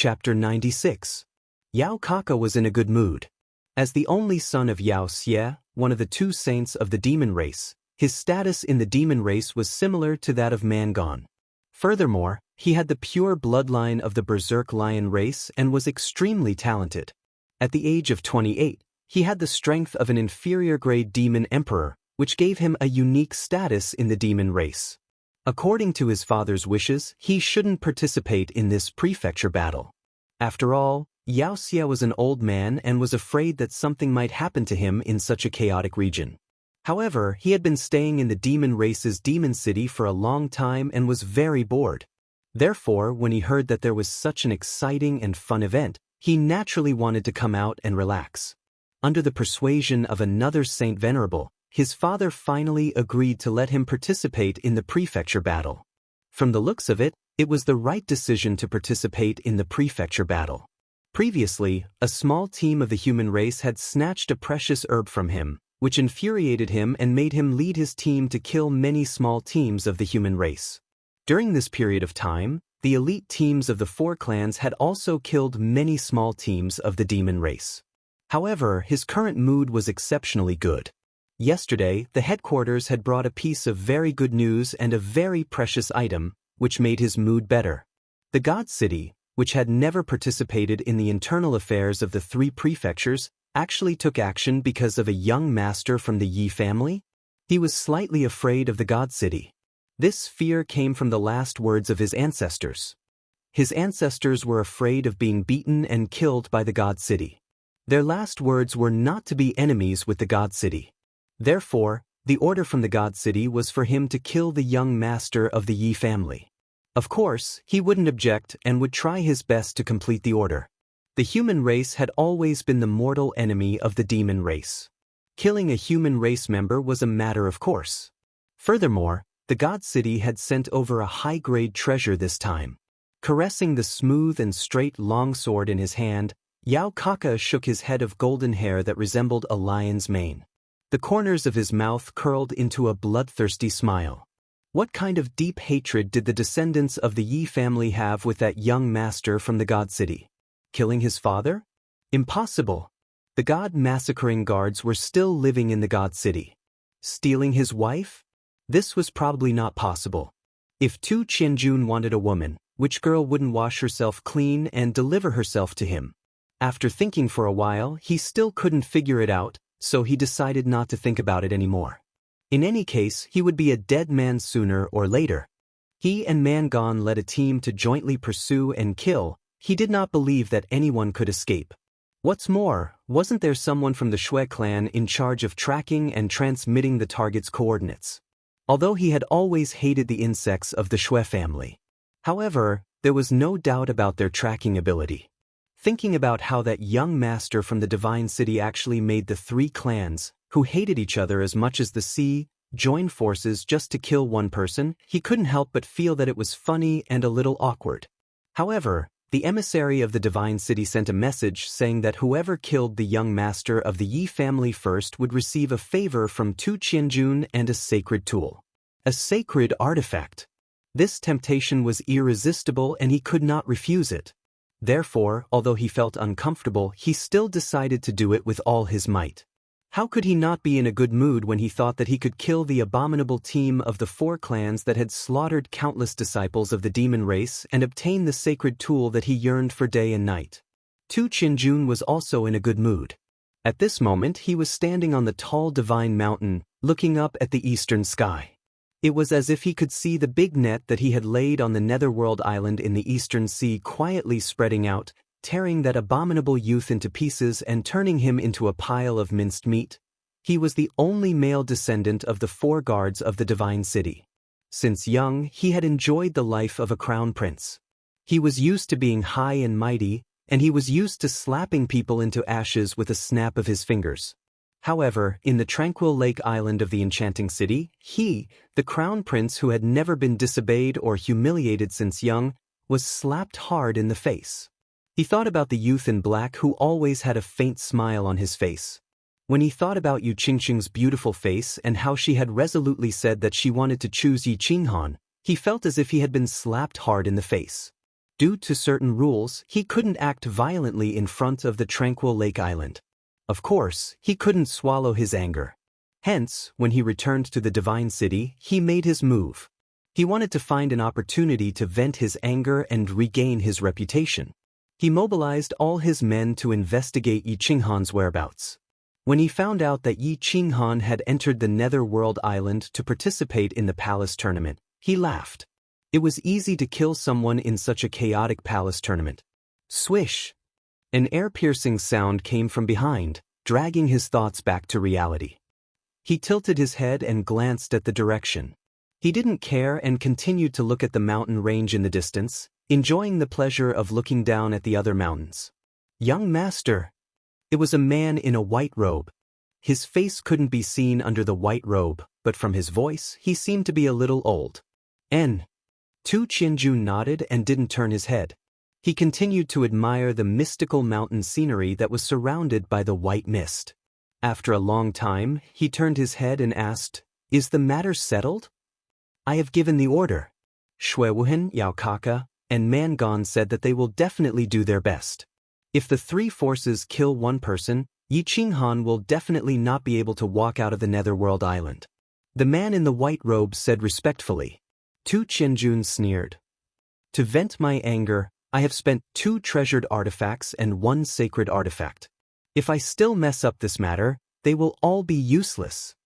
Chapter 96. Yao Kaka was in a good mood. As the only son of Xianxia, one of the two saints of the demon race, his status in the demon race was similar to that of Mangon. Furthermore, he had the pure bloodline of the berserk lion race and was extremely talented. At the age of 28, he had the strength of an inferior-grade demon emperor, which gave him a unique status in the demon race. According to his father's wishes, he shouldn't participate in this prefecture battle. After all, Xianxia was an old man and was afraid that something might happen to him in such a chaotic region. However, he had been staying in the demon race's demon city for a long time and was very bored. Therefore, when he heard that there was such an exciting and fun event, he naturally wanted to come out and relax. Under the persuasion of another Saint Venerable, his father finally agreed to let him participate in the prefecture battle. From the looks of it, it was the right decision to participate in the prefecture battle. Previously, a small team of the human race had snatched a precious herb from him, which infuriated him and made him lead his team to kill many small teams of the human race. During this period of time, the elite teams of the four clans had also killed many small teams of the demon race. However, his current mood was exceptionally good. Yesterday, the headquarters had brought a piece of very good news and a very precious item, which made his mood better. The God City, which had never participated in the internal affairs of the three prefectures, actually took action because of a young master from the Yi family. He was slightly afraid of the God City. This fear came from the last words of his ancestors. His ancestors were afraid of being beaten and killed by the God City. Their last words were not to be enemies with the God City. Therefore, the order from the God City was for him to kill the young master of the Yi family. Of course, he wouldn't object and would try his best to complete the order. The human race had always been the mortal enemy of the demon race. Killing a human race member was a matter of course. Furthermore, the God City had sent over a high-grade treasure this time. Caressing the smooth and straight longsword in his hand, Yao Kaka shook his head of golden hair that resembled a lion's mane. The corners of his mouth curled into a bloodthirsty smile. What kind of deep hatred did the descendants of the Yi family have with that young master from the God City? Killing his father? Impossible. The God massacring guards were still living in the God City. Stealing his wife? This was probably not possible. If Tu Qianjun wanted a woman, which girl wouldn't wash herself clean and deliver herself to him? After thinking for a while, he still couldn't figure it out, so he decided not to think about it anymore. In any case, he would be a dead man sooner or later. He and Mangon led a team to jointly pursue and kill. He did not believe that anyone could escape. What's more, wasn't there someone from the Shui clan in charge of tracking and transmitting the target's coordinates? Although he had always hated the insects of the Shui family. However, there was no doubt about their tracking ability. Thinking about how that young master from the Divine City actually made the three clans, who hated each other as much as the sea, join forces just to kill one person, he couldn't help but feel that it was funny and a little awkward. However, the emissary of the Divine City sent a message saying that whoever killed the young master of the Yi family first would receive a favor from Tu Qianjun and a sacred tool. A sacred artifact. This temptation was irresistible and he could not refuse it. Therefore, although he felt uncomfortable, he still decided to do it with all his might. How could he not be in a good mood when he thought that he could kill the abominable team of the four clans that had slaughtered countless disciples of the demon race and obtain the sacred tool that he yearned for day and night? Tu Qianjun was also in a good mood. At this moment he was standing on the tall divine mountain, looking up at the eastern sky. It was as if he could see the big net that he had laid on the netherworld island in the eastern sea quietly spreading out, tearing that abominable youth into pieces and turning him into a pile of minced meat. He was the only male descendant of the four guards of the Divine City. Since young, he had enjoyed the life of a crown prince. He was used to being high and mighty, and he was used to slapping people into ashes with a snap of his fingers. However, in the tranquil lake island of the enchanting city, he, the crown prince who had never been disobeyed or humiliated since young, was slapped hard in the face. He thought about the youth in black who always had a faint smile on his face. When he thought about Yu Qingqing's beautiful face and how she had resolutely said that she wanted to choose Yi Qinghan, he felt as if he had been slapped hard in the face. Due to certain rules, he couldn't act violently in front of the tranquil lake island. Of course, he couldn't swallow his anger. Hence, when he returned to the divine city, he made his move. He wanted to find an opportunity to vent his anger and regain his reputation. He mobilized all his men to investigate Yi Qinghan's whereabouts. When he found out that Yi Qinghan had entered the Netherworld Island to participate in the palace tournament, he laughed. It was easy to kill someone in such a chaotic palace tournament. Swish! An air-piercing sound came from behind, dragging his thoughts back to reality. He tilted his head and glanced at the direction. He didn't care and continued to look at the mountain range in the distance, enjoying the pleasure of looking down at the other mountains. Young master! It was a man in a white robe. His face couldn't be seen under the white robe, but from his voice, he seemed to be a little old. Tu Qianjun nodded and didn't turn his head. He continued to admire the mystical mountain scenery that was surrounded by the white mist. After a long time, he turned his head and asked, "Is the matter settled?" "I have given the order." Shuewuhan, Yao Kaka, and Mangon said that they will definitely do their best. If the three forces kill one person, Yi Qinghan will definitely not be able to walk out of the Netherworld Island. The man in the white robe said respectfully. Tu Qianjun sneered. To vent my anger, I have spent 2 treasured artifacts and 1 sacred artifact. If I still mess up this matter, they will all be useless.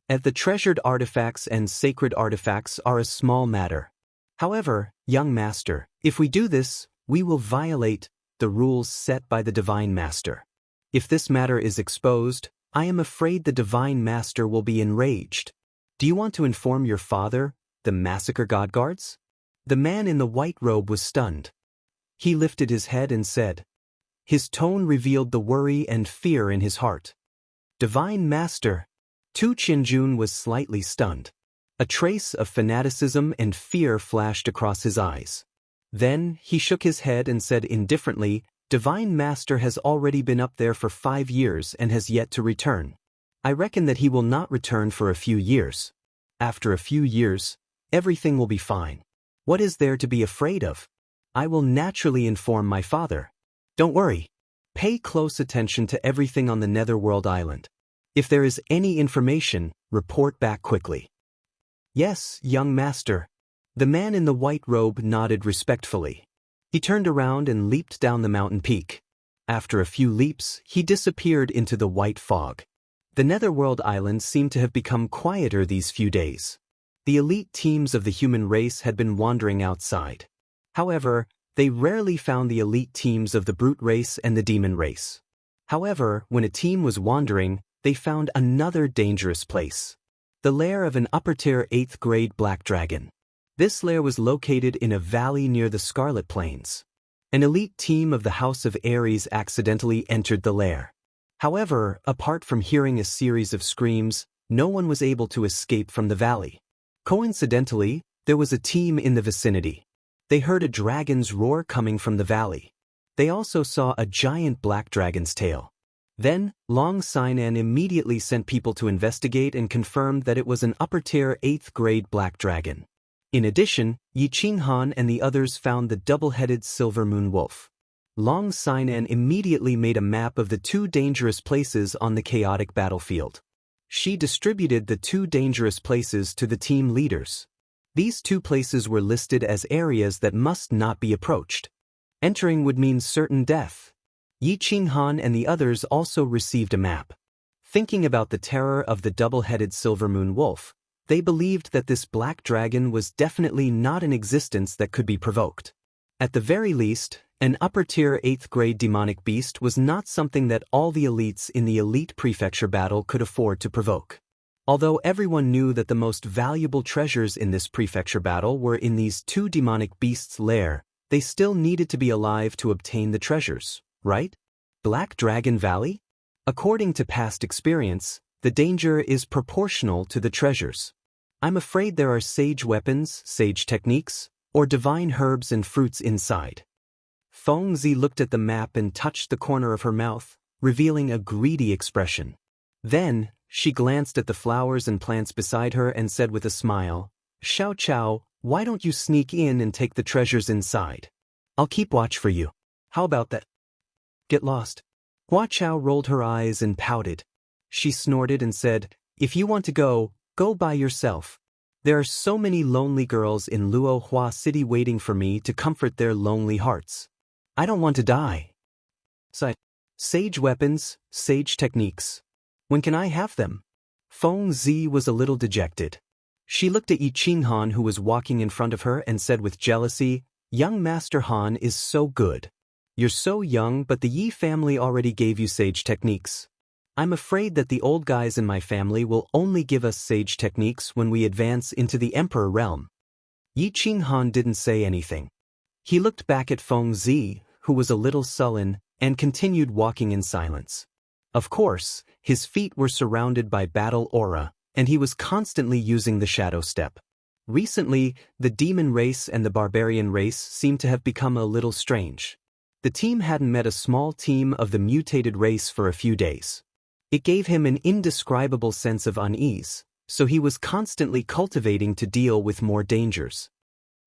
The treasured artifacts and sacred artifacts are a small matter. However, young master, if we do this, we will violate the rules set by the Divine Master. If this matter is exposed, I am afraid the Divine Master will be enraged. Do you want to inform your father, the Massacre God Guards? The man in the white robe was stunned. He lifted his head and said. His tone revealed the worry and fear in his heart. Divine Master. Tu Qianjun was slightly stunned. A trace of fanaticism and fear flashed across his eyes. Then, he shook his head and said indifferently, Divine Master has already been up there for 5 years and has yet to return. I reckon that he will not return for a few years. After a few years, everything will be fine. What is there to be afraid of? I will naturally inform my father. Don't worry. Pay close attention to everything on the Netherworld Island. If there is any information, report back quickly. Yes, young master. The man in the white robe nodded respectfully. He turned around and leaped down the mountain peak. After a few leaps, he disappeared into the white fog. The Netherworld Island seemed to have become quieter these few days. The elite teams of the human race had been wandering outside. However, they rarely found the elite teams of the brute race and the demon race. However, when a team was wandering, they found another dangerous place. The lair of an upper-tier 8th grade black dragon. This lair was located in a valley near the Scarlet Plains. An elite team of the House of Ares accidentally entered the lair. However, apart from hearing a series of screams, no one was able to escape from the valley. Coincidentally, there was a team in the vicinity. They heard a dragon's roar coming from the valley. They also saw a giant black dragon's tail. Then, Long Sinan immediately sent people to investigate and confirmed that it was an upper-tier 8th grade black dragon. In addition, Yi Qinghan and the others found the double-headed silver moon wolf. Long Sinan immediately made a map of the 2 dangerous places on the chaotic battlefield. She distributed the 2 dangerous places to the team leaders. These 2 places were listed as areas that must not be approached. Entering would mean certain death. Yi Qinghan and the others also received a map. Thinking about the terror of the double-headed silver moon wolf, they believed that this black dragon was definitely not an existence that could be provoked. At the very least, an upper-tier 8th grade demonic beast was not something that all the elites in the elite prefecture battle could afford to provoke. Although everyone knew that the most valuable treasures in this prefecture battle were in these 2 demonic beasts' lair, they still needed to be alive to obtain the treasures, right? Black Dragon Valley? According to past experience, the danger is proportional to the treasures. I'm afraid there are sage weapons, sage techniques, or divine herbs and fruits inside. Fengzi looked at the map and touched the corner of her mouth, revealing a greedy expression. Then, she glanced at the flowers and plants beside her and said with a smile, Xiao Chao, why don't you sneak in and take the treasures inside? I'll keep watch for you. How about that? Get lost. Hua Chao rolled her eyes and pouted. She snorted and said, if you want to go, go by yourself. There are so many lonely girls in Luo Hua City waiting for me to comfort their lonely hearts. I don't want to die. Sage weapons, sage techniques. When can I have them? Feng Zi was a little dejected. She looked at Yi Qinghan, who was walking in front of her, and said with jealousy, young Master Han is so good. You're so young, but the Yi family already gave you sage techniques. I'm afraid that the old guys in my family will only give us sage techniques when we advance into the Emperor realm. Yi Qinghan didn't say anything. He looked back at Feng Zi, who was a little sullen, and continued walking in silence. Of course, his feet were surrounded by battle aura, and he was constantly using the shadow step. Recently, the demon race and the barbarian race seemed to have become a little strange. The team hadn't met a small team of the mutated race for a few days. It gave him an indescribable sense of unease, so he was constantly cultivating to deal with more dangers.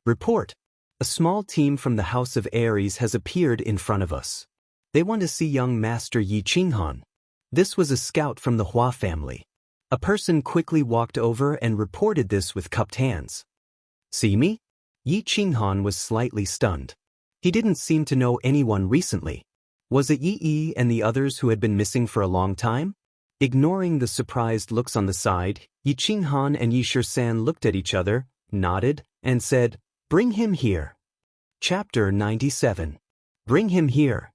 Report. A small team from the House of Aries has appeared in front of us. They want to see young Master Yi Qinghan. This was a scout from the Hua family. A person quickly walked over and reported this with cupped hands. See me? Yi Qinghan was slightly stunned. He didn't seem to know anyone recently. Was it Yi and the others who had been missing for a long time? Ignoring the surprised looks on the side, Yi Qinghan and Yi Shisan looked at each other, nodded, and said, bring him here. Chapter 97. Bring him here.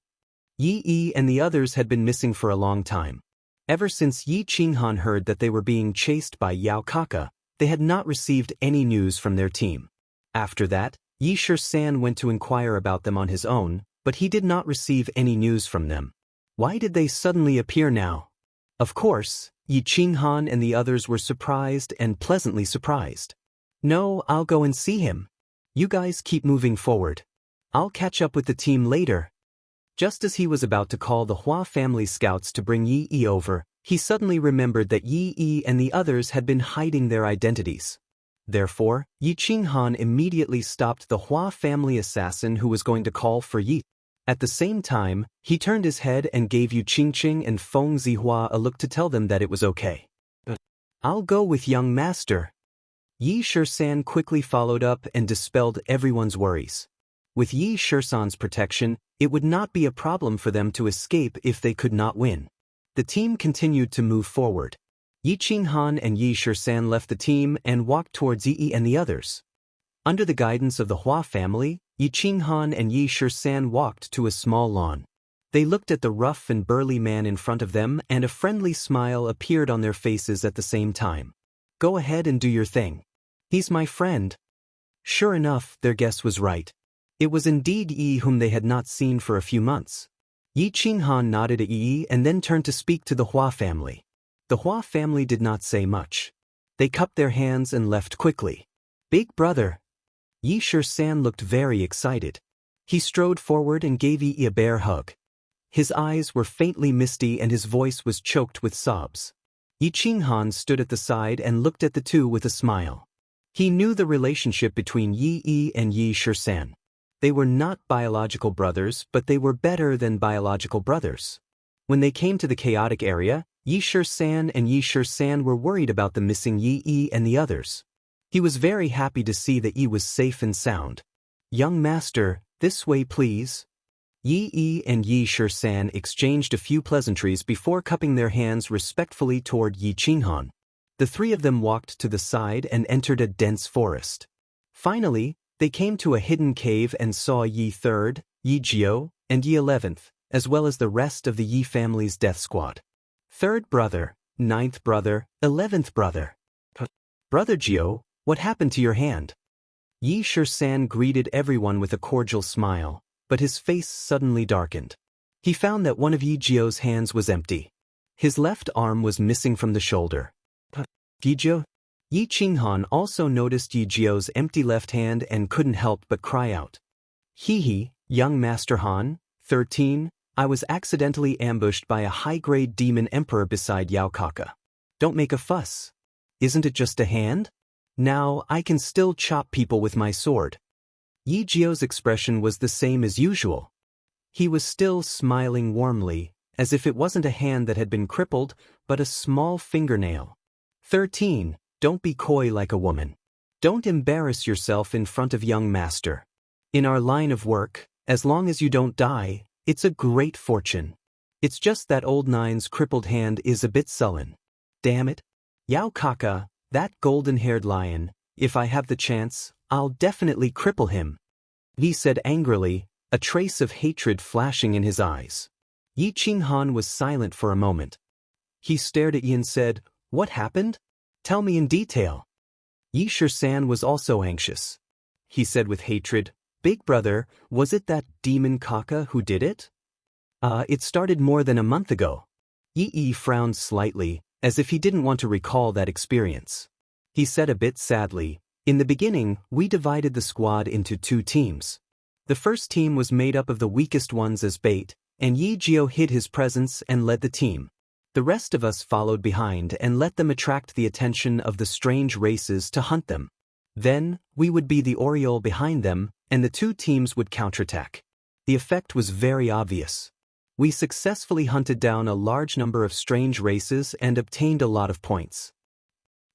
Yi and the others had been missing for a long time. Ever since Yi Qinghan heard that they were being chased by Yao Kaka, they had not received any news from their team. After that, Yi Shisan went to inquire about them on his own, but he did not receive any news from them. Why did they suddenly appear now? Of course, Yi Qinghan and the others were surprised and pleasantly surprised. No, I'll go and see him. You guys keep moving forward. I'll catch up with the team later. Just as he was about to call the Hua family scouts to bring Yi over, he suddenly remembered that Yi and the others had been hiding their identities. Therefore, Yi Qinghan immediately stopped the Hua family assassin who was going to call for Yi. At the same time, he turned his head and gave Yu Qingqing and Feng Zihua a look to tell them that it was okay. I'll go with young master. Yi Shisan quickly followed up and dispelled everyone's worries. With Yi Shisan's protection, it would not be a problem for them to escape if they could not win. The team continued to move forward. Yi Qinghan and Yi Shisan left the team and walked towards Yi and the others. Under the guidance of the Hua family, Yi Qinghan and Yi Shisan walked to a small lawn. They looked at the rough and burly man in front of them, and a friendly smile appeared on their faces at the same time. Go ahead and do your thing. He's my friend. Sure enough, their guess was right. It was indeed Yi whom they had not seen for a few months. Yi Qinghan nodded at Yi and then turned to speak to the Hua family. The Hua family did not say much. They cupped their hands and left quickly. Big brother. Yi Shisan looked very excited. He strode forward and gave Yi a bear hug. His eyes were faintly misty and his voice was choked with sobs. Yi Qinghan stood at the side and looked at the two with a smile. He knew the relationship between Yi and Yi Shisan. They were not biological brothers, but they were better than biological brothers. When they came to the chaotic area, Yi Shisan and Yi Shisan were worried about the missing Yi and the others. He was very happy to see that Yi was safe and sound. Young master, this way please. Yi and Yi Shisan exchanged a few pleasantries before cupping their hands respectfully toward Yi Qinghan. The three of them walked to the side and entered a dense forest. Finally, they came to a hidden cave and saw Yi 3rd, Yi Jiao, and Yi 11th, as well as the rest of the Yi family's death squad. 3rd brother, 9th brother, 11th brother. Brother Jiao, what happened to your hand? Yi Shisan greeted everyone with a cordial smile, but his face suddenly darkened. He found that one of Yi Jiao's hands was empty. His left arm was missing from the shoulder. Yi Jiao? Yi Qinghan also noticed Yi Jiao's empty left hand and couldn't help but cry out. Hee, young Master Han, 13, I was accidentally ambushed by a high-grade demon emperor beside Yao Kaka. Don't make a fuss. Isn't it just a hand? Now I can still chop people with my sword. Yi Jiao's expression was the same as usual. He was still smiling warmly, as if it wasn't a hand that had been crippled, but a small fingernail. 13. Don't be coy like a woman. Don't embarrass yourself in front of young master. In our line of work, as long as you don't die, it's a great fortune. It's just that old Nine's crippled hand is a bit sullen. Damn it. Yao Kaka, that golden-haired lion, if I have the chance, I'll definitely cripple him. Yi said angrily, a trace of hatred flashing in his eyes. Yi Qinghan was silent for a moment. He stared at Yi and said, What happened? Tell me in detail. Yi Shisan was also anxious. He said with hatred, Big brother, was it that demon Kaka who did it? It started more than a month ago. Yi frowned slightly, as if he didn't want to recall that experience. He said a bit sadly, In the beginning, we divided the squad into 2 teams. The first team was made up of the weakest ones as bait, and Yi Jiao hid his presence and led the team. The rest of us followed behind and let them attract the attention of the strange races to hunt them. Then, we would be the aureole behind them, and the 2 teams would counterattack. The effect was very obvious. We successfully hunted down a large number of strange races and obtained a lot of points.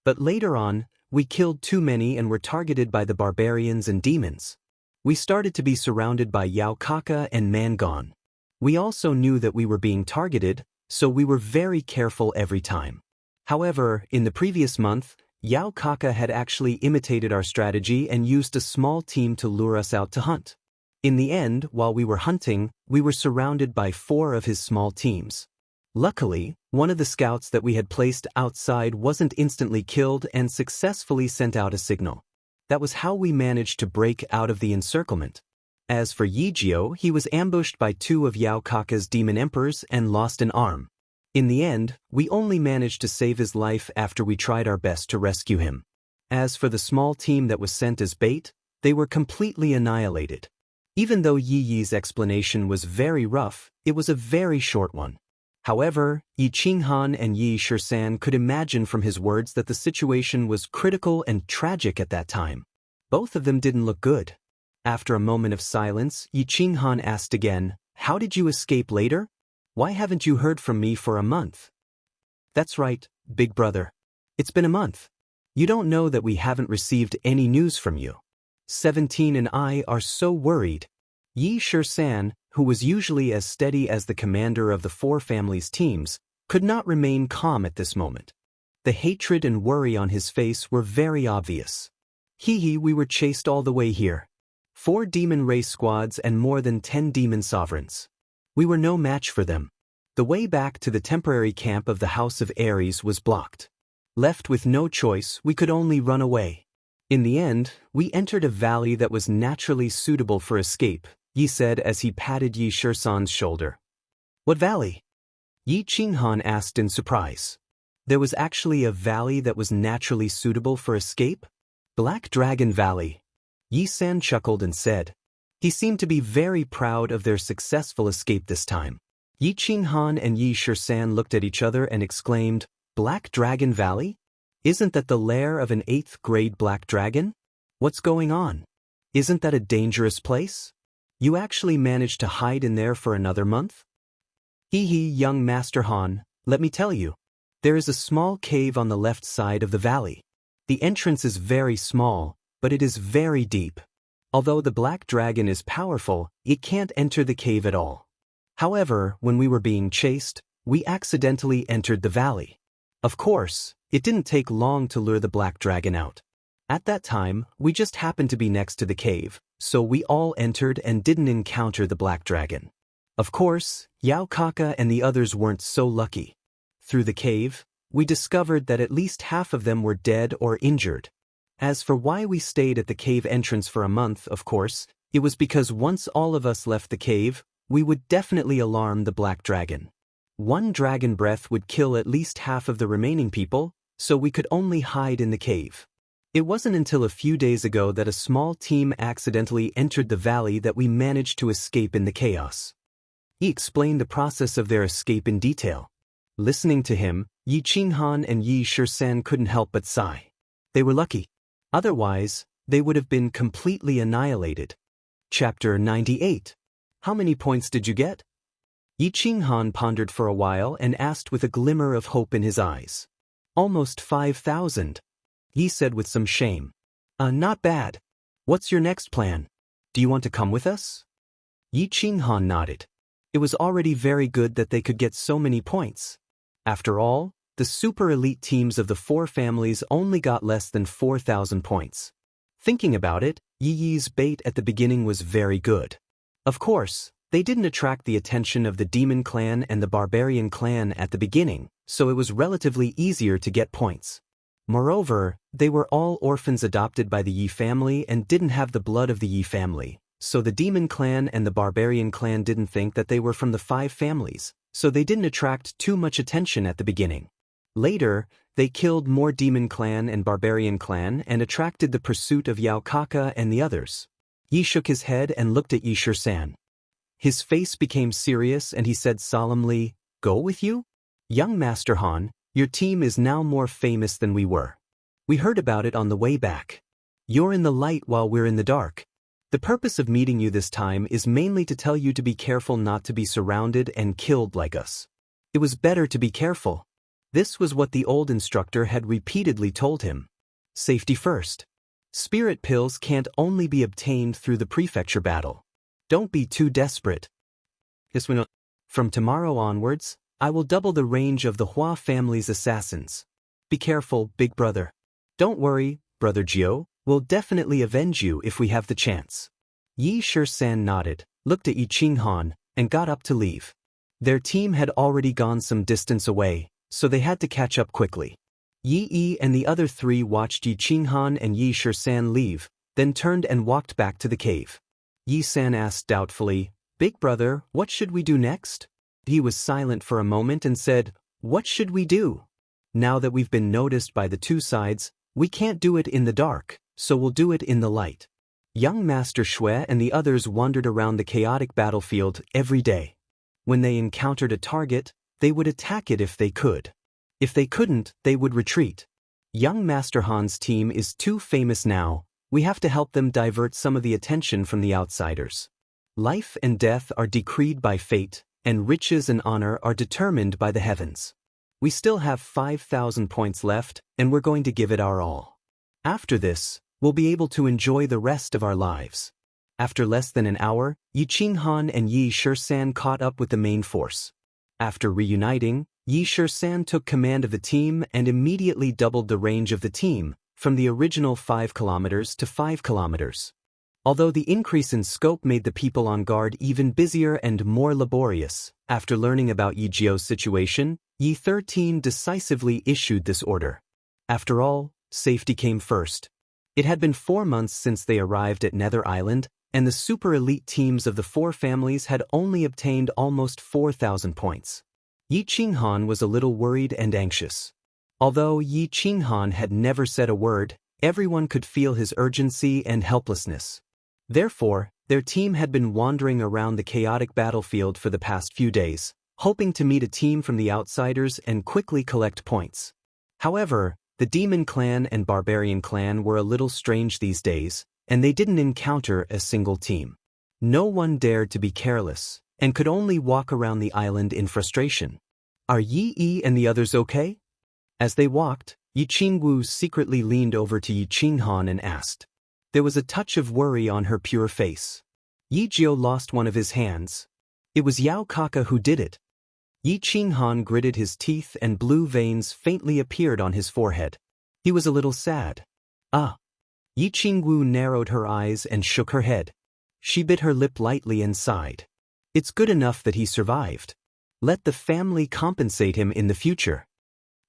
But later on, we killed too many and were targeted by the barbarians and demons. We started to be surrounded by Yao Kaka and Mangon. We also knew that we were being targeted, so we were very careful every time. However, in the previous month, Yao Kaka had actually imitated our strategy and used a small team to lure us out to hunt. In the end, while we were hunting, we were surrounded by 4 of his small teams. Luckily, one of the scouts that we had placed outside wasn't instantly killed and successfully sent out a signal. That was how we managed to break out of the encirclement. As for Yi Jiao, he was ambushed by 2 of Yao Kaka's demon emperors and lost an arm. In the end, we only managed to save his life after we tried our best to rescue him. As for the small team that was sent as bait, they were completely annihilated. Even though Yi Yi's explanation was very rough, it was a very short one. However, Yi Qinghan and Yi Shisan could imagine from his words that the situation was critical and tragic at that time. Both of them didn't look good. After a moment of silence, Yi Qinghan asked again, How did you escape later? Why haven't you heard from me for a month? That's right, big brother. It's been a month. You don't know that we haven't received any news from you. 17 and I are so worried. Yi Shisan, who was usually as steady as the commander of the 4 families' teams, could not remain calm at this moment. The hatred and worry on his face were very obvious. We were chased all the way here. 4 demon race squads and more than 10 demon sovereigns. We were no match for them. The way back to the temporary camp of the House of Ares was blocked. Left with no choice, we could only run away. In the end, we entered a valley that was naturally suitable for escape, Yi said as he patted Yi Shisan's shoulder. What valley? Yi Qinghan asked in surprise. There was actually a valley that was naturally suitable for escape? Black Dragon Valley. Yi San chuckled and said. He seemed to be very proud of their successful escape this time. Yi Qinghan and Yi Shisan looked at each other and exclaimed, Black Dragon Valley? Isn't that the lair of an 8th grade black dragon? What's going on? Isn't that a dangerous place? You actually managed to hide in there for another month? Young Master Han, let me tell you. There is a small cave on the left side of the valley. The entrance is very small, but it is very deep. Although the black dragon is powerful, it can't enter the cave at all. However, when we were being chased, we accidentally entered the valley. Of course, it didn't take long to lure the black dragon out. At that time, we just happened to be next to the cave, so we all entered and didn't encounter the black dragon. Of course, Yao Kaka and the others weren't so lucky. Through the cave, we discovered that at least half of them were dead or injured. As for why we stayed at the cave entrance for a month, of course, it was because once all of us left the cave, we would definitely alarm the black dragon. 1 dragon breath would kill at least half of the remaining people, so we could only hide in the cave. It wasn't until a few days ago that a small team accidentally entered the valley that we managed to escape in the chaos. He explained the process of their escape in detail. Listening to him, Yi Qinghan and Yi Shisan couldn't help but sigh. They were lucky. Otherwise, they would have been completely annihilated. Chapter 98. How many points did you get? Yi Qinghan pondered for a while and asked with a glimmer of hope in his eyes. Almost 5,000. Yi said with some shame. Not bad. What's your next plan? Do you want to come with us? Yi Qinghan nodded. It was already very good that they could get so many points. After all, the super elite teams of the four families only got less than 4,000 points. Thinking about it, Yi Yi's bait at the beginning was very good. Of course, they didn't attract the attention of the Demon Clan and the Barbarian Clan at the beginning, so it was relatively easier to get points. Moreover, they were all orphans adopted by the Yi family and didn't have the blood of the Yi family, so the Demon Clan and the Barbarian Clan didn't think that they were from the five families, so they didn't attract too much attention at the beginning. Later, they killed more Demon Clan and Barbarian Clan and attracted the pursuit of Yao Kaka and the others. Yi shook his head and looked at Yi Shisan. His face became serious and he said solemnly, "Go with you? Young Master Han, your team is now more famous than we were. We heard about it on the way back. You're in the light while we're in the dark. The purpose of meeting you this time is mainly to tell you to be careful not to be surrounded and killed like us. It was better to be careful." This was what the old instructor had repeatedly told him. Safety first. Spirit pills can't only be obtained through the prefecture battle. Don't be too desperate. From tomorrow onwards, I will double the range of the Hua family's assassins. Be careful, big brother. Don't worry, brother Jiu, we'll definitely avenge you if we have the chance. Yi Shisan nodded, looked at Yi Qinghan, and got up to leave. Their team had already gone some distance away, so they had to catch up quickly. Yi Yi and the other three watched Yi Qinghan and Yi Shisan leave, then turned and walked back to the cave. Yi San asked doubtfully, "Big brother, what should we do next?" He was silent for a moment and said, "What should we do? Now that we've been noticed by the two sides, we can't do it in the dark, so we'll do it in the light." Young Master Shui and the others wandered around the chaotic battlefield every day. When they encountered a target, they would attack it if they could. If they couldn't, they would retreat. Young Master Han's team is too famous now. We have to help them divert some of the attention from the outsiders. Life and death are decreed by fate, and riches and honor are determined by the heavens. We still have 5,000 points left, and we're going to give it our all. After this, we'll be able to enjoy the rest of our lives. After less than an hour, Yi Qinghan and Yi Shisan caught up with the main force. After reuniting, Yi Shisan took command of the team and immediately doubled the range of the team, from the original 5 kilometers to 5 kilometers. Although the increase in scope made the people on guard even busier and more laborious, after learning about Yi Jiu's situation, Yi 13 decisively issued this order. After all, safety came first. It had been 4 months since they arrived at Nether Island, and the super elite teams of the four families had only obtained almost 4,000 points. Yi Qinghan was a little worried and anxious. Although Yi Qinghan had never said a word, everyone could feel his urgency and helplessness. Therefore, their team had been wandering around the chaotic battlefield for the past few days, hoping to meet a team from the outsiders and quickly collect points. However, the Demon Clan and Barbarian Clan were a little strange these days, and they didn't encounter a single team. No one dared to be careless, and could only walk around the island in frustration. "Are Yi Yi and the others okay?" As they walked, Yi Qingwu secretly leaned over to Yi Qinghan and asked. There was a touch of worry on her pure face. Yi Jiu lost one of his hands. It was Yao Kaka who did it. Yi Qinghan gritted his teeth and blue veins faintly appeared on his forehead. He was a little sad. "Ah." Yi Qingwu narrowed her eyes and shook her head. She bit her lip lightly and sighed. "It's good enough that he survived. Let the family compensate him in the future."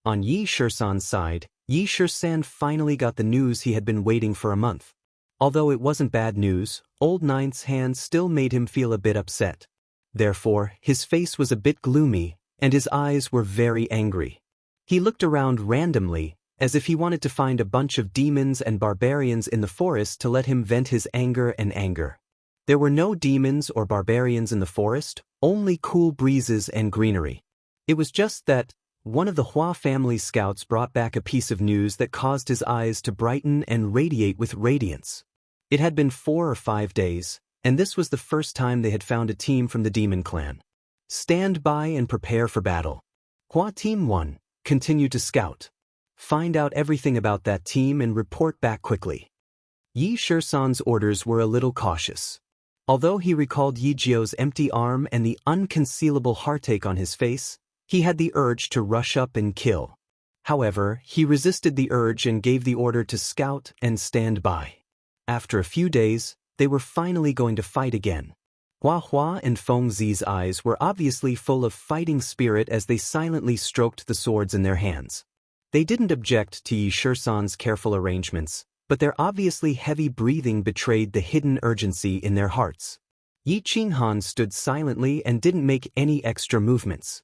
On Yi Shisan's side, Yi Shisan finally got the news he had been waiting for a month. Although it wasn't bad news, Old Ninth's hand still made him feel a bit upset. Therefore, his face was a bit gloomy, and his eyes were very angry. He looked around randomly, as if he wanted to find a bunch of demons and barbarians in the forest to let him vent his anger. There were no demons or barbarians in the forest, only cool breezes and greenery. It was just that one of the Hua family scouts brought back a piece of news that caused his eyes to brighten and radiate with radiance. It had been 4 or 5 days, and this was the first time they had found a team from the demon clan. Stand by and prepare for battle. Hua Team 1, continue to scout. Find out everything about that team and report back quickly. Yi Shisan's orders were a little cautious. Although he recalled Yi Jiu's empty arm and the unconcealable heartache on his face, he had the urge to rush up and kill. However, he resisted the urge and gave the order to scout and stand by. After a few days, they were finally going to fight again. Hua Hua and Feng Zi's eyes were obviously full of fighting spirit as they silently stroked the swords in their hands. They didn't object to Yi Shisan's careful arrangements, but their obviously heavy breathing betrayed the hidden urgency in their hearts. Yi Qinghan stood silently and didn't make any extra movements.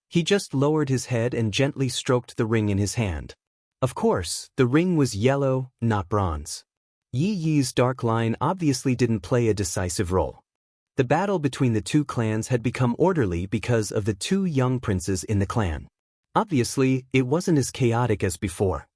He just lowered his head and gently stroked the ring in his hand. Of course, the ring was yellow, not bronze. Yi Yi's dark line obviously didn't play a decisive role. The battle between the two clans had become orderly because of the two young princes in the clan. Obviously, it wasn't as chaotic as before.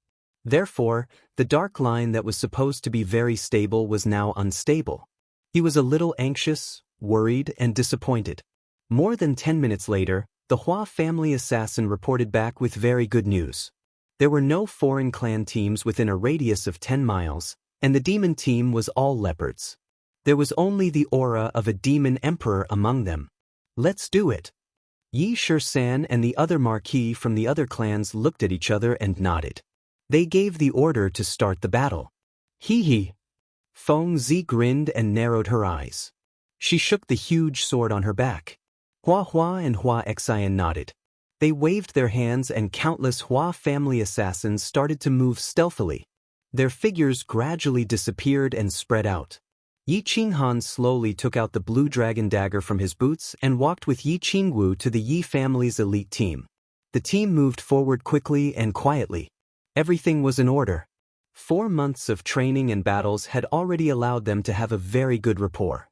Therefore, the dark line that was supposed to be very stable was now unstable. He was a little anxious, worried, and disappointed. More than 10 minutes later, the Hua family assassin reported back with very good news. There were no foreign clan teams within a radius of 10 miles, and the demon team was all leopards. There was only the aura of a demon emperor among them. Let's do it. Yi Shisan and the other marquis from the other clans looked at each other and nodded. They gave the order to start the battle. Hee. Feng Zi grinned and narrowed her eyes. She shook the huge sword on her back. Hua Hua and Hua Xian nodded. They waved their hands and countless Hua family assassins started to move stealthily. Their figures gradually disappeared and spread out. Yi Qinghan slowly took out the blue dragon dagger from his boots and walked with Yi Qingwu to the Yi family's elite team. The team moved forward quickly and quietly. Everything was in order. 4 months of training and battles had already allowed them to have a very good rapport.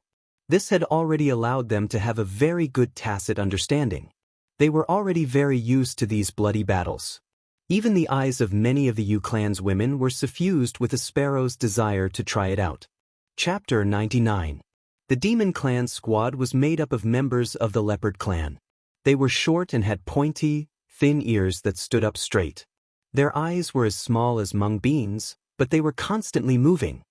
This had already allowed them to have a very good tacit understanding. They were already very used to these bloody battles. Even the eyes of many of the Yu clan's women were suffused with a sparrow's desire to try it out. Chapter 99. The demon clan squad was made up of members of the leopard clan. They were short and had pointy, thin ears that stood up straight. Their eyes were as small as mung beans, but they were constantly moving.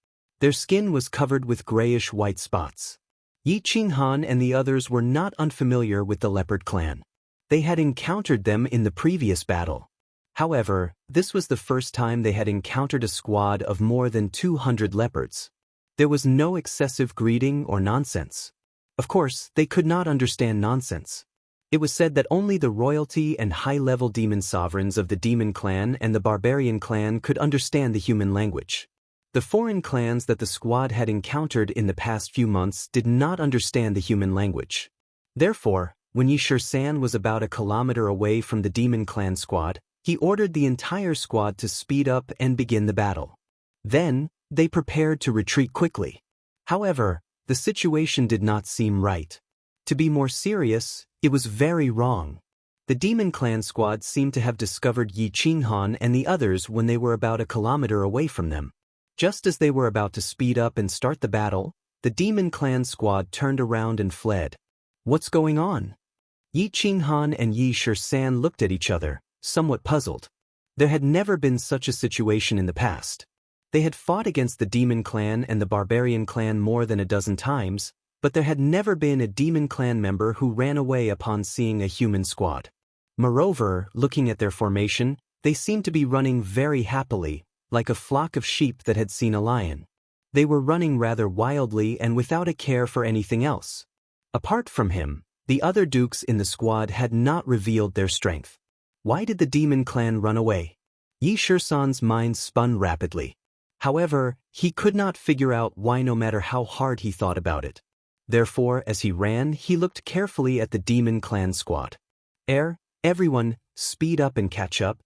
Their skin was covered with grayish-white spots. Yi Qinghan and the others were not unfamiliar with the leopard clan. They had encountered them in the previous battle. However, this was the first time they had encountered a squad of more than 200 leopards. There was no excessive greeting or nonsense. Of course, they could not understand nonsense. It was said that only the royalty and high-level demon sovereigns of the demon clan and the barbarian clan could understand the human language. The foreign clans that the squad had encountered in the past few months did not understand the human language. Therefore, when Yi Shisan was about a kilometer away from the demon clan squad, he ordered the entire squad to speed up and begin the battle. Then, they prepared to retreat quickly. However, the situation did not seem right. To be more serious, it was very wrong. The demon clan squad seemed to have discovered Yi Qinghan and the others when they were about a kilometer away from them. Just as they were about to speed up and start the battle, the demon clan squad turned around and fled. What's going on? Yi Qinghan and Yi Shisan looked at each other, somewhat puzzled. There had never been such a situation in the past. They had fought against the demon clan and the barbarian clan more than a dozen times, but there had never been a demon clan member who ran away upon seeing a human squad. Moreover, looking at their formation, they seemed to be running very happily, like a flock of sheep that had seen a lion. They were running rather wildly and without a care for anything else. Apart from him, the other dukes in the squad had not revealed their strength. Why did the demon clan run away? Yi Shisan's mind spun rapidly. However, he could not figure out why no matter how hard he thought about it. Therefore, as he ran, he looked carefully at the demon clan squad. Everyone, speed up and catch up.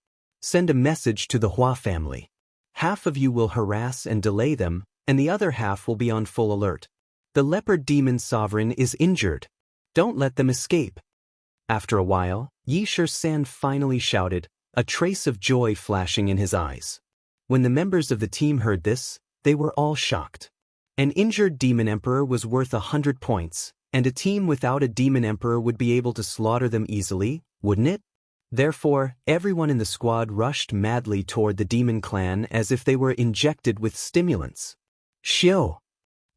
Send a message to the Hua family. Half of you will harass and delay them, and the other half will be on full alert. The leopard demon sovereign is injured. Don't let them escape. After a while, Yi Shisan finally shouted, a trace of joy flashing in his eyes. When the members of the team heard this, they were all shocked. An injured demon emperor was worth 100 points, and a team without a demon emperor would be able to slaughter them easily, wouldn't it? Therefore, everyone in the squad rushed madly toward the demon clan as if they were injected with stimulants. Xiao!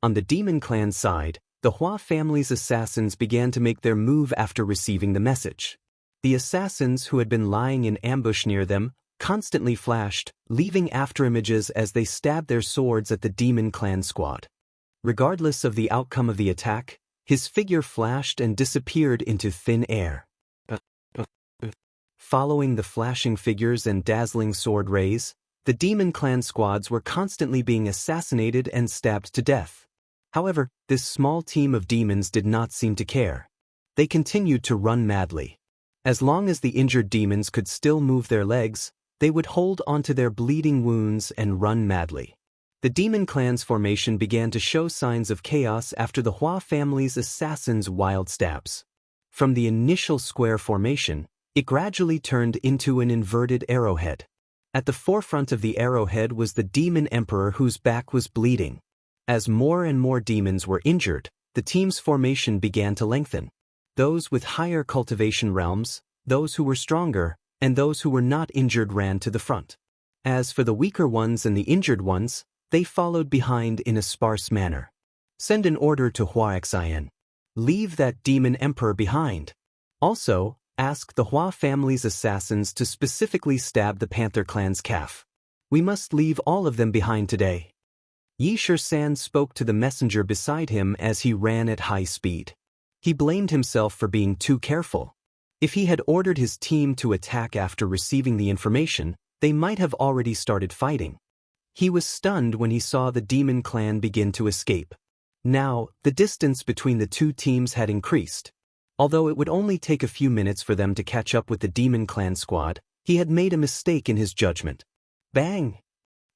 On the demon clan side, the Hua family's assassins began to make their move after receiving the message. The assassins who had been lying in ambush near them constantly flashed, leaving afterimages as they stabbed their swords at the demon clan squad. Regardless of the outcome of the attack, his figure flashed and disappeared into thin air. Following the flashing figures and dazzling sword rays, the demon clan squads were constantly being assassinated and stabbed to death. However, this small team of demons did not seem to care. They continued to run madly. As long as the injured demons could still move their legs, they would hold onto their bleeding wounds and run madly. The demon clan's formation began to show signs of chaos after the Hua family's assassins' wild stabs. From the initial square formation, it gradually turned into an inverted arrowhead. At the forefront of the arrowhead was the demon emperor whose back was bleeding. As more and more demons were injured, the team's formation began to lengthen. Those with higher cultivation realms, those who were stronger, and those who were not injured ran to the front. As for the weaker ones and the injured ones, they followed behind in a sparse manner. Send an order to Xianxia. Leave that demon emperor behind. Also, ask the Hua family's assassins to specifically stab the Panther clan's calf. We must leave all of them behind today. Xianxia spoke to the messenger beside him as he ran at high speed. He blamed himself for being too careful. If he had ordered his team to attack after receiving the information, they might have already started fighting. He was stunned when he saw the demon clan begin to escape. Now, the distance between the two teams had increased. Although it would only take a few minutes for them to catch up with the demon clan squad, he had made a mistake in his judgment. Bang!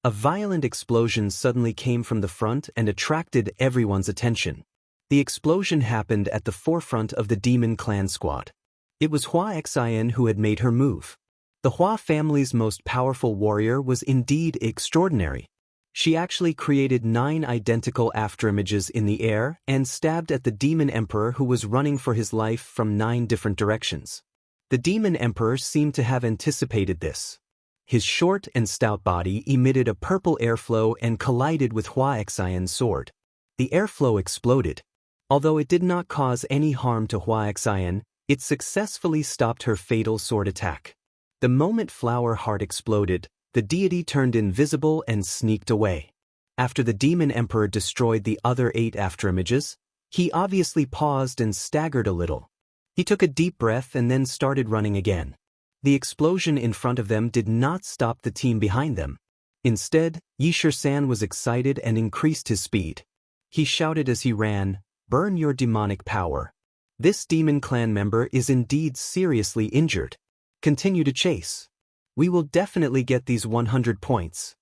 A violent explosion suddenly came from the front and attracted everyone's attention. The explosion happened at the forefront of the demon clan squad. It was Xianxia who had made her move. The Hua family's most powerful warrior was indeed extraordinary. She actually created 9 identical afterimages in the air and stabbed at the demon emperor who was running for his life from 9 different directions. The demon emperor seemed to have anticipated this. His short and stout body emitted a purple airflow and collided with Xianxia's sword. The airflow exploded. Although it did not cause any harm to Xianxia, it successfully stopped her fatal sword attack. The moment Flower Heart exploded, the deity turned invisible and sneaked away. After the demon emperor destroyed the other 8 afterimages, he obviously paused and staggered a little. He took a deep breath and then started running again. The explosion in front of them did not stop the team behind them. Instead, Xianxia was excited and increased his speed. He shouted as he ran, "Burn your demonic power. This demon clan member is indeed seriously injured. Continue to chase. We will definitely get these 100 points."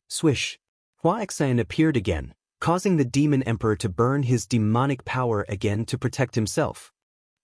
Swish! Xianxia appeared again, causing the demon emperor to burn his demonic power again to protect himself.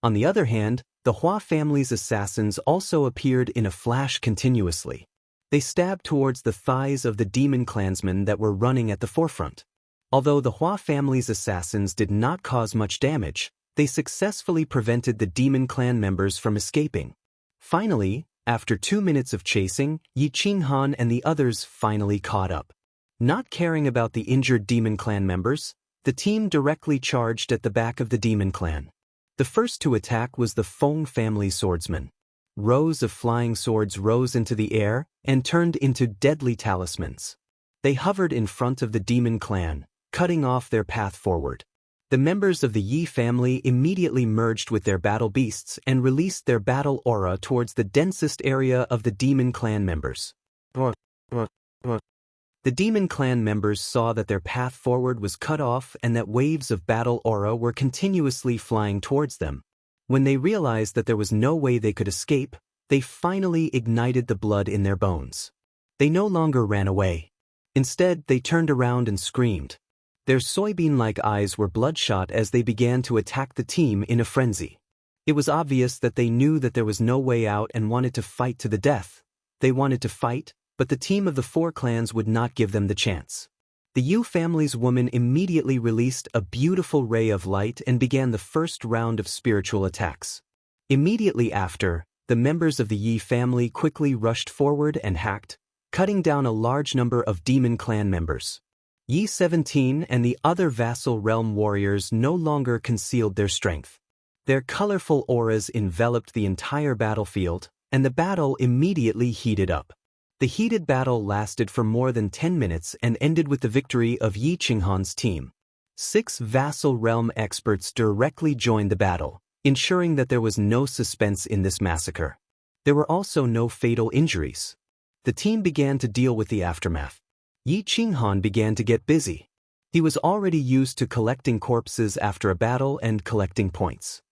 On the other hand, the Hua family's assassins also appeared in a flash continuously. They stabbed towards the thighs of the demon clansmen that were running at the forefront. Although the Hua family's assassins did not cause much damage, they successfully prevented the demon clan members from escaping. Finally, after 2 minutes of chasing, Qinghan and the others finally caught up. Not caring about the injured demon clan members, the team directly charged at the back of the demon clan. The first to attack was the Feng family swordsmen. Rows of flying swords rose into the air and turned into deadly talismans. They hovered in front of the demon clan, cutting off their path forward. The members of the Yi family immediately merged with their battle beasts and released their battle aura towards the densest area of the demon clan members. The demon clan members saw that their path forward was cut off and that waves of battle aura were continuously flying towards them. When they realized that there was no way they could escape, they finally ignited the blood in their bones. They no longer ran away. Instead, they turned around and screamed. Their soybean-like eyes were bloodshot as they began to attack the team in a frenzy. It was obvious that they knew that there was no way out and wanted to fight to the death. They wanted to fight, but the team of the 4 clans would not give them the chance. The Yu family's woman immediately released a beautiful ray of light and began the first round of spiritual attacks. Immediately after, the members of the Yi family quickly rushed forward and hacked, cutting down a large number of demon clan members. Yi 17 and the other vassal realm warriors no longer concealed their strength. Their colorful auras enveloped the entire battlefield, and the battle immediately heated up. The heated battle lasted for more than 10 minutes and ended with the victory of Yi Qinghan's team. 6 vassal realm experts directly joined the battle, ensuring that there was no suspense in this massacre. There were also no fatal injuries. The team began to deal with the aftermath. Yi Qinghan began to get busy. He was already used to collecting corpses after a battle and collecting points.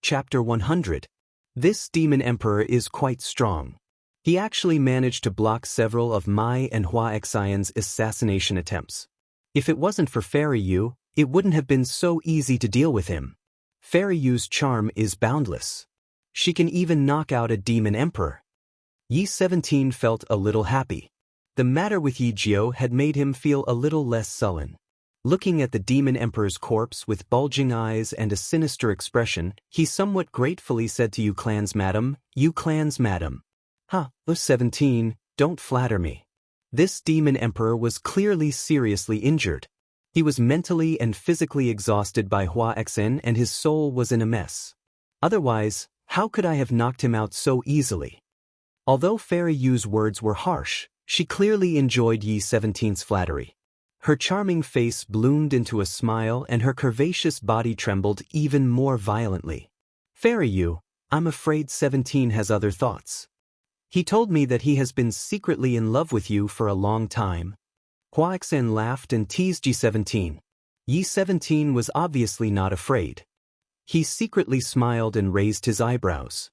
Chapter 100. This demon emperor is quite strong. He actually managed to block several of Mai and Hua Xian's assassination attempts. If it wasn't for Fairy Yu, it wouldn't have been so easy to deal with him. Fairy Yu's charm is boundless. She can even knock out a demon emperor. Yi 17 felt a little happy. The matter with Yi Jiu had made him feel a little less sullen. Looking at the demon emperor's corpse with bulging eyes and a sinister expression, he somewhat gratefully said to Yu Clan's madam, "Yu Clan's madam. Ha, 17, don't flatter me." This demon emperor was clearly seriously injured. He was mentally and physically exhausted by Hua Xin and his soul was in a mess. Otherwise, how could I have knocked him out so easily? Although Fairy Yu's words were harsh, she clearly enjoyed Yi 17's flattery. Her charming face bloomed into a smile and her curvaceous body trembled even more violently. "Fairy Yu, I'm afraid 17 has other thoughts. He told me that he has been secretly in love with you for a long time." Hua Xin laughed and teased Yi 17. Yi 17 was obviously not afraid. He secretly smiled and raised his eyebrows.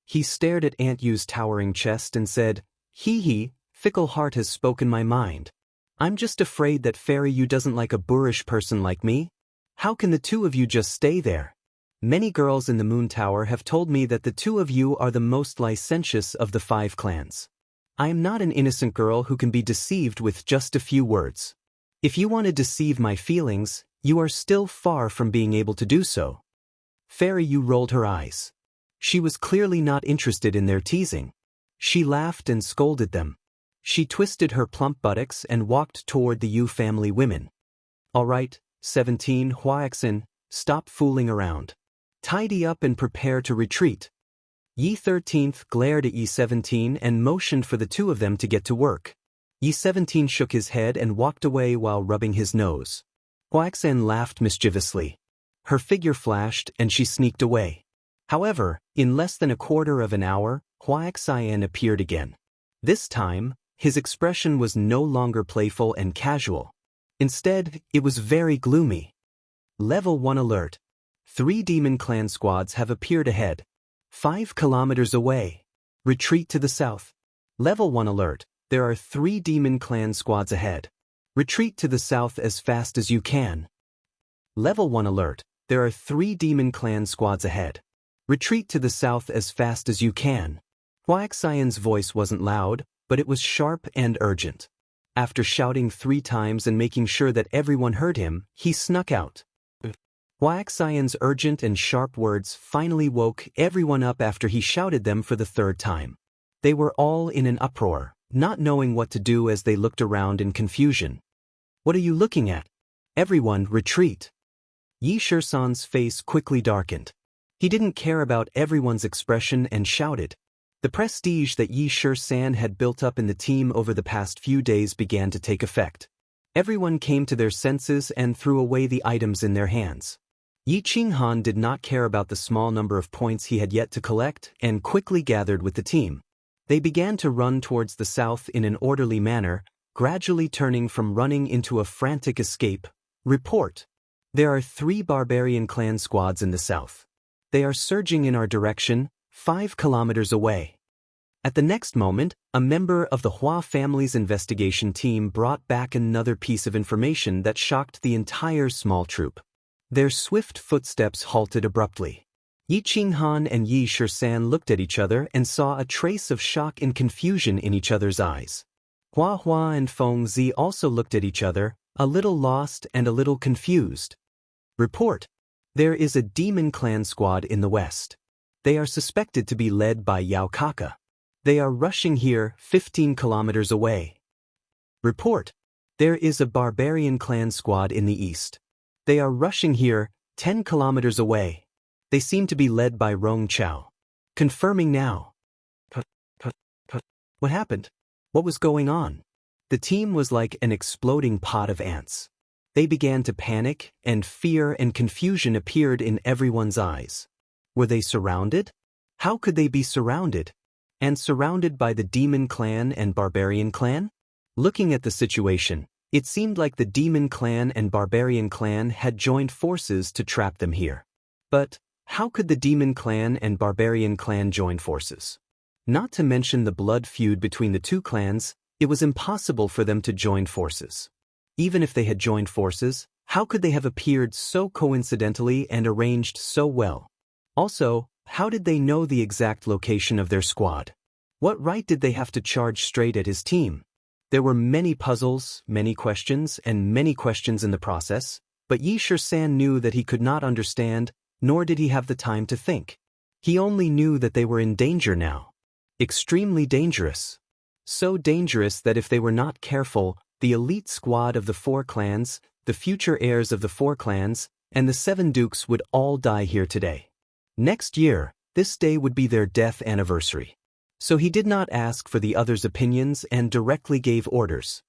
He stared at Aunt Yu's towering chest and said, "Hee, fickle heart has spoken my mind. I'm just afraid that Fairy Yu doesn't like a boorish person like me. How can the two of you just stay there? Many girls in the Moon Tower have told me that the two of you are the most licentious of the 5 clans. I am not an innocent girl who can be deceived with just a few words. If you want to deceive my feelings, you are still far from being able to do so." Fairy Yu rolled her eyes. She was clearly not interested in their teasing. She laughed and scolded them. She twisted her plump buttocks and walked toward the Yu family women. "All right, 17, Hua Xin, stop fooling around. Tidy up and prepare to retreat." Yi 13th glared at Yi 17 and motioned for the two of them to get to work. Yi 17 shook his head and walked away while rubbing his nose. Hua Xin laughed mischievously. Her figure flashed and she sneaked away. However, in less than a quarter of an hour, Hua Xian appeared again. This time, his expression was no longer playful and casual. Instead, it was very gloomy. Level 1 alert. 3 demon clan squads have appeared ahead. 5 kilometers away. Retreat to the south. Level 1 alert. There are 3 demon clan squads ahead. Retreat to the south as fast as you can. Level 1 alert. There are 3 demon clan squads ahead. Retreat to the south as fast as you can. Hua Xian's voice wasn't loud, but it was sharp and urgent. After shouting 3 times and making sure that everyone heard him, he snuck out. Hua Xian's urgent and sharp words finally woke everyone up after he shouted them for the 3rd time. They were all in an uproar, not knowing what to do as they looked around in confusion. "What are you looking at? Everyone, retreat." Yi Shisan's face quickly darkened. He didn't care about everyone's expression and shouted. The prestige that Yi Shisan had built up in the team over the past few days began to take effect. Everyone came to their senses and threw away the items in their hands. Yi Qinghan did not care about the small number of points he had yet to collect and quickly gathered with the team. They began to run towards the south in an orderly manner, gradually turning from running into a frantic escape. "Report. There are 3 barbarian clan squads in the south. They are surging in our direction, 5 kilometers away." At the next moment, a member of the Hua family's investigation team brought back another piece of information that shocked the entire small troop. Their swift footsteps halted abruptly. Yi Qinghan and Yi Shisan looked at each other and saw a trace of shock and confusion in each other's eyes. Hua and Feng Zi also looked at each other, A little lost and a little confused. Report. There is a demon clan squad in the west. They are suspected to be led by Yao Kaka. They are rushing here 15 kilometers away. Report. There is a barbarian clan squad in the east. They are rushing here 10 kilometers away. They seem to be led by Rong Chao. Confirming now. What happened? What was going on? The team was like an exploding pot of ants. They began to panic, and fear and confusion appeared in everyone's eyes. Were they surrounded? How could they be surrounded? And surrounded by the demon clan and barbarian clan? Looking at the situation, it seemed like the demon clan and barbarian clan had joined forces to trap them here. But how could the demon clan and barbarian clan join forces? Not to mention the blood feud between the two clans, it was impossible for them to join forces. Even if they had joined forces, how could they have appeared so coincidentally and arranged so well? Also, how did they know the exact location of their squad? What right did they have to charge straight at his team? There were many puzzles, many questions in the process, but Yi Shi-san knew that he could not understand, nor did he have the time to think. He only knew that they were in danger now. Extremely dangerous. So dangerous that if they were not careful, the elite squad of the 4 clans, the future heirs of the 4 clans, and the 7 dukes would all die here today. Next year, this day would be their death anniversary. So he did not ask for the others' opinions and directly gave orders.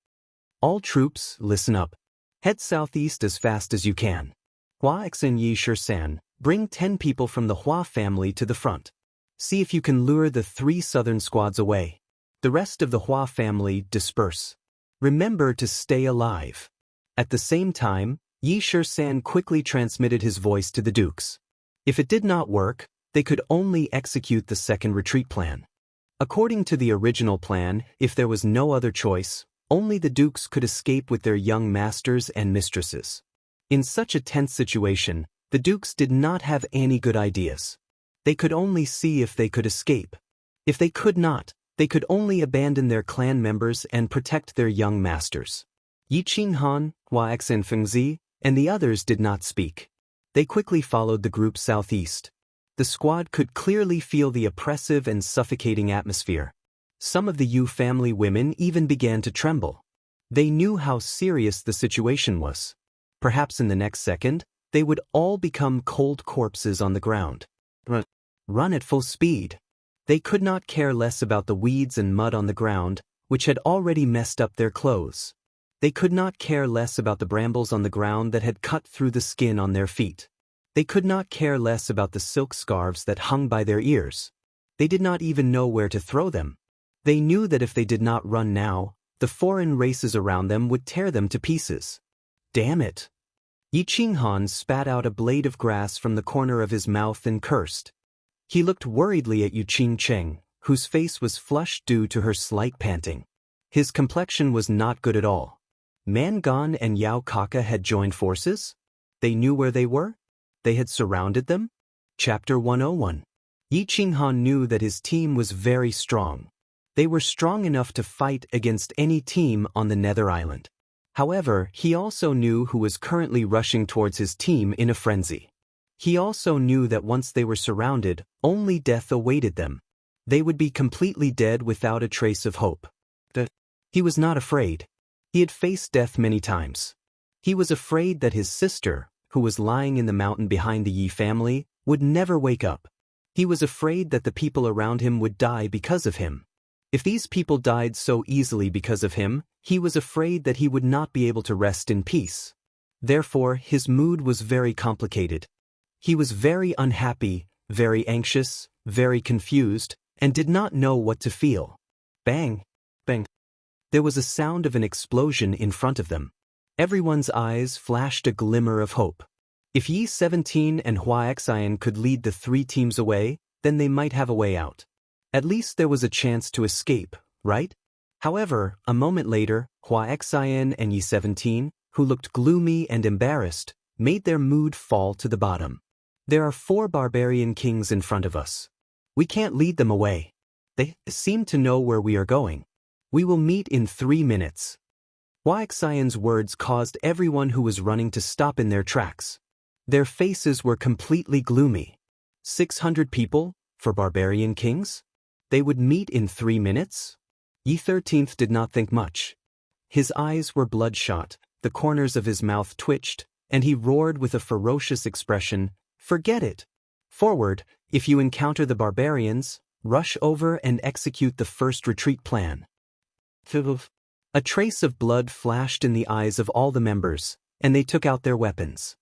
All troops, listen up. Head southeast as fast as you can. Hua X and Yi Shi-san, bring 10 people from the Hua family to the front. See if you can lure the 3 southern squads away. The rest of the Hua family disperse. Remember to stay alive. At the same time, Yi Shi-san quickly transmitted his voice to the dukes. If it did not work, they could only execute the second retreat plan. According to the original plan, if there was no other choice, only the dukes could escape with their young masters and mistresses. In such a tense situation, the dukes did not have any good ideas. They could only see if they could escape. If they could not, they could only abandon their clan members and protect their young masters. Yi Qinghan, Hua X and Fengzi, and the others did not speak. They quickly followed the group southeast. The squad could clearly feel the oppressive and suffocating atmosphere. Some of the Yu family women even began to tremble. They knew how serious the situation was. Perhaps in the next second, they would all become cold corpses on the ground. Run at full speed. They could not care less about the weeds and mud on the ground, which had already messed up their clothes. They could not care less about the brambles on the ground that had cut through the skin on their feet. They could not care less about the silk scarves that hung by their ears. They did not even know where to throw them. They knew that if they did not run now, the foreign races around them would tear them to pieces. Damn it! Yi Qinghan spat out a blade of grass from the corner of his mouth and cursed. He looked worriedly at Yu Qingcheng, whose face was flushed due to her slight panting. His complexion was not good at all. Mangan and Yao Kaka had joined forces? They knew where they were? They had surrounded them? Chapter 101. Yi Qinghan knew that his team was very strong. They were strong enough to fight against any team on the Nether Island. However, he also knew who was currently rushing towards his team in a frenzy. He also knew that once they were surrounded, only death awaited them. They would be completely dead without a trace of hope. He was not afraid. He had faced death many times. He was afraid that his sister, who was lying in the mountain behind the Yi family, would never wake up. He was afraid that the people around him would die because of him. If these people died so easily because of him, he was afraid that he would not be able to rest in peace. Therefore, his mood was very complicated. He was very unhappy, very anxious, very confused, and did not know what to feel. Bang! Bang! There was a sound of an explosion in front of them. Everyone's eyes flashed a glimmer of hope. If Yi 17 and Hua Xian could lead the 3 teams away, then they might have a way out. At least there was a chance to escape, right? However, a moment later, Hua Xian and Yi 17, who looked gloomy and embarrassed, made their mood fall to the bottom. There are 4 barbarian kings in front of us. We can't lead them away. They seem to know where we are going. We will meet in 3 minutes. Xianxia's words caused everyone who was running to stop in their tracks. Their faces were completely gloomy. 600 people? For barbarian kings? They would meet in 3 minutes? Yi 13th did not think much. His eyes were bloodshot, the corners of his mouth twitched, and he roared with a ferocious expression, "Forget it! Forward, if you encounter the barbarians, rush over and execute the first retreat plan." A trace of blood flashed in the eyes of all the members, and they took out their weapons.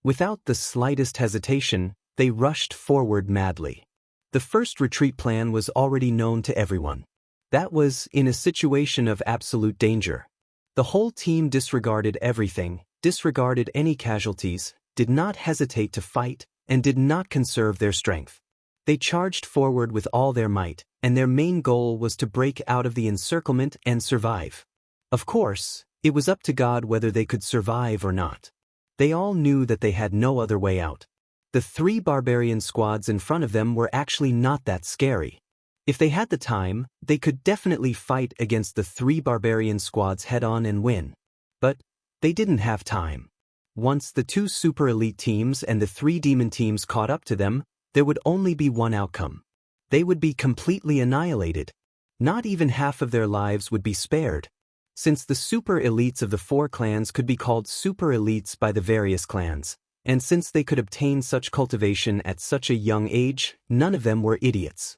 Without the slightest hesitation, they rushed forward madly. The first retreat plan was already known to everyone. That was in a situation of absolute danger. The whole team disregarded everything, disregarded any casualties, did not hesitate to fight, and did not conserve their strength. They charged forward with all their might, and their main goal was to break out of the encirclement and survive. Of course, it was up to God whether they could survive or not. They all knew that they had no other way out. The 3 barbarian squads in front of them were actually not that scary. If they had the time, they could definitely fight against the 3 barbarian squads head-on and win. But they didn't have time. Once the 2 super elite teams and the 3 demon teams caught up to them, there would only be one outcome. They would be completely annihilated. Not even half of their lives would be spared. Since the super elites of the 4 clans could be called super elites by the various clans, and since they could obtain such cultivation at such a young age, none of them were idiots.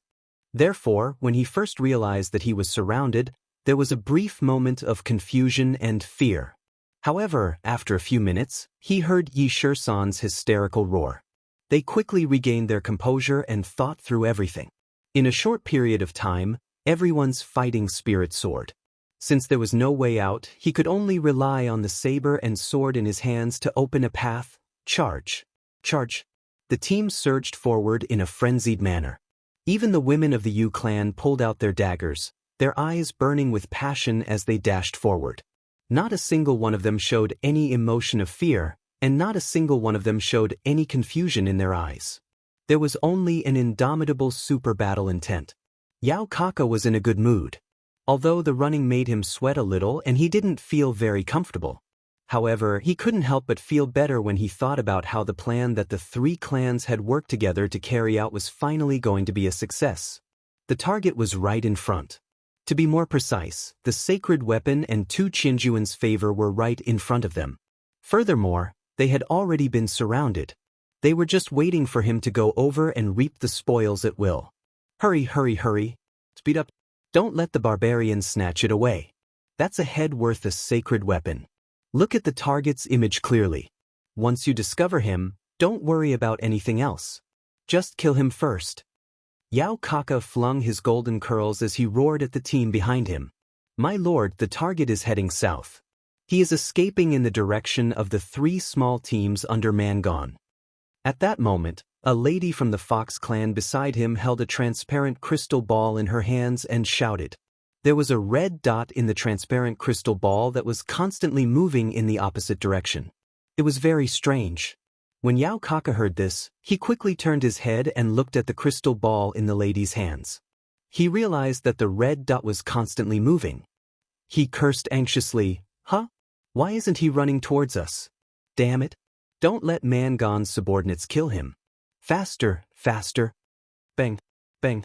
Therefore, when he first realized that he was surrounded, there was a brief moment of confusion and fear. However, after a few minutes, he heard Yi Shisan's hysterical roar. They quickly regained their composure and thought through everything. In a short period of time, everyone's fighting spirit soared. Since there was no way out, he could only rely on the saber and sword in his hands to open a path. Charge! Charge! The team surged forward in a frenzied manner. Even the women of the Yu clan pulled out their daggers, their eyes burning with passion as they dashed forward. Not a single one of them showed any emotion of fear, and not a single one of them showed any confusion in their eyes. There was only an indomitable super battle intent. Yao Kaka was in a good mood. Although the running made him sweat a little and he didn't feel very comfortable. However, he couldn't help but feel better when he thought about how the plan that the 3 clans had worked together to carry out was finally going to be a success. The target was right in front. To be more precise, the sacred weapon and 2 Qinjuan's favor were right in front of them. Furthermore, they had already been surrounded. They were just waiting for him to go over and reap the spoils at will. Hurry, hurry, hurry. Speed up. Don't let the barbarians snatch it away. That's a head worth a sacred weapon. Look at the target's image clearly. Once you discover him, don't worry about anything else. Just kill him first. Yao Kaka flung his golden curls as he roared at the team behind him. My lord, the target is heading south. He is escaping in the direction of the 3 small teams under Mangon. At that moment, a lady from the Fox clan beside him held a transparent crystal ball in her hands and shouted. There was a red dot in the transparent crystal ball that was constantly moving in the opposite direction. It was very strange. When Yao Kaka heard this, he quickly turned his head and looked at the crystal ball in the lady's hands. He realized that the red dot was constantly moving. He cursed anxiously, "Huh? Why isn't he running towards us? Damn it. Don't let Mangon's subordinates kill him. Faster, faster." Bang, bang.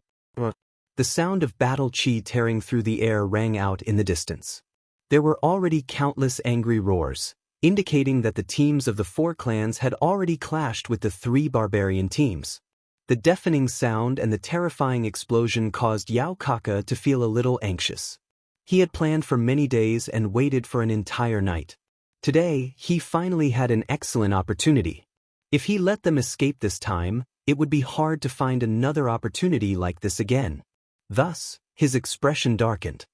The sound of battle chi tearing through the air rang out in the distance. There were already countless angry roars, indicating that the teams of the 4 clans had already clashed with the 3 barbarian teams. The deafening sound and the terrifying explosion caused Yao Kaka to feel a little anxious. He had planned for many days and waited for an entire night. Today, he finally had an excellent opportunity. If he let them escape this time, it would be hard to find another opportunity like this again. Thus, his expression darkened.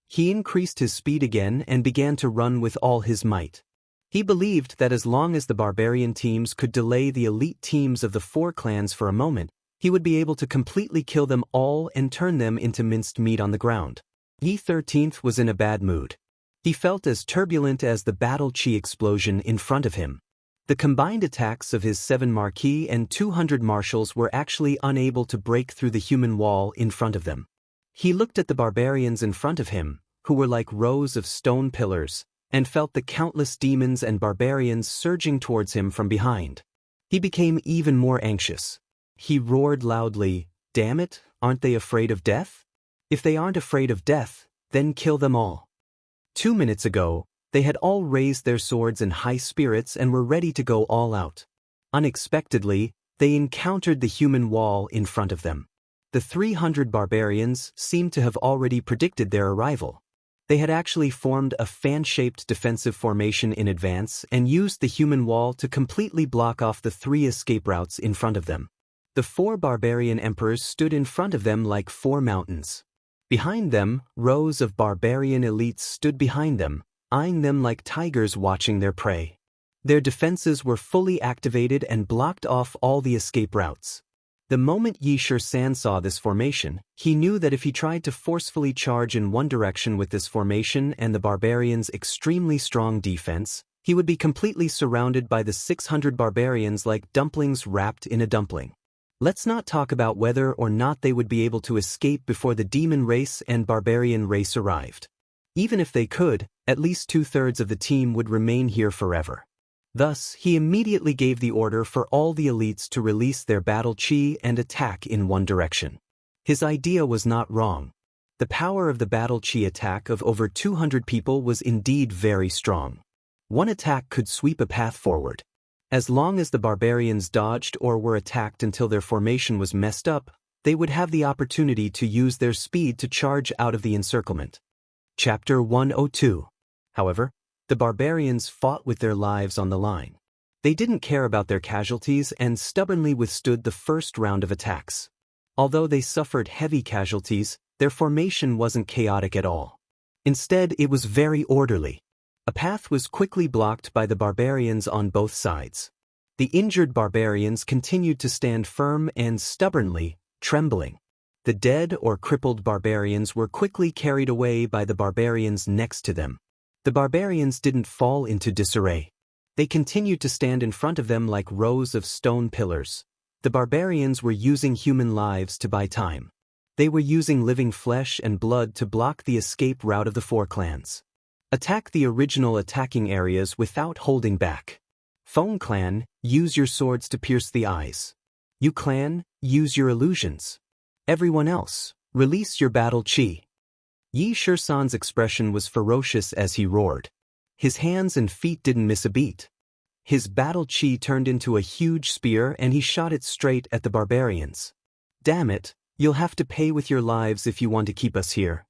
He increased his speed again and began to run with all his might. He believed that as long as the barbarian teams could delay the elite teams of the 4 clans for a moment, he would be able to completely kill them all and turn them into minced meat on the ground. Yi 13th was in a bad mood. He felt as turbulent as the battle chi explosion in front of him. The combined attacks of his 7 marquis and 200 marshals were actually unable to break through the human wall in front of them. He looked at the barbarians in front of him, who were like rows of stone pillars, and felt the countless demons and barbarians surging towards him from behind. He became even more anxious. He roared loudly, "Damn it, aren't they afraid of death? If they aren't afraid of death, then kill them all." 2 minutes ago, they had all raised their swords in high spirits and were ready to go all out. Unexpectedly, they encountered the human wall in front of them. The 300 barbarians seemed to have already predicted their arrival. They had actually formed a fan-shaped defensive formation in advance and used the human wall to completely block off the 3 escape routes in front of them. The 4 barbarian emperors stood in front of them like 4 mountains. Behind them, rows of barbarian elites stood behind them, eyeing them like tigers watching their prey. Their defenses were fully activated and blocked off all the escape routes. The moment Xianxia saw this formation, he knew that if he tried to forcefully charge in one direction with this formation and the barbarians' extremely strong defense, he would be completely surrounded by the 600 barbarians like dumplings wrapped in a dumpling. Let's not talk about whether or not they would be able to escape before the demon race and barbarian race arrived. Even if they could, at least 2/3 of the team would remain here forever. Thus, he immediately gave the order for all the elites to release their battle chi and attack in one direction. His idea was not wrong. The power of the battle chi attack of over 200 people was indeed very strong. One attack could sweep a path forward. As long as the barbarians dodged or were attacked until their formation was messed up, they would have the opportunity to use their speed to charge out of the encirclement. Chapter 102. However, the barbarians fought with their lives on the line. They didn't care about their casualties and stubbornly withstood the first round of attacks. Although they suffered heavy casualties, their formation wasn't chaotic at all. Instead, it was very orderly. A path was quickly blocked by the barbarians on both sides. The injured barbarians continued to stand firm and stubbornly, trembling. The dead or crippled barbarians were quickly carried away by the barbarians next to them. The barbarians didn't fall into disarray. They continued to stand in front of them like rows of stone pillars. The barbarians were using human lives to buy time. They were using living flesh and blood to block the escape route of the 4 clans. Attack the original attacking areas without holding back. Feng clan, use your swords to pierce the eyes. You clan, use your illusions. Everyone else, release your battle chi. Xianxia's expression was ferocious as he roared. His hands and feet didn't miss a beat. His battle chi turned into a huge spear and he shot it straight at the barbarians. "Damn it, you'll have to pay with your lives if you want to keep us here."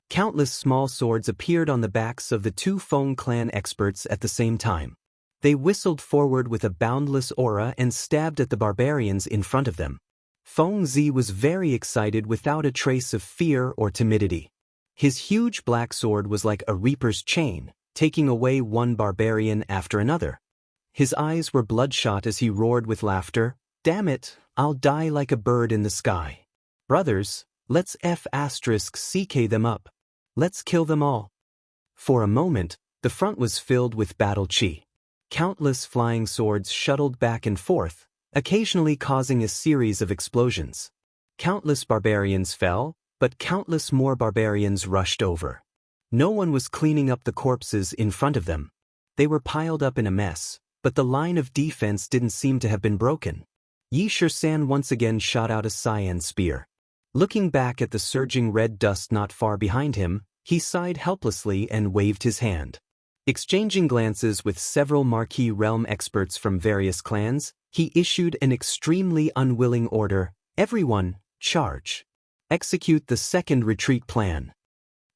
Countless small swords appeared on the backs of the 2 Feng clan experts at the same time. They whistled forward with a boundless aura and stabbed at the barbarians in front of them. Feng Zi was very excited without a trace of fear or timidity. His huge black sword was like a reaper's chain, taking away one barbarian after another. His eyes were bloodshot as he roared with laughter, "Damn it, I'll die like a bird in the sky. Brothers, let's CK them up. Let's kill them all." For a moment, the front was filled with battle chi. Countless flying swords shuttled back and forth, occasionally causing a series of explosions. Countless barbarians fell, but countless more barbarians rushed over. No one was cleaning up the corpses in front of them. They were piled up in a mess, but the line of defense didn't seem to have been broken. Xianxia once again shot out a cyan spear. Looking back at the surging red dust not far behind him, he sighed helplessly and waved his hand. Exchanging glances with several marquee realm experts from various clans, he issued an extremely unwilling order: "Everyone, charge. Execute the second retreat plan."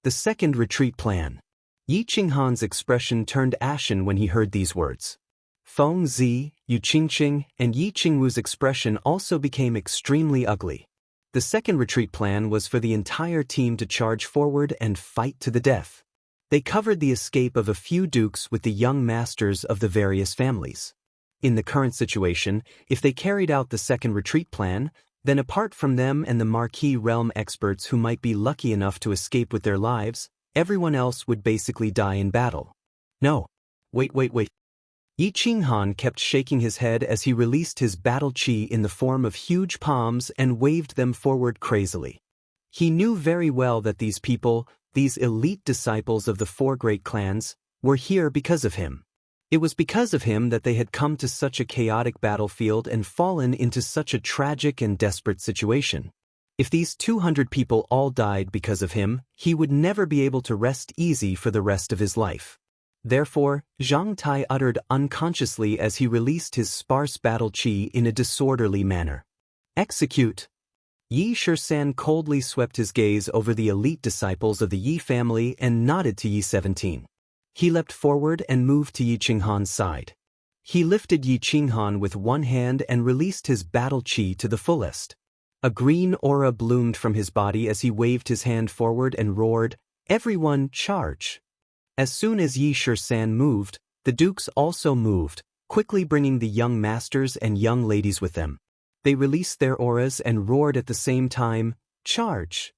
The second retreat plan. Yiqinghan's expression turned ashen when he heard these words. Feng Zi, Yu Qingqing, and Yi Qingwu's expression also became extremely ugly. The second retreat plan was for the entire team to charge forward and fight to the death. They covered the escape of a few dukes with the young masters of the various families. In the current situation, if they carried out the second retreat plan, then apart from them and the marquee realm experts who might be lucky enough to escape with their lives, everyone else would basically die in battle. No. Wait. Yiqinghan kept shaking his head as he released his battle chi in the form of huge palms and waved them forward crazily. He knew very well that these people, these elite disciples of the 4 great clans, were here because of him. It was because of him that they had come to such a chaotic battlefield and fallen into such a tragic and desperate situation. If these 200 people all died because of him, he would never be able to rest easy for the rest of his life. Therefore, Zhang Tai uttered unconsciously as he released his sparse battle chi in a disorderly manner. Execute! Yi Shisan coldly swept his gaze over the elite disciples of the Yi family and nodded to Yi 17. He leapt forward and moved to Yi Qinghan's side. He lifted Yi Qinghan with one hand and released his battle chi to the fullest. A green aura bloomed from his body as he waved his hand forward and roared, "Everyone, charge!" As soon as Yi Shisan moved, the dukes also moved, quickly bringing the young masters and young ladies with them. They released their auras and roared at the same time, "Charge!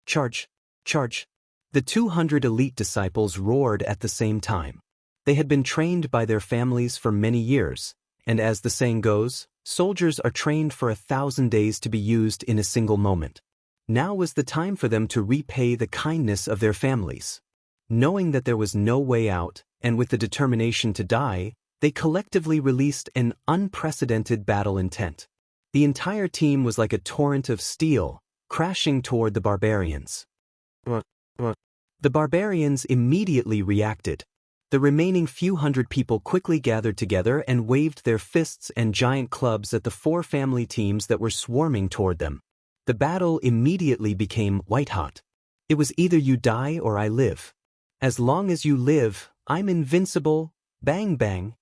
Charge! Charge!" The 200 elite disciples roared at the same time. They had been trained by their families for many years, and as the saying goes, soldiers are trained for 1,000 days to be used in a single moment. Now was the time for them to repay the kindness of their families. Knowing that there was no way out, and with the determination to die, they collectively released an unprecedented battle intent. The entire team was like a torrent of steel, crashing toward the barbarians. The barbarians immediately reacted. The remaining few hundred people quickly gathered together and waved their fists and giant clubs at the 4 family teams that were swarming toward them. The battle immediately became white-hot. It was either you die or I live. As long as you live, I'm invincible, bang bang.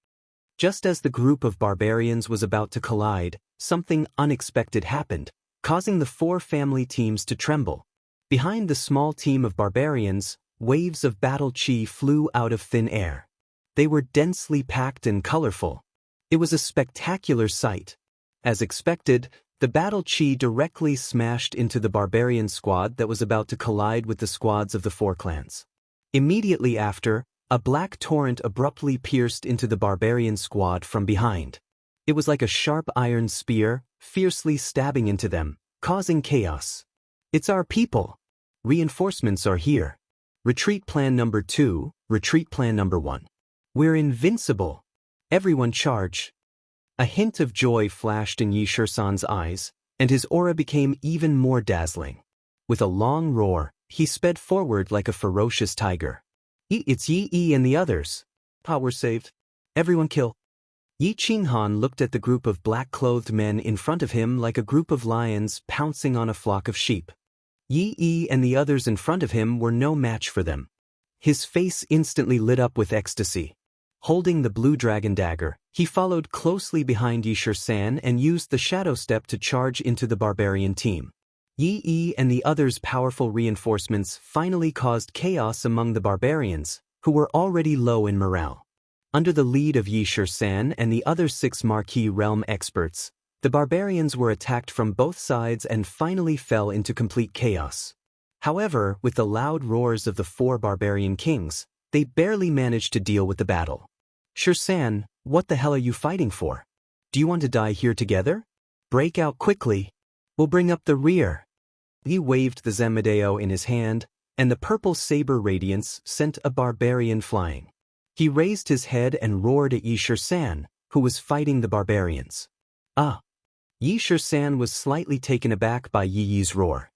Just as the group of barbarians was about to collide, something unexpected happened, causing the 4 family teams to tremble. Behind the small team of barbarians, waves of battle chi flew out of thin air. They were densely packed and colorful. It was a spectacular sight. As expected, the battle chi directly smashed into the barbarian squad that was about to collide with the squads of the 4 clans. Immediately after, a black torrent abruptly pierced into the barbarian squad from behind. It was like a sharp iron spear, fiercely stabbing into them, causing chaos. "It's our people! Reinforcements are here. Retreat plan number 2, retreat plan number 1. We're invincible! Everyone charge!" A hint of joy flashed in Yi Shisan's eyes, and his aura became even more dazzling. With a long roar, he sped forward like a ferocious tiger. It's Yi and the others. We're saved. Everyone kill." Yi Qinghan looked at the group of black-clothed men in front of him like a group of lions pouncing on a flock of sheep. Yi and the others in front of him were no match for them. His face instantly lit up with ecstasy. Holding the blue dragon dagger, he followed closely behind Yi Shisan and used the shadow step to charge into the barbarian team. Yi and the others' powerful reinforcements finally caused chaos among the barbarians, who were already low in morale. Under the lead of Yi Shisan and the other 6 marquee realm experts, the barbarians were attacked from both sides and finally fell into complete chaos. However, with the loud roars of the 4 barbarian kings, they barely managed to deal with the battle. "Shisan, what the hell are you fighting for? Do you want to die here together? Break out quickly. We'll bring up the rear." He waved the Zenmedeo in his hand, and the purple saber radiance sent a barbarian flying. He raised his head and roared at Yi Shisan, who was fighting the barbarians. "Ah!" Yi Shisan was slightly taken aback by Yi's roar.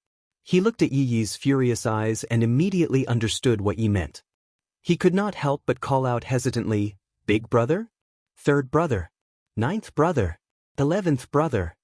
He looked at Yi's furious eyes and immediately understood what Yi meant. He could not help but call out hesitantly, "Big brother? 3rd brother? 9th brother? 11th brother?"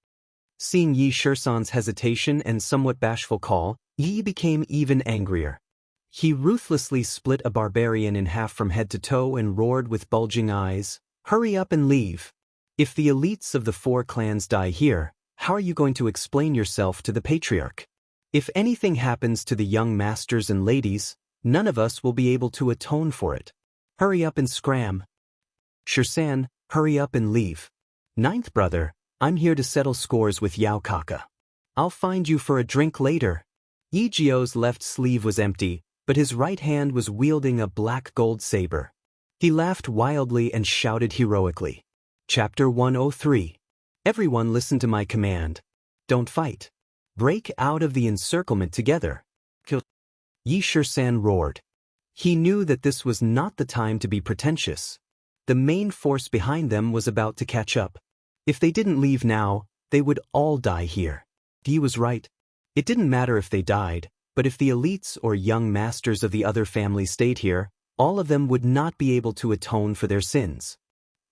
Seeing Yi Shisan's hesitation and somewhat bashful call, Yi became even angrier. He ruthlessly split a barbarian in half from head to toe and roared with bulging eyes, "Hurry up and leave. If the elites of the 4 clans die here, how are you going to explain yourself to the patriarch? If anything happens to the young masters and ladies, none of us will be able to atone for it. Hurry up and scram. Shisan, hurry up and leave. 9th brother, I'm here to settle scores with Yao Kaka. I'll find you for a drink later." Yi Jio's left sleeve was empty, but his right hand was wielding a black gold saber. He laughed wildly and shouted heroically. Chapter 103. Everyone listen to my command. Don't fight. Break out of the encirclement together. Kill. Yi Shisan roared. He knew that this was not the time to be pretentious. The main force behind them was about to catch up. If they didn't leave now, they would all die here. He was right. It didn't matter if they died, but if the elites or young masters of the other families stayed here, all of them would not be able to atone for their sins.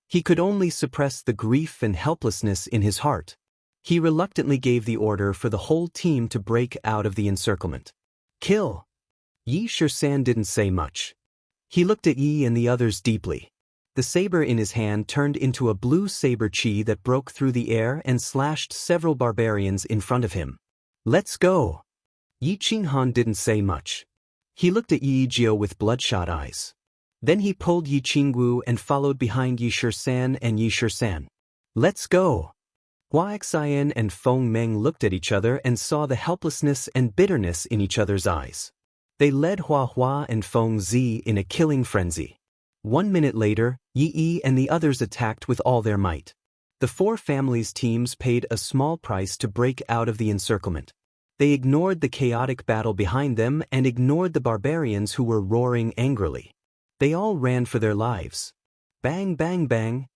He could only suppress the grief and helplessness in his heart. He reluctantly gave the order for the whole team to break out of the encirclement. Kill! Xianxia didn't say much. He looked at Yi and the others deeply. The saber in his hand turned into a blue saber chi that broke through the air and slashed several barbarians in front of him. Let's go! Yi Qinghan didn't say much. He looked at Yi Jiao with bloodshot eyes. Then he pulled Yi Qingwu and followed behind Yi Shisan and Yi Shisan. Let's go! Hua Xian and Feng Meng looked at each other and saw the helplessness and bitterness in each other's eyes. They led Hua and Feng Zi in a killing frenzy. 1 minute later, Yi and the others attacked with all their might. The four families' teams paid a small price to break out of the encirclement. They ignored the chaotic battle behind them and ignored the barbarians who were roaring angrily. They all ran for their lives. Bang, bang, bang.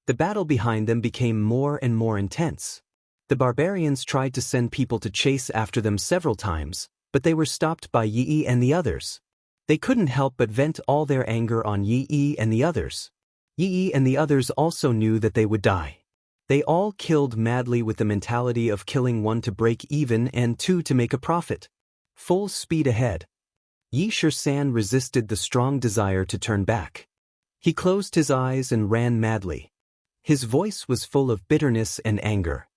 The battle behind them became more and more intense. The barbarians tried to send people to chase after them several times, but they were stopped by Yi and the others. They couldn't help but vent all their anger on Yi and the others. Yi and the others also knew that they would die. They all killed madly with the mentality of killing 1 to break even and 2 to make a profit. Full speed ahead. Yi Shisan resisted the strong desire to turn back. He closed his eyes and ran madly. His voice was full of bitterness and anger.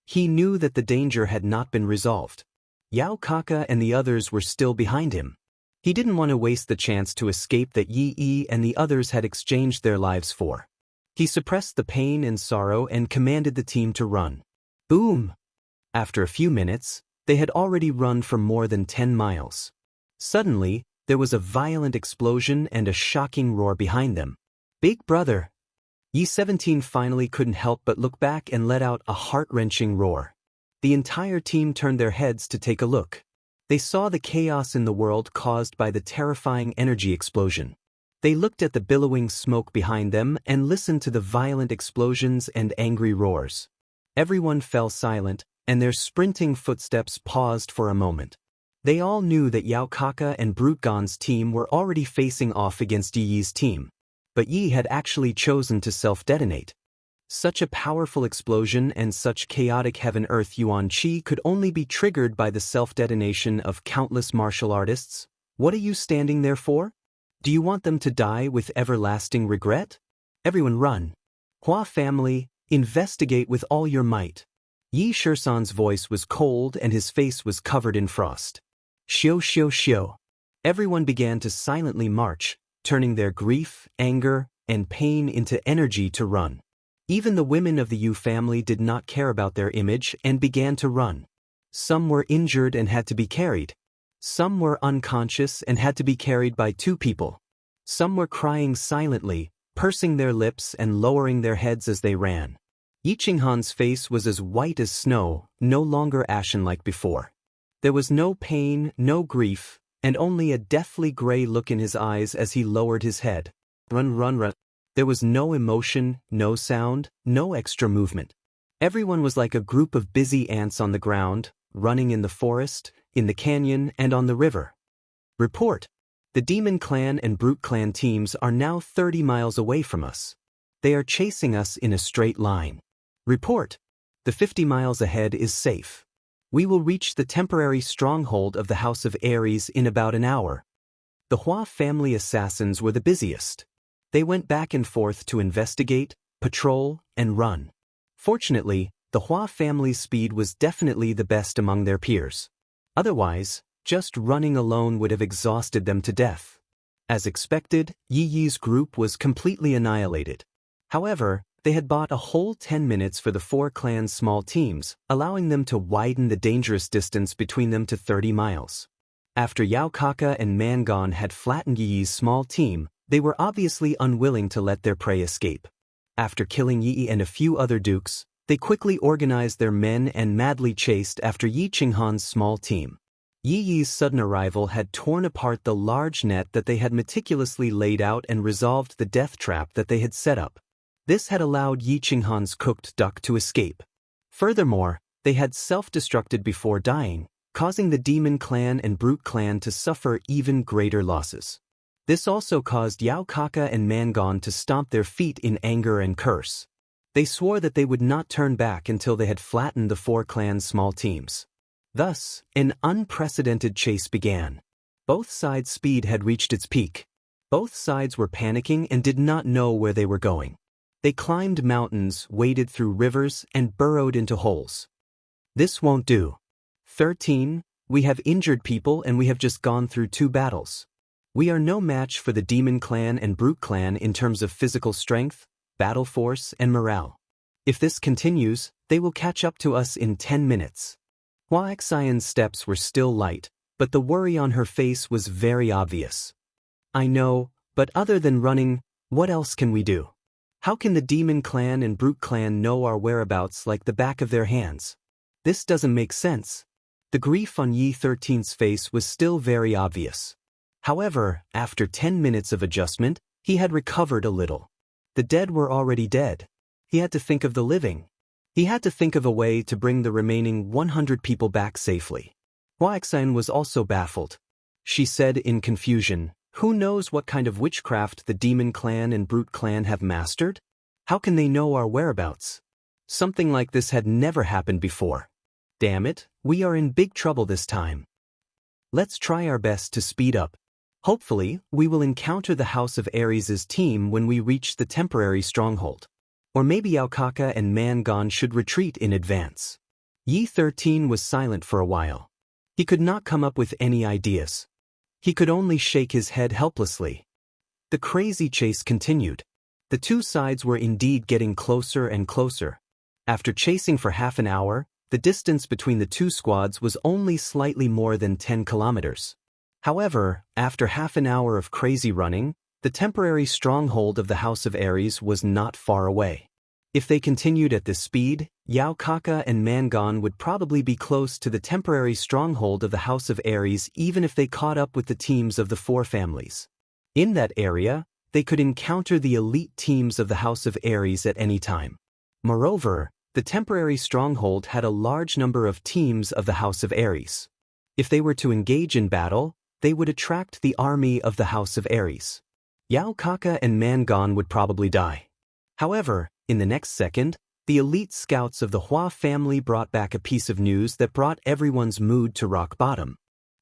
He knew that the danger had not been resolved. Yao Kaka and the others were still behind him. He didn't want to waste the chance to escape that Yi and the others had exchanged their lives for. He suppressed the pain and sorrow and commanded the team to run. Boom! After a few minutes, they had already run for more than 10 miles. Suddenly, there was a violent explosion and a shocking roar behind them. Big brother! Yi-17 finally couldn't help but look back and let out a heart-wrenching roar. The entire team turned their heads to take a look. They saw the chaos in the world caused by the terrifying energy explosion. They looked at the billowing smoke behind them and listened to the violent explosions and angry roars. Everyone fell silent, and their sprinting footsteps paused for a moment. They all knew that Yao Kaka and Brute Gon's team were already facing off against Yi's team. But Yi had actually chosen to self-detonate. Such a powerful explosion and such chaotic heaven-earth yuan chi could only be triggered by the self-detonation of countless martial artists. What are you standing there for? Do you want them to die with everlasting regret? Everyone run. Hua family, investigate with all your might. Yi Shisan's voice was cold and his face was covered in frost. Xiu xiu xiu. Everyone began to silently march, turning their grief, anger, and pain into energy to run. Even the women of the Yu family did not care about their image and began to run. Some were injured and had to be carried. Some were unconscious and had to be carried by 2 people. Some were crying silently, pursing their lips and lowering their heads as they ran. Yi Qinghan's face was as white as snow, no longer ashen like before. There was no pain, no grief, and only a deathly gray look in his eyes as he lowered his head. Run, run, run. There was no emotion, no sound, no extra movement. Everyone was like a group of busy ants on the ground, running in the forest, in the canyon, and on the river. Report. The Demon Clan and Brute Clan teams are now 30 miles away from us. They are chasing us in a straight line. Report. The 50 miles ahead is safe. We will reach the temporary stronghold of the House of Ares in about an hour. The Hua family assassins were the busiest. They went back and forth to investigate, patrol, and run. Fortunately, the Hua family's speed was definitely the best among their peers. Otherwise, just running alone would have exhausted them to death. As expected, Yi's group was completely annihilated. However, they had bought a whole 10 minutes for the 4 clans' small teams, allowing them to widen the dangerous distance between them to 30 miles. After Yao Kaka and Mangon had flattened Yi's small team, they were obviously unwilling to let their prey escape. After killing Yi and a few other dukes, they quickly organized their men and madly chased after Yi Qinghan's small team. Yi Yi's sudden arrival had torn apart the large net that they had meticulously laid out and resolved the death trap that they had set up. This had allowed Yi Qinghan's cooked duck to escape. Furthermore, they had self-destructed before dying, causing the demon clan and brute clan to suffer even greater losses. This also caused Yao Kaka and Mangon to stomp their feet in anger and curse. They swore that they would not turn back until they had flattened the four clans' small teams. Thus, an unprecedented chase began. Both sides' speed had reached its peak. Both sides were panicking and did not know where they were going. They climbed mountains, waded through rivers, and burrowed into holes. This won't do. 13. We have injured people and we have just gone through 2 battles. We are no match for the Demon Clan and Brute Clan in terms of physical strength, battle force, and morale. If this continues, they will catch up to us in 10 minutes. Huaxian's steps were still light, but the worry on her face was very obvious. I know, but other than running, what else can we do? How can the Demon Clan and Brute Clan know our whereabouts like the back of their hands? This doesn't make sense. The grief on Yi 13's face was still very obvious. However, after 10 minutes of adjustment, he had recovered a little. The dead were already dead. He had to think of the living. He had to think of a way to bring the remaining 100 people back safely. Huaxian was also baffled. She said in confusion, "Who knows what kind of witchcraft the Demon Clan and Brute Clan have mastered? How can they know our whereabouts? Something like this had never happened before. Damn it, we are in big trouble this time. Let's try our best to speed up. Hopefully, we will encounter the House of Ares' team when we reach the temporary stronghold. Or maybe Yaokaka and Mangon should retreat in advance." Yi 13 was silent for a while. He could not come up with any ideas. He could only shake his head helplessly. The crazy chase continued. The 2 sides were indeed getting closer and closer. After chasing for half an hour, the distance between the 2 squads was only slightly more than 10 kilometers. However, after half an hour of crazy running, the temporary stronghold of the House of Ares was not far away. If they continued at this speed, Yao Kaka and Mangon would probably be close to the temporary stronghold of the House of Ares even if they caught up with the teams of the 4 families. In that area, they could encounter the elite teams of the House of Ares at any time. Moreover, the temporary stronghold had a large number of teams of the House of Ares. If they were to engage in battle, they would attract the army of the House of Ares. Yao Kaka and Mangon would probably die. However, in the next second, the elite scouts of the Hua family brought back a piece of news that brought everyone's mood to rock bottom.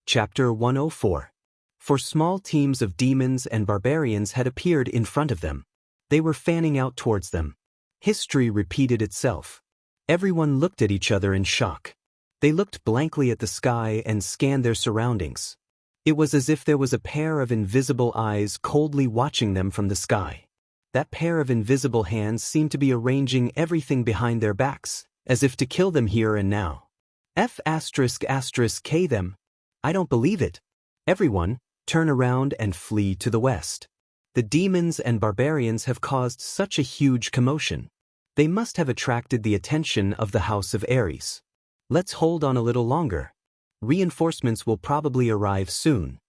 Chapter 104. For small teams of demons and barbarians had appeared in front of them. They were fanning out towards them. History repeated itself. Everyone looked at each other in shock. They looked blankly at the sky and scanned their surroundings. It was as if there was a pair of invisible eyes coldly watching them from the sky. That pair of invisible hands seemed to be arranging everything behind their backs, as if to kill them here and now. F***K them. I don't believe it. Everyone, turn around and flee to the west. The demons and barbarians have caused such a huge commotion. They must have attracted the attention of the House of Ares. Let's hold on a little longer. Reinforcements will probably arrive soon.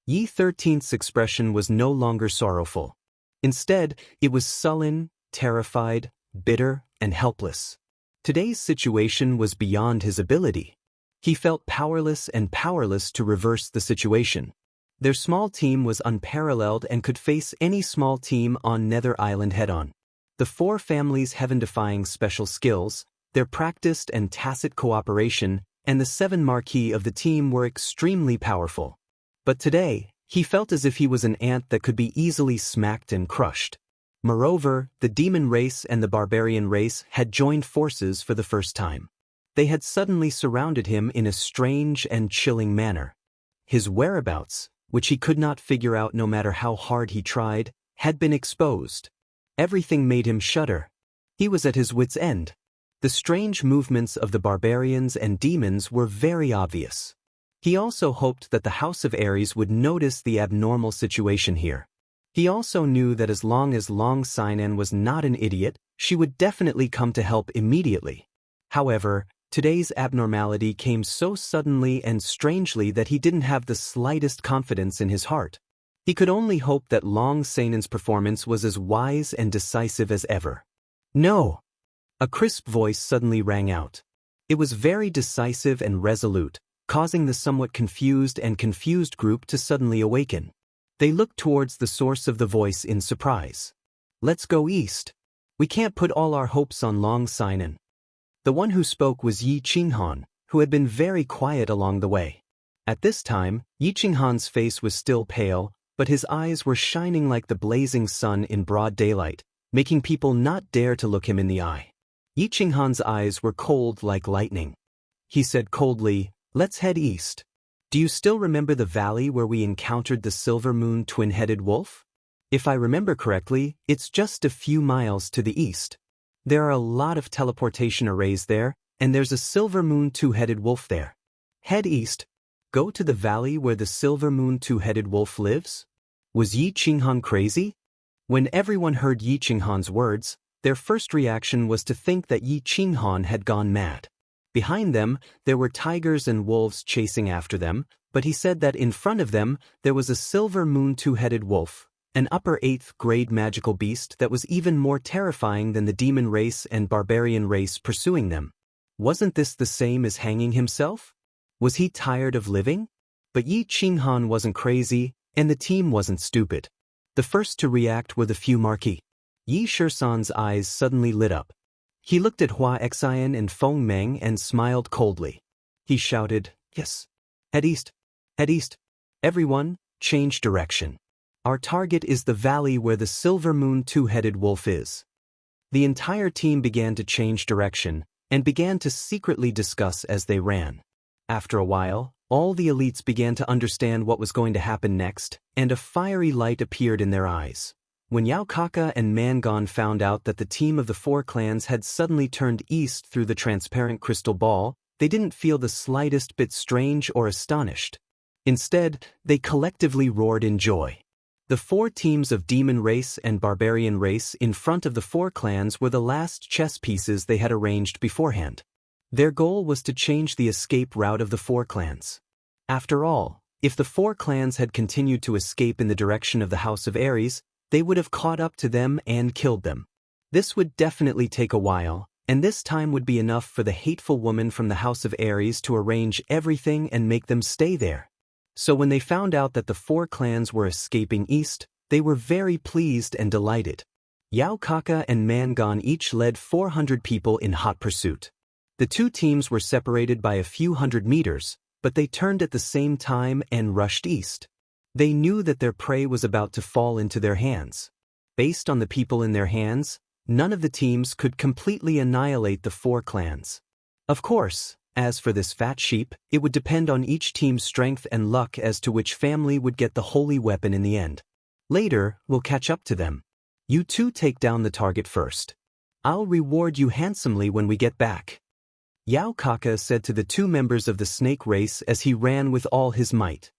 Yi 13's expression was no longer sorrowful. Instead, it was sullen, terrified, bitter, and helpless. Today's situation was beyond his ability. He felt powerless to reverse the situation. Their small team was unparalleled and could face any small team on Nether Island head-on. The 4 families' heaven-defying special skills, their practiced and tacit cooperation, and the 7 marquis of the team were extremely powerful. But today, he felt as if he was an ant that could be easily smacked and crushed. Moreover, the demon race and the barbarian race had joined forces for the first time. They had suddenly surrounded him in a strange and chilling manner. His whereabouts, which he could not figure out no matter how hard he tried, had been exposed. Everything made him shudder. He was at his wits' end. The strange movements of the barbarians and demons were very obvious. He also hoped that the House of Ares would notice the abnormal situation here. He also knew that as long as Long Sinan was not an idiot, she would definitely come to help immediately. However, Today's abnormality came so suddenly and strangely that he didn't have the slightest confidence in his heart. He could only hope that Long Seinen's performance was as wise and decisive as ever. No! A crisp voice suddenly rang out. It was very decisive and resolute, causing the somewhat confused group to suddenly awaken. They looked towards the source of the voice in surprise. Let's go east. We can't put all our hopes on Long Seinen. The one who spoke was Yi Qinghan, who had been very quiet along the way. At this time, Yi Qinghan's face was still pale, but his eyes were shining like the blazing sun in broad daylight, making people not dare to look him in the eye. Yi Qinghan's eyes were cold like lightning. He said coldly, "Let's head east. Do you still remember the valley where we encountered the Silver Moon twin-headed wolf? If I remember correctly, it's just a few miles to the east. There are a lot of teleportation arrays there, and there's a Silver Moon two-headed wolf there. Head east. Go to the valley where the Silver Moon two-headed wolf lives?" Was Yi Qinghan crazy? When everyone heard Yi Qinghan's words, their first reaction was to think that Yi Qinghan had gone mad. Behind them, there were tigers and wolves chasing after them, but he said that in front of them, there was a Silver Moon two-headed wolf, an upper 8th grade magical beast that was even more terrifying than the demon race and barbarian race pursuing them. Wasn't this the same as hanging himself? Was he tired of living? But Yi Qinghan wasn't crazy, and the team wasn't stupid. The first to react were the few marquis. Yi Shisan's eyes suddenly lit up. He looked at Hua Xian and Feng Meng and smiled coldly. He shouted, "Yes. Head east. Head east. Everyone, change direction. Our target is the valley where the Silver Moon two-headed wolf is." The entire team began to change direction and began to secretly discuss as they ran. After a while, all the elites began to understand what was going to happen next, and a fiery light appeared in their eyes. When Yao Kaka and Mangon found out that the team of the 4 clans had suddenly turned east through the transparent crystal ball, they didn't feel the slightest bit strange or astonished. Instead, they collectively roared in joy. The 4 teams of demon race and barbarian race in front of the 4 clans were the last chess pieces they had arranged beforehand. Their goal was to change the escape route of the 4 clans. After all, if the 4 clans had continued to escape in the direction of the House of Ares, they would have caught up to them and killed them. This would definitely take a while, and this time would be enough for the hateful woman from the House of Ares to arrange everything and make them stay there. So when they found out that the 4 clans were escaping east, they were very pleased and delighted. Yao Kaka and Mangon each led 400 people in hot pursuit. The 2 teams were separated by a few hundred meters, but they turned at the same time and rushed east. They knew that their prey was about to fall into their hands. Based on the people in their hands, none of the teams could completely annihilate the 4 clans. Of course, as for this fat sheep, it would depend on each team's strength and luck as to which family would get the holy weapon in the end. Later, we'll catch up to them. You 2 take down the target first. I'll reward you handsomely when we get back." Yao Kaka said to the 2 members of the snake race as he ran with all his might.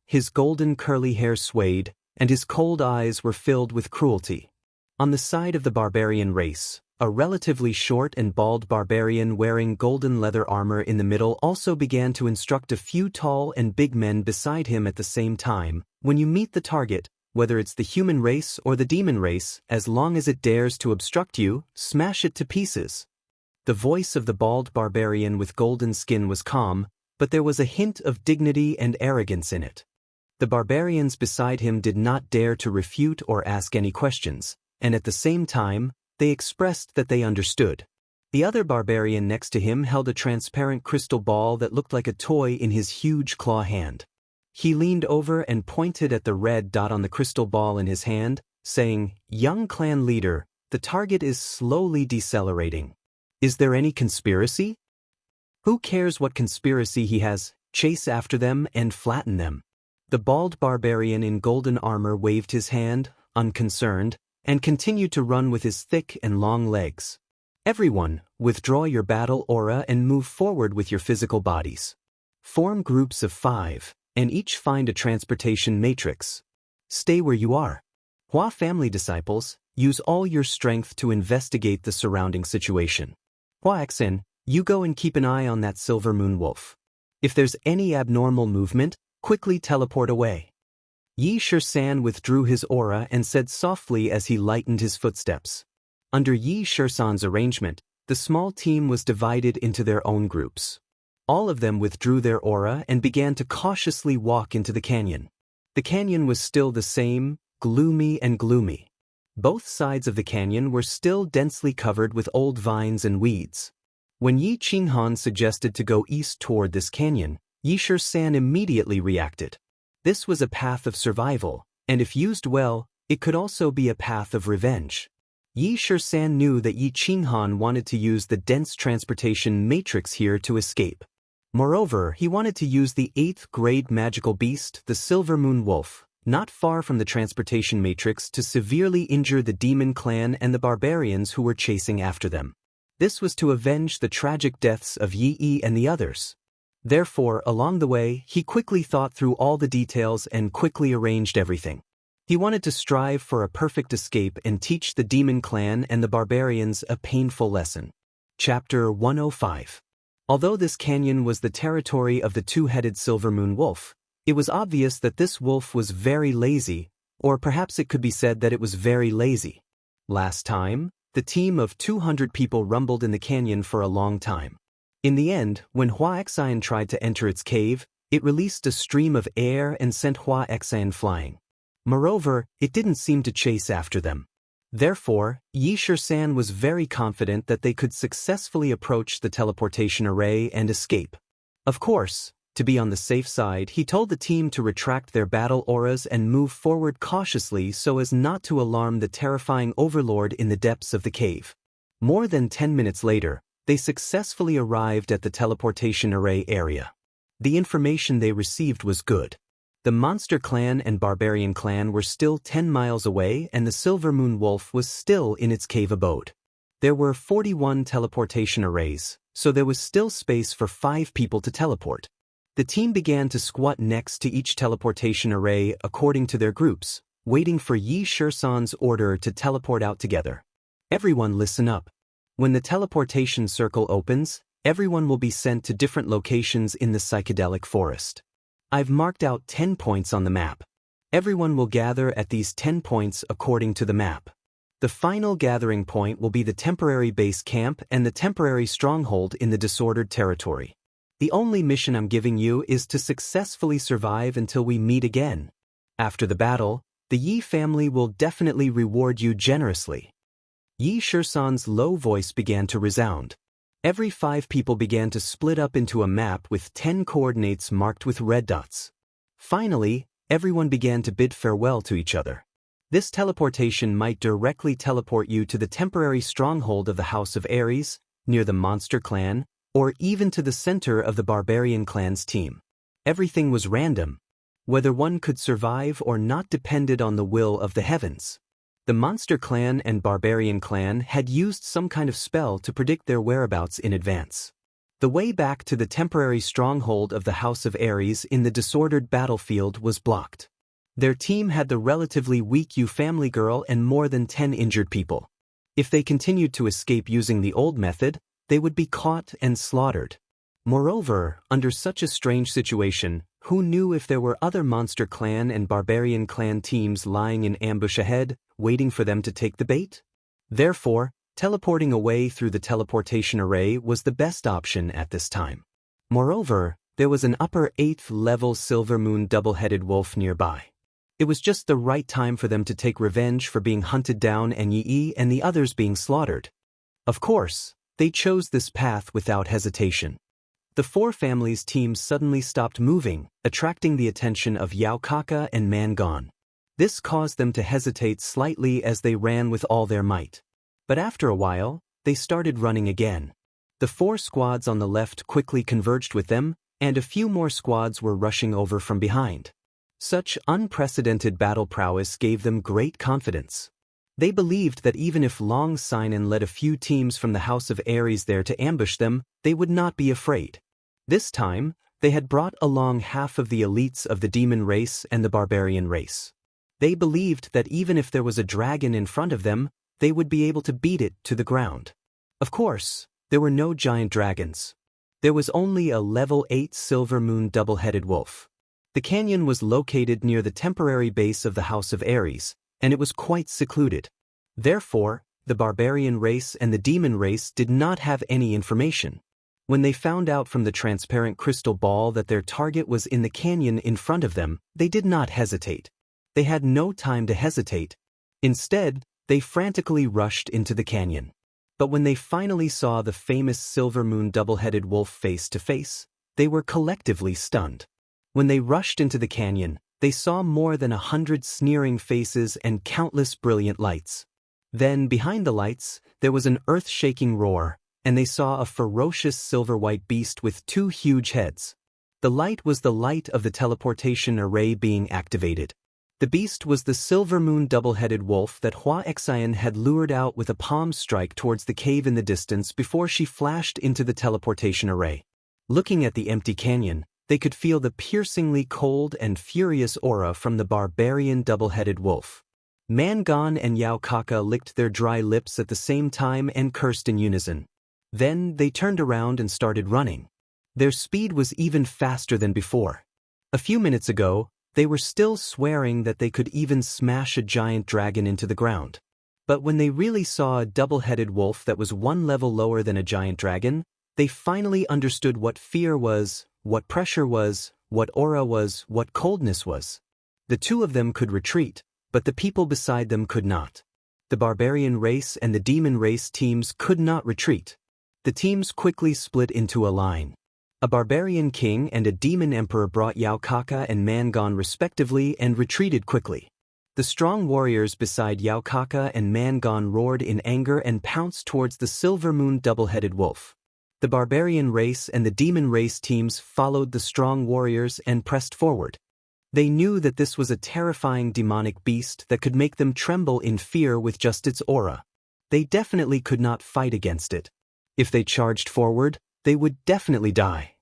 His golden curly hair swayed, and his cold eyes were filled with cruelty. On the side of the barbarian race, a relatively short and bald barbarian wearing golden leather armor in the middle also began to instruct a few tall and big men beside him at the same time. When you meet the target, whether it's the human race or the demon race, as long as it dares to obstruct you, smash it to pieces. The voice of the bald barbarian with golden skin was calm, but there was a hint of dignity and arrogance in it. The barbarians beside him did not dare to refute or ask any questions, and at the same time, they expressed that they understood. The other barbarian next to him held a transparent crystal ball that looked like a toy in his huge claw hand. He leaned over and pointed at the red dot on the crystal ball in his hand, saying, "Young clan leader, the target is slowly decelerating. Is there any conspiracy? Who cares what conspiracy he has? Chase after them and flatten them." The bald barbarian in golden armor waved his hand, unconcerned, and continued to run with his thick and long legs. "Everyone, withdraw your battle aura and move forward with your physical bodies. Form groups of 5, and each find a transportation matrix. Stay where you are. Hua family disciples, use all your strength to investigate the surrounding situation. Hua Xen, You go and keep an eye on that silver moon wolf. If there's any abnormal movement, quickly teleport away. Yi Shisan withdrew his aura and said softly as he lightened his footsteps. Under Yi Shisan's arrangement, the small team was divided into their own groups. All of them withdrew their aura and began to cautiously walk into the canyon. The canyon was still the same, gloomy and gloomy. Both sides of the canyon were still densely covered with old vines and weeds. When Yi Qinghan suggested to go east toward this canyon, Yi Shisan immediately reacted. This was a path of survival, and if used well, it could also be a path of revenge. Yi Shisan knew that Yi Qinghan wanted to use the dense transportation matrix here to escape. Moreover, he wanted to use the 8th grade magical beast, the Silver Moon Wolf, not far from the transportation matrix to severely injure the demon clan and the barbarians who were chasing after them. This was to avenge the tragic deaths of Yi and the others. Therefore, along the way, he quickly thought through all the details and quickly arranged everything. He wanted to strive for a perfect escape and teach the demon clan and the barbarians a painful lesson. Chapter 105. Although this canyon was the territory of the two-headed silver moon wolf, it was obvious that this wolf was very lazy, or perhaps it could be said that it was very lazy. Last time, the team of 200 people rumbled in the canyon for a long time. In the end, when Hua Xian tried to enter its cave, it released a stream of air and sent Hua Xian flying. Moreover, it didn't seem to chase after them. Therefore, Yi Shisan was very confident that they could successfully approach the teleportation array and escape. Of course, to be on the safe side, he told the team to retract their battle auras and move forward cautiously so as not to alarm the terrifying overlord in the depths of the cave. More than 10 minutes later, they successfully arrived at the teleportation array area. The information they received was good. The monster clan and barbarian clan were still 10 miles away and the Silver Moon Wolf was still in its cave abode. There were 41 teleportation arrays, so there was still space for 5 people to teleport. The team began to squat next to each teleportation array according to their groups, waiting for Yi Shisan's order to teleport out together. Everyone listen up. When the teleportation circle opens, everyone will be sent to different locations in the psychedelic forest. I've marked out 10 points on the map. Everyone will gather at these 10 points according to the map. The final gathering point will be the temporary base camp and the temporary stronghold in the disordered territory. The only mission I'm giving you is to successfully survive until we meet again. After the battle, the Yi family will definitely reward you generously. Yi Shisan's low voice began to resound. Every 5 people began to split up into a map with 10 coordinates marked with red dots. Finally, everyone began to bid farewell to each other. This teleportation might directly teleport you to the temporary stronghold of the House of Ares, near the Monster Clan, or even to the center of the Barbarian Clan's team. Everything was random. Whether one could survive or not depended on the will of the heavens. The Monster Clan and Barbarian Clan had used some kind of spell to predict their whereabouts in advance. The way back to the temporary stronghold of the House of Ares in the disordered battlefield was blocked. Their team had the relatively weak Yu family girl and more than 10 injured people. If they continued to escape using the old method, they would be caught and slaughtered. Moreover, under such a strange situation, who knew if there were other Monster Clan and Barbarian Clan teams lying in ambush ahead, waiting for them to take the bait? Therefore, teleporting away through the teleportation array was the best option at this time. Moreover, there was an upper 8th level Silver Moon double-headed wolf nearby. It was just the right time for them to take revenge for being hunted down and Yi and the others being slaughtered. Of course, they chose this path without hesitation. The 4 families' teams suddenly stopped moving, attracting the attention of Yao Kaka and Mangon. This caused them to hesitate slightly as they ran with all their might. But after a while, they started running again. The 4 squads on the left quickly converged with them, and a few more squads were rushing over from behind. Such unprecedented battle prowess gave them great confidence. They believed that even if Long Sinan led a few teams from the House of Ares there to ambush them, they would not be afraid. This time, they had brought along half of the elites of the demon race and the barbarian race. They believed that even if there was a dragon in front of them, they would be able to beat it to the ground. Of course, There were no giant dragons. There was only a level 8 silver moon double-headed wolf. The canyon was located near the temporary base of the House of Ares, and it was quite secluded. Therefore, the barbarian race and the demon race did not have any information. When they found out from the transparent crystal ball that their target was in the canyon in front of them, they did not hesitate. They had no time to hesitate. Instead, they frantically rushed into the canyon. But when they finally saw the famous silver moon double-headed wolf face to face, they were collectively stunned. When they rushed into the canyon, they saw more than 100 sneering faces and countless brilliant lights. Then, behind the lights, there was an earth-shaking roar, and they saw a ferocious silver-white beast with 2 huge heads. The light was the light of the teleportation array being activated. The beast was the silver moon double-headed wolf that Xianxia had lured out with a palm strike towards the cave in the distance before she flashed into the teleportation array. Looking at the empty canyon, they could feel the piercingly cold and furious aura from the barbarian double-headed wolf. Mangon and Xianxia licked their dry lips at the same time and cursed in unison. Then they turned around and started running. Their speed was even faster than before. A few minutes ago, they were still swearing that they could even smash a giant dragon into the ground. But when they really saw a double-headed wolf that was 1 level lower than a giant dragon, they finally understood what fear was, what pressure was, what aura was, what coldness was. The 2 of them could retreat, but the people beside them could not. The barbarian race and the demon race teams could not retreat. The teams quickly split into a line. A barbarian king and a demon emperor brought Xianxia and Mangon respectively and retreated quickly. The strong warriors beside Xianxia and Mangon roared in anger and pounced towards the silver moon double-headed wolf. The barbarian race and the demon race teams followed the strong warriors and pressed forward. They knew that this was a terrifying demonic beast that could make them tremble in fear with just its aura. They definitely could not fight against it. If they charged forward, they would definitely die.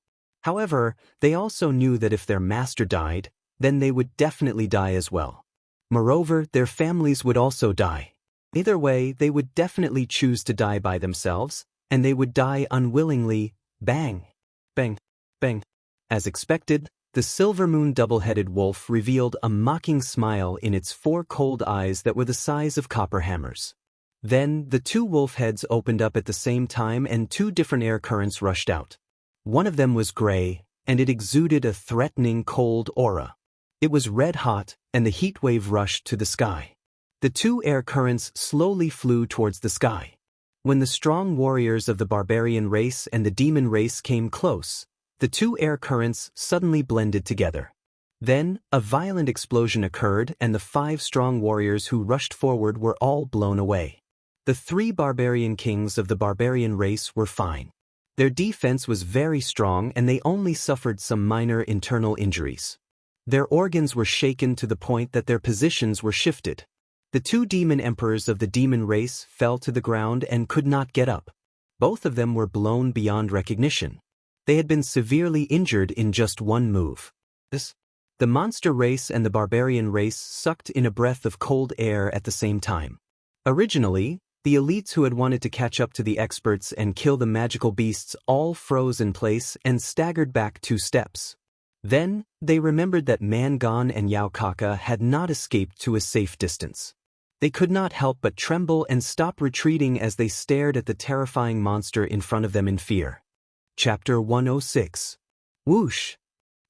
However, they also knew that if their master died, then they would definitely die as well. Moreover, their families would also die. Either way, they would definitely choose to die by themselves, and they would die unwillingly. Bang! Bang! Bang! As expected, the silver moon double-headed wolf revealed a mocking smile in its 4 cold eyes that were the size of copper hammers. Then, the 2 wolf heads opened up at the same time and 2 different air currents rushed out. One of them was gray, and it exuded a threatening cold aura. It was red hot, and the heat wave rushed to the sky. The 2 air currents slowly flew towards the sky. When the strong warriors of the barbarian race and the demon race came close, the 2 air currents suddenly blended together. Then, a violent explosion occurred and the 5 strong warriors who rushed forward were all blown away. The 3 barbarian kings of the barbarian race were fine. Their defense was very strong and they only suffered some minor internal injuries. Their organs were shaken to the point that their positions were shifted. The 2 demon emperors of the demon race fell to the ground and could not get up. Both of them were blown beyond recognition. They had been severely injured in just 1 move. The monster race and the barbarian race sucked in a breath of cold air at the same time. Originally, the elites who had wanted to catch up to the experts and kill the magical beasts all froze in place and staggered back 2 steps. Then, they remembered that Mangon and Xianxia had not escaped to a safe distance. They could not help but tremble and stop retreating as they stared at the terrifying monster in front of them in fear. Chapter 106. Whoosh!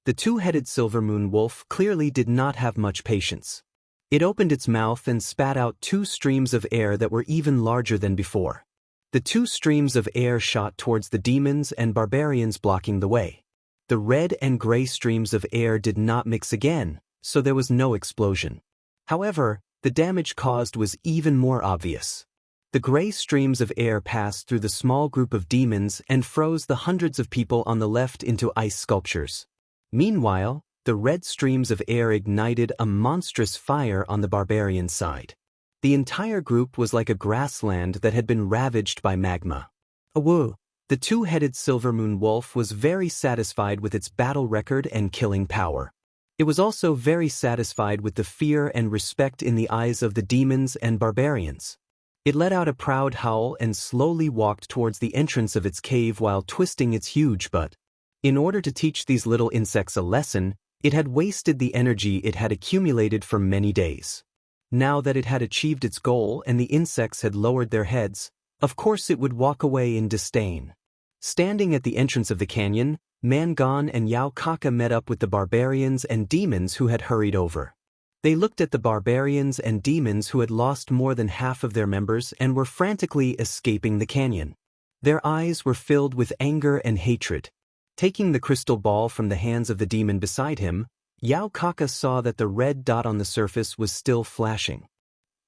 The 2-headed silver moon wolf clearly did not have much patience. It opened its mouth and spat out 2 streams of air that were even larger than before. The 2 streams of air shot towards the demons and barbarians blocking the way. The red and gray streams of air did not mix again, so there was no explosion. However, the damage caused was even more obvious. The gray streams of air passed through the small group of demons and froze the hundreds of people on the left into ice sculptures. Meanwhile, the red streams of air ignited a monstrous fire on the barbarian side. The entire group was like a grassland that had been ravaged by magma. Awoo! The 2-headed silver moon wolf was very satisfied with its battle record and killing power. It was also very satisfied with the fear and respect in the eyes of the demons and barbarians. It let out a proud howl and slowly walked towards the entrance of its cave while twisting its huge butt. In order to teach these little insects a lesson, it had wasted the energy it had accumulated for many days. Now that it had achieved its goal and the insects had lowered their heads, of course it would walk away in disdain. Standing at the entrance of the canyon, Mangon and Yao Kaka met up with the barbarians and demons who had hurried over. They looked at the barbarians and demons who had lost more than half of their members and were frantically escaping the canyon. Their eyes were filled with anger and hatred. Taking the crystal ball from the hands of the demon beside him, Yao Kaka saw that the red dot on the surface was still flashing.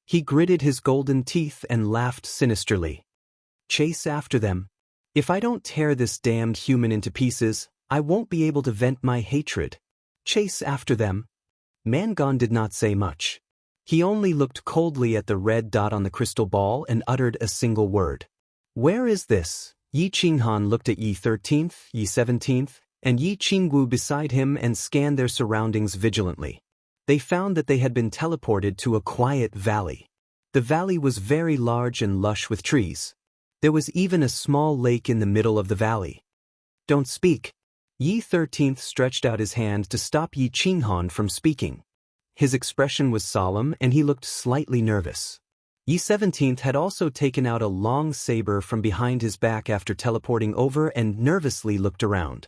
He gritted his golden teeth and laughed sinisterly. Chase after them. If I don't tear this damned human into pieces, I won't be able to vent my hatred. Chase after them. Mangon did not say much. He only looked coldly at the red dot on the crystal ball and uttered a single word. Where is this? Yi Qinghan looked at Yi 13th, Yi 17th, and Yi Qingwu beside him and scanned their surroundings vigilantly. They found that they had been teleported to a quiet valley. The valley was very large and lush with trees. There was even a small lake in the middle of the valley. Don't speak. Yi 13th stretched out his hand to stop Yi Qinghan from speaking. His expression was solemn and he looked slightly nervous. Yi 17th had also taken out a long saber from behind his back after teleporting over and nervously looked around.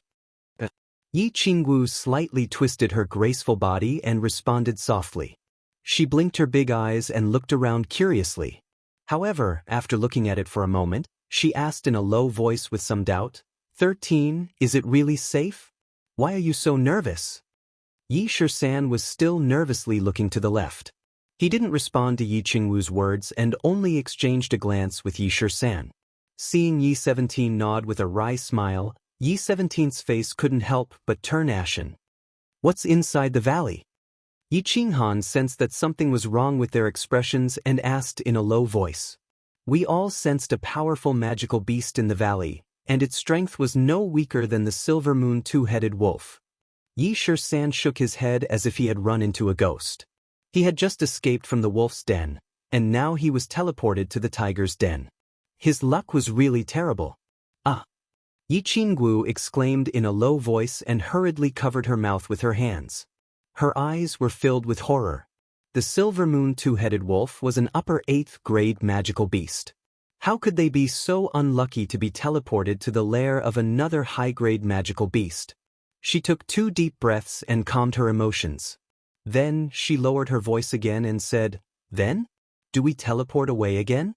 Yi Qingwu slightly twisted her graceful body and responded softly. She blinked her big eyes and looked around curiously. However, after looking at it for a moment, she asked in a low voice with some doubt, 13, is it really safe? Why are you so nervous? Yi Shisan was still nervously looking to the left. He didn't respond to Yi Qingwu's words and only exchanged a glance with Yi Shisan. Seeing Yi 17 nod with a wry smile, Yi 17's face couldn't help but turn ashen. What's inside the valley? Yi Qinghan sensed that something was wrong with their expressions and asked in a low voice. We all sensed a powerful magical beast in the valley, and its strength was no weaker than the silver moon two-headed wolf. Yi Shisan shook his head as if he had run into a ghost. He had just escaped from the wolf's den, and now he was teleported to the tiger's den. His luck was really terrible. Ah! Yi Qingwu exclaimed in a low voice and hurriedly covered her mouth with her hands. Her eyes were filled with horror. The silver moon two-headed wolf was an upper 8th grade magical beast. How could they be so unlucky to be teleported to the lair of another high-grade magical beast? She took 2 deep breaths and calmed her emotions. Then she lowered her voice again and said, Then? Do we teleport away again?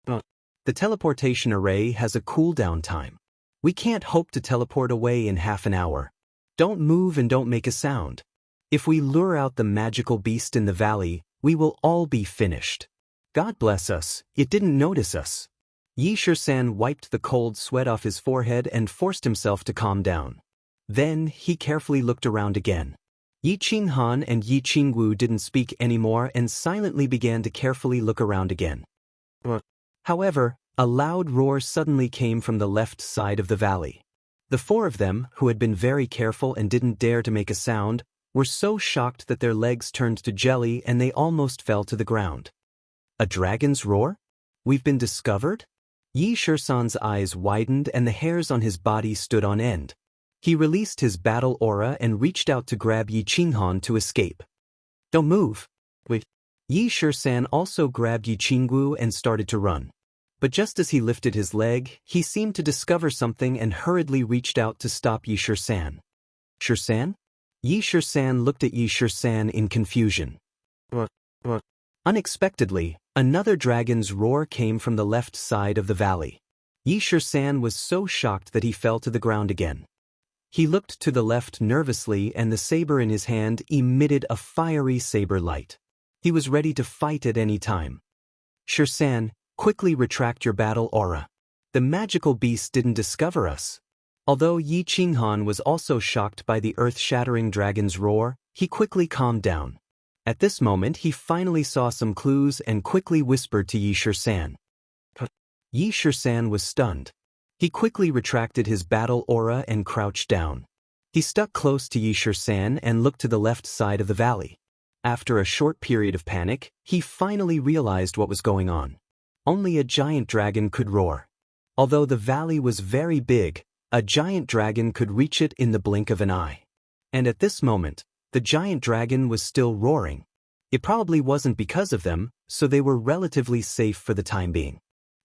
The teleportation array has a cooldown time. We can't hope to teleport away in half an hour. Don't move and don't make a sound. If we lure out the magical beast in the valley, we will all be finished. God bless us, it didn't notice us. Yi Shisan wiped the cold sweat off his forehead and forced himself to calm down. Then he carefully looked around again. Yi Qinghan and Yi Qingwu didn't speak anymore and silently began to carefully look around again. However, a loud roar suddenly came from the left side of the valley. The 4 of them, who had been very careful and didn't dare to make a sound, were so shocked that their legs turned to jelly and they almost fell to the ground. A dragon's roar? We've been discovered? Yi Shisan's eyes widened and the hairs on his body stood on end. He released his battle aura and reached out to grab Yi Qinghan to escape. Don't move. Wait. Yi Shisan also grabbed Yi Qingwu and started to run. But just as he lifted his leg, he seemed to discover something and hurriedly reached out to stop Yi Shisan. Shisan? Yi Shisan looked at Yi Shisan in confusion. Unexpectedly, another dragon's roar came from the left side of the valley. Yi Shisan was so shocked that he fell to the ground again. He looked to the left nervously and the saber in his hand emitted a fiery saber light. He was ready to fight at any time. Shisan, quickly retract your battle aura. The magical beast didn't discover us. Although Yi Qinghan was also shocked by the earth-shattering dragon's roar, he quickly calmed down. At this moment he finally saw some clues and quickly whispered to Yi Shisan. Yi Shisan was stunned. He quickly retracted his battle aura and crouched down. He stuck close to Yi Shisan and looked to the left side of the valley. After a short period of panic, he finally realized what was going on. Only a giant dragon could roar. Although the valley was very big, a giant dragon could reach it in the blink of an eye. And at this moment, the giant dragon was still roaring. It probably wasn't because of them, so they were relatively safe for the time being.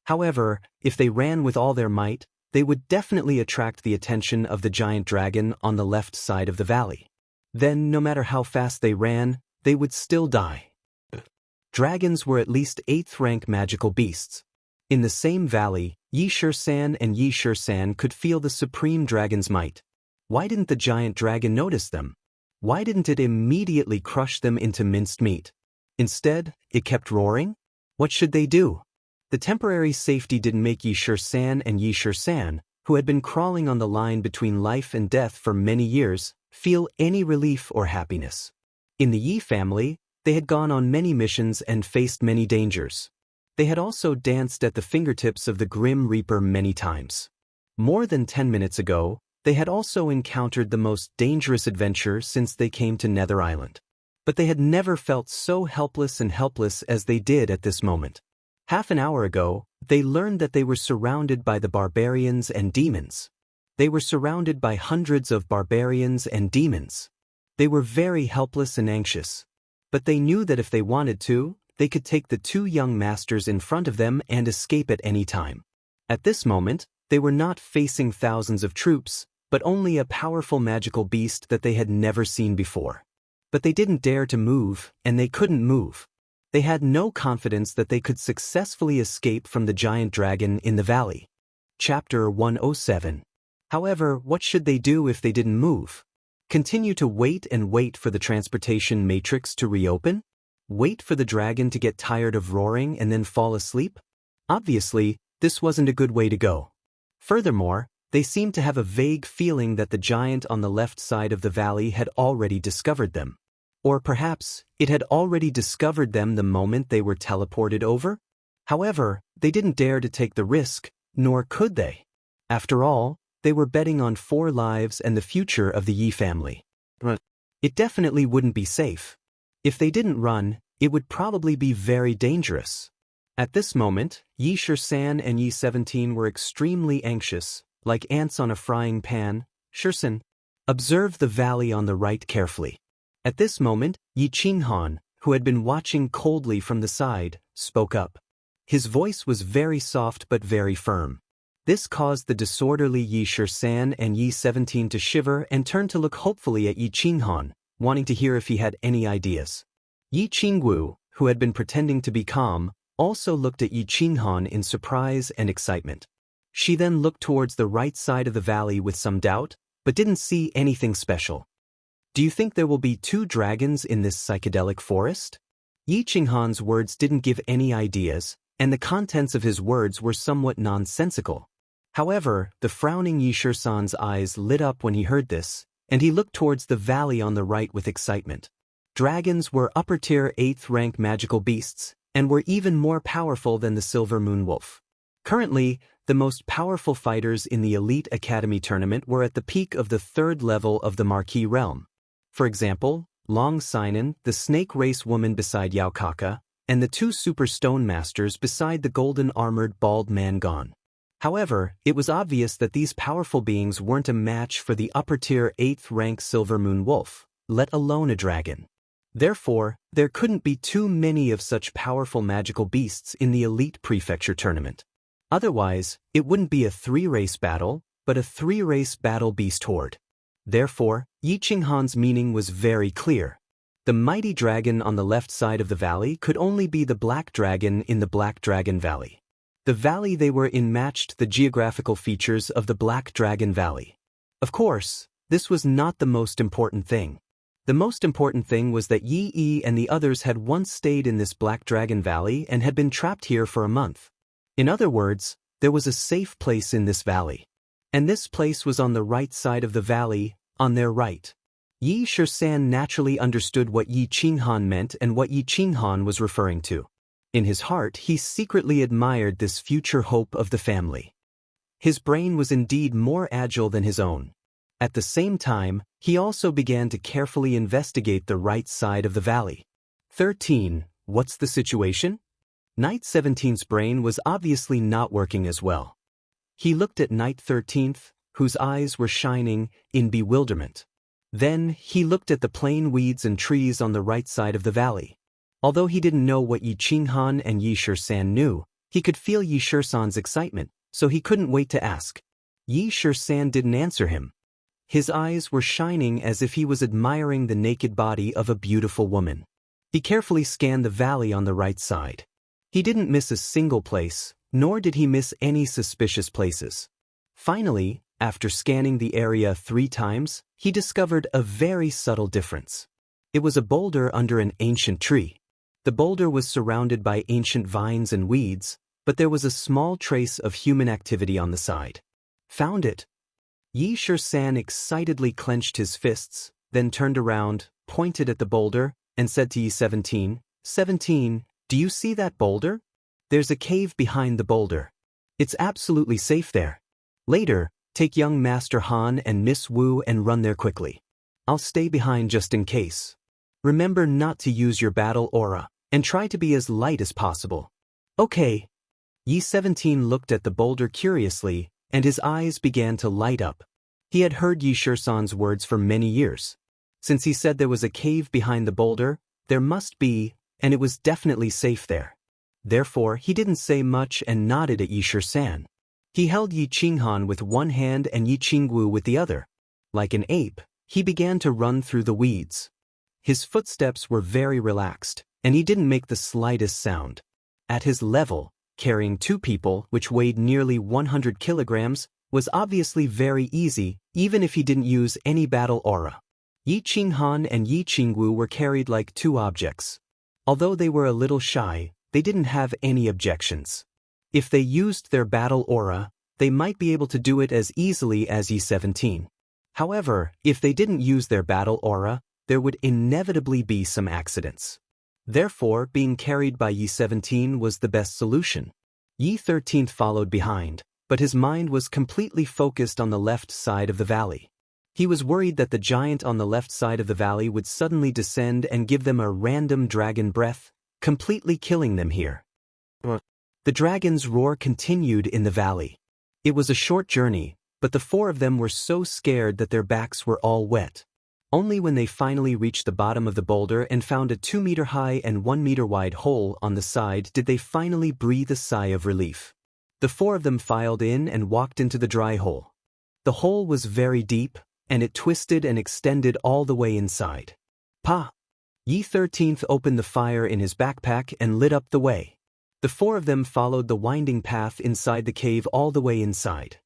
However, if they ran with all their might, they would definitely attract the attention of the giant dragon on the left side of the valley. Then, no matter how fast they ran, they would still die. Dragons were at least 8th rank magical beasts. In the same valley, Xianxia and Xianxia could feel the supreme dragon's might. Why didn't the giant dragon notice them? Why didn't it immediately crush them into minced meat? Instead, it kept roaring? What should they do? The temporary safety didn't make Xianxia and Xianxia, who had been crawling on the line between life and death for many years, feel any relief or happiness. In the Yi family, they had gone on many missions and faced many dangers. They had also danced at the fingertips of the Grim Reaper many times. More than 10 minutes ago, they had also encountered the most dangerous adventure since they came to Nether Island. But they had never felt so helpless as they did at this moment. Half an hour ago, they learned that they were surrounded by the barbarians and demons. They were surrounded by hundreds of barbarians and demons. They were very helpless and anxious. But they knew that if they wanted to, they could take the 2 young masters in front of them and escape at any time. At this moment, they were not facing thousands of troops, but only a powerful magical beast that they had never seen before. But they didn't dare to move, and they couldn't move. They had no confidence that they could successfully escape from the giant dragon in the valley. Chapter 107. However, what should they do if they didn't move? Continue to wait and wait for the transportation matrix to reopen? Wait for the dragon to get tired of roaring and then fall asleep? Obviously, this wasn't a good way to go. Furthermore, they seemed to have a vague feeling that the giant on the left side of the valley had already discovered them. Or perhaps, it had already discovered them the moment they were teleported over? However, they didn't dare to take the risk, nor could they. After all, they were betting on 4 lives and the future of the Yi family. It definitely wouldn't be safe. If they didn't run, it would probably be very dangerous. At this moment, Xianxia and Yi17 were extremely anxious, like ants on a frying pan. Xianxia, observe the valley on the right carefully. At this moment, Yiqinghan, who had been watching coldly from the side, spoke up. His voice was very soft but very firm. This caused the disorderly Xianxia and Yi17 to shiver and turn to look hopefully at Yiqinghan, wanting to hear if he had any ideas. Yiqingwu, who had been pretending to be calm, also looked at Yiqinghan in surprise and excitement. She then looked towards the right side of the valley with some doubt, but didn't see anything special. Do you think there will be 2 dragons in this psychedelic forest? Yiqinghan's words didn't give any ideas, and the contents of his words were somewhat nonsensical. However, the frowning Xianxia's eyes lit up when he heard this, and he looked towards the valley on the right with excitement. Dragons were upper-tier 8th rank magical beasts, and were even more powerful than the Silver Moon Wolf. Currently, the most powerful fighters in the Elite Academy tournament were at the peak of the 3rd level of the Marquis realm. For example, Long Sinan, the snake race woman beside Yao Kaka, and the 2 super stone masters beside the golden-armored bald man Gon. However, it was obvious that these powerful beings weren't a match for the upper-tier 8th rank Silver Moon Wolf, let alone a dragon. Therefore, there couldn't be too many of such powerful magical beasts in the Elite Prefecture tournament. Otherwise, it wouldn't be a 3-race battle, but a 3-race battle beast horde. Therefore, Yiqinghan's meaning was very clear. The mighty dragon on the left side of the valley could only be the black dragon in the Black Dragon Valley. The valley they were in matched the geographical features of the Black Dragon Valley. Of course, this was not the most important thing. The most important thing was that Yi and the others had once stayed in this Black Dragon Valley and had been trapped here for a month. In other words, there was a safe place in this valley. And this place was on the right side of the valley, on their right. Xianxia naturally understood what Yiqinghan meant and what Yiqinghan was referring to. In his heart, he secretly admired this future hope of the family. His brain was indeed more agile than his own. At the same time, he also began to carefully investigate the right side of the valley. 13. What's the situation? Knight 17's brain was obviously not working as well. He looked at Knight 13th, whose eyes were shining in bewilderment. Then, he looked at the plain weeds and trees on the right side of the valley. Although he didn't know what Yi Qinghan and Yi Shisan knew, he could feel Yi Shisan's excitement, so he couldn't wait to ask. Yi Shisan didn't answer him. His eyes were shining as if he was admiring the naked body of a beautiful woman. He carefully scanned the valley on the right side. He didn't miss a single place, nor did he miss any suspicious places. Finally, after scanning the area 3 times, he discovered a very subtle difference. It was a boulder under an ancient tree. The boulder was surrounded by ancient vines and weeds, but there was a small trace of human activity on the side. Found it! Yi Shisan excitedly clenched his fists, then turned around, pointed at the boulder, and said to Yi 17, "17, do you see that boulder? There's a cave behind the boulder. It's absolutely safe there. Later, take young Master Han and Miss Wu and run there quickly. I'll stay behind just in case. Remember not to use your battle aura, and try to be as light as possible." "Okay." Yi 17 looked at the boulder curiously, and his eyes began to light up. He had heard Yi Shisan's words for many years. Since he said there was a cave behind the boulder, there must be, and it was definitely safe there. Therefore, he didn't say much and nodded at Yi Shisan. He held Yi Qinghan with one hand and Yi Qingwu with the other. Like an ape, he began to run through the weeds. His footsteps were very relaxed, and he didn't make the slightest sound. At his level, carrying 2 people, which weighed nearly 100 kilograms, was obviously very easy, even if he didn't use any battle aura. Yi Qinghan and Yi Qingwu were carried like 2 objects. Although they were a little shy, they didn't have any objections. If they used their battle aura, they might be able to do it as easily as Yi 17. However, if they didn't use their battle aura, there would inevitably be some accidents. Therefore, being carried by Yi 17 was the best solution. Yi 13 followed behind, but his mind was completely focused on the left side of the valley. He was worried that the giant on the left side of the valley would suddenly descend and give them a random dragon breath, completely killing them here. The dragon's roar continued in the valley. It was a short journey, but the 4 of them were so scared that their backs were all wet. Only when they finally reached the bottom of the boulder and found a 2-meter-high and 1-meter-wide hole on the side did they finally breathe a sigh of relief. The 4 of them filed in and walked into the dry hole. The hole was very deep, and it twisted and extended all the way inside. Pa! Yi 13 opened the fire in his backpack and lit up the way. The 4 of them followed the winding path inside the cave all the way inside.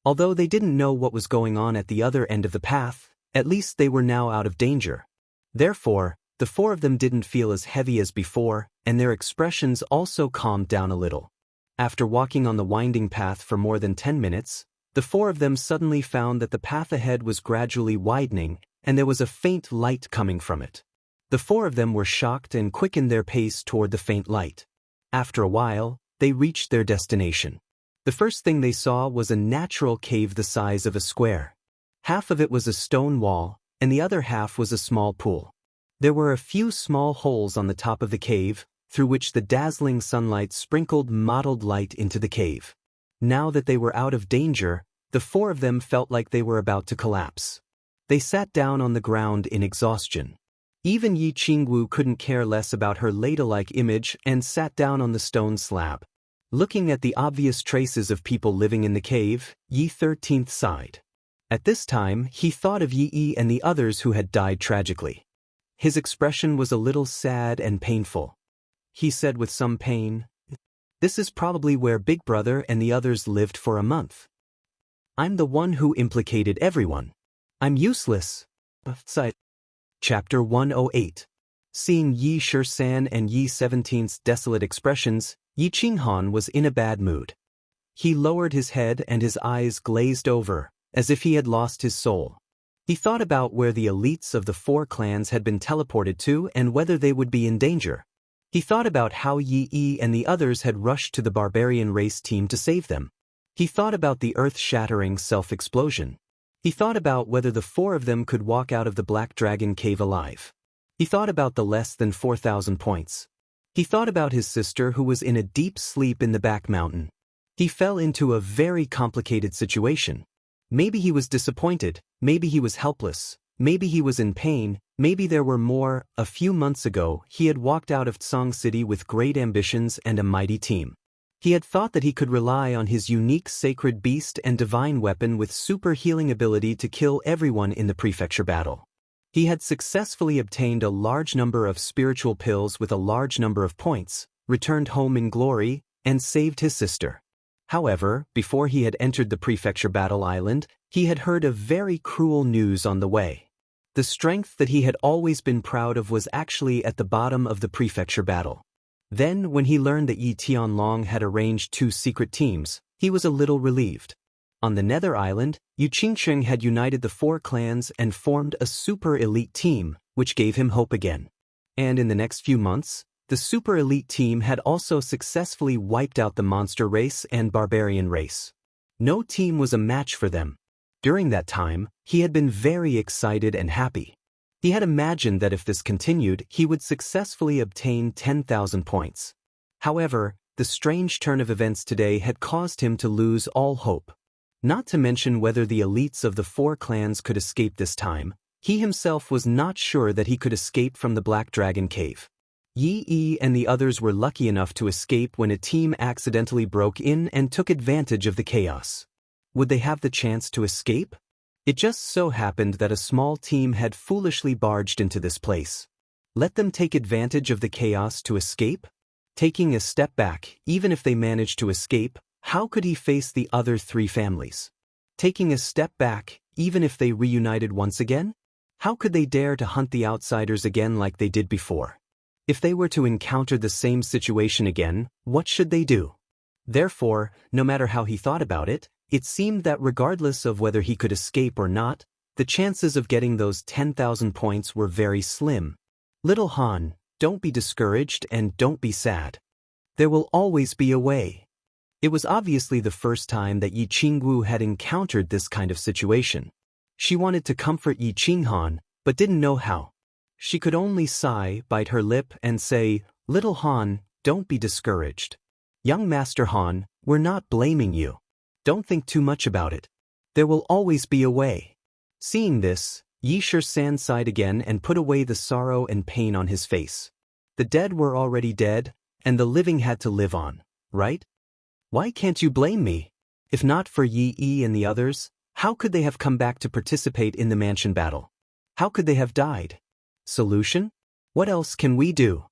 Although they didn't know what was going on at the other end of the path, at least they were now out of danger. Therefore, the 4 of them didn't feel as heavy as before, and their expressions also calmed down a little. After walking on the winding path for more than 10 minutes, the 4 of them suddenly found that the path ahead was gradually widening, and there was a faint light coming from it. The 4 of them were shocked and quickened their pace toward the faint light. After a while, they reached their destination. The first thing they saw was a natural cave the size of a square. Half of it was a stone wall, and the other half was a small pool. There were a few small holes on the top of the cave, through which the dazzling sunlight sprinkled mottled light into the cave. Now that they were out of danger, the 4 of them felt like they were about to collapse. They sat down on the ground in exhaustion. Even Yi Qingwu couldn't care less about her ladle-like image and sat down on the stone slab. Looking at the obvious traces of people living in the cave, Yi 13 sighed. At this time, he thought of Yi and the others who had died tragically. His expression was a little sad and painful. He said with some pain, "This is probably where Big Brother and the others lived for a month. I'm the one who implicated everyone. I'm useless." Chapter 108. Seeing Yi Shisan and Yi 17's desolate expressions, Yi Qinghan was in a bad mood. He lowered his head and his eyes glazed over, as if he had lost his soul. He thought about where the elites of the 4 clans had been teleported to and whether they would be in danger. He thought about how Yi and the others had rushed to the barbarian race team to save them. He thought about the earth-shattering self-explosion. He thought about whether the 4 of them could walk out of the Black Dragon cave alive. He thought about the less than 4,000 points. He thought about his sister who was in a deep sleep in the back mountain. He fell into a very complicated situation. Maybe he was disappointed, maybe he was helpless, maybe he was in pain, maybe there were more. A few months ago, he had walked out of Tsang City with great ambitions and a mighty team. He had thought that he could rely on his unique sacred beast and divine weapon with super healing ability to kill everyone in the prefecture battle. He had successfully obtained a large number of spiritual pills with a large number of points, returned home in glory, and saved his sister. However, before he had entered the prefecture battle island, he had heard of very cruel news on the way. The strength that he had always been proud of was actually at the bottom of the prefecture battle. Then, when he learned that Yi Tianlong had arranged 2 secret teams, he was a little relieved. On the Nether Island, Yu Qingsheng had united the 4 clans and formed a super elite team, which gave him hope again. And in the next few months, the super elite team had also successfully wiped out the monster race and barbarian race. No team was a match for them. During that time, he had been very excited and happy. He had imagined that if this continued, he would successfully obtain 10,000 points. However, the strange turn of events today had caused him to lose all hope. Not to mention whether the elites of the 4 clans could escape this time, he himself was not sure that he could escape from the Black Dragon Cave. Yi and the others were lucky enough to escape when a team accidentally broke in and took advantage of the chaos. Would they have the chance to escape? It just so happened that a small team had foolishly barged into this place. Let them take advantage of the chaos to escape? Taking a step back, even if they managed to escape, how could he face the other 3 families? Taking a step back, even if they reunited once again? How could they dare to hunt the outsiders again like they did before? If they were to encounter the same situation again, what should they do? Therefore, no matter how he thought about it, it seemed that regardless of whether he could escape or not, the chances of getting those 10,000 points were very slim. Little Han, don't be discouraged and don't be sad. There will always be a way. It was obviously the first time that Yi Qingwu had encountered this kind of situation. She wanted to comfort Yi Qinghan, but didn't know how. She could only sigh, bite her lip, and say, "Little Han, don't be discouraged. Young Master Han, we're not blaming you. Don't think too much about it. There will always be a way." Seeing this, Yi Shisan sighed again and put away the sorrow and pain on his face. The dead were already dead, and the living had to live on, right? Why can't you blame me? If not for Yi and the others, how could they have come back to participate in the mansion battle? How could they have died? Solution? What else can we do?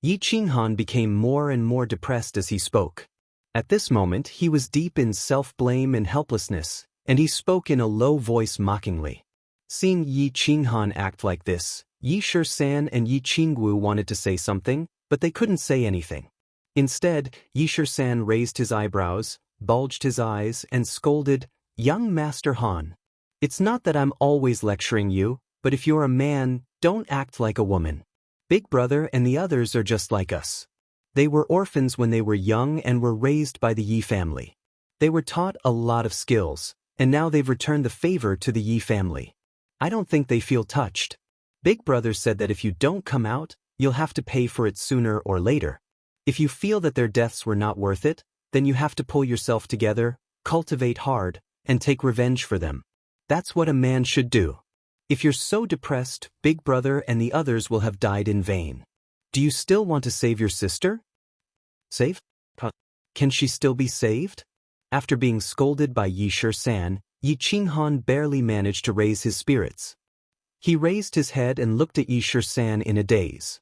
Yi Qinghan became more and more depressed as he spoke. At this moment, he was deep in self-blame and helplessness, and he spoke in a low voice mockingly. Seeing Yi Qinghan act like this, Yi Shisan and Yi Qingwu wanted to say something, but they couldn't say anything. Instead, Yi Shisan raised his eyebrows, bulged his eyes, and scolded, "Young Master Han, it's not that I'm always lecturing you, but if you're a man, don't act like a woman. Big Brother and the others are just like us. They were orphans when they were young and were raised by the Yi family. They were taught a lot of skills, and now they've returned the favor to the Yi family. I don't think they feel touched. Big Brother said that if you don't come out, you'll have to pay for it sooner or later. If you feel that their deaths were not worth it, then you have to pull yourself together, cultivate hard, and take revenge for them. That's what a man should do. If you're so depressed, Big Brother and the others will have died in vain. Do you still want to save your sister?" Save? Can she still be saved? After being scolded by Yi Shisan, Yi Qinghan barely managed to raise his spirits. He raised his head and looked at Yi Shisan in a daze.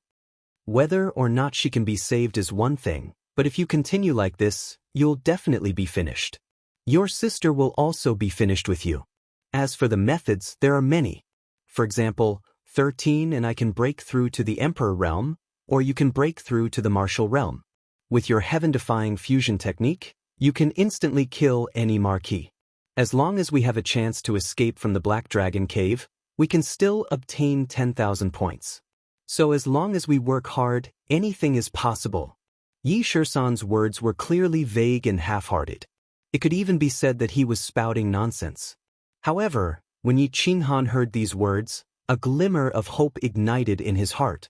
Whether or not she can be saved is one thing, but if you continue like this, you'll definitely be finished. Your sister will also be finished with you. As for the methods, there are many. For example, 13 and I can break through to the Emperor realm, or you can break through to the martial realm. With your heaven-defying fusion technique, you can instantly kill any marquis. As long as we have a chance to escape from the Black Dragon Cave, we can still obtain 10,000 points. So as long as we work hard, anything is possible. Yi Shisan's words were clearly vague and half-hearted. It could even be said that he was spouting nonsense. However, when Yi Qinghan heard these words, a glimmer of hope ignited in his heart.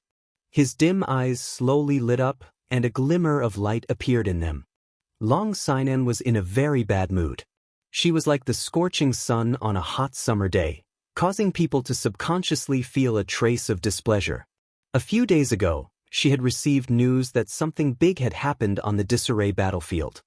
His dim eyes slowly lit up, and a glimmer of light appeared in them. Long Sinan was in a very bad mood. She was like the scorching sun on a hot summer day, causing people to subconsciously feel a trace of displeasure. A few days ago, she had received news that something big had happened on the disarray battlefield.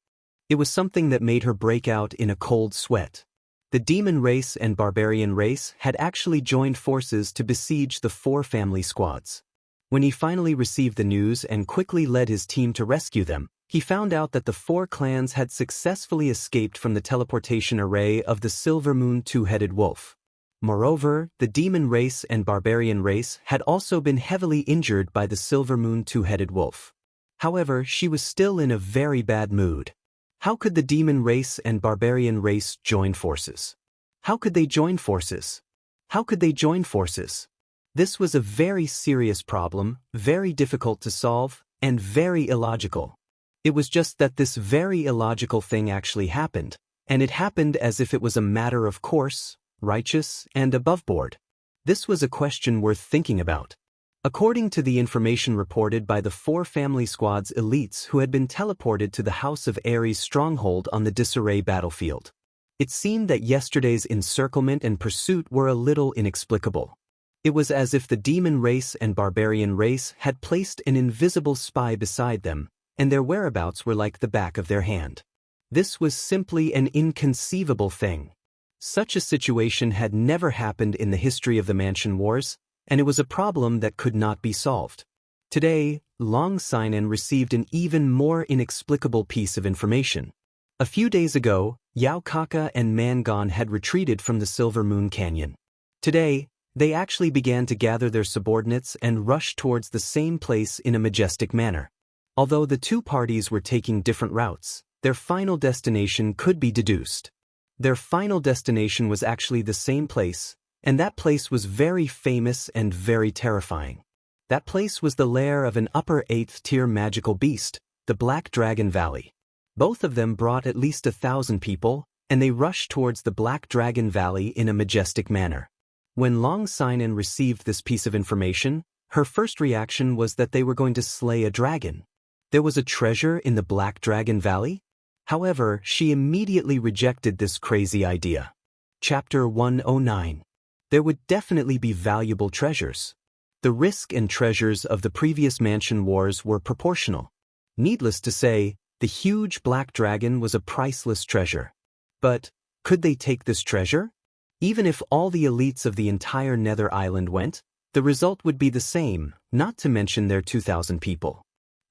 It was something that made her break out in a cold sweat. The demon race and barbarian race had actually joined forces to besiege the 4 family squads. When he finally received the news and quickly led his team to rescue them, he found out that the 4 clans had successfully escaped from the teleportation array of the Silver Moon Two-Headed Wolf. Moreover, the demon race and barbarian race had also been heavily injured by the Silver Moon Two-Headed Wolf. However, she was still in a very bad mood. How could the demon race and barbarian race join forces? How could they join forces? How could they join forces? This was a very serious problem, very difficult to solve, and very illogical. It was just that this very illogical thing actually happened, and it happened as if it was a matter of course, righteous, and aboveboard. This was a question worth thinking about. According to the information reported by the 4 family squad's elites who had been teleported to the House of Ares' stronghold on the disarray battlefield, it seemed that yesterday's encirclement and pursuit were a little inexplicable. It was as if the demon race and barbarian race had placed an invisible spy beside them, and their whereabouts were like the back of their hand. This was simply an inconceivable thing. Such a situation had never happened in the history of the Mansion Wars, and it was a problem that could not be solved. Today, Long Sinan received an even more inexplicable piece of information. A few days ago, Yao Kaka and Mangon had retreated from the Silver Moon Canyon. Today, they actually began to gather their subordinates and rush towards the same place in a majestic manner. Although the 2 parties were taking different routes, their final destination could be deduced. Their final destination was actually the same place, and that place was very famous and very terrifying. That place was the lair of an upper 8th-tier magical beast, the Black Dragon Valley. Both of them brought at least 1,000 people, and they rushed towards the Black Dragon Valley in a majestic manner. When Long Sinan received this piece of information, her first reaction was that they were going to slay a dragon. There was a treasure in the Black Dragon Valley? However, she immediately rejected this crazy idea. Chapter 109. There would definitely be valuable treasures. The risk and treasures of the previous Mansion Wars were proportional. Needless to say, the huge black dragon was a priceless treasure. But, could they take this treasure? Even if all the elites of the entire Nether Island went, the result would be the same, not to mention their 2,000 people.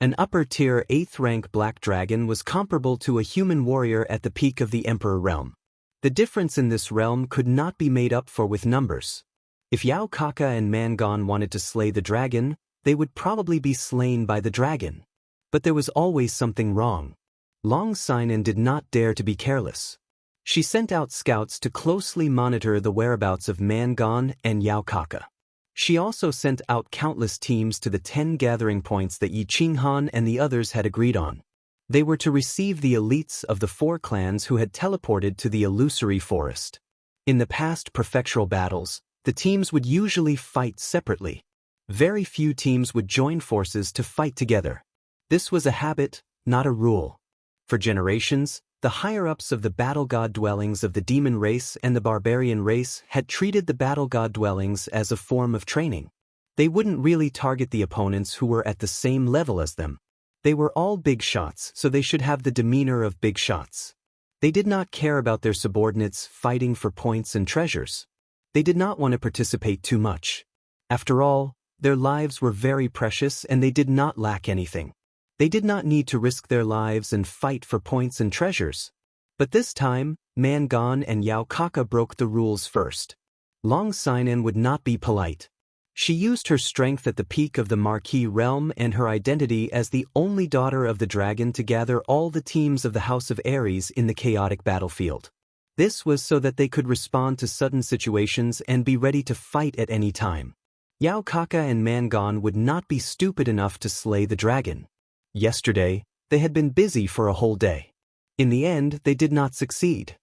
An upper-tier 8th-rank black dragon was comparable to a human warrior at the peak of the Emperor realm. The difference in this realm could not be made up for with numbers. If Yao Kaka and Mangon wanted to slay the dragon, they would probably be slain by the dragon. But there was always something wrong. Long Sinan did not dare to be careless. She sent out scouts to closely monitor the whereabouts of Mangon and Yao Kaka. She also sent out countless teams to the 10 gathering points that Yi Qinghan and the others had agreed on. They were to receive the elites of the 4 clans who had teleported to the illusory forest. In the past prefectural battles, the teams would usually fight separately. Very few teams would join forces to fight together. This was a habit, not a rule. For generations, the higher-ups of the battle god dwellings of the demon race and the barbarian race had treated the battle god dwellings as a form of training. They wouldn't really target the opponents who were at the same level as them. They were all big shots, so they should have the demeanor of big shots. They did not care about their subordinates fighting for points and treasures. They did not want to participate too much. After all, their lives were very precious and they did not lack anything. They did not need to risk their lives and fight for points and treasures. But this time, Mangon and Yao Kaka broke the rules first. Long Sinan would not be polite. She used her strength at the peak of the Marquis realm and her identity as the only daughter of the dragon to gather all the teams of the House of Ares in the chaotic battlefield. This was so that they could respond to sudden situations and be ready to fight at any time. Yao Kaka and Mangon would not be stupid enough to slay the dragon. Yesterday, they had been busy for a whole day. In the end, they did not succeed.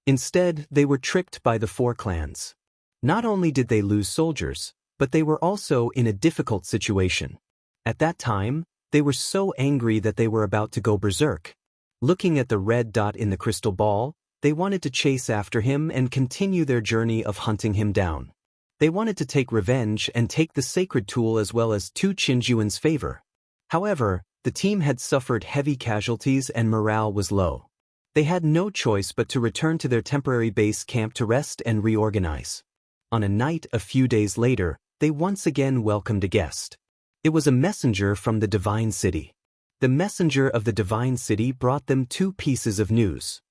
Instead, they were tricked by the 4 clans. Not only did they lose soldiers, but they were also in a difficult situation. At that time, They were so angry that they were about to go berserk. Looking at the red dot in the crystal ball, they wanted to chase after him and continue their journey of hunting him down. They wanted to take revenge and take the sacred tool as well as Tu Qinjuan's favor. However, the team had suffered heavy casualties and morale was low. They had no choice but to return to their temporary base camp to rest and reorganize. On a night a few days later, they once again welcomed a guest. It was a messenger from the Divine City. The messenger of the Divine City brought them two pieces of news.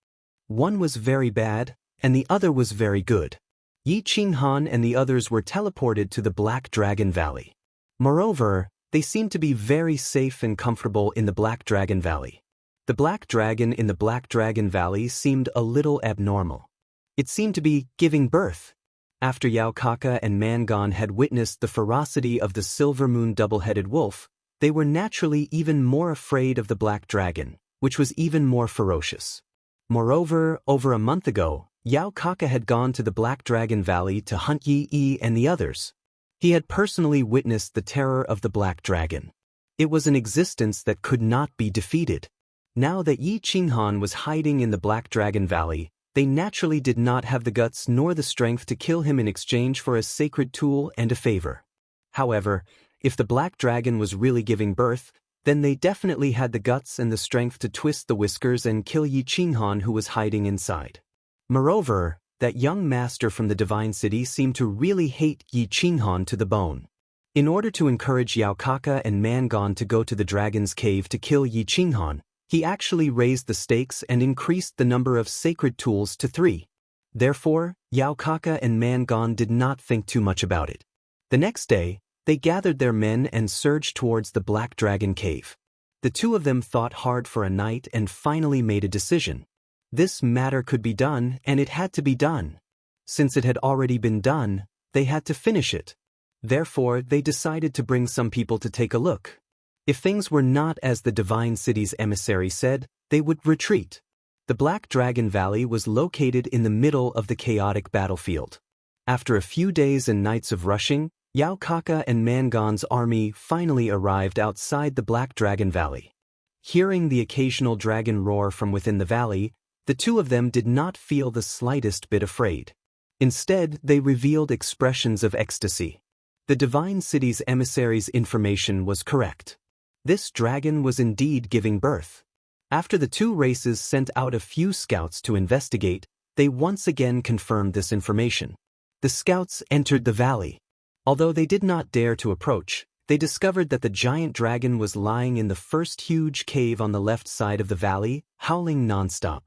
One was very bad, and the other was very good. Yi Qinghan and the others were teleported to the Black Dragon Valley. Moreover, they seemed to be very safe and comfortable in the Black Dragon Valley. The Black Dragon in the Black Dragon Valley seemed a little abnormal. It seemed to be giving birth. After Yao Kaka and Mangon had witnessed the ferocity of the Silver Moon double-headed wolf, they were naturally even more afraid of the Black Dragon, which was even more ferocious. Moreover, over a month ago, Yao Kaka had gone to the Black Dragon Valley to hunt Yi Yi and the others. He had personally witnessed the terror of the Black Dragon. It was an existence that could not be defeated. Now that Yi Qinghan was hiding in the Black Dragon Valley, they naturally did not have the guts nor the strength to kill him in exchange for a sacred tool and a favor. However, if the Black Dragon was really giving birth, then they definitely had the guts and the strength to twist the whiskers and kill Yi Qinghan who was hiding inside. Moreover, that young master from the Divine City seemed to really hate Yi Qinghan to the bone. In order to encourage Yao Kaka and Mangon to go to the Dragon's Cave to kill Yi Qinghan, he actually raised the stakes and increased the number of sacred tools to 3. Therefore, Yao Kaka and Mangon did not think too much about it. The next day, they gathered their men and surged towards the Black Dragon Cave. The two of them thought hard for a night and finally made a decision. This matter could be done, and it had to be done. Since it had already been done, they had to finish it. Therefore, they decided to bring some people to take a look. If things were not as the Divine City's emissary said, they would retreat. The Black Dragon Valley was located in the middle of the chaotic battlefield. After a few days and nights of rushing, Yao Kaka and Mangon's army finally arrived outside the Black Dragon Valley. Hearing the occasional dragon roar from within the valley, the two of them did not feel the slightest bit afraid. Instead, they revealed expressions of ecstasy. The Divine City's emissary's information was correct. This dragon was indeed giving birth. After the two races sent out a few scouts to investigate, they once again confirmed this information. The scouts entered the valley. Although they did not dare to approach, they discovered that the giant dragon was lying in the first huge cave on the left side of the valley, howling nonstop.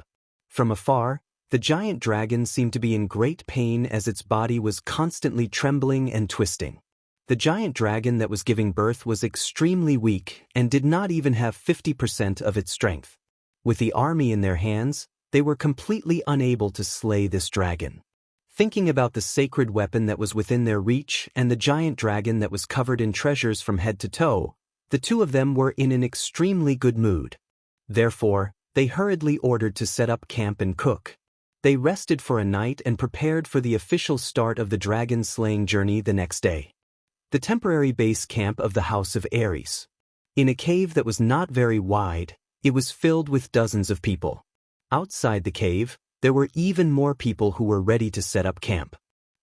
From afar, the giant dragon seemed to be in great pain as its body was constantly trembling and twisting. The giant dragon that was giving birth was extremely weak and did not even have 50% of its strength. With the army in their hands, they were completely unable to slay this dragon. Thinking about the sacred weapon that was within their reach and the giant dragon that was covered in treasures from head to toe, the two of them were in an extremely good mood. Therefore, they hurriedly ordered to set up camp and cook. They rested for a night and prepared for the official start of the dragon-slaying journey the next day. The temporary base camp of the House of Ares. In a cave that was not very wide, it was filled with dozens of people. Outside the cave, there were even more people who were ready to set up camp.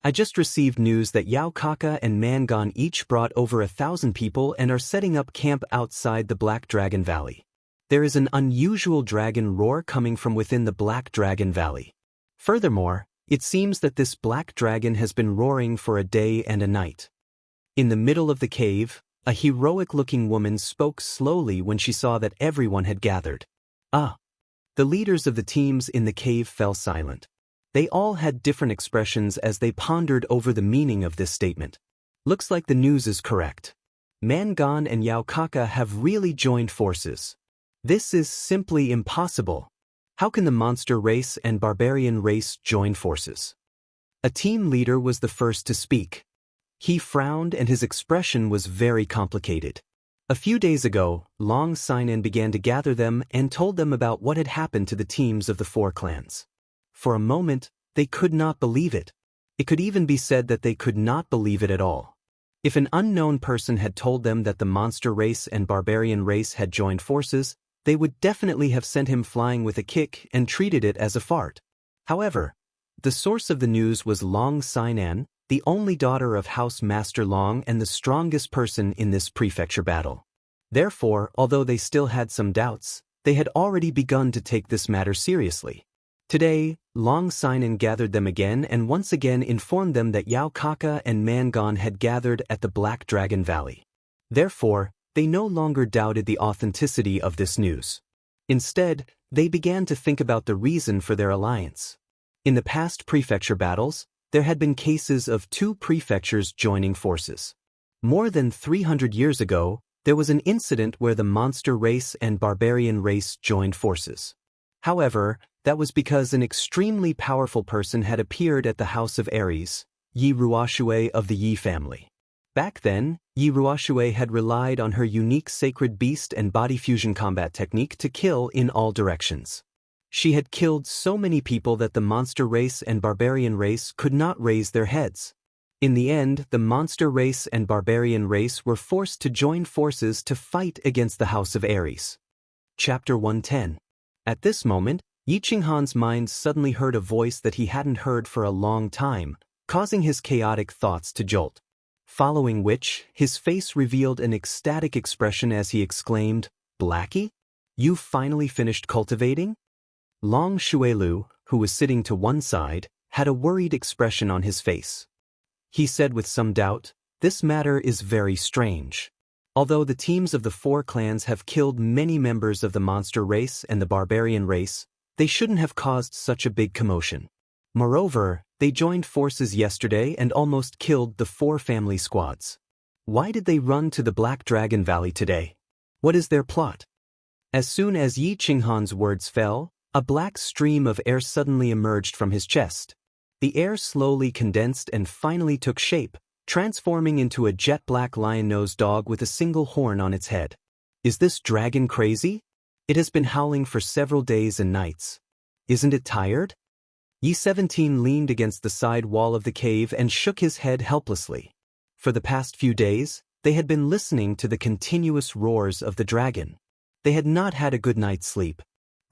I just received news that Yao Kaka and Mangon each brought over 1,000 people and are setting up camp outside the Black Dragon Valley. There is an unusual dragon roar coming from within the Black Dragon Valley. Furthermore, it seems that this black dragon has been roaring for a day and a night. In the middle of the cave, a heroic-looking woman spoke slowly when she saw that everyone had gathered. The leaders of the teams in the cave fell silent. They all had different expressions as they pondered over the meaning of this statement. Looks like the news is correct. Mangon and Yao Kaka have really joined forces. This is simply impossible. How can the monster race and barbarian race join forces? A team leader was the first to speak. He frowned and his expression was very complicated. A few days ago, Long Sinan began to gather them and told them about what had happened to the teams of the 4 clans. For a moment, they could not believe it. It could even be said that they could not believe it at all. If an unknown person had told them that the monster race and barbarian race had joined forces, they would definitely have sent him flying with a kick and treated it as a fart. However, the source of the news was Long Sinan, the only daughter of House Master Long and the strongest person in this prefecture battle. Therefore, although they still had some doubts, they had already begun to take this matter seriously. Today, Long Sinan gathered them again and once again informed them that Yao Kaka and Mangon had gathered at the Black Dragon Valley. Therefore, they no longer doubted the authenticity of this news. Instead, they began to think about the reason for their alliance. In the past prefecture battles, there had been cases of two prefectures joining forces. More than 300 years ago, there was an incident where the monster race and barbarian race joined forces. However, that was because an extremely powerful person had appeared at the House of Ares, Yi Ruoxue of the Yi family. Back then, Yi Ruoxue had relied on her unique sacred beast and body fusion combat technique to kill in all directions. She had killed so many people that the monster race and barbarian race could not raise their heads. In the end, the monster race and barbarian race were forced to join forces to fight against the House of Ares. Chapter 110. At this moment, Yi Qinghan's mind suddenly heard a voice that he hadn't heard for a long time, causing his chaotic thoughts to jolt. Following which, his face revealed an ecstatic expression as he exclaimed, "Blackie? You've finally finished cultivating?" Long Shuelu, who was sitting to one side, had a worried expression on his face. He said with some doubt, "This matter is very strange. Although the teams of the four clans have killed many members of the monster race and the barbarian race, they shouldn't have caused such a big commotion. Moreover, they joined forces yesterday and almost killed the four family squads. Why did they run to the Black Dragon Valley today? What is their plot?" As soon as Yi Qinghan's words fell, a black stream of air suddenly emerged from his chest. The air slowly condensed and finally took shape, transforming into a jet-black lion-nosed dog with a single horn on its head. Is this dragon crazy? It has been howling for several days and nights. Isn't it tired? Yi 17 leaned against the side wall of the cave and shook his head helplessly. For the past few days, they had been listening to the continuous roars of the dragon. They had not had a good night's sleep.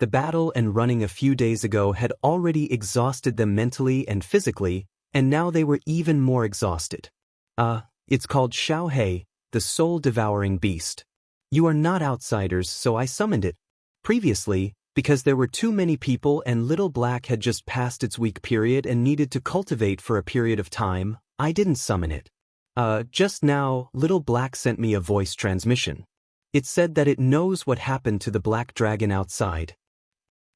The battle and running a few days ago had already exhausted them mentally and physically, and now they were even more exhausted. It's called Xiaohei, the soul-devouring beast. You are not outsiders, so I summoned it. Previously, because there were too many people and Little Black had just passed its weak period and needed to cultivate for a period of time, I didn't summon it. Just now, Little Black sent me a voice transmission. It said that it knows what happened to the Black Dragon outside.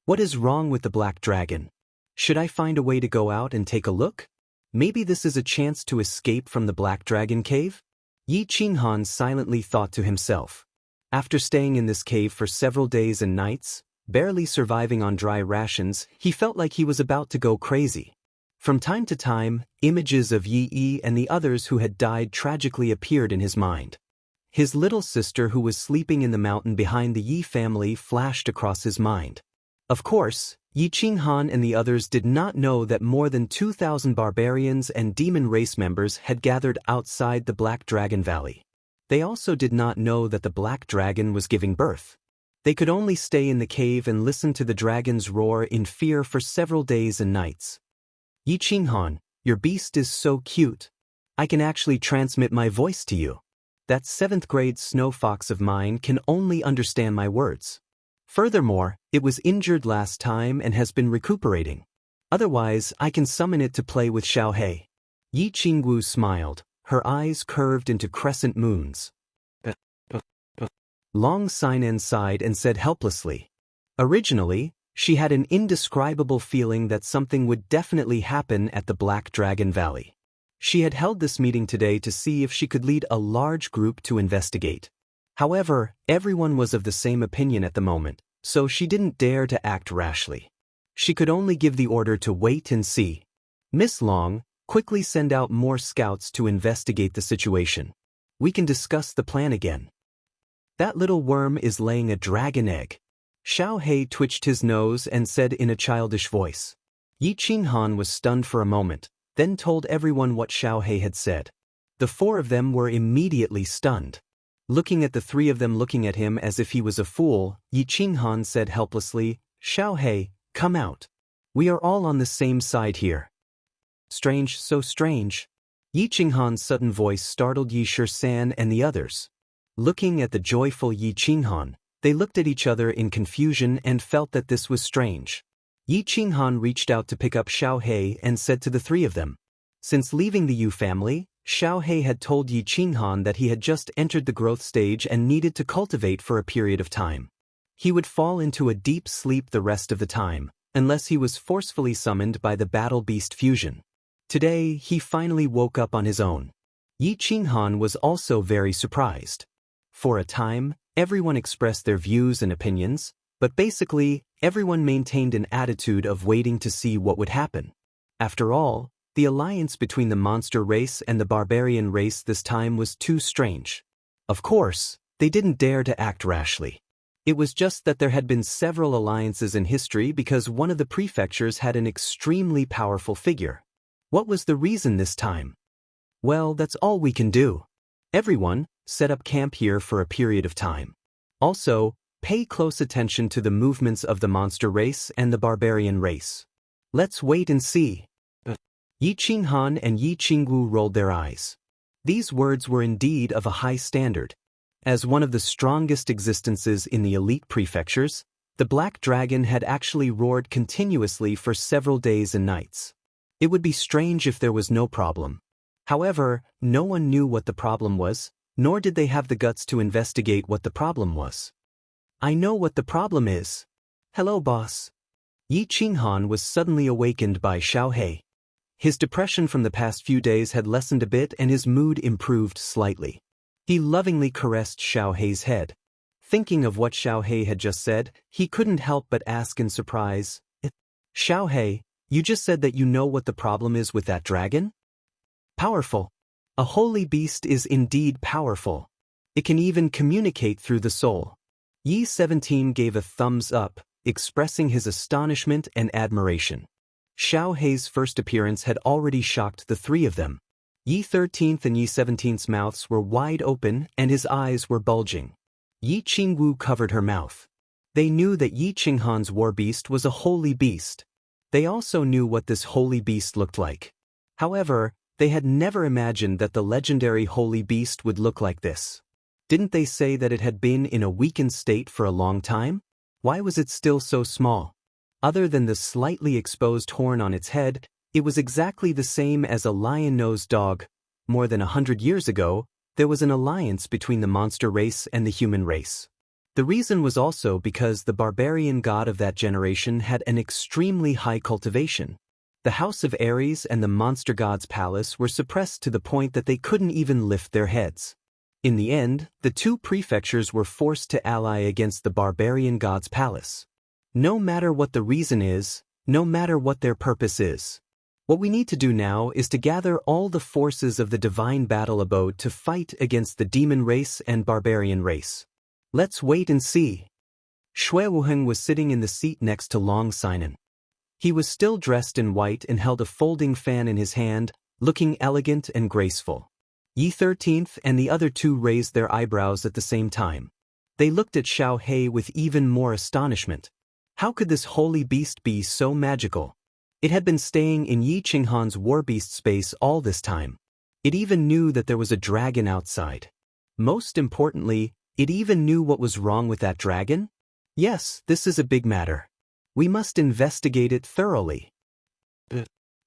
What is wrong with the Black Dragon? Should I find a way to go out and take a look? Maybe this is a chance to escape from the Black Dragon Cave? Yi Qinghan silently thought to himself. After staying in this cave for several days and nights, barely surviving on dry rations, he felt like he was about to go crazy. From time to time, images of Yi and the others who had died tragically appeared in his mind. His little sister who was sleeping in the mountain behind the Yi family flashed across his mind. Of course, Yi Qinghan and the others did not know that more than 2,000 barbarians and demon race members had gathered outside the Black Dragon Valley. They also did not know that the Black Dragon was giving birth. They could only stay in the cave and listen to the dragon's roar in fear for several days and nights. Yi Qinghan, your beast is so cute. I can actually transmit my voice to you. That 7th grade snow fox of mine can only understand my words. Furthermore, it was injured last time and has been recuperating. Otherwise, I can summon it to play with Xiaohei. Yi Qingwu smiled, her eyes curved into crescent moons. Long Sinan sighed and said helplessly. Originally, she had an indescribable feeling that something would definitely happen at the Black Dragon Valley. She had held this meeting today to see if she could lead a large group to investigate. However, everyone was of the same opinion at the moment, so she didn't dare to act rashly. She could only give the order to wait and see. Miss Long, quickly send out more scouts to investigate the situation. We can discuss the plan again. That little worm is laying a dragon egg. Xiaohei twitched his nose and said in a childish voice. Yi Qinghan was stunned for a moment, then told everyone what Xiaohei had said. The four of them were immediately stunned. Looking at the three of them looking at him as if he was a fool, Yi Qinghan said helplessly, "Xiaohei, come out. We are all on the same side here." Strange, so strange. Yi Qinghan's sudden voice startled Yi Shisan and the others. Looking at the joyful Yi Qinghan, they looked at each other in confusion and felt that this was strange. Yi Qinghan reached out to pick up Xiaohei and said to the three of them. Since leaving the Yu family, Xiaohei had told Yi Qinghan that he had just entered the growth stage and needed to cultivate for a period of time. He would fall into a deep sleep the rest of the time, unless he was forcefully summoned by the battle beast fusion. Today, he finally woke up on his own. Yi Qinghan was also very surprised. For a time, everyone expressed their views and opinions, but basically, everyone maintained an attitude of waiting to see what would happen. After all, the alliance between the monster race and the barbarian race this time was too strange. Of course, they didn't dare to act rashly. It was just that there had been several alliances in history because one of the prefectures had an extremely powerful figure. What was the reason this time? Well, that's all we can do. Everyone, set up camp here for a period of time. Also, pay close attention to the movements of the monster race and the barbarian race. Let's wait and see. Yi Qinghan and Yi Qingwu rolled their eyes. These words were indeed of a high standard. As one of the strongest existences in the elite prefectures, the Black Dragon had actually roared continuously for several days and nights. It would be strange if there was no problem. However, no one knew what the problem was, nor did they have the guts to investigate what the problem was. "I know what the problem is. Hello, boss." Yi Qinghan was suddenly awakened by Xiaohei. His depression from the past few days had lessened a bit and his mood improved slightly. He lovingly caressed Xiaohei's head. Thinking of what Xiaohei had just said, he couldn't help but ask in surprise, "Xiaohei, you just said that you know what the problem is with that dragon?" Powerful. A holy beast is indeed powerful. It can even communicate through the soul. Yi 17 gave a thumbs up, expressing his astonishment and admiration. Xiaohei's first appearance had already shocked the three of them. Yi 13th and Yi 17th's mouths were wide open and his eyes were bulging. Yi Qingwu covered her mouth. They knew that Yi Qinghan's war beast was a holy beast. They also knew what this holy beast looked like. However, they had never imagined that the legendary holy beast would look like this. Didn't they say that it had been in a weakened state for a long time? Why was it still so small? Other than the slightly exposed horn on its head, it was exactly the same as a lion-nosed dog. More than 100 years ago, there was an alliance between the monster race and the human race. The reason was also because the barbarian god of that generation had an extremely high cultivation. The House of Ares and the monster god's palace were suppressed to the point that they couldn't even lift their heads. In the end, the two prefectures were forced to ally against the barbarian god's palace. No matter what the reason is, no matter what their purpose is. What we need to do now is to gather all the forces of the divine battle abode to fight against the demon race and barbarian race. Let's wait and see. Shui Wuheng was sitting in the seat next to Long Sinan. He was still dressed in white and held a folding fan in his hand, looking elegant and graceful. Yi 13th and the other two raised their eyebrows at the same time. They looked at Xiaohei with even more astonishment. How could this holy beast be so magical? It had been staying in Yi Qinghan's warbeast space all this time. It even knew that there was a dragon outside. Most importantly, it even knew what was wrong with that dragon? Yes, this is a big matter. We must investigate it thoroughly.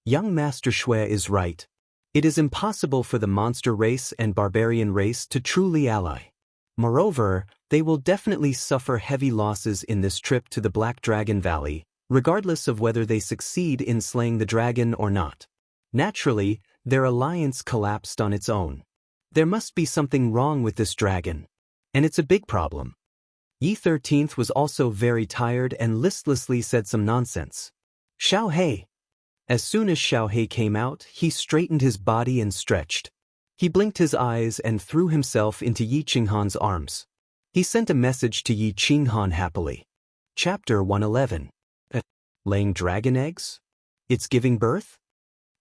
Young Master Shui is right. It is impossible for the monster race and barbarian race to truly ally. Moreover, they will definitely suffer heavy losses in this trip to the Black Dragon Valley, regardless of whether they succeed in slaying the dragon or not. Naturally, their alliance collapsed on its own. There must be something wrong with this dragon. And it's a big problem. Yi 13th was also very tired and listlessly said some nonsense. Xiaohei. As soon as Xiaohei came out, he straightened his body and stretched. He blinked his eyes and threw himself into Yi Qinghan's arms. He sent a message to Yi Qinghan happily. Chapter 111. Laying dragon eggs? It's giving birth?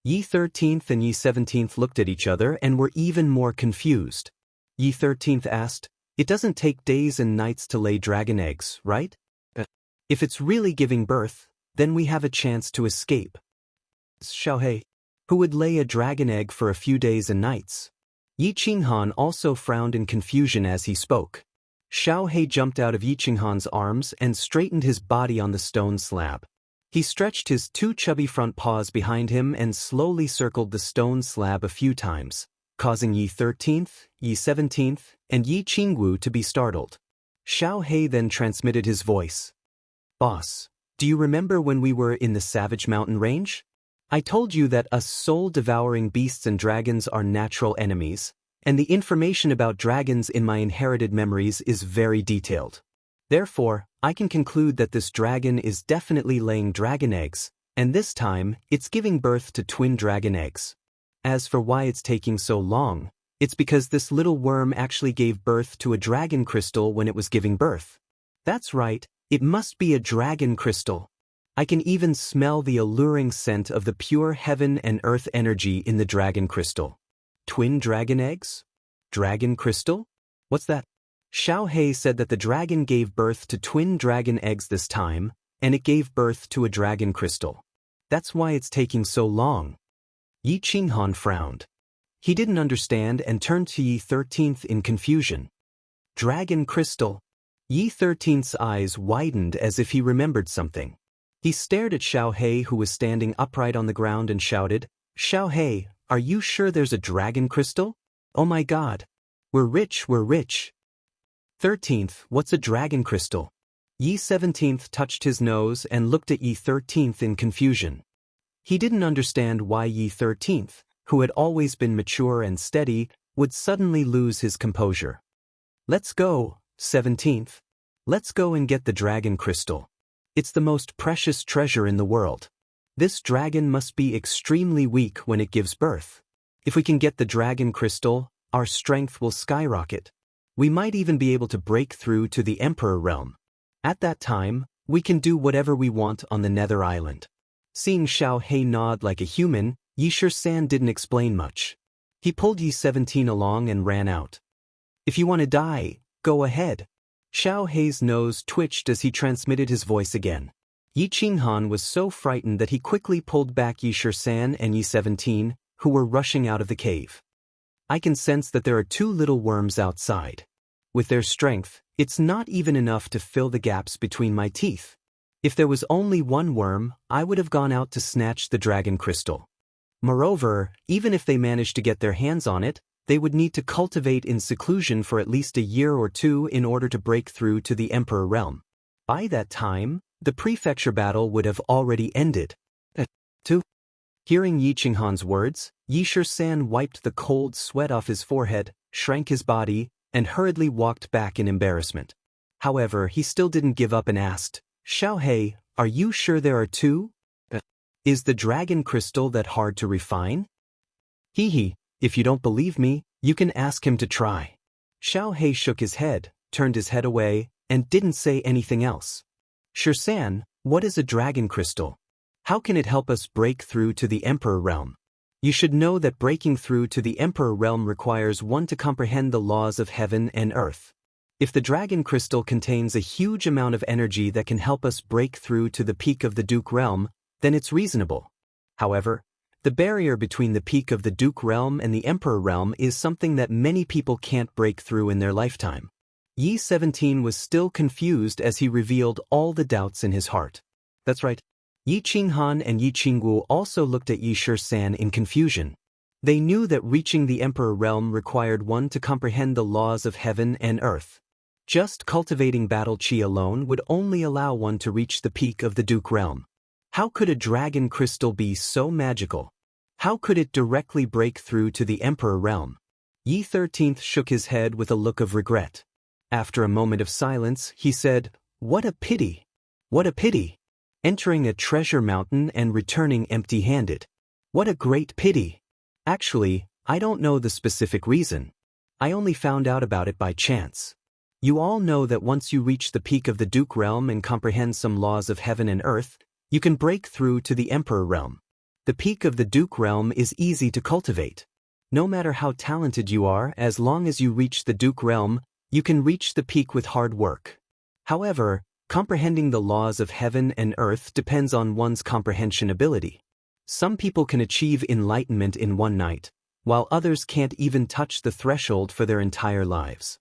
Yi 13th and Yi 17th looked at each other and were even more confused. Yi 13th asked, "It doesn't take days and nights to lay dragon eggs, right? If it's really giving birth, then we have a chance to escape." Xiaohei, who would lay a dragon egg for a few days and nights. Yi Qinghan also frowned in confusion as he spoke. Xiaohei jumped out of Yi Qinghan's arms and straightened his body on the stone slab. He stretched his two chubby front paws behind him and slowly circled the stone slab a few times, causing Yi 13th, Yi 17th, and Yi Qingwu to be startled. Xiaohei then transmitted his voice. "Boss, do you remember when we were in the Savage Mountain Range? I told you that us soul-devouring beasts and dragons are natural enemies, and the information about dragons in my inherited memories is very detailed. Therefore, I can conclude that this dragon is definitely laying dragon eggs, and this time, it's giving birth to twin dragon eggs. As for why it's taking so long, it's because this little worm actually gave birth to a dragon crystal when it was giving birth. That's right, it must be a dragon crystal. I can even smell the alluring scent of the pure heaven and earth energy in the dragon crystal. Twin dragon eggs? Dragon crystal? What's that?" Xiaohei said that the dragon gave birth to twin dragon eggs this time, and it gave birth to a dragon crystal. That's why it's taking so long. Yi Qinghan frowned. He didn't understand and turned to Yi 13th in confusion. Dragon crystal. Yi 13th's eyes widened as if he remembered something. He stared at Xiaohei, who was standing upright on the ground, and shouted, "Xiaohei, are you sure there's a dragon crystal? Oh my god. We're rich, we're rich." 13th, what's a dragon crystal? Yi 17th touched his nose and looked at Yi 13th in confusion. He didn't understand why Yi 13th, who had always been mature and steady, would suddenly lose his composure. "Let's go, 17th. Let's go and get the dragon crystal. It's the most precious treasure in the world. This dragon must be extremely weak when it gives birth. If we can get the dragon crystal, our strength will skyrocket. We might even be able to break through to the Emperor realm. At that time, we can do whatever we want on the Nether Island." Seeing Xiaohei nod like a human, Yi Shisan didn't explain much. He pulled Yi 17 along and ran out. "If you want to die, go ahead." Xiaohei's nose twitched as he transmitted his voice again. Yi Qinghan was so frightened that he quickly pulled back Yi Shisan and Yi 17, who were rushing out of the cave. "I can sense that there are two little worms outside. With their strength, it's not even enough to fill the gaps between my teeth. If there was only one worm, I would have gone out to snatch the dragon crystal. Moreover, even if they managed to get their hands on it, they would need to cultivate in seclusion for at least a year or two in order to break through to the Emperor realm. By that time, the prefecture battle would have already ended." Hearing Yi Qinghan's words, Yi Shisan wiped the cold sweat off his forehead, shrank his body, and hurriedly walked back in embarrassment. However, he still didn't give up and asked, "Xiaohei, are you sure there are two? Is the dragon crystal that hard to refine?" "Hee, if you don't believe me, you can ask him to try." Xiaohei shook his head, turned his head away, and didn't say anything else. "Shisan, what is a dragon crystal? How can it help us break through to the Emperor realm? You should know that breaking through to the Emperor realm requires one to comprehend the laws of heaven and earth. If the dragon crystal contains a huge amount of energy that can help us break through to the peak of the Duke realm, then it's reasonable. However, the barrier between the peak of the Duke realm and the Emperor realm is something that many people can't break through in their lifetime." Yi 17 was still confused as he revealed all the doubts in his heart. That's right. Yi Qinghan and Yi Qingwu also looked at Yi Shisan in confusion. They knew that reaching the Emperor realm required one to comprehend the laws of heaven and earth. Just cultivating battle chi alone would only allow one to reach the peak of the Duke realm. How could a dragon crystal be so magical? How could it directly break through to the Emperor realm? Yi 13th shook his head with a look of regret. After a moment of silence, he said, "What a pity! What a pity! Entering a treasure mountain and returning empty-handed. What a great pity! Actually, I don't know the specific reason. I only found out about it by chance. You all know that once you reach the peak of the Duke realm and comprehend some laws of heaven and earth, you can break through to the Emperor realm. The peak of the Duke realm is easy to cultivate. No matter how talented you are, as long as you reach the Duke realm, you can reach the peak with hard work. However, comprehending the laws of heaven and earth depends on one's comprehension ability. Some people can achieve enlightenment in one night, while others can't even touch the threshold for their entire lives.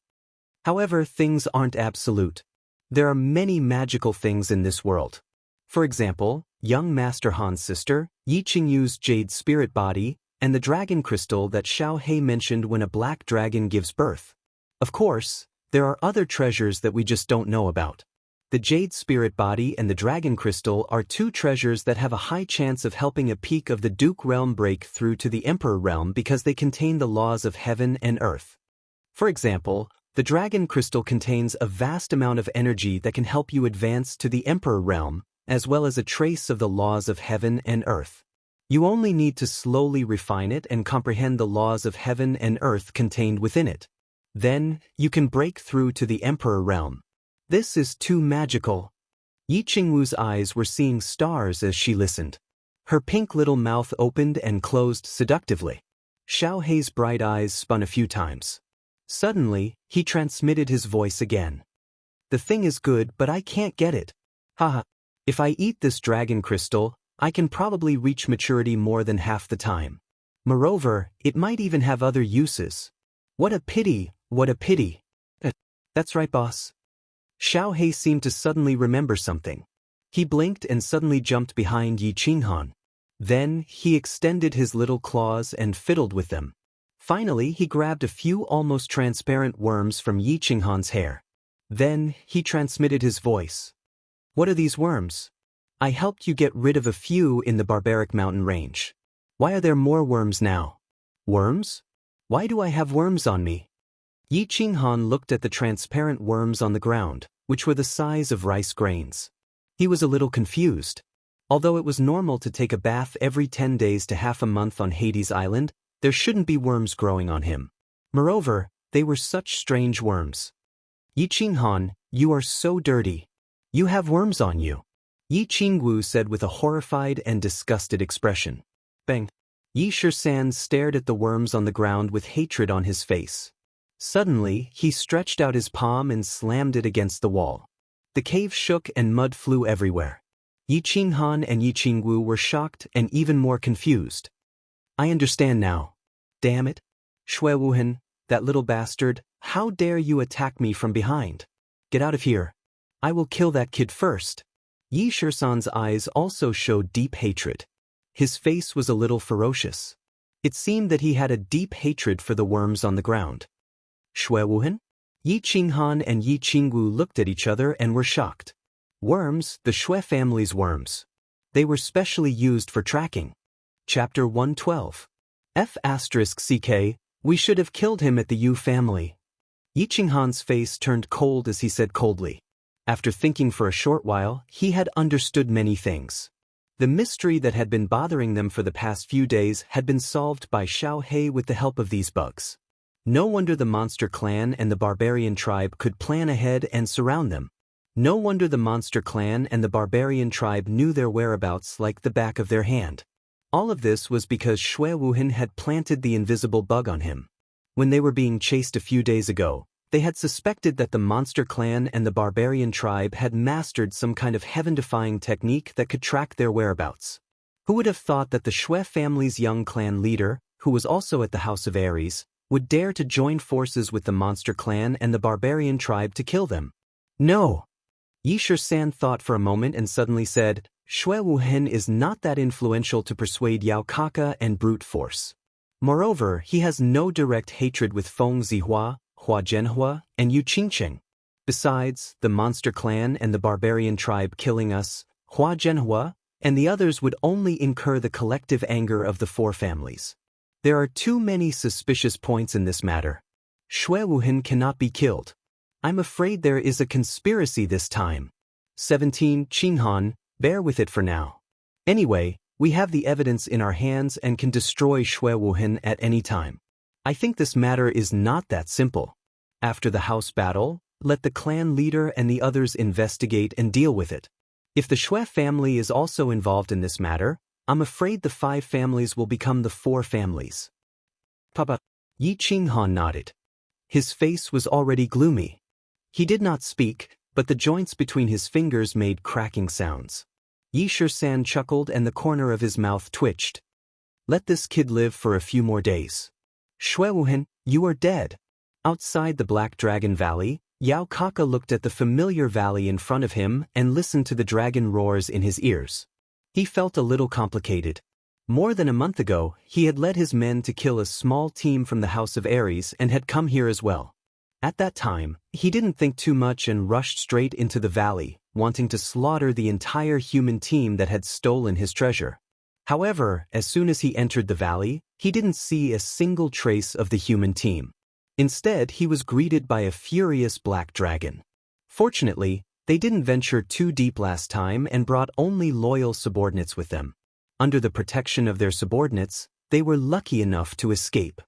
However, things aren't absolute. There are many magical things in this world. For example, young Master Han's sister, Yi Qingyu's jade spirit body, and the dragon crystal that Xiaohei mentioned when a black dragon gives birth. Of course, there are other treasures that we just don't know about. The jade spirit body and the dragon crystal are two treasures that have a high chance of helping a peak of the Duke realm break through to the Emperor realm because they contain the laws of heaven and earth. For example, the dragon crystal contains a vast amount of energy that can help you advance to the Emperor realm, as well as a trace of the laws of heaven and earth. You only need to slowly refine it and comprehend the laws of heaven and earth contained within it. Then, you can break through to the Emperor realm. This is too magical. Yi Qingwu's eyes were seeing stars as she listened. Her pink little mouth opened and closed seductively. Xiaohei's bright eyes spun a few times. Suddenly, he transmitted his voice again. The thing is good, but I can't get it. Haha. If I eat this dragon crystal, I can probably reach maturity more than half the time. Moreover, it might even have other uses. What a pity, what a pity. That's right, boss. Xiaohei seemed to suddenly remember something. He blinked and suddenly jumped behind Yi Qinghan. Then, he extended his little claws and fiddled with them. Finally, he grabbed a few almost transparent worms from Yi Qinghan's hair. Then, he transmitted his voice. What are these worms? I helped you get rid of a few in the barbaric mountain range. Why are there more worms now? Worms? Why do I have worms on me? Yi Qinghan looked at the transparent worms on the ground, which were the size of rice grains. He was a little confused. Although it was normal to take a bath every 10 days to half a month on Hades Island, there shouldn't be worms growing on him. Moreover, they were such strange worms. Yi Qinghan, you are so dirty. You have worms on you. Yi Qingwu said with a horrified and disgusted expression. Bang! Yi Shisan stared at the worms on the ground with hatred on his face. Suddenly, he stretched out his palm and slammed it against the wall. The cave shook and mud flew everywhere. Yi Qinghan and Yi Qingwu were shocked and even more confused. I understand now. Damn it. Shui Wuhan, that little bastard, how dare you attack me from behind? Get out of here. I will kill that kid first. Yi Shisan's eyes also showed deep hatred. His face was a little ferocious. It seemed that he had a deep hatred for the worms on the ground. Shui Wuhan? Yi Qinghan and Yi Qingwu looked at each other and were shocked. Worms, the Shui family's worms. They were specially used for tracking. Chapter 112. F***CK, we should have killed him at the Yu family. Yi Qinghan's face turned cold as he said coldly. After thinking for a short while, he had understood many things. The mystery that had been bothering them for the past few days had been solved by Xiaohei with the help of these bugs. No wonder the monster clan and the barbarian tribe could plan ahead and surround them. No wonder the monster clan and the barbarian tribe knew their whereabouts like the back of their hand. All of this was because Shui Wuhan had planted the invisible bug on him. When they were being chased a few days ago, they had suspected that the monster clan and the barbarian tribe had mastered some kind of heaven-defying technique that could track their whereabouts. Who would have thought that the Shui family's young clan leader, who was also at the House of Ares, would dare to join forces with the monster clan and the barbarian tribe to kill them? No! Yi Shisan thought for a moment and suddenly said, Shui Wuhan is not that influential to persuade Yao Kaka and brute force. Moreover, he has no direct hatred with Feng Zihua, Hua Zhenhua, and Yu Qingqing. Besides, the monster clan and the barbarian tribe killing us, Hua Zhenhua, and the others would only incur the collective anger of the four families. There are too many suspicious points in this matter. Shui Wuhan cannot be killed. I'm afraid there is a conspiracy this time. 17 Qinghan, bear with it for now. Anyway, we have the evidence in our hands and can destroy Shui Wuhan at any time. I think this matter is not that simple. After the house battle, let the clan leader and the others investigate and deal with it. If the Shui family is also involved in this matter, I'm afraid the 5 families will become the 4 families. Papa. Yi Qinghan nodded. His face was already gloomy. He did not speak, but the joints between his fingers made cracking sounds. Yi Shisan chuckled and the corner of his mouth twitched. Let this kid live for a few more days. Shuewuhen, you are dead. Outside the Black Dragon Valley, Yao Kaka looked at the familiar valley in front of him and listened to the dragon roars in his ears. He felt a little complicated. More than a month ago, he had led his men to kill a small team from the House of Ares and had come here as well. At that time, he didn't think too much and rushed straight into the valley, wanting to slaughter the entire human team that had stolen his treasure. However, as soon as he entered the valley, he didn't see a single trace of the human team. Instead, he was greeted by a furious black dragon. Fortunately, they didn't venture too deep last time and brought only loyal subordinates with them. Under the protection of their subordinates, they were lucky enough to escape.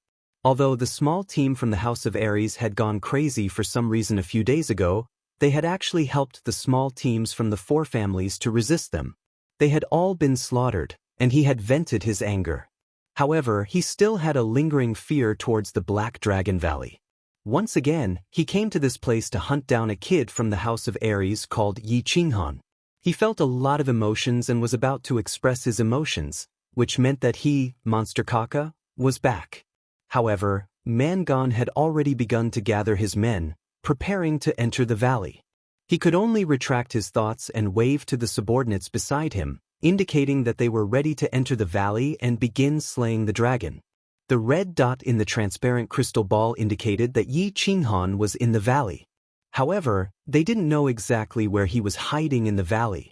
Although the small team from the House of Ares had gone crazy for some reason a few days ago, they had actually helped the small teams from the 4 families to resist them. They had all been slaughtered, and he had vented his anger. However, he still had a lingering fear towards the Black Dragon Valley. Once again, he came to this place to hunt down a kid from the House of Ares called Yi Qinghan. He felt a lot of emotions and was about to express his emotions, which meant that he, Monster Kaka, was back. However, Mangon had already begun to gather his men, preparing to enter the valley. He could only retract his thoughts and wave to the subordinates beside him, indicating that they were ready to enter the valley and begin slaying the dragon. The red dot in the transparent crystal ball indicated that Yi Qinghan was in the valley. However, they didn't know exactly where he was hiding in the valley.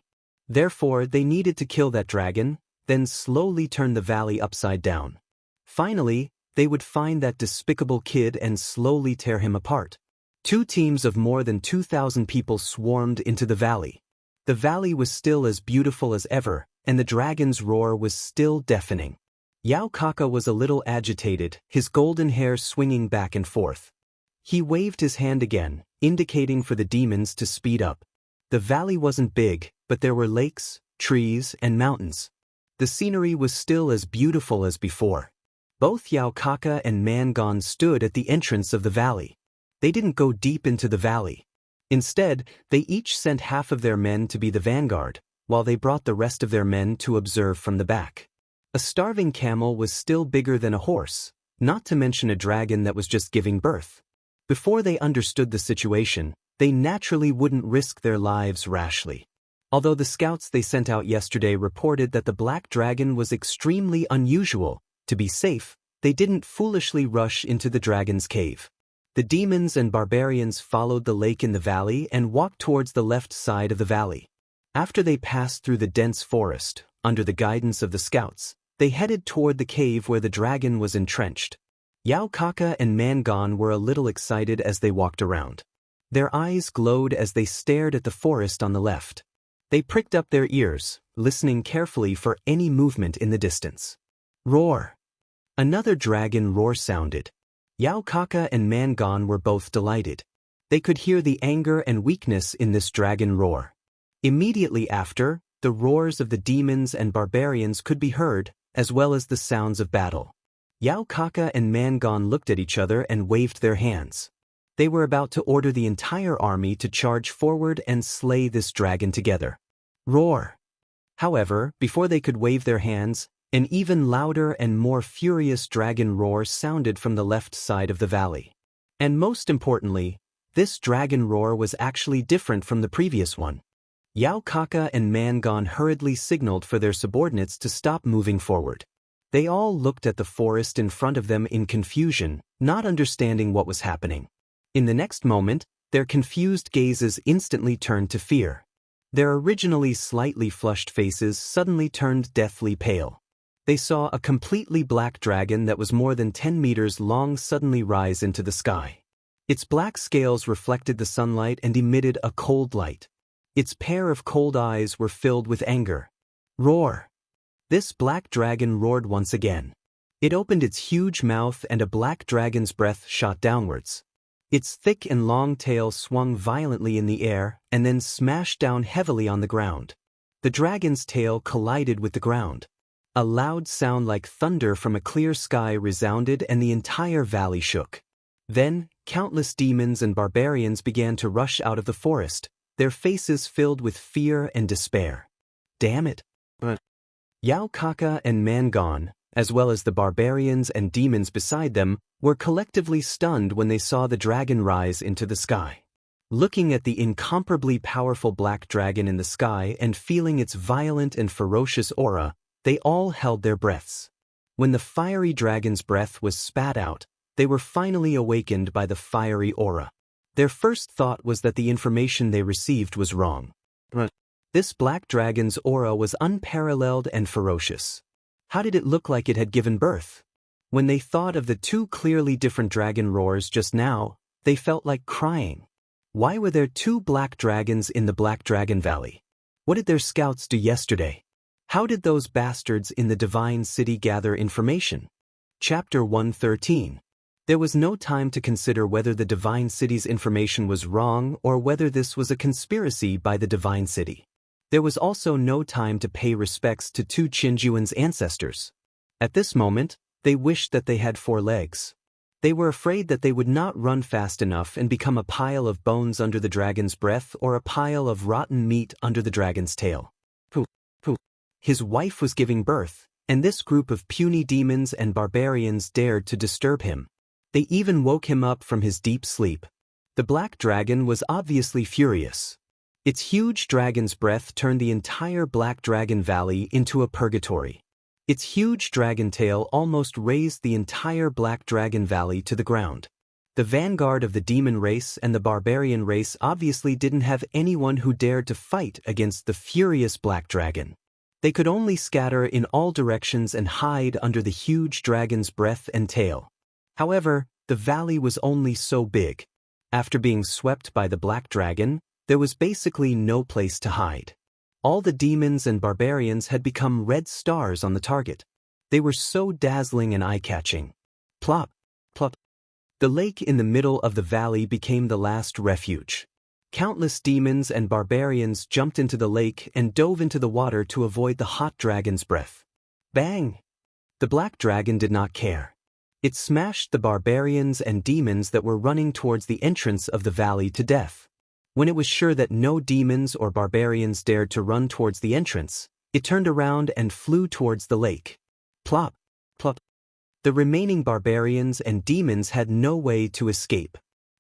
Therefore, they needed to kill that dragon, then slowly turn the valley upside down. Finally, they would find that despicable kid and slowly tear him apart. 2 teams of more than 2,000 people swarmed into the valley. The valley was still as beautiful as ever, and the dragon's roar was still deafening. Yao Kaka was a little agitated, his golden hair swinging back and forth. He waved his hand again, indicating for the demons to speed up. The valley wasn't big, but there were lakes, trees, and mountains. The scenery was still as beautiful as before. Both Yao Kaka and Mangon stood at the entrance of the valley. They didn't go deep into the valley. Instead, they each sent half of their men to be the vanguard, while they brought the rest of their men to observe from the back. A starving camel was still bigger than a horse, not to mention a dragon that was just giving birth. Before they understood the situation, they naturally wouldn't risk their lives rashly. Although the scouts they sent out yesterday reported that the black dragon was extremely unusual, to be safe, they didn't foolishly rush into the dragon's cave. The demons and barbarians followed the lake in the valley and walked towards the left side of the valley. After they passed through the dense forest, under the guidance of the scouts, they headed toward the cave where the dragon was entrenched. Yao Kaka and Mangon were a little excited as they walked around. Their eyes glowed as they stared at the forest on the left. They pricked up their ears, listening carefully for any movement in the distance. Roar! Another dragon roar sounded. Yao Kaka and Mangon were both delighted. They could hear the anger and weakness in this dragon roar. Immediately after, the roars of the demons and barbarians could be heard, as well as the sounds of battle. Yao Kaka and Mangon looked at each other and waved their hands. They were about to order the entire army to charge forward and slay this dragon together. Roar! However, before they could wave their hands, an even louder and more furious dragon roar sounded from the left side of the valley. And most importantly, this dragon roar was actually different from the previous one. Yao Kaka and Mangon hurriedly signaled for their subordinates to stop moving forward. They all looked at the forest in front of them in confusion, not understanding what was happening. In the next moment, their confused gazes instantly turned to fear. Their originally slightly flushed faces suddenly turned deathly pale. They saw a completely black dragon that was more than 10 meters long suddenly rise into the sky. Its black scales reflected the sunlight and emitted a cold light. Its pair of cold eyes were filled with anger. Roar! This black dragon roared once again. It opened its huge mouth and a black dragon's breath shot downwards. Its thick and long tail swung violently in the air and then smashed down heavily on the ground. The dragon's tail collided with the ground. A loud sound like thunder from a clear sky resounded and the entire valley shook. Then, countless demons and barbarians began to rush out of the forest, their faces filled with fear and despair. Damn it! Yao Kaka and Mangon, as well as the barbarians and demons beside them, were collectively stunned when they saw the dragon rise into the sky. Looking at the incomparably powerful black dragon in the sky and feeling its violent and ferocious aura, they all held their breaths. When the fiery dragon's breath was spat out, they were finally awakened by the fiery aura. Their first thought was that the information they received was wrong. This black dragon's aura was unparalleled and ferocious. How did it look like it had given birth? When they thought of the two clearly different dragon roars just now, they felt like crying. Why were there two black dragons in the Black Dragon Valley? What did their scouts do yesterday? How did those bastards in the Divine City gather information? Chapter 113. There was no time to consider whether the Divine City's information was wrong or whether this was a conspiracy by the Divine City. There was also no time to pay respects to Tu Qinjuan's ancestors. At this moment, they wished that they had 4 legs. They were afraid that they would not run fast enough and become a pile of bones under the dragon's breath or a pile of rotten meat under the dragon's tail. His wife was giving birth, and this group of puny demons and barbarians dared to disturb him. They even woke him up from his deep sleep. The black dragon was obviously furious. Its huge dragon's breath turned the entire Black Dragon Valley into a purgatory. Its huge dragon tail almost raised the entire Black Dragon Valley to the ground. The vanguard of the demon race and the barbarian race obviously didn't have anyone who dared to fight against the furious black dragon. They could only scatter in all directions and hide under the huge dragon's breath and tail. However, the valley was only so big. After being swept by the black dragon, there was basically no place to hide. All the demons and barbarians had become red stars on the target. They were so dazzling and eye-catching. Plop, plop. The lake in the middle of the valley became the last refuge. Countless demons and barbarians jumped into the lake and dove into the water to avoid the hot dragon's breath. Bang! The black dragon did not care. It smashed the barbarians and demons that were running towards the entrance of the valley to death. When it was sure that no demons or barbarians dared to run towards the entrance, it turned around and flew towards the lake. Plop, plop. The remaining barbarians and demons had no way to escape.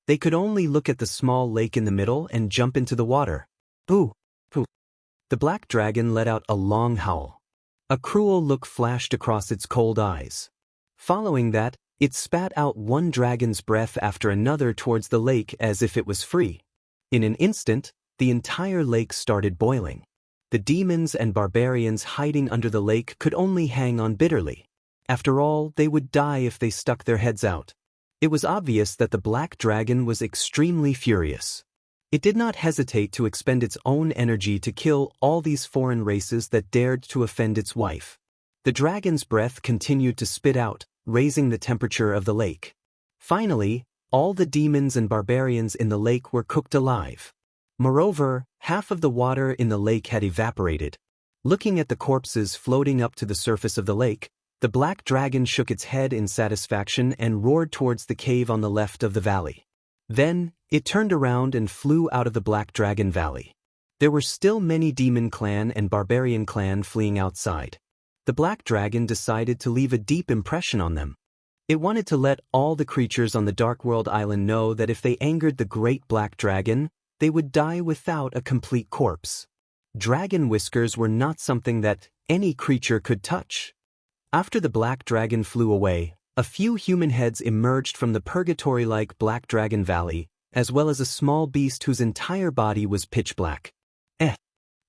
They could only look at the small lake in the middle and jump into the water. Pooh, pooh. The black dragon let out a long howl. A cruel look flashed across its cold eyes. Following that, it spat out one dragon's breath after another towards the lake as if it was free. In an instant, the entire lake started boiling. The demons and barbarians hiding under the lake could only hang on bitterly. After all, they would die if they stuck their heads out. It was obvious that the black dragon was extremely furious. It did not hesitate to expend its own energy to kill all these foreign races that dared to offend its wife. The dragon's breath continued to spit out, raising the temperature of the lake. Finally, all the demons and barbarians in the lake were cooked alive. Moreover, half of the water in the lake had evaporated. Looking at the corpses floating up to the surface of the lake, the black dragon shook its head in satisfaction and roared towards the cave on the left of the valley. Then, it turned around and flew out of the Black Dragon Valley. There were still many demon clan and barbarian clan fleeing outside. The black dragon decided to leave a deep impression on them. It wanted to let all the creatures on the Dark World Island know that if they angered the great black dragon, they would die without a complete corpse. Dragon whiskers were not something that any creature could touch. After the black dragon flew away, a few human heads emerged from the purgatory-like Black Dragon Valley, as well as a small beast whose entire body was pitch black.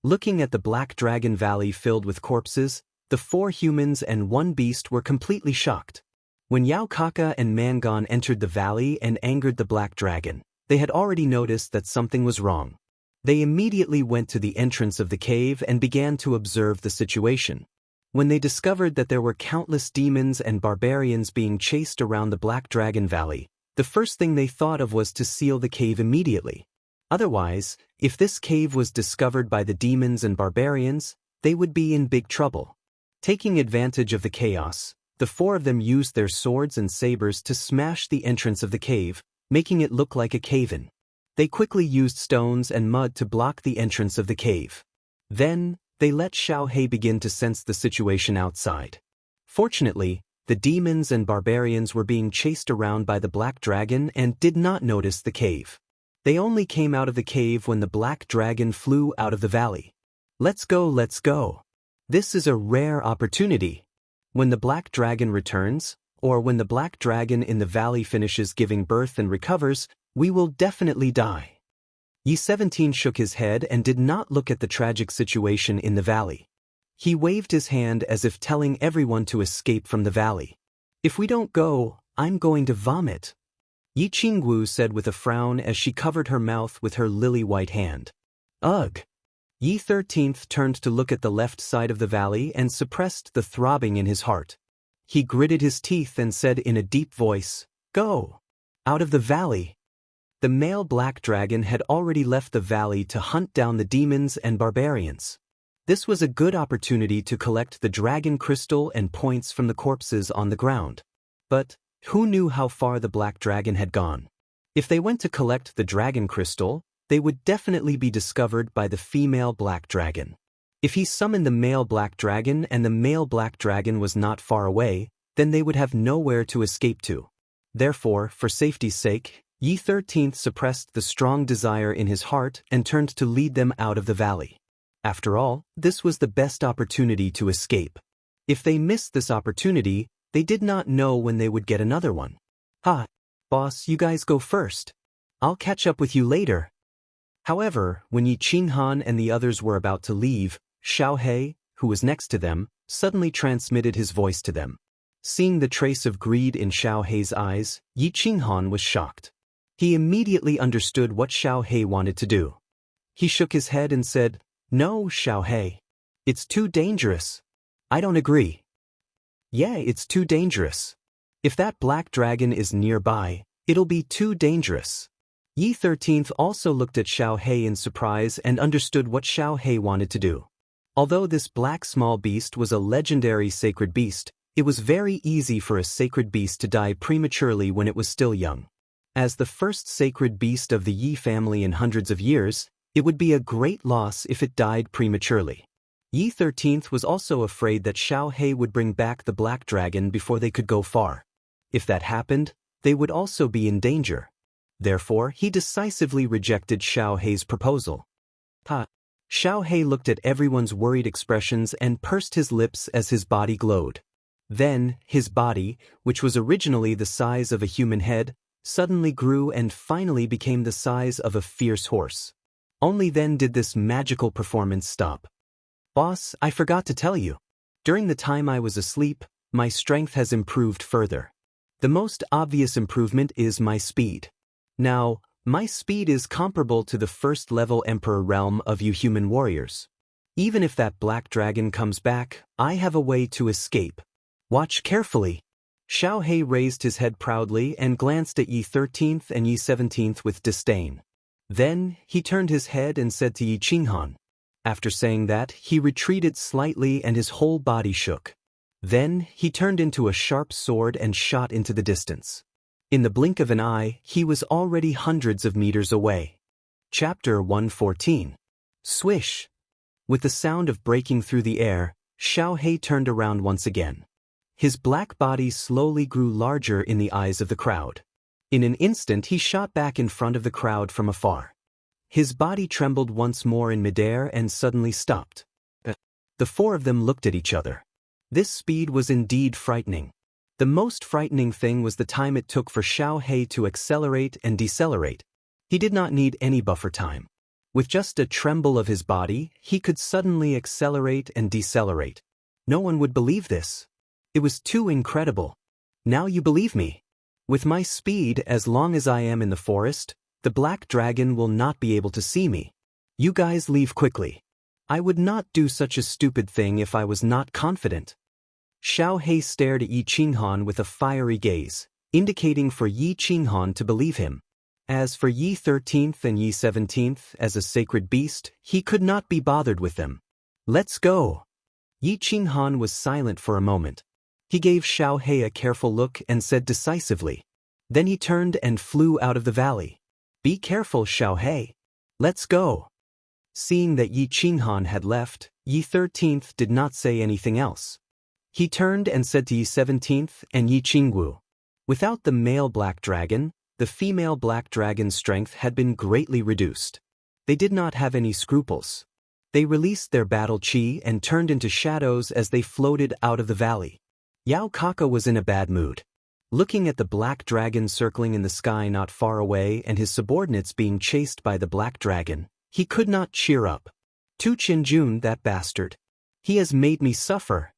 Looking at the Black Dragon Valley filled with corpses, the 4 humans and 1 beast were completely shocked. When Yao Kaka and Mangon entered the valley and angered the black dragon, they had already noticed that something was wrong. They immediately went to the entrance of the cave and began to observe the situation. When they discovered that there were countless demons and barbarians being chased around the Black Dragon Valley, the first thing they thought of was to seal the cave immediately. Otherwise, if this cave was discovered by the demons and barbarians, they would be in big trouble. Taking advantage of the chaos, the four of them used their swords and sabers to smash the entrance of the cave, making it look like a cave-in. They quickly used stones and mud to block the entrance of the cave. Then, they let Xiaohei begin to sense the situation outside. Fortunately, the demons and barbarians were being chased around by the black dragon and did not notice the cave. They only came out of the cave when the black dragon flew out of the valley. Let's go, let's go. This is a rare opportunity. When the black dragon returns, or when the black dragon in the valley finishes giving birth and recovers, we will definitely die. Yi 17 shook his head and did not look at the tragic situation in the valley. He waved his hand as if telling everyone to escape from the valley. If we don't go, I'm going to vomit. Yi Qingwu said with a frown as she covered her mouth with her lily-white hand. Ugh. Yi 13th turned to look at the left side of the valley and suppressed the throbbing in his heart. He gritted his teeth and said in a deep voice, Go! Out of the valley! The male black dragon had already left the valley to hunt down the demons and barbarians. This was a good opportunity to collect the dragon crystal and points from the corpses on the ground. But who knew how far the black dragon had gone? If they went to collect the dragon crystal, they would definitely be discovered by the female black dragon. If he summoned the male black dragon and the male black dragon was not far away, then they would have nowhere to escape to. Therefore, for safety's sake, Yi 13th suppressed the strong desire in his heart and turned to lead them out of the valley. After all, this was the best opportunity to escape. If they missed this opportunity, they did not know when they would get another one. Ha! Boss, you guys go first. I'll catch up with you later. However, when Yi Qinghan and the others were about to leave, Xiaohei, who was next to them, suddenly transmitted his voice to them. Seeing the trace of greed in Xiaohei's eyes, Yi Qinghan was shocked. He immediately understood what Xiaohei wanted to do. He shook his head and said, No, Xiaohei. It's too dangerous. I don't agree. Yeah, it's too dangerous. If that black dragon is nearby, it'll be too dangerous. Yi 13th also looked at Xiaohei in surprise and understood what Xiaohei wanted to do. Although this black small beast was a legendary sacred beast, it was very easy for a sacred beast to die prematurely when it was still young. As the first sacred beast of the Yi family in hundreds of years, it would be a great loss if it died prematurely. Yi 13th was also afraid that Xiaohei would bring back the black dragon before they could go far. If that happened, they would also be in danger. Therefore, he decisively rejected Xiaohei's proposal. Xiaohei looked at everyone's worried expressions and pursed his lips as his body glowed. Then, his body, which was originally the size of a human head, suddenly grew and finally became the size of a fierce horse. Only then did this magical performance stop. Boss, I forgot to tell you. During the time I was asleep, my strength has improved further. The most obvious improvement is my speed. Now, my speed is comparable to the first-level Emperor realm of you human warriors. Even if that black dragon comes back, I have a way to escape. Watch carefully. Xiaohei raised his head proudly and glanced at Yi 13th and Yi 17th with disdain. Then, he turned his head and said to Yi Qinghan. After saying that, he retreated slightly and his whole body shook. Then, he turned into a sharp sword and shot into the distance. In the blink of an eye, he was already hundreds of meters away. Chapter 114. Swish! With the sound of breaking through the air, Xiaohei turned around once again. His black body slowly grew larger in the eyes of the crowd. In an instant he shot back in front of the crowd from afar. His body trembled once more in midair and suddenly stopped. The four of them looked at each other. This speed was indeed frightening. The most frightening thing was the time it took for Xiaohei to accelerate and decelerate. He did not need any buffer time. With just a tremble of his body, he could suddenly accelerate and decelerate. No one would believe this. It was too incredible. Now you believe me. With my speed, as long as I am in the forest, the black dragon will not be able to see me. You guys leave quickly. I would not do such a stupid thing if I was not confident. Xiaohei stared at Yi Qinghan with a fiery gaze, indicating for Yi Qinghan to believe him. As for Yi 13th and Yi 17th, as a sacred beast, he could not be bothered with them. Let's go! Yi Qinghan was silent for a moment. He gave Xiaohei a careful look and said decisively. Then he turned and flew out of the valley. Be careful, Xiaohei. Let's go. Seeing that Yi Qinghan had left, Yi 13th did not say anything else. He turned and said to Yi 17th and Yi Qingwu. Without the male black dragon, the female black dragon's strength had been greatly reduced. They did not have any scruples. They released their battle chi and turned into shadows as they floated out of the valley. Yao Kaka was in a bad mood. Looking at the black dragon circling in the sky not far away and his subordinates being chased by the black dragon, he could not cheer up. Tu Qinjun, that bastard. He has made me suffer.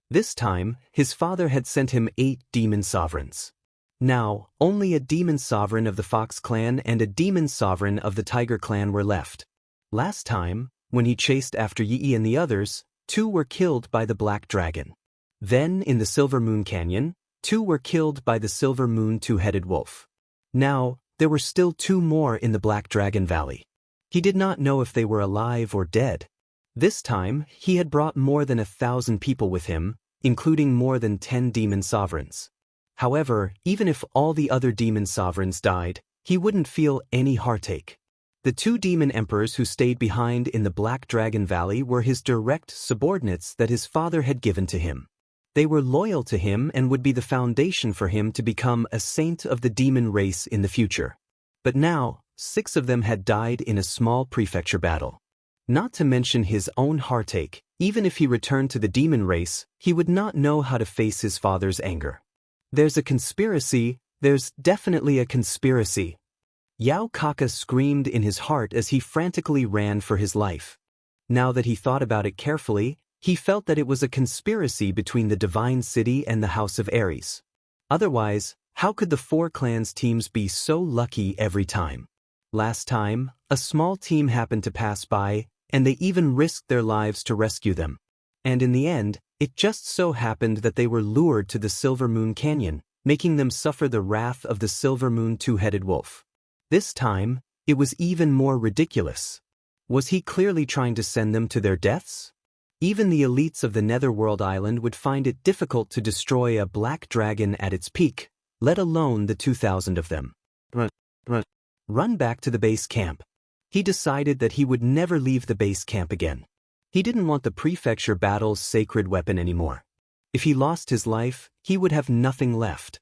This time, his father had sent him 8 demon sovereigns. Now, only a demon sovereign of the Fox clan and a demon sovereign of the Tiger clan were left. Last time, when he chased after Yi and the others, 2 were killed by the black dragon. Then, in the Silver Moon Canyon, 2 were killed by the Silver Moon Two-Headed Wolf. Now, there were still 2 more in the Black Dragon Valley. He did not know if they were alive or dead. This time, he had brought more than 1,000 people with him, including more than 10 demon sovereigns. However, even if all the other demon sovereigns died, he wouldn't feel any heartache. The 2 demon emperors who stayed behind in the Black Dragon Valley were his direct subordinates that his father had given to him. They were loyal to him and would be the foundation for him to become a saint of the demon race in the future. But now, 6 of them had died in a small prefecture battle. Not to mention his own heartache, even if he returned to the demon race, he would not know how to face his father's anger. There's a conspiracy, there's definitely a conspiracy. Yao Kaka screamed in his heart as he frantically ran for his life. Now that he thought about it carefully, he felt that it was a conspiracy between the Divine City and the House of Ares. Otherwise, how could the 4 clans' teams be so lucky every time? Last time, a small team happened to pass by, and they even risked their lives to rescue them. And in the end, it just so happened that they were lured to the Silver Moon Canyon, making them suffer the wrath of the Silver Moon Two-Headed Wolf. This time, it was even more ridiculous. Was he clearly trying to send them to their deaths? Even the elites of the Netherworld Island would find it difficult to destroy a black dragon at its peak, let alone the 2,000 of them. Run back to the base camp. He decided that he would never leave the base camp again. He didn't want the prefecture battle's sacred weapon anymore. If he lost his life, he would have nothing left.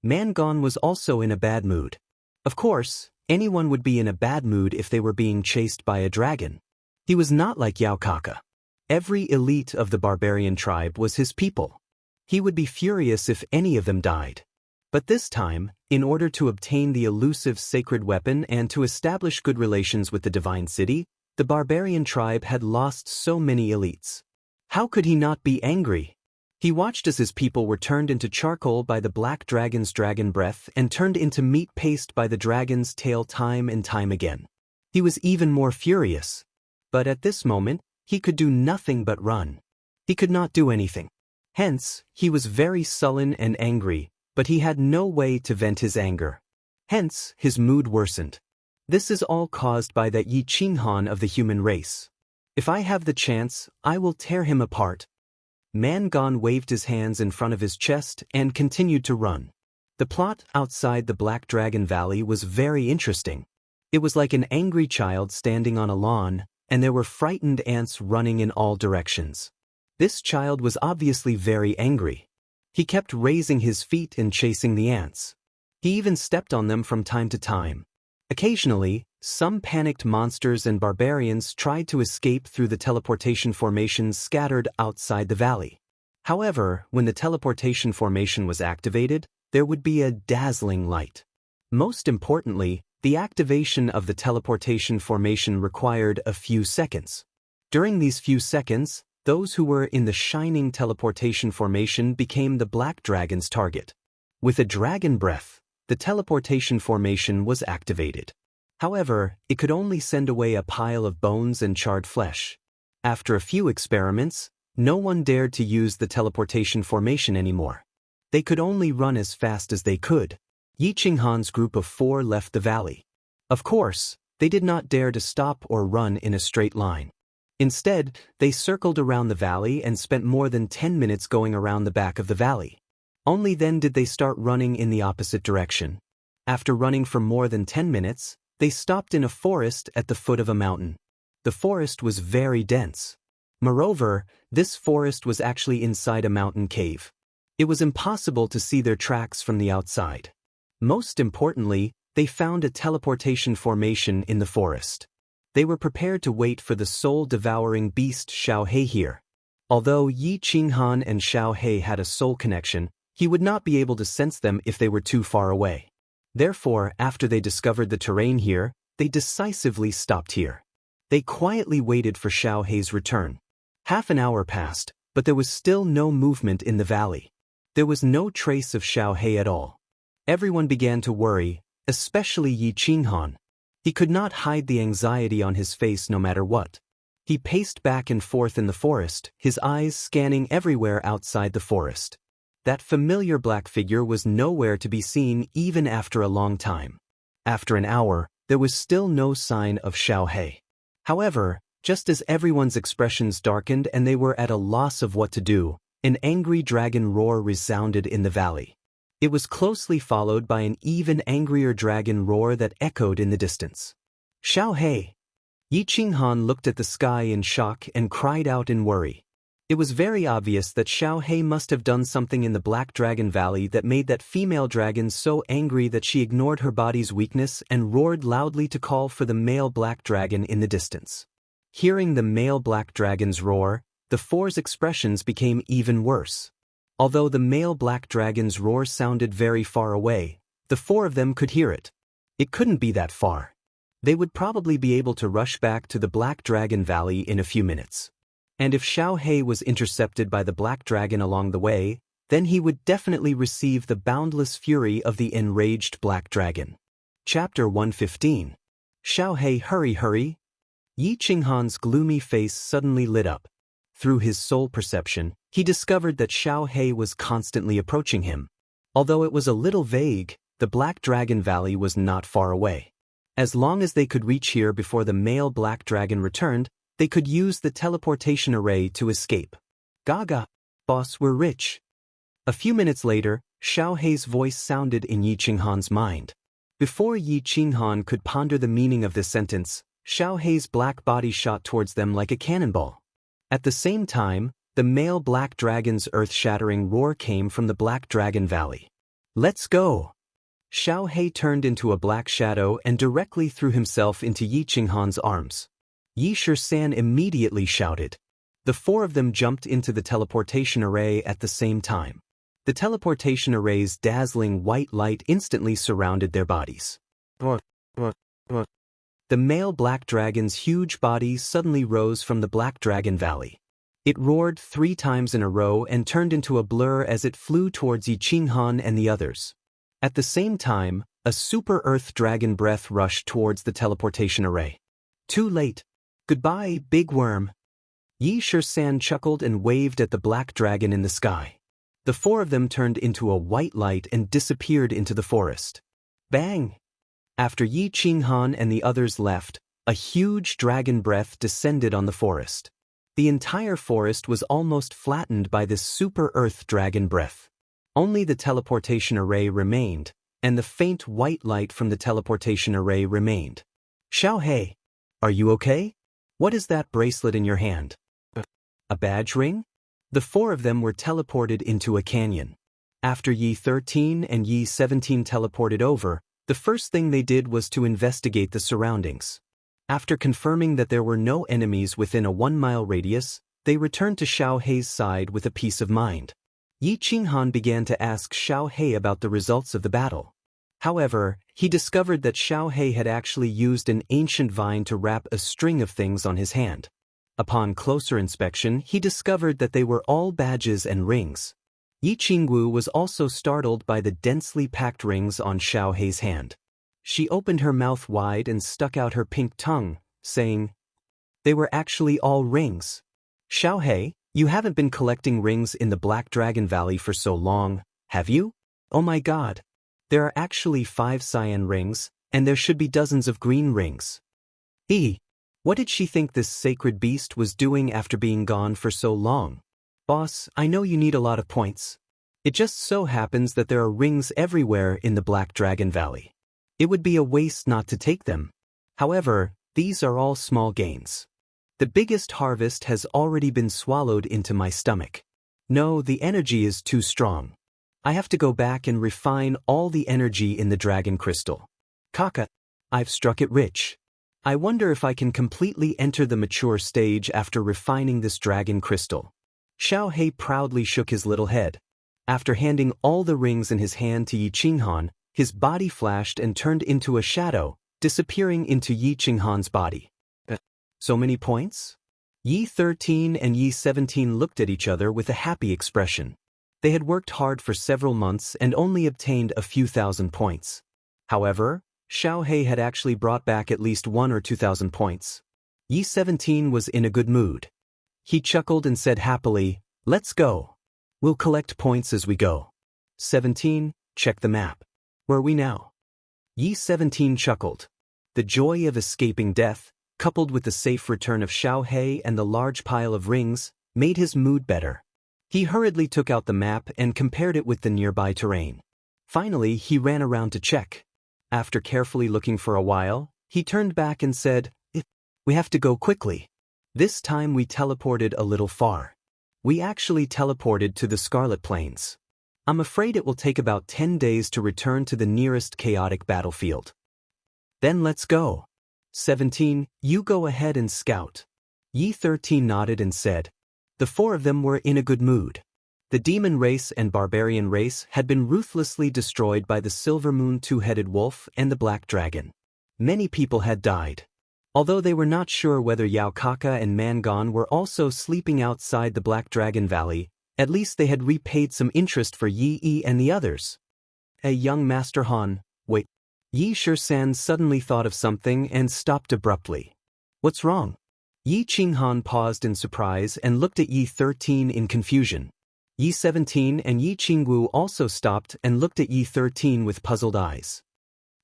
Mangon was also in a bad mood. Of course, anyone would be in a bad mood if they were being chased by a dragon. He was not like Yao Kaka. Every elite of the barbarian tribe was his people. He would be furious if any of them died. But this time, in order to obtain the elusive sacred weapon and to establish good relations with the Divine City, the barbarian tribe had lost so many elites. How could he not be angry? He watched as his people were turned into charcoal by the black dragon's dragon breath and turned into meat paste by the dragon's tail time and time again. He was even more furious. But at this moment, he could do nothing but run. He could not do anything. Hence, he was very sullen and angry, but he had no way to vent his anger. Hence, his mood worsened. This is all caused by that Yi Qinghan of the human race. If I have the chance, I will tear him apart. Mangon waved his hands in front of his chest and continued to run. The plot outside the Black Dragon Valley was very interesting. It was like an angry child standing on a lawn, and there were frightened ants running in all directions. This child was obviously very angry. He kept raising his feet and chasing the ants. He even stepped on them from time to time. Occasionally, some panicked monsters and barbarians tried to escape through the teleportation formations scattered outside the valley. However, when the teleportation formation was activated, there would be a dazzling light. Most importantly, the activation of the teleportation formation required a few seconds. During these few seconds, those who were in the shining teleportation formation became the black dragon's target. With a dragon breath, the teleportation formation was activated. However, it could only send away a pile of bones and charred flesh. After a few experiments, no one dared to use the teleportation formation anymore. They could only run as fast as they could. Yi Qinghan's group of 4 left the valley. Of course, they did not dare to stop or run in a straight line. Instead, they circled around the valley and spent more than 10 minutes going around the back of the valley. Only then did they start running in the opposite direction. After running for more than 10 minutes, they stopped in a forest at the foot of a mountain. The forest was very dense. Moreover, this forest was actually inside a mountain cave. It was impossible to see their tracks from the outside. Most importantly, they found a teleportation formation in the forest. They were prepared to wait for the soul-devouring beast Xiaohe here. Although Yi Qinghan and Xiaohe had a soul connection, he would not be able to sense them if they were too far away. Therefore, after they discovered the terrain here, they decisively stopped here. They quietly waited for Xiaohe's return. Half an hour passed, but there was still no movement in the valley. There was no trace of Xiaohe at all. Everyone began to worry, especially Yi Qinghan. He could not hide the anxiety on his face no matter what. He paced back and forth in the forest, his eyes scanning everywhere outside the forest. That familiar black figure was nowhere to be seen even after a long time. After an hour, there was still no sign of Xiaohe. However, just as everyone's expressions darkened and they were at a loss of what to do, an angry dragon roar resounded in the valley. It was closely followed by an even angrier dragon roar that echoed in the distance. Xiaohe! Yi Qinghan looked at the sky in shock and cried out in worry. It was very obvious that Xiaohe must have done something in the Black Dragon Valley that made that female dragon so angry that she ignored her body's weakness and roared loudly to call for the male black dragon in the distance. Hearing the male black dragon's roar, the four's expressions became even worse. Although the male black dragon's roar sounded very far away, the four of them could hear it. It couldn't be that far. They would probably be able to rush back to the Black Dragon Valley in a few minutes. And if Xiaohe was intercepted by the black dragon along the way, then he would definitely receive the boundless fury of the enraged black dragon. Chapter 115. Xiaohe, hurry, hurry! Yi Qinghan's gloomy face suddenly lit up. Through his soul perception, he discovered that Xiaohe was constantly approaching him. Although it was a little vague, the Black Dragon Valley was not far away. As long as they could reach here before the male black dragon returned, they could use the teleportation array to escape. Gaga, boss, we're rich. A few minutes later, Xiaohe's voice sounded in Yi Qinghan's mind. Before Yi Qinghan could ponder the meaning of this sentence, Xiaohe's black body shot towards them like a cannonball. At the same time, the male black dragon's earth-shattering roar came from the Black Dragon Valley. Let's go! Xiaohe turned into a black shadow and directly threw himself into Yi Qinghan's arms. Yi Shisan immediately shouted. The four of them jumped into the teleportation array at the same time. The teleportation array's dazzling white light instantly surrounded their bodies. The male black dragon's huge body suddenly rose from the Black Dragon Valley. It roared 3 times in a row and turned into a blur as it flew towards Yi Qinghan and the others. At the same time, a super earth dragon breath rushed towards the teleportation array. Too late. Goodbye, big worm. Yi Shisan chuckled and waved at the black dragon in the sky. The four of them turned into a white light and disappeared into the forest. Bang! After Yi Qinghan and the others left, a huge dragon breath descended on the forest. The entire forest was almost flattened by this super earth dragon breath. Only the teleportation array remained, and the faint white light from the teleportation array remained. Xiaohe, are you okay? What is that bracelet in your hand? A badge ring? The four of them were teleported into a canyon. After Yi 13 and Yi 17 teleported over, the first thing they did was to investigate the surroundings. After confirming that there were no enemies within a 1-mile radius, they returned to Xiaohe's side with a peace of mind. Yi Qinghan began to ask Xiaohe about the results of the battle. However, he discovered that Xiaohe had actually used an ancient vine to wrap a string of things on his hand. Upon closer inspection, he discovered that they were all badges and rings. Yi Qingwu was also startled by the densely packed rings on Xiaohe's hand. She opened her mouth wide and stuck out her pink tongue, saying, "They were actually all rings. Xiaohe, you haven't been collecting rings in the Black Dragon Valley for so long, have you? Oh my god. There are actually 5 cyan rings, and there should be dozens of green rings." What did she think this sacred beast was doing after being gone for so long? Boss, I know you need a lot of points. It just so happens that there are rings everywhere in the Black Dragon Valley. It would be a waste not to take them. However, these are all small gains. The biggest harvest has already been swallowed into my stomach. No, the energy is too strong. I have to go back and refine all the energy in the dragon crystal. Kaka, I've struck it rich. I wonder if I can completely enter the mature stage after refining this dragon crystal. Xiaohei proudly shook his little head. After handing all the rings in his hand to Yi Qinghan, his body flashed and turned into a shadow, disappearing into Yi Qinghan's body. So many points? Yi 13 and Yi 17 looked at each other with a happy expression. They had worked hard for several months and only obtained a few thousand points. However, Xiaohei had actually brought back at least 1,000 or 2,000 points. Yi 17 was in a good mood. He chuckled and said happily, "Let's go. We'll collect points as we go." 17, check the map. Where are we now? Yi 17 chuckled. The joy of escaping death, coupled with the safe return of Xiaohei and the large pile of rings, made his mood better. He hurriedly took out the map and compared it with the nearby terrain. Finally, he ran around to check. After carefully looking for a while, he turned back and said, "We have to go quickly." This time we teleported a little far. We actually teleported to the Scarlet Plains. I'm afraid it will take about 10 days to return to the nearest chaotic battlefield. Then let's go. 17, you go ahead and scout. Yi 13 nodded and said. The four of them were in a good mood. The demon race and barbarian race had been ruthlessly destroyed by the Silver Moon Two-Headed Wolf and the Black Dragon. Many people had died. Although they were not sure whether Yao Kaka and Mangon were also sleeping outside the Black Dragon Valley, at least they had repaid some interest for Yi Yi and the others. A young Master Han, wait. Yi Shisan suddenly thought of something and stopped abruptly. What's wrong? Yi Qinghan paused in surprise and looked at Yi 13 in confusion. Yi 17 and Yi Qingwu also stopped and looked at Yi 13 with puzzled eyes.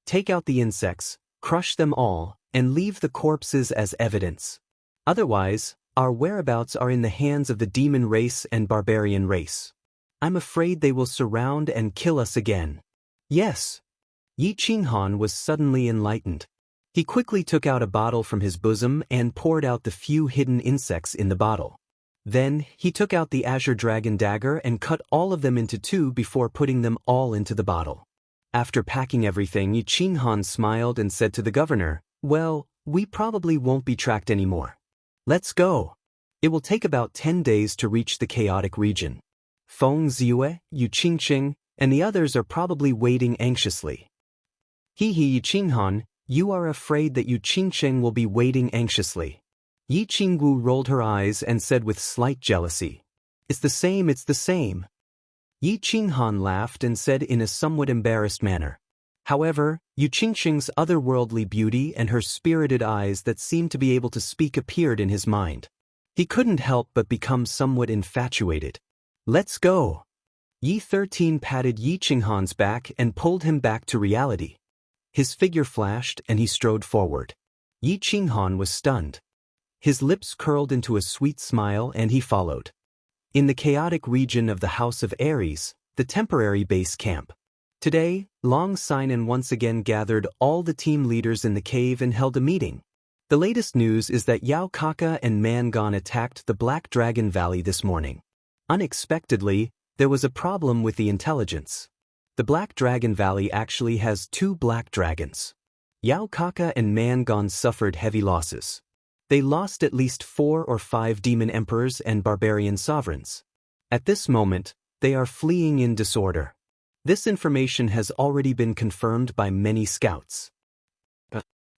Take out the insects, crush them all, and leave the corpses as evidence. Otherwise, our whereabouts are in the hands of the demon race and barbarian race. I'm afraid they will surround and kill us again. Yes. Yi Qinghan was suddenly enlightened. He quickly took out a bottle from his bosom and poured out the few hidden insects in the bottle. Then, he took out the Azure Dragon Dagger and cut all of them into two before putting them all into the bottle. After packing everything, Yi Qinghan smiled and said to the governor, "Well, we probably won't be tracked anymore. Let's go. It will take about 10 days to reach the chaotic region. Feng Ziyue, Yu Qingqing, and the others are probably waiting anxiously." Yi Qinghan, you are afraid that Yu Qingqing will be waiting anxiously. Yi Qingwu rolled her eyes and said with slight jealousy, It's the same. Yi Qinghan laughed and said in a somewhat embarrassed manner. However, Yu Qingqing's otherworldly beauty and her spirited eyes that seemed to be able to speak appeared in his mind. He couldn't help but become somewhat infatuated. Let's go. Yi 13 patted Yi Qinghan's back and pulled him back to reality. His figure flashed and he strode forward. Yi Qinghan was stunned. His lips curled into a sweet smile and he followed. In the chaotic region of the House of Ares, the temporary base camp. Today, Long Sinan once again gathered all the team leaders in the cave and held a meeting. The latest news is that Yao Kaka and Mangon attacked the Black Dragon Valley this morning. Unexpectedly, there was a problem with the intelligence. The Black Dragon Valley actually has 2 black dragons. Yao Kaka and Mangon suffered heavy losses. They lost at least 4 or 5 demon emperors and barbarian sovereigns. At this moment, they are fleeing in disorder. This information has already been confirmed by many scouts.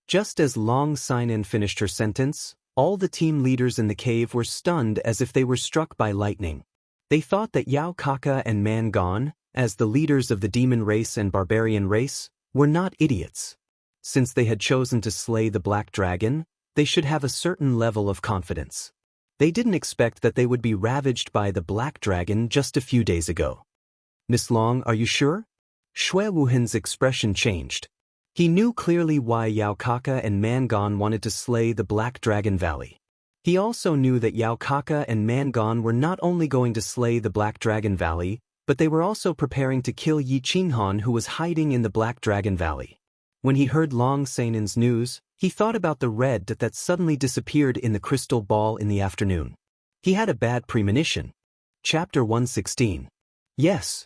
Just as Long Sinan finished her sentence, all the team leaders in the cave were stunned as if they were struck by lightning. They thought that Yao Kaka and Mangon, as the leaders of the demon race and barbarian race, were not idiots. Since they had chosen to slay the Black Dragon, they should have a certain level of confidence. They didn't expect that they would be ravaged by the Black Dragon just a few days ago. Miss Long, are you sure? Shui Wuhan's expression changed. He knew clearly why Yao Kaka and Mangon wanted to slay the Black Dragon Valley. He also knew that Yao Kaka and Mangon were not only going to slay the Black Dragon Valley, but they were also preparing to kill Yi Qinghan, who was hiding in the Black Dragon Valley. When he heard Long Sainen's news, he thought about the red dot that suddenly disappeared in the crystal ball in the afternoon. He had a bad premonition. Chapter 116. Yes.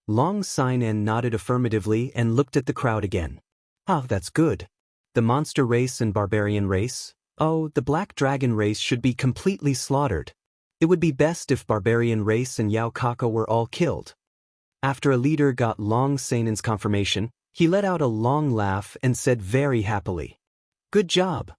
Long Sainen nodded affirmatively and looked at the crowd again. Ah, that's good. The monster race and barbarian race? Oh, the Black Dragon race should be completely slaughtered. It would be best if barbarian race and Yao Kaka were all killed. After a leader got Long Sainen's confirmation, he let out a long laugh and said very happily, "Good job.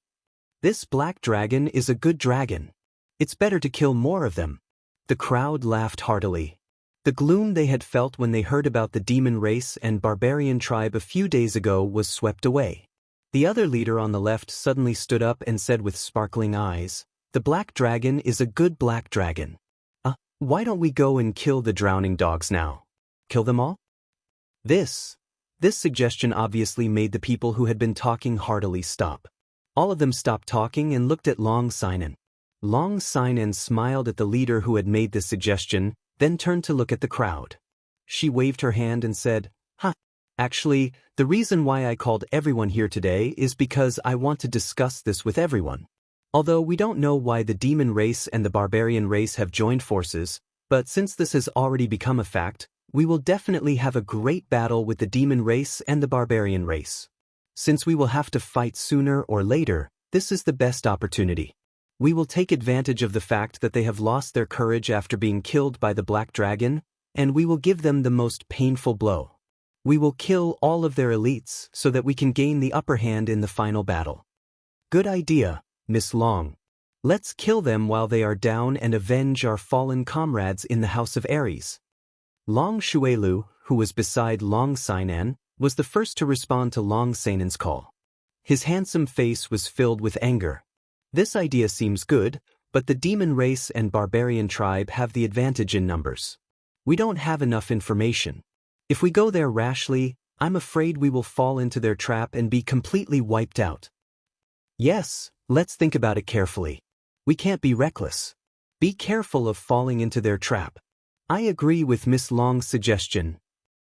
This Black Dragon is a good dragon. It's better to kill more of them." The crowd laughed heartily. The gloom they had felt when they heard about the demon race and barbarian tribe a few days ago was swept away. The other leader on the left suddenly stood up and said with sparkling eyes, "The Black Dragon is a good Black Dragon. Why don't we go and kill the drowning dogs now? Kill them all?" This suggestion obviously made the people who had been talking heartily stop. All of them stopped talking and looked at Long Sainen. Long Sainen smiled at the leader who had made this suggestion, then turned to look at the crowd. She waved her hand and said, Actually, the reason why I called everyone here today is because I want to discuss this with everyone. Although we don't know why the demon race and the barbarian race have joined forces, but since this has already become a fact, we will definitely have a great battle with the demon race and the barbarian race. Since we will have to fight sooner or later, this is the best opportunity. We will take advantage of the fact that they have lost their courage after being killed by the Black Dragon, and we will give them the most painful blow. We will kill all of their elites so that we can gain the upper hand in the final battle. Good idea, Miss Long. Let's kill them while they are down and avenge our fallen comrades in the House of Ares. Long Shuelu, who was beside Long Sainan, was the first to respond to Long Sainen's call. His handsome face was filled with anger. This idea seems good, but the demon race and barbarian tribe have the advantage in numbers. We don't have enough information. If we go there rashly, I'm afraid we will fall into their trap and be completely wiped out. Yes, let's think about it carefully. We can't be reckless. Be careful of falling into their trap. I agree with Miss Long's suggestion.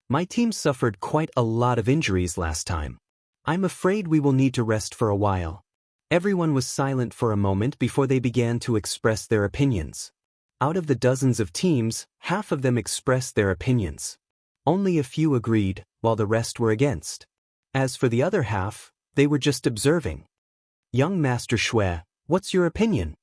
My team suffered quite a lot of injuries last time. I'm afraid we will need to rest for a while. Everyone was silent for a moment before they began to express their opinions. Out of the dozens of teams, half of them expressed their opinions. Only a few agreed, while the rest were against. As for the other half, they were just observing. Young Master Shui, what's your opinion?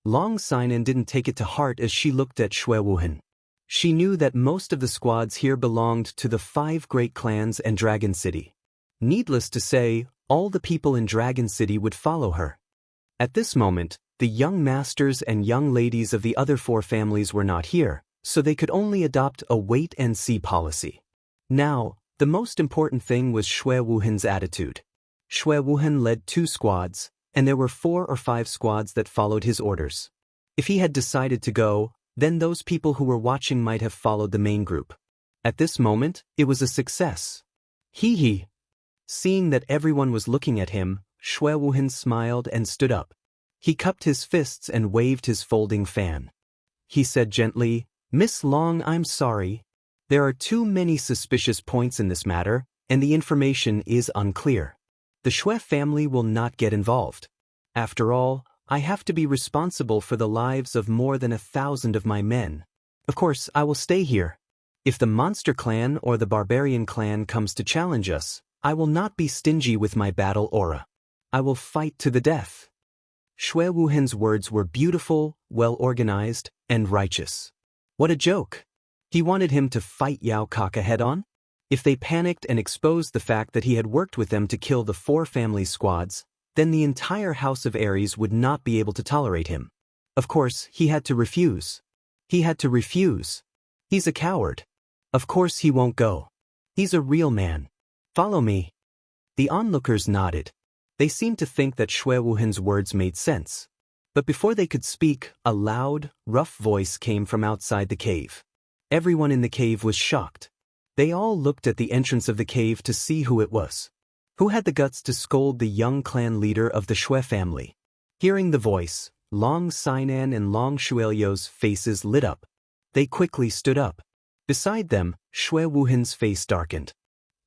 Long Sainen didn't take it to heart as she looked at Shui Wuhan. She knew that most of the squads here belonged to the 5 great clans and Dragon City. Needless to say, all the people in Dragon City would follow her. At this moment, the young masters and young ladies of the other 4 families were not here, so they could only adopt a wait-and-see policy. Now, the most important thing was Shui Wuhan's attitude. Shui Wuhan led 2 squads, and there were 4 or 5 squads that followed his orders. If he had decided to go, then those people who were watching might have followed the main group. At this moment, it was a success. Hee. Seeing that everyone was looking at him, Shui Wuhan smiled and stood up. He cupped his fists and waved his folding fan. He said gently, "Miss Long, I'm sorry. There are too many suspicious points in this matter, and the information is unclear. The Shui family will not get involved. After all, I have to be responsible for the lives of more than 1,000 of my men. Of course, I will stay here. If the monster clan or the barbarian clan comes to challenge us, I will not be stingy with my battle aura. I will fight to the death." Shui Wuhan's words were beautiful, well-organized, and righteous. What a joke! He wanted him to fight Yao Kaka head-on? If they panicked and exposed the fact that he had worked with them to kill the 4 family squads, then the entire House of Ares would not be able to tolerate him. Of course, he had to refuse. He's a coward. Of course he won't go. He's a real man. Follow me. The onlookers nodded. They seemed to think that Shui Wuhan's words made sense. But before they could speak, a loud, rough voice came from outside the cave. Everyone in the cave was shocked. They all looked at the entrance of the cave to see who it was. Who had the guts to scold the young clan leader of the Shui family? Hearing the voice, Long Sinan and Long Shuelio's faces lit up. They quickly stood up. Beside them, Shui Wuhan's face darkened.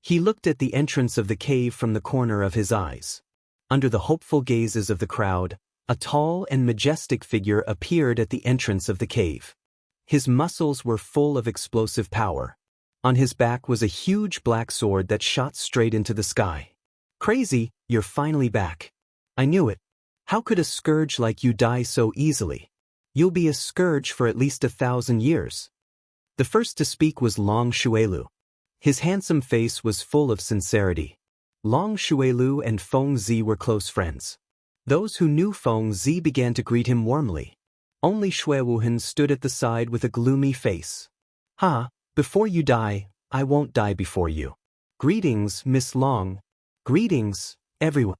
He looked at the entrance of the cave from the corner of his eyes. Under the hopeful gazes of the crowd, a tall and majestic figure appeared at the entrance of the cave. His muscles were full of explosive power. On his back was a huge black sword that shot straight into the sky. Crazy, you're finally back. I knew it. How could a scourge like you die so easily? You'll be a scourge for at least 1,000 years. The first to speak was Long Shuelu. His handsome face was full of sincerity. Long Shuelu and Feng Zi were close friends. Those who knew Feng Zi began to greet him warmly. Only Shui Wuhan stood at the side with a gloomy face. Before you die, I won't die before you. Greetings, Miss Long. Greetings, everyone.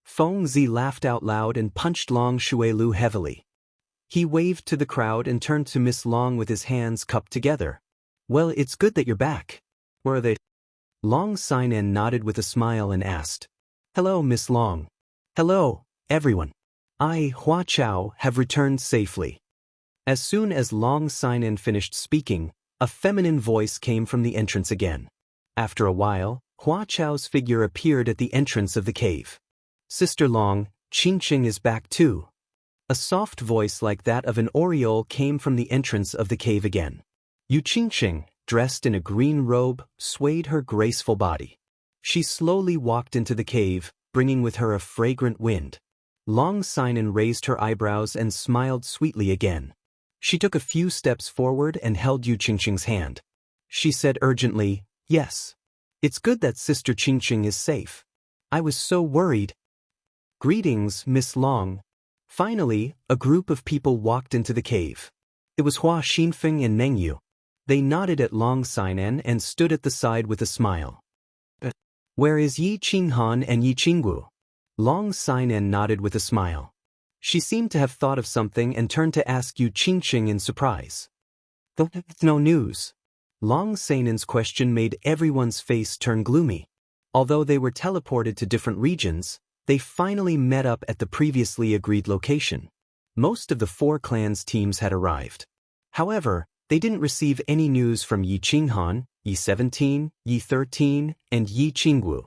Feng Zi laughed out loud and punched Long Shuelu heavily. He waved to the crowd and turned to Miss Long with his hands cupped together. Well, it's good that you're back. Where are they? Long Sinan nodded with a smile and asked. Hello, Miss Long. Hello, everyone. I, Hua Chao, have returned safely. As soon as Long Sinan finished speaking, a feminine voice came from the entrance again. After a while, Hua Chao's figure appeared at the entrance of the cave. Sister Long, Qingqing is back too. A soft voice like that of an oriole came from the entrance of the cave again. Yu Qingqing, dressed in a green robe, swayed her graceful body. She slowly walked into the cave, bringing with her a fragrant wind. Long Sinan raised her eyebrows and smiled sweetly again. She took a few steps forward and held Yu Qingqing's hand. She said urgently, Yes. It's good that Sister Qingqing is safe. I was so worried. Greetings, Miss Long. Finally, a group of people walked into the cave. It was Hua Xinfeng and Meng Yu. They nodded at Long Sinan and stood at the side with a smile. Where is Yi Qinghan and Yi Qingwu? Long Sinan nodded with a smile. She seemed to have thought of something and turned to ask Yu Qingqing in surprise. No news. Long Sinan's question made everyone's face turn gloomy. Although they were teleported to different regions, they finally met up at the previously agreed location. Most of the 4 clans' teams had arrived. However, they didn't receive any news from Yi Qinghan, Yi 17, Yi 13, and Yi Qingwu.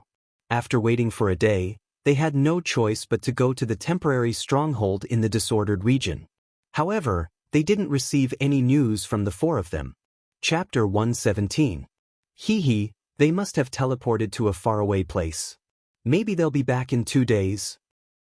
After waiting for a day, they had no choice but to go to the temporary stronghold in the disordered region. However, they didn't receive any news from the 4 of them. Chapter 117. They must have teleported to a faraway place. Maybe they'll be back in 2 days.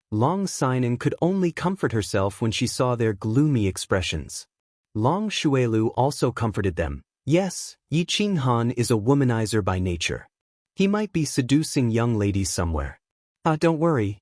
Long Sinan could only comfort herself when she saw their gloomy expressions. Long Shuelu also comforted them. Yes, Yi Qinghan is a womanizer by nature. He might be seducing young ladies somewhere. Don't worry.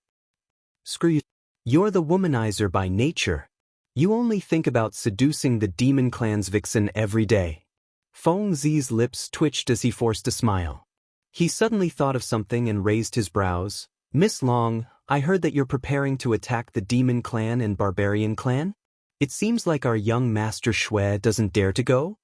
Screw you. You're the womanizer by nature. You only think about seducing the demon clan's vixen every day. Feng Zi's lips twitched as he forced a smile. He suddenly thought of something and raised his brows. Miss Long, I heard that you're preparing to attack the demon clan and barbarian clan? It seems like our young master Shui doesn't dare to go?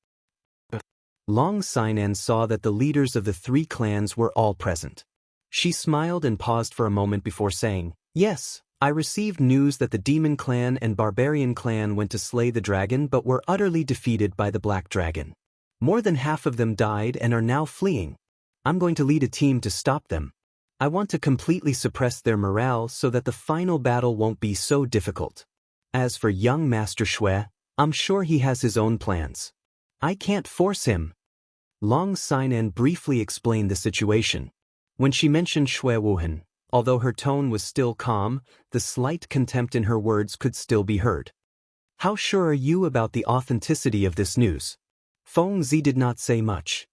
Long Sinan saw that the leaders of the 3 clans were all present. She smiled and paused for a moment before saying, Yes, I received news that the demon clan and barbarian clan went to slay the dragon but were utterly defeated by the black dragon. More than half of them died and are now fleeing. I'm going to lead a team to stop them. I want to completely suppress their morale so that the final battle won't be so difficult. As for young Master Shui, I'm sure he has his own plans. I can't force him. Long Sinan briefly explained the situation. When she mentioned Shui Wuhan, although her tone was still calm, the slight contempt in her words could still be heard. How sure are you about the authenticity of this news? Feng Zi did not say much.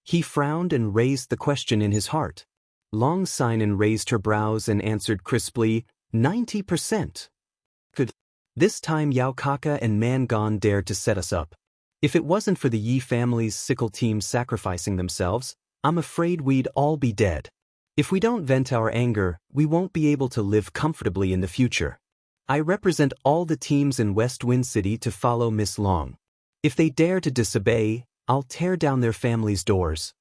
He frowned and raised the question in his heart. Long Sinan raised her brows and answered crisply, 90%. Good. This time Yao Kaka and Man Gon dared to set us up. If it wasn't for the Yi family's sickle team sacrificing themselves, I'm afraid we'd all be dead. If we don't vent our anger, we won't be able to live comfortably in the future. I represent all the teams in West Wind City to follow Miss Long. If they dare to disobey, I'll tear down their family's doors.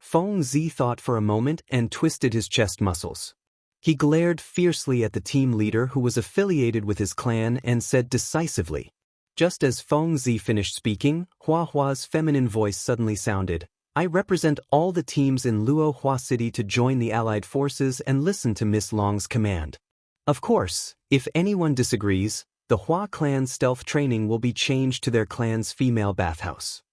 Feng Zi thought for a moment and twisted his chest muscles. He glared fiercely at the team leader who was affiliated with his clan and said decisively. Just as Feng Zi finished speaking, Hua Hua's feminine voice suddenly sounded, "I represent all the teams in Luo Hua City to join the allied forces and listen to Miss Long's command. Of course, if anyone disagrees, the Hua clan's stealth training will be changed to their clan's female bathhouse."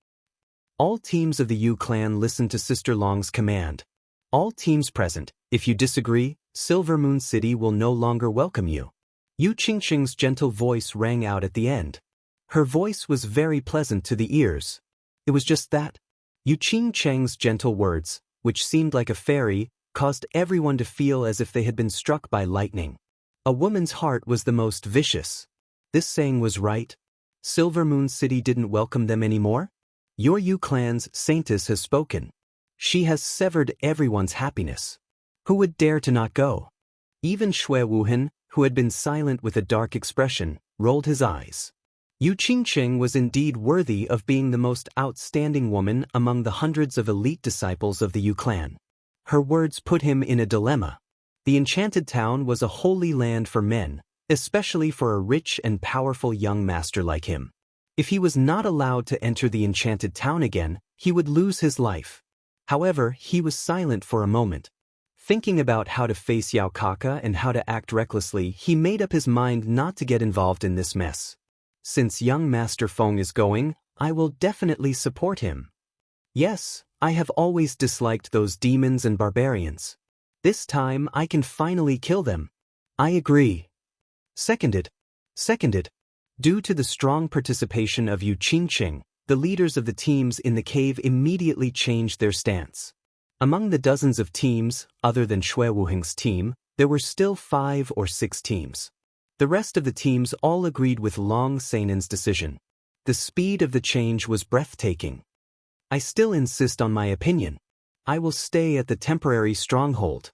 All teams of the Yu clan listened to Sister Long's command. All teams present, if you disagree, Silver Moon City will no longer welcome you. Yu Qingqing's gentle voice rang out at the end. Her voice was very pleasant to the ears. It was just that. Yu Qingqing's gentle words, which seemed like a fairy, caused everyone to feel as if they had been struck by lightning. A woman's heart was the most vicious. This saying was right. Silver Moon City didn't welcome them anymore? Your Yu clan's saintess has spoken. She has severed everyone's happiness. Who would dare to not go? Even Shui Wuhan, who had been silent with a dark expression, rolled his eyes. Yu Qingqing was indeed worthy of being the most outstanding woman among the hundreds of elite disciples of the Yu clan. Her words put him in a dilemma. The enchanted town was a holy land for men, especially for a rich and powerful young master like him. If he was not allowed to enter the enchanted town again, he would lose his life. However, he was silent for a moment. Thinking about how to face Yao Kaka and how to act recklessly, he made up his mind not to get involved in this mess. Since young Master Feng is going, I will definitely support him. Yes, I have always disliked those demons and barbarians. This time I can finally kill them. I agree. Seconded. Seconded. Due to the strong participation of Yu Qingqing, the leaders of the teams in the cave immediately changed their stance. Among the dozens of teams, other than Shui Wuheng's team, there were still 5 or 6 teams. The rest of the teams all agreed with Long Seinen's decision. The speed of the change was breathtaking. I still insist on my opinion. I will stay at the temporary stronghold.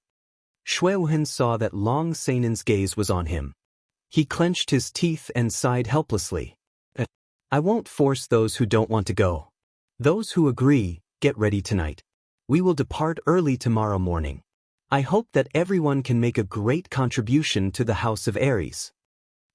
Shui Wuhen saw that Long Seinen's gaze was on him. He clenched his teeth and sighed helplessly. I won't force those who don't want to go. Those who agree, get ready tonight. We will depart early tomorrow morning. I hope that everyone can make a great contribution to the House of Aries.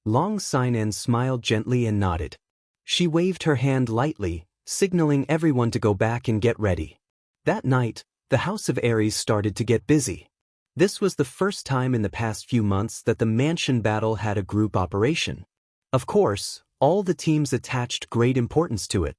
Long Seinen smiled gently and nodded. She waved her hand lightly, signaling everyone to go back and get ready. That night, the House of Aries started to get busy. This was the first time in the past few months that the mansion battle had a group operation. Of course, all the teams attached great importance to it.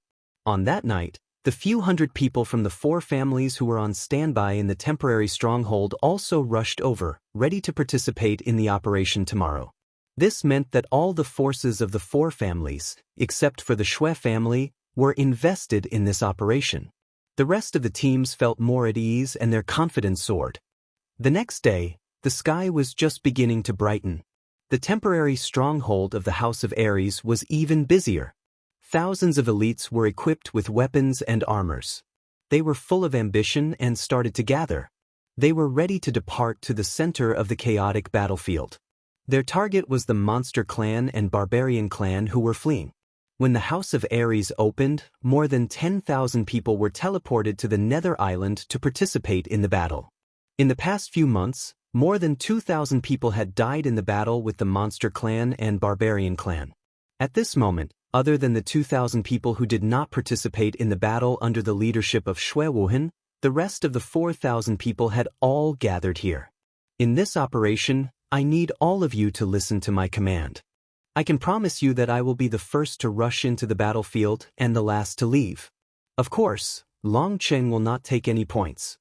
On that night, the few hundred people from the 4 families who were on standby in the temporary stronghold also rushed over, ready to participate in the operation tomorrow. This meant that all the forces of the 4 families, except for the Shui family, were invested in this operation. The rest of the teams felt more at ease and their confidence soared. The next day, the sky was just beginning to brighten. The temporary stronghold of the House of Aries was even busier. Thousands of elites were equipped with weapons and armors. They were full of ambition and started to gather. They were ready to depart to the center of the chaotic battlefield. Their target was the monster clan and barbarian clan who were fleeing. When the House of Aries opened, more than 10,000 people were teleported to the Nether Island to participate in the battle. In the past few months, more than 2,000 people had died in the battle with the monster clan and barbarian clan. At this moment, other than the 2,000 people who did not participate in the battle under the leadership of Shui Wuhen, the rest of the 4,000 people had all gathered here. In this operation, I need all of you to listen to my command. I can promise you that I will be the first to rush into the battlefield and the last to leave. Of course, Long Cheng will not take any points.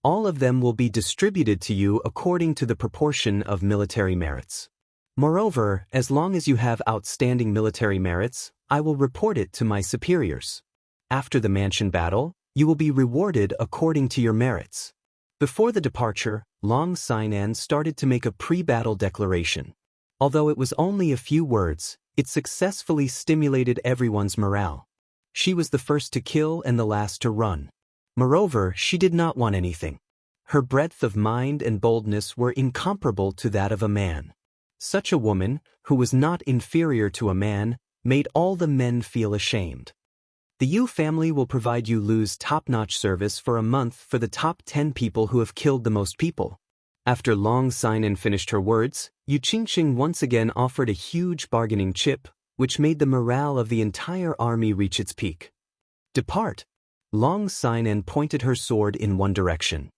All of them will be distributed to you according to the proportion of military merits. Moreover, as long as you have outstanding military merits, I will report it to my superiors. After the mansion battle, you will be rewarded according to your merits. Before the departure, Long Sainan started to make a pre-battle declaration. Although it was only a few words, it successfully stimulated everyone's morale. She was the first to kill and the last to run. Moreover, she did not want anything. Her breadth of mind and boldness were incomparable to that of a man. Such a woman, who was not inferior to a man, made all the men feel ashamed. The Yu family will provide you Lu's top-notch service for a month for the top 10 people who have killed the most people. After Long Sinan finished her words, Yu Qingqing once again offered a huge bargaining chip, which made the morale of the entire army reach its peak. Depart! Long Sinan pointed her sword in one direction.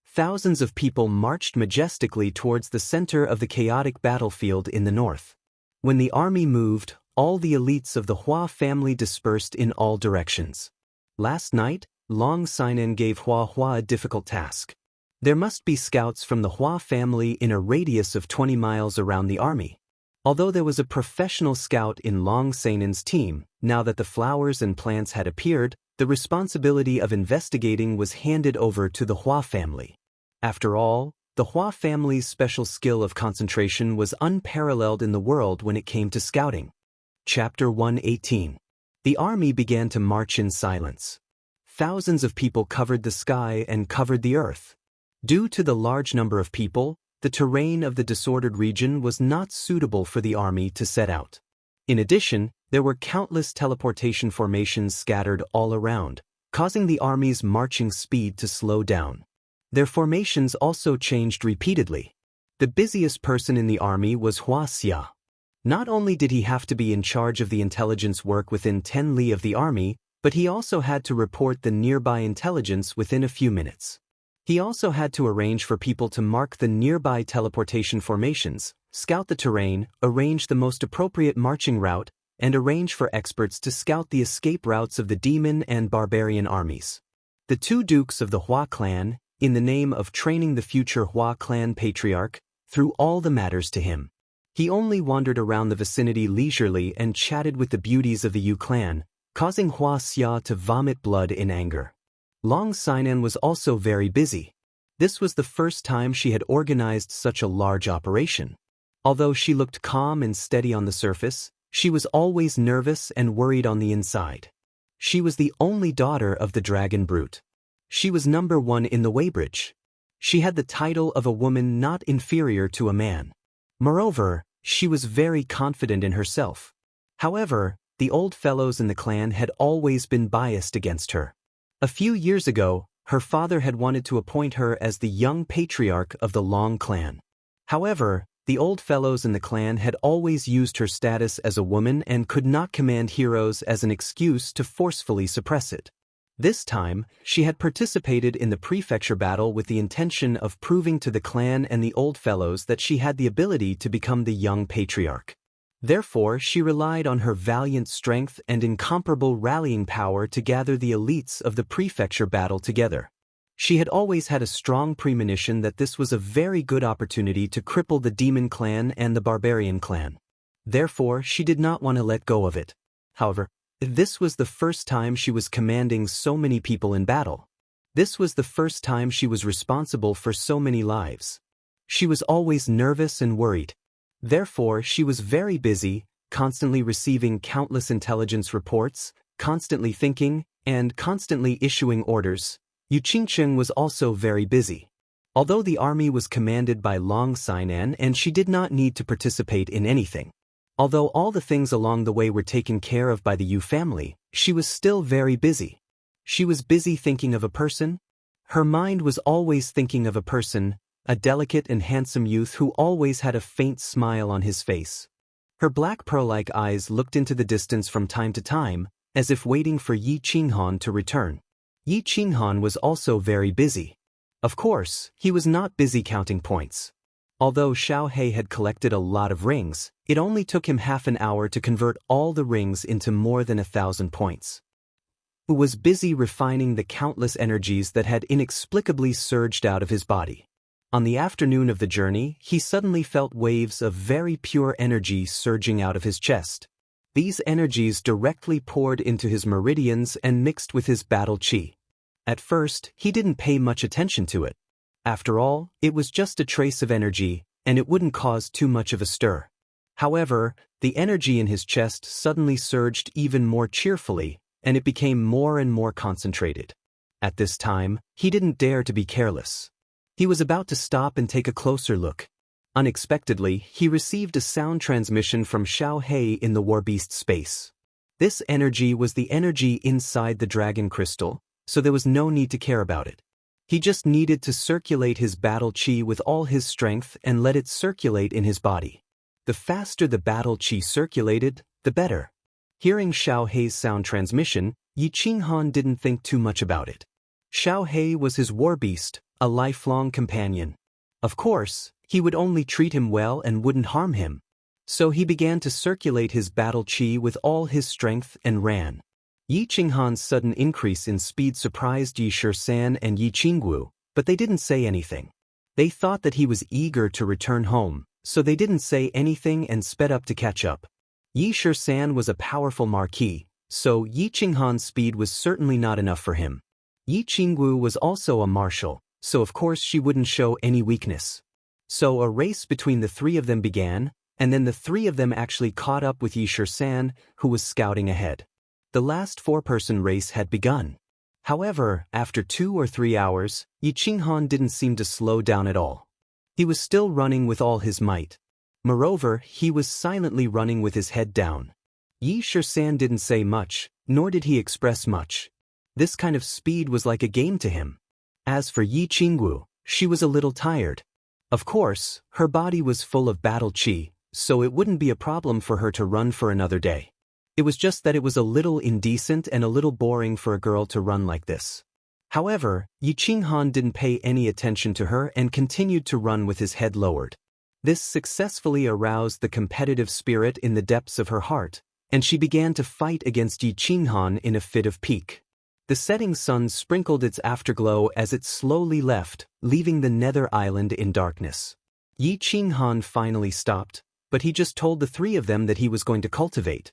Thousands of people marched majestically towards the center of the chaotic battlefield in the north. When the army moved, all the elites of the Hua family dispersed in all directions. Last night, Long Sinan gave Hua a difficult task. There must be scouts from the Hua family in a radius of 20 miles around the army. Although there was a professional scout in Long Sinan's team, now that the flowers and plants had appeared, the responsibility of investigating was handed over to the Hua family. After all, the Hua family's special skill of concentration was unparalleled in the world when it came to scouting. Chapter 118. The army began to march in silence. Thousands of people covered the sky and covered the earth. Due to the large number of people, the terrain of the disordered region was not suitable for the army to set out. In addition, there were countless teleportation formations scattered all around, causing the army's marching speed to slow down. Their formations also changed repeatedly. The busiest person in the army was Wuxia. Not only did he have to be in charge of the intelligence work within 10 li of the army, but he also had to report the nearby intelligence within a few minutes. He also had to arrange for people to mark the nearby teleportation formations, scout the terrain, arrange the most appropriate marching route, and arrange for experts to scout the escape routes of the demon and barbarian armies. The two dukes of the Hua clan, in the name of training the future Hua clan patriarch, threw all the matters to him. He only wandered around the vicinity leisurely and chatted with the beauties of the Yu clan, causing Wuxia to vomit blood in anger. Long Sinan was also very busy. This was the first time she had organized such a large operation. Although she looked calm and steady on the surface, she was always nervous and worried on the inside. She was the only daughter of the dragon brute. She was number 1 in the weighbridge. She had the title of a woman not inferior to a man. Moreover, she was very confident in herself. However, the old fellows in the clan had always been biased against her. A few years ago, her father had wanted to appoint her as the young patriarch of the Long clan. However, the old fellows in the clan had always used her status as a woman and could not command heroes as an excuse to forcefully suppress it. This time, she had participated in the prefecture battle with the intention of proving to the clan and the old fellows that she had the ability to become the young patriarch. Therefore, she relied on her valiant strength and incomparable rallying power to gather the elites of the prefecture battle together. She had always had a strong premonition that this was a very good opportunity to cripple the demon clan and the barbarian clan. Therefore, she did not want to let go of it. However, this was the first time she was commanding so many people in battle. This was the first time she was responsible for so many lives. She was always nervous and worried. Therefore, she was very busy, constantly receiving countless intelligence reports, constantly thinking, and constantly issuing orders. Yu Qingqing was also very busy. Although the army was commanded by Long Sinan and she did not need to participate in anything. Although all the things along the way were taken care of by the Yu family, she was still very busy. She was busy thinking of a person. Her mind was always thinking of a person, a delicate and handsome youth who always had a faint smile on his face. Her black pearl-like eyes looked into the distance from time to time, as if waiting for Yi Qinghan to return. Yi Qinghan was also very busy. Of course, he was not busy counting points. Although Xiao He had collected a lot of rings, it only took him half an hour to convert all the rings into more than 1,000 points. He was busy refining the countless energies that had inexplicably surged out of his body. On the afternoon of the journey, he suddenly felt waves of very pure energy surging out of his chest. These energies directly poured into his meridians and mixed with his battle chi. At first, he didn't pay much attention to it. After all, it was just a trace of energy, and it wouldn't cause too much of a stir. However, the energy in his chest suddenly surged even more cheerfully, and it became more and more concentrated. At this time, he didn't dare to be careless. He was about to stop and take a closer look. Unexpectedly, he received a sound transmission from Xiao He in the Warbeast space. This energy was the energy inside the dragon crystal, so there was no need to care about it. He just needed to circulate his battle chi with all his strength and let it circulate in his body. The faster the battle chi circulated, the better. Hearing Xiao Hei's sound transmission, Yi Qinghan didn't think too much about it. Xiao Hei was his war beast, a lifelong companion. Of course, he would only treat him well and wouldn't harm him. So he began to circulate his battle chi with all his strength and ran. Yi Qinghan's sudden increase in speed surprised Yi Shisan and Yi Qingwu, but they didn't say anything. They thought that he was eager to return home, so they didn't say anything and sped up to catch up. Yi Shisan was a powerful marquis, so Yi Qinghan's speed was certainly not enough for him. Yi Qingwu was also a martial, so of course she wouldn't show any weakness. So a race between the three of them began, and then the three of them actually caught up with Yi Shisan, who was scouting ahead. The last four-person race had begun. However, after 2 or 3 hours, Yi Qinghan didn't seem to slow down at all. He was still running with all his might. Moreover, he was silently running with his head down. Yi Shisan didn't say much, nor did he express much. This kind of speed was like a game to him. As for Yi Qingwu, she was a little tired. Of course, her body was full of battle chi, so it wouldn't be a problem for her to run for another day. It was just that it was a little indecent and a little boring for a girl to run like this. However, Yi Qinghan didn't pay any attention to her and continued to run with his head lowered. This successfully aroused the competitive spirit in the depths of her heart, and she began to fight against Yi Qinghan in a fit of pique. The setting sun sprinkled its afterglow as it slowly left, leaving the nether island in darkness. Yi Qinghan finally stopped, but he just told the three of them that he was going to cultivate.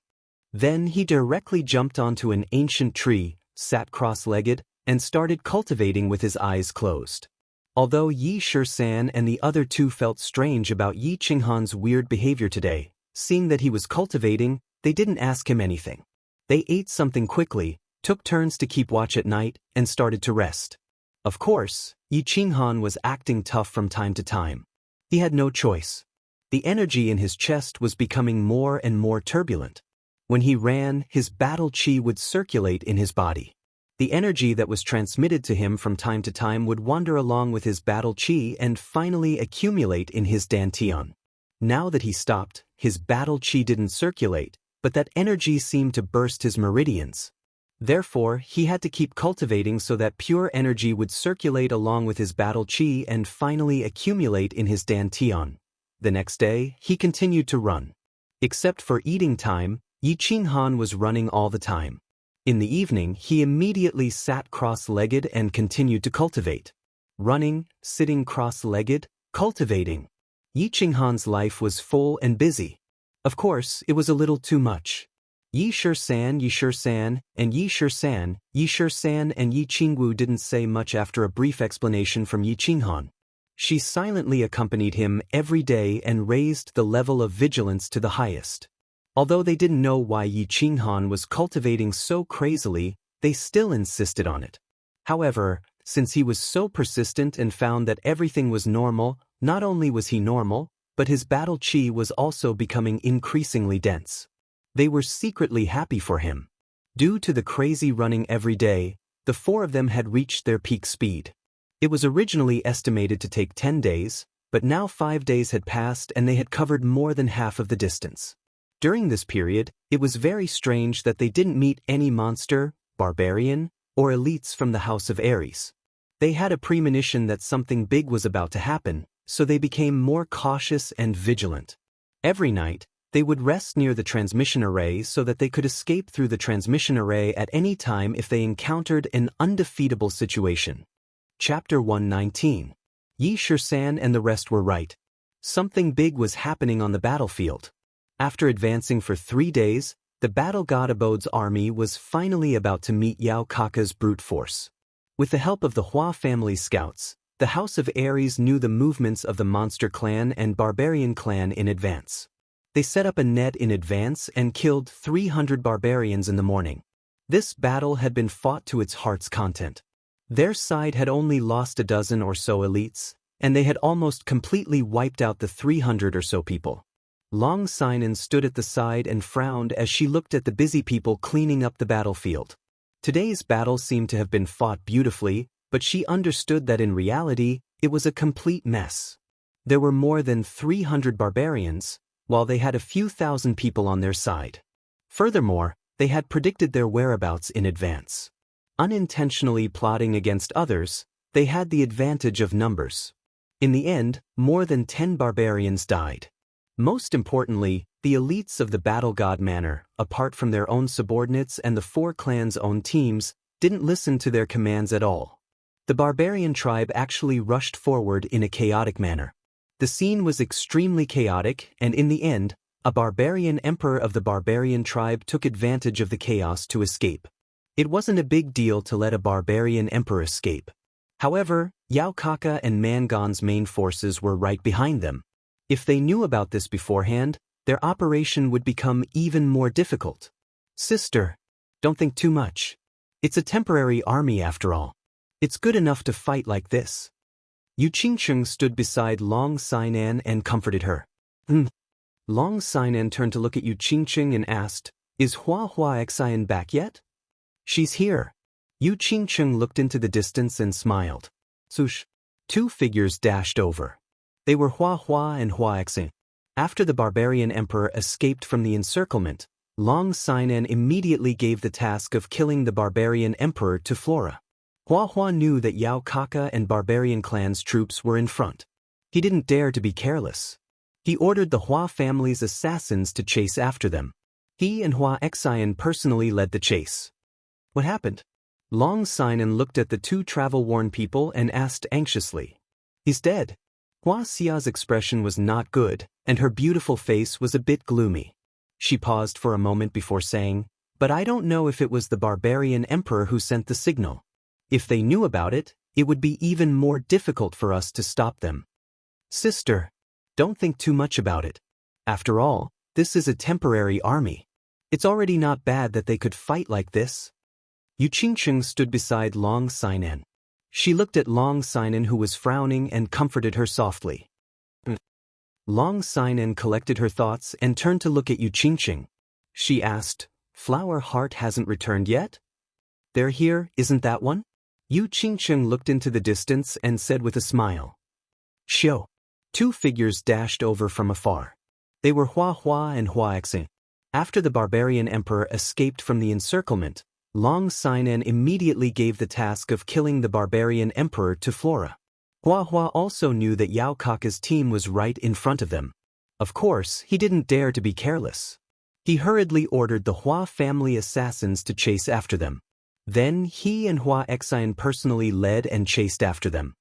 Then he directly jumped onto an ancient tree, sat cross-legged, and started cultivating with his eyes closed. Although Yi Shisan and the other two felt strange about Yi Qinghan's weird behavior today, seeing that he was cultivating, they didn't ask him anything. They ate something quickly, took turns to keep watch at night, and started to rest. Of course, Yi Qinghan was acting tough from time to time. He had no choice. The energy in his chest was becoming more and more turbulent. When he ran, his battle chi would circulate in his body. The energy that was transmitted to him from time to time would wander along with his battle chi and finally accumulate in his dantian. Now that he stopped, his battle chi didn't circulate, but that energy seemed to burst his meridians. Therefore, he had to keep cultivating so that pure energy would circulate along with his battle chi and finally accumulate in his dantian. The next day, he continued to run. Except for eating time, Yi Qinghan was running all the time. In the evening, he immediately sat cross-legged and continued to cultivate. Running, sitting cross-legged, cultivating. Yi Qinghan's life was full and busy. Of course, it was a little too much. Yi Shisan, and Yi Shisan and Yi Qingwu didn't say much after a brief explanation from Yi Qinghan. She silently accompanied him every day and raised the level of vigilance to the highest. Although they didn't know why Yi Qinghan was cultivating so crazily, they still insisted on it. However, since he was so persistent and found that everything was normal, not only was he normal, but his battle chi was also becoming increasingly dense. They were secretly happy for him. Due to the crazy running every day, the four of them had reached their peak speed. It was originally estimated to take 10 days, but now 5 days had passed and they had covered more than half of the distance. During this period, it was very strange that they didn't meet any monster, barbarian, or elites from the House of Ares. They had a premonition that something big was about to happen, so they became more cautious and vigilant. Every night, they would rest near the transmission array so that they could escape through the transmission array at any time if they encountered an undefeatable situation. Chapter 119. Yi Shisan and the rest were right. Something big was happening on the battlefield. After advancing for 3 days, the battle god Abode's army was finally about to meet Yao Kaka's brute force. With the help of the Hua family scouts, the House of Ares knew the movements of the monster clan and barbarian clan in advance. They set up a net in advance and killed 300 barbarians in the morning. This battle had been fought to its heart's content. Their side had only lost a dozen or so elites, and they had almost completely wiped out the 300 or so people. Long Sinan stood at the side and frowned as she looked at the busy people cleaning up the battlefield. Today's battle seemed to have been fought beautifully, but she understood that in reality, it was a complete mess. There were more than 300 barbarians, while they had a few thousand people on their side. Furthermore, they had predicted their whereabouts in advance. Unintentionally plotting against others, they had the advantage of numbers. In the end, more than 10 barbarians died. Most importantly, the elites of the Battle God Manor, apart from their own subordinates and the 4 clans' own teams, didn't listen to their commands at all. The barbarian tribe actually rushed forward in a chaotic manner. The scene was extremely chaotic, and in the end, a barbarian emperor of the barbarian tribe took advantage of the chaos to escape. It wasn't a big deal to let a barbarian emperor escape. However, Yao Kaka and Mangon's main forces were right behind them. If they knew about this beforehand, their operation would become even more difficult. Sister, don't think too much. It's a temporary army after all. It's good enough to fight like this. Yu Qingcheng stood beside Long Sinan and comforted her. Long Sinan turned to look at Yu Qingcheng and asked, "Is Hua Xian back yet?" "She's here." Yu Qingcheng looked into the distance and smiled. Swoosh. 2 figures dashed over. They were Hua and Hua Xian. After the barbarian emperor escaped from the encirclement, Long Sinan immediately gave the task of killing the barbarian emperor to Flora. Hua knew that Yao Kaka and barbarian clan's troops were in front. He didn't dare to be careless. He ordered the Hua family's assassins to chase after them. He and Hua Xian personally led the chase. What happened? Long Sinan looked at the 2 travel-worn people and asked anxiously. "He's dead." Hua Xia's expression was not good, and her beautiful face was a bit gloomy. She paused for a moment before saying, "But I don't know if it was the barbarian emperor who sent the signal. If they knew about it, it would be even more difficult for us to stop them." "Sister, don't think too much about it. After all, this is a temporary army. It's already not bad that they could fight like this." Yu Qingcheng stood beside Long Sinan. She looked at Long Sinan, who was frowning, and comforted her softly. Long Sinan collected her thoughts and turned to look at Yu Qingcheng. She asked, "Flower Heart hasn't returned yet?" "They're here, isn't that one?" Yu Qingcheng looked into the distance and said with a smile. "Show." 2 figures dashed over from afar. They were Hua and Hua Xian. After the barbarian emperor escaped from the encirclement, Long Sinan immediately gave the task of killing the barbarian emperor to Flora. Hua also knew that Yao Kaka's team was right in front of them. Of course, he didn't dare to be careless. He hurriedly ordered the Hua family assassins to chase after them. Then he and Hua Xian personally led and chased after them.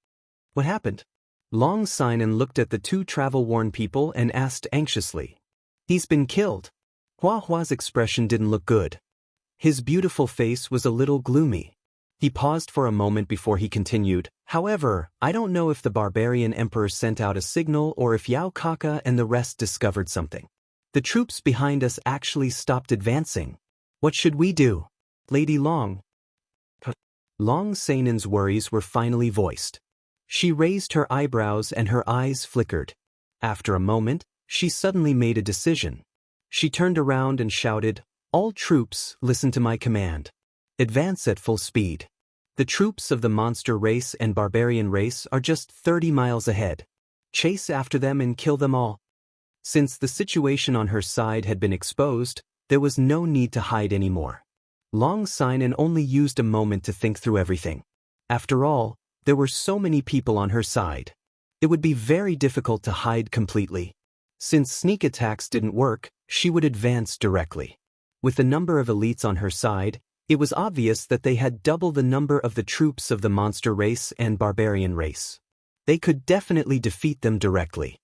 What happened? Long Sinan looked at the 2 travel-worn people and asked anxiously. "He's been killed." Hua's expression didn't look good. His beautiful face was a little gloomy. He paused for a moment before he continued, "However, I don't know if the barbarian emperor sent out a signal or if Yao Kaka and the rest discovered something. The troops behind us actually stopped advancing. What should we do?" "Lady Long." Long Sinan's worries were finally voiced. She raised her eyebrows and her eyes flickered. After a moment, she suddenly made a decision. She turned around and shouted, "All troops, listen to my command. Advance at full speed. The troops of the monster race and barbarian race are just 30 miles ahead. Chase after them and kill them all." Since the situation on her side had been exposed, there was no need to hide anymore. Long Sinan only used a moment to think through everything. After all, there were so many people on her side. It would be very difficult to hide completely. Since sneak attacks didn't work, she would advance directly. With the number of elites on her side, it was obvious that they had double the number of the troops of the monster race and barbarian race. They could definitely defeat them directly.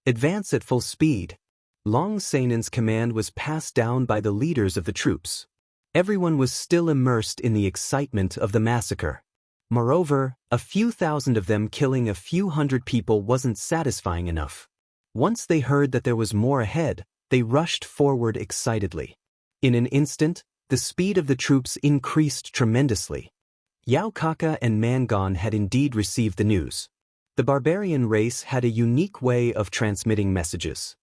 Advance at full speed. Long Sinan's command was passed down by the leaders of the troops. Everyone was still immersed in the excitement of the massacre. Moreover, a few thousand of them killing a few hundred people wasn't satisfying enough. Once they heard that there was more ahead, they rushed forward excitedly. In an instant, the speed of the troops increased tremendously. Yao Kaka and Mangon had indeed received the news. The barbarian race had a unique way of transmitting messages.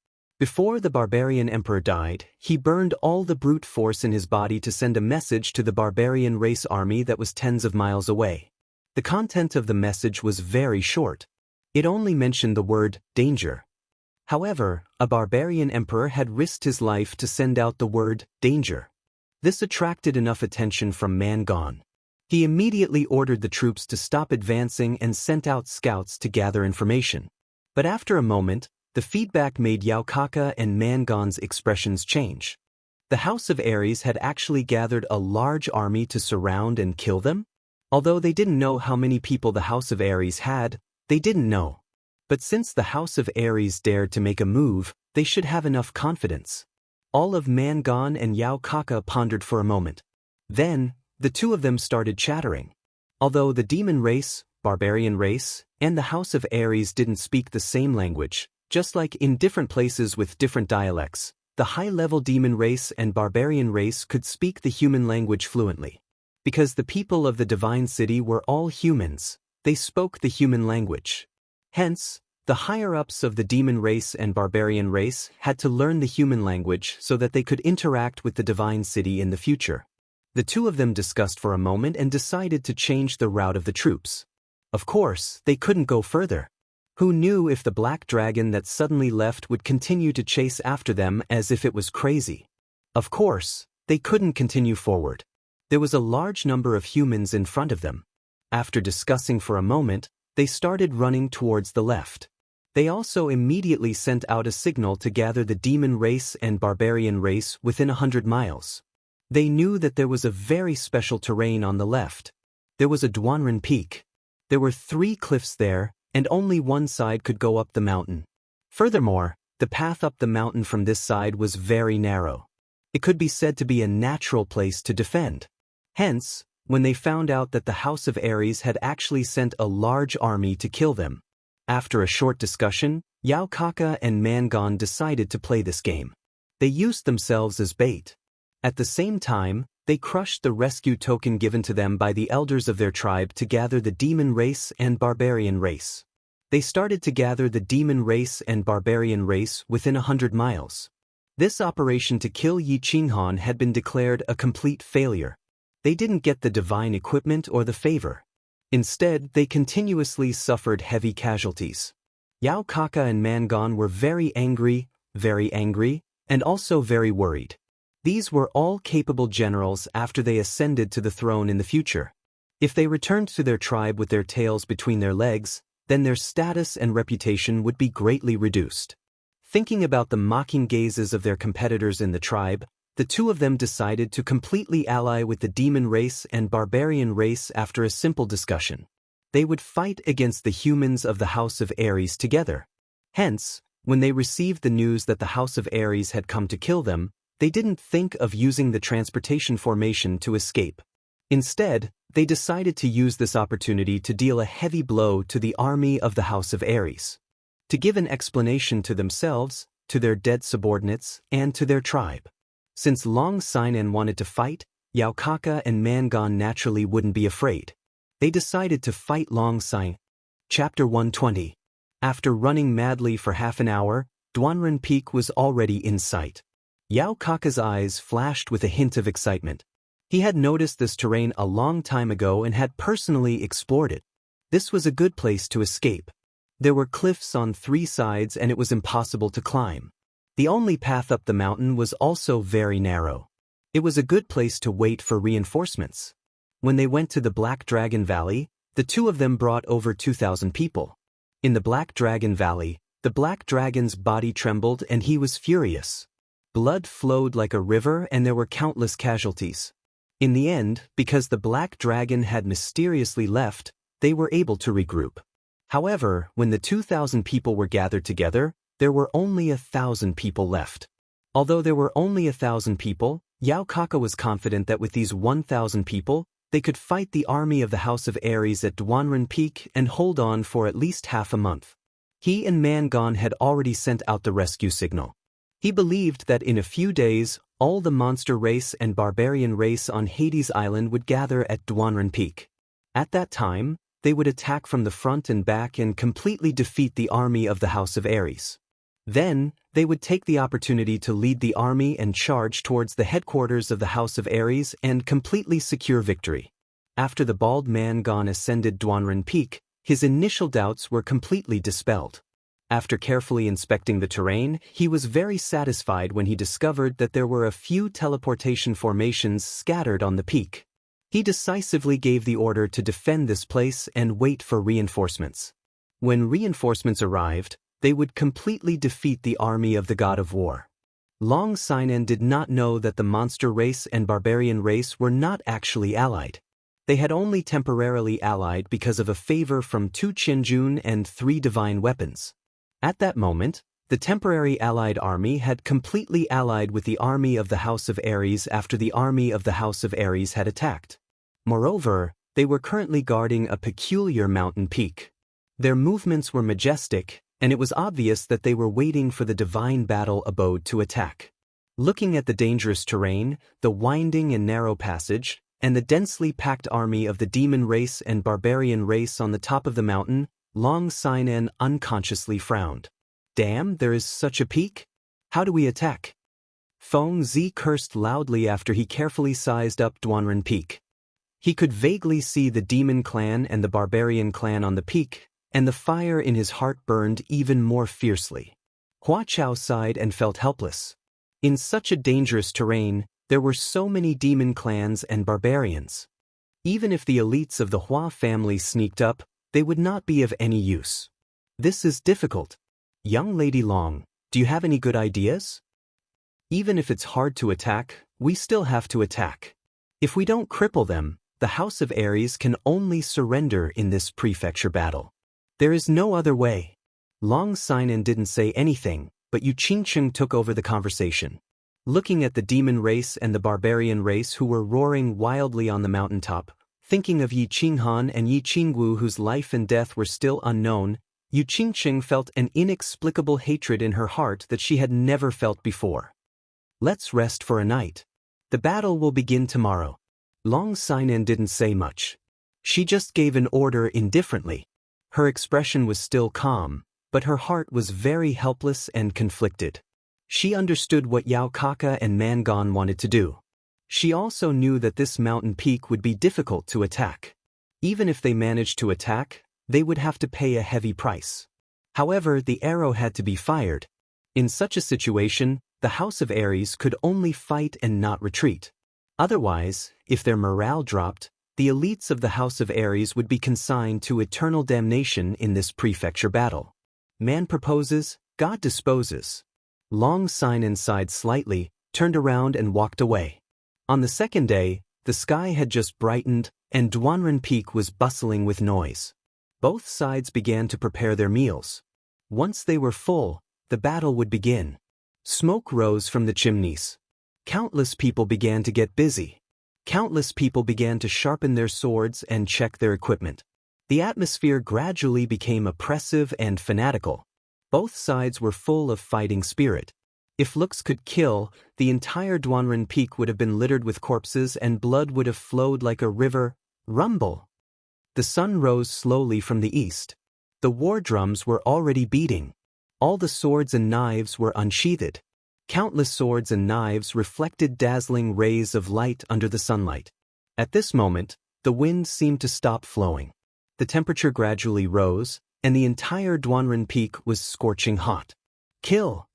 Before the barbarian emperor died, he burned all the brute force in his body to send a message to the barbarian race army that was tens of miles away. The content of the message was very short. It only mentioned the word danger. However, a barbarian emperor had risked his life to send out the word danger. This attracted enough attention from Mangon. He immediately ordered the troops to stop advancing and sent out scouts to gather information. But after a moment, the feedback made Yaokaka and Mangon's expressions change. The House of Ares had actually gathered a large army to surround and kill them? Although they didn't know how many people the House of Ares had, they didn't know. But since the House of Ares dared to make a move, they should have enough confidence. All of Mangon and Yaokaka pondered for a moment. Then, the two of them started chattering. Although the demon race, barbarian race, and the House of Ares didn't speak the same language, just like in different places with different dialects, the high-level demon race and barbarian race could speak the human language fluently. Because the people of the divine city were all humans, they spoke the human language. Hence, the higher-ups of the demon race and barbarian race had to learn the human language so that they could interact with the divine city in the future. The two of them discussed for a moment and decided to change the route of the troops. Of course, they couldn't go further. Who knew if the black dragon that suddenly left would continue to chase after them as if it was crazy? Of course, they couldn't continue forward. There was a large number of humans in front of them. After discussing for a moment, they started running towards the left. They also immediately sent out a signal to gather the demon race and barbarian race within 100 miles. They knew that there was a very special terrain on the left. There was a Duanren Peak. There were 3 cliffs there, and only one side could go up the mountain. Furthermore, the path up the mountain from this side was very narrow. It could be said to be a natural place to defend. Hence, when they found out that the House of Ares had actually sent a large army to kill them. After a short discussion, Yaokaka and Mangon decided to play this game. They used themselves as bait. At the same time, they crushed the rescue token given to them by the elders of their tribe to gather the demon race and barbarian race. They started to gather the demon race and barbarian race within 100 miles. This operation to kill Yi Qinghan had been declared a complete failure. They didn't get the divine equipment or the favor. Instead, they continuously suffered heavy casualties. Yaokaka and Mangon were very angry, and also very worried. These were all capable generals after they ascended to the throne in the future. If they returned to their tribe with their tails between their legs, then their status and reputation would be greatly reduced. Thinking about the mocking gazes of their competitors in the tribe, the two of them decided to completely ally with the demon race and barbarian race after a simple discussion. They would fight against the humans of the House of Ares together. Hence, when they received the news that the House of Ares had come to kill them, they didn't think of using the transportation formation to escape. Instead, they decided to use this opportunity to deal a heavy blow to the army of the House of Ares. To give an explanation to themselves, to their dead subordinates, and to their tribe. Since Long Sinan wanted to fight, Yaokaka and Mangon naturally wouldn't be afraid. They decided to fight Long Sinan. Chapter 120. After running madly for half an hour, Duanren Peak was already in sight. Yaokaka's eyes flashed with a hint of excitement. He had noticed this terrain a long time ago and had personally explored it. This was a good place to escape. There were cliffs on 3 sides and it was impossible to climb. The only path up the mountain was also very narrow. It was a good place to wait for reinforcements. When they went to the Black Dragon Valley, the two of them brought over 2,000 people. In the Black Dragon Valley, the Black Dragon's body trembled and he was furious. Blood flowed like a river and there were countless casualties. In the end, because the Black Dragon had mysteriously left, they were able to regroup. However, when the 2,000 people were gathered together, there were only 1,000 people left. Although there were only 1,000 people, Yaokaka was confident that with these 1,000 people, they could fight the army of the House of Ares at Duanren Peak and hold on for at least half a month. He and Mangon had already sent out the rescue signal. He believed that in a few days, all the monster race and barbarian race on Hades Island would gather at Duanren Peak. At that time, they would attack from the front and back and completely defeat the army of the House of Ares. Then, they would take the opportunity to lead the army and charge towards the headquarters of the House of Aries and completely secure victory. After the bald man Gon ascended Duanren Peak, his initial doubts were completely dispelled. After carefully inspecting the terrain, he was very satisfied when he discovered that there were a few teleportation formations scattered on the peak. He decisively gave the order to defend this place and wait for reinforcements. When reinforcements arrived, they would completely defeat the army of the god of war. Long Sinan did not know that the monster race and barbarian race were not actually allied. They had only temporarily allied because of a favor from 2 Qianjun and 3 divine weapons. At that moment, the temporary allied army had completely allied with the army of the House of Aries after the army of the House of Aries had attacked. Moreover, they were currently guarding a peculiar mountain peak. Their movements were majestic, and it was obvious that they were waiting for the divine battle abode to attack. Looking at the dangerous terrain, the winding and narrow passage, and the densely packed army of the demon race and barbarian race on the top of the mountain, Long Sinan unconsciously frowned. Damn, there is such a peak? How do we attack? Feng Zi cursed loudly after he carefully sized up Duanren Peak. He could vaguely see the demon clan and the barbarian clan on the peak, and the fire in his heart burned even more fiercely. Hua Chao sighed and felt helpless. In such a dangerous terrain, there were so many demon clans and barbarians. Even if the elites of the Hua family sneaked up, they would not be of any use. This is difficult. Young Lady Long, do you have any good ideas? Even if it's hard to attack, we still have to attack. If we don't cripple them, the House of Aries can only surrender in this prefecture battle. There is no other way. Long Sinan didn't say anything, but Yu Qingcheng took over the conversation. Looking at the demon race and the barbarian race who were roaring wildly on the mountaintop, thinking of Yi Qinghan and Yi Qingwu whose life and death were still unknown, Yu Qingcheng felt an inexplicable hatred in her heart that she had never felt before. Let's rest for a night. The battle will begin tomorrow. Long Sinan didn't say much. She just gave an order indifferently. Her expression was still calm, but her heart was very helpless and conflicted. She understood what Yao Kaka and Mangon wanted to do. She also knew that this mountain peak would be difficult to attack. Even if they managed to attack, they would have to pay a heavy price. However, the arrow had to be fired. In such a situation, the House of Aries could only fight and not retreat. Otherwise, if their morale dropped, the elites of the House of Aries would be consigned to eternal damnation in this prefecture battle. Man proposes, God disposes. Long Sinan sighed slightly, turned around and walked away. On the second day, the sky had just brightened, and Duanren Peak was bustling with noise. Both sides began to prepare their meals. Once they were full, the battle would begin. Smoke rose from the chimneys. Countless people began to get busy. Countless people began to sharpen their swords and check their equipment. The atmosphere gradually became oppressive and fanatical. Both sides were full of fighting spirit. If looks could kill, the entire Duanren Peak would have been littered with corpses and blood would have flowed like a river. Rumble! The sun rose slowly from the east. The war drums were already beating. All the swords and knives were unsheathed. Countless swords and knives reflected dazzling rays of light under the sunlight. At this moment, the wind seemed to stop flowing. The temperature gradually rose, and the entire Duanren Peak was scorching hot. Kill!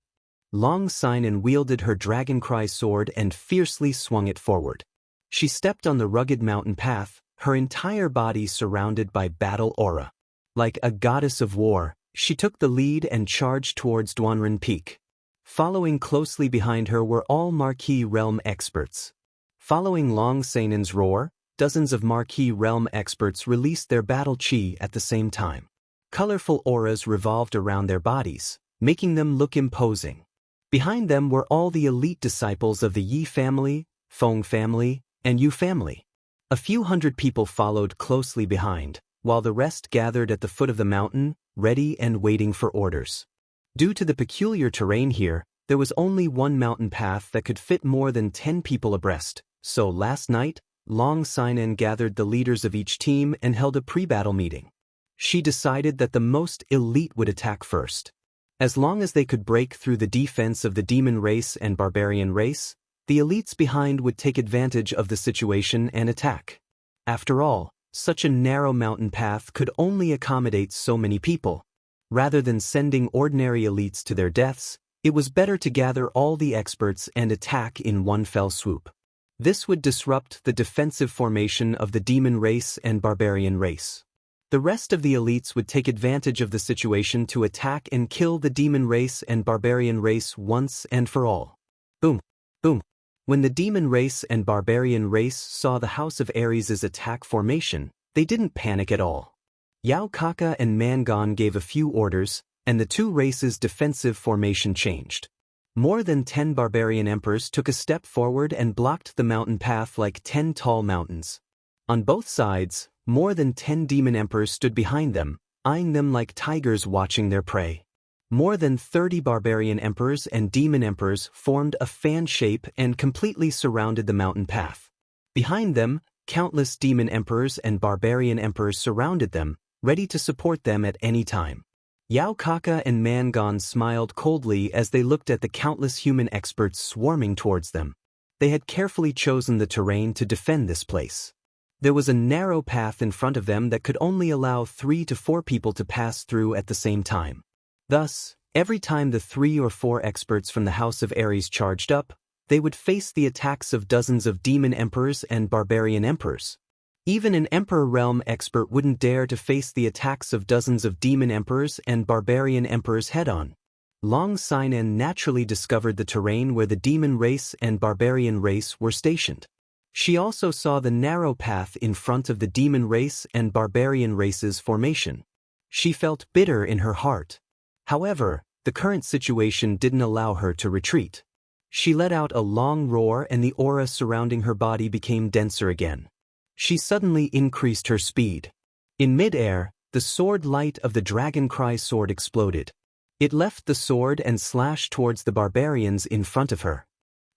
Long Sinan wielded her dragon-cry sword and fiercely swung it forward. She stepped on the rugged mountain path, her entire body surrounded by battle aura. Like a goddess of war, she took the lead and charged towards Duanren Peak. Following closely behind her were all Marquis realm experts. Following Long Sinan's roar, dozens of Marquis realm experts released their battle chi at the same time. Colorful auras revolved around their bodies, making them look imposing. Behind them were all the elite disciples of the Yi family, Feng family, and Yu family. A few hundred people followed closely behind, while the rest gathered at the foot of the mountain, ready and waiting for orders. Due to the peculiar terrain here, there was only one mountain path that could fit more than 10 people abreast, so last night, Long Sinan gathered the leaders of each team and held a pre-battle meeting. She decided that the most elite would attack first. As long as they could break through the defense of the demon race and barbarian race, the elites behind would take advantage of the situation and attack. After all, such a narrow mountain path could only accommodate so many people. Rather than sending ordinary elites to their deaths, it was better to gather all the experts and attack in one fell swoop. This would disrupt the defensive formation of the demon race and barbarian race. The rest of the elites would take advantage of the situation to attack and kill the demon race and barbarian race once and for all. Boom, boom. When the demon race and barbarian race saw the House of Ares' attack formation, they didn't panic at all. Yao Kaka and Mangon gave a few orders, and the two races' defensive formation changed. More than 10 barbarian emperors took a step forward and blocked the mountain path like 10 tall mountains. On both sides, more than 10 demon emperors stood behind them, eyeing them like tigers watching their prey. More than 30 barbarian emperors and demon emperors formed a fan shape and completely surrounded the mountain path. Behind them, countless demon emperors and barbarian emperors surrounded them, ready to support them at any time. Yao Kaka and Mangon smiled coldly as they looked at the countless human experts swarming towards them. They had carefully chosen the terrain to defend this place. There was a narrow path in front of them that could only allow 3 to 4 people to pass through at the same time. Thus, every time the 3 or 4 experts from the House of Ares charged up, they would face the attacks of dozens of demon emperors and barbarian emperors. Even an Emperor Realm expert wouldn't dare to face the attacks of dozens of demon emperors and barbarian emperors head-on. Long Sinan naturally discovered the terrain where the demon race and barbarian race were stationed. She also saw the narrow path in front of the demon race and barbarian race's formation. She felt bitter in her heart. However, the current situation didn't allow her to retreat. She let out a long roar and the aura surrounding her body became denser again. She suddenly increased her speed. In mid-air, the sword light of the Dragon Cry sword exploded. It left the sword and slashed towards the barbarians in front of her.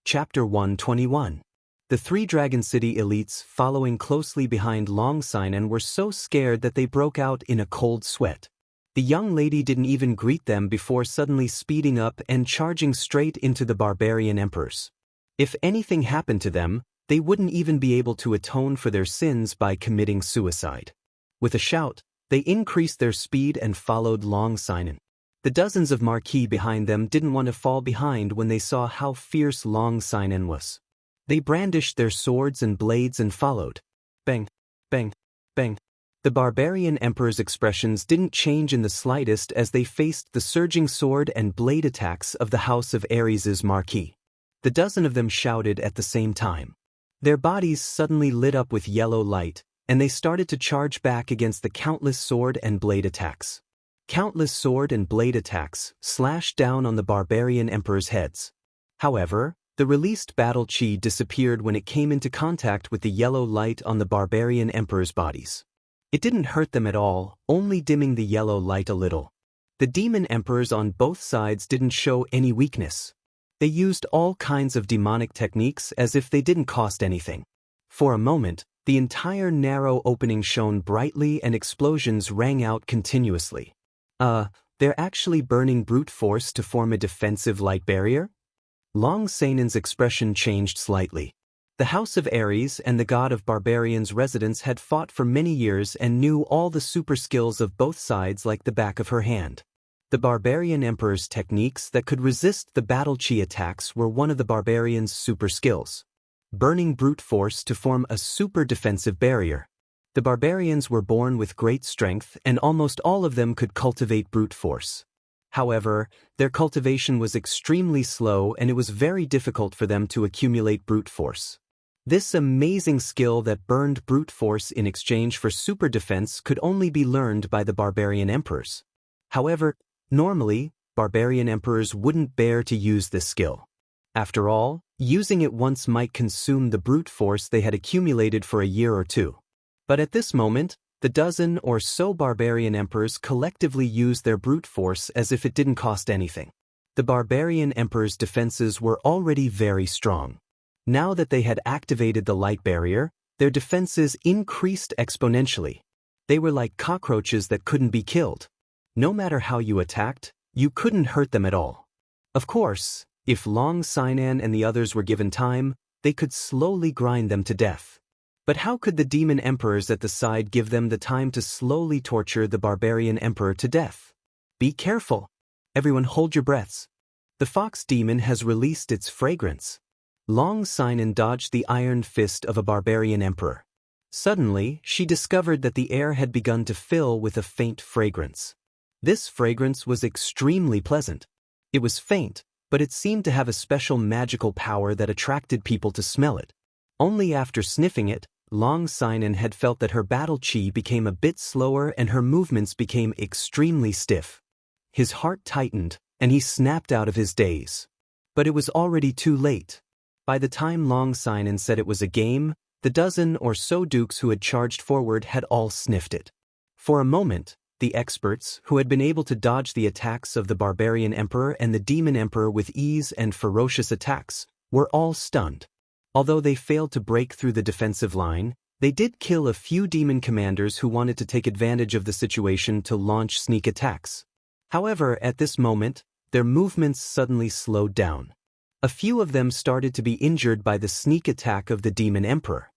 Chapter 121. The 3 Dragon City elites following closely behind Long Sinan were so scared that they broke out in a cold sweat. The young lady didn't even greet them before suddenly speeding up and charging straight into the barbarian emperors. If anything happened to them, they wouldn't even be able to atone for their sins by committing suicide. With a shout, they increased their speed and followed Long Sinan. The dozens of marquis behind them didn't want to fall behind when they saw how fierce Long Sinan was. They brandished their swords and blades and followed. Bang, bang, bang. The barbarian emperor's expressions didn't change in the slightest as they faced the surging sword and blade attacks of the House of Ares' marquis. The dozen of them shouted at the same time. Their bodies suddenly lit up with yellow light, and they started to charge back against the countless sword and blade attacks. Countless sword and blade attacks slashed down on the barbarian emperor's heads. However, the released battle chi disappeared when it came into contact with the yellow light on the barbarian emperor's bodies. It didn't hurt them at all, only dimming the yellow light a little. The demon emperors on both sides didn't show any weakness. They used all kinds of demonic techniques as if they didn't cost anything. For a moment, the entire narrow opening shone brightly and explosions rang out continuously. They're actually burning brute force to form a defensive light barrier? Long Sinan's expression changed slightly. The House of Ares and the god of barbarians' residents had fought for many years and knew all the super skills of both sides like the back of her hand. The barbarian emperor's techniques that could resist the battle chi attacks were one of the barbarians' super skills. Burning brute force to form a super defensive barrier. The barbarians were born with great strength and almost all of them could cultivate brute force. However, their cultivation was extremely slow and it was very difficult for them to accumulate brute force. This amazing skill that burned brute force in exchange for super defense could only be learned by the barbarian emperors. However, normally, barbarian emperors wouldn't bear to use this skill. After all, using it once might consume the brute force they had accumulated for a year or two. But at this moment, the dozen or so barbarian emperors collectively used their brute force as if it didn't cost anything. The barbarian emperors' defenses were already very strong. Now that they had activated the light barrier, their defenses increased exponentially. They were like cockroaches that couldn't be killed. No matter how you attacked, You couldn't hurt them at all. Of course, if Long Sinan and the others were given time, they could slowly grind them to death. But how could the demon emperors at the side give them the time to slowly torture the barbarian emperor to death? Be careful. Everyone hold your breaths. The fox demon has released its fragrance. Long Sinan dodged the iron fist of a barbarian emperor. Suddenly, she discovered that the air had begun to fill with a faint fragrance. This fragrance was extremely pleasant. It was faint, but it seemed to have a special magical power that attracted people to smell it. Only after sniffing it, Long Sinan had felt that her battle chi became a bit slower and her movements became extremely stiff. His heart tightened, and he snapped out of his daze. But it was already too late. By the time Long Sinan said it was a game, the dozen or so dukes who had charged forward had all sniffed it. For a moment, the experts, who had been able to dodge the attacks of the barbarian emperor and the demon emperor with ease and ferocious attacks, were all stunned. Although they failed to break through the defensive line, they did kill a few demon commanders who wanted to take advantage of the situation to launch sneak attacks. However, at this moment, their movements suddenly slowed down. A few of them started to be injured by the sneak attack of the demon emperor.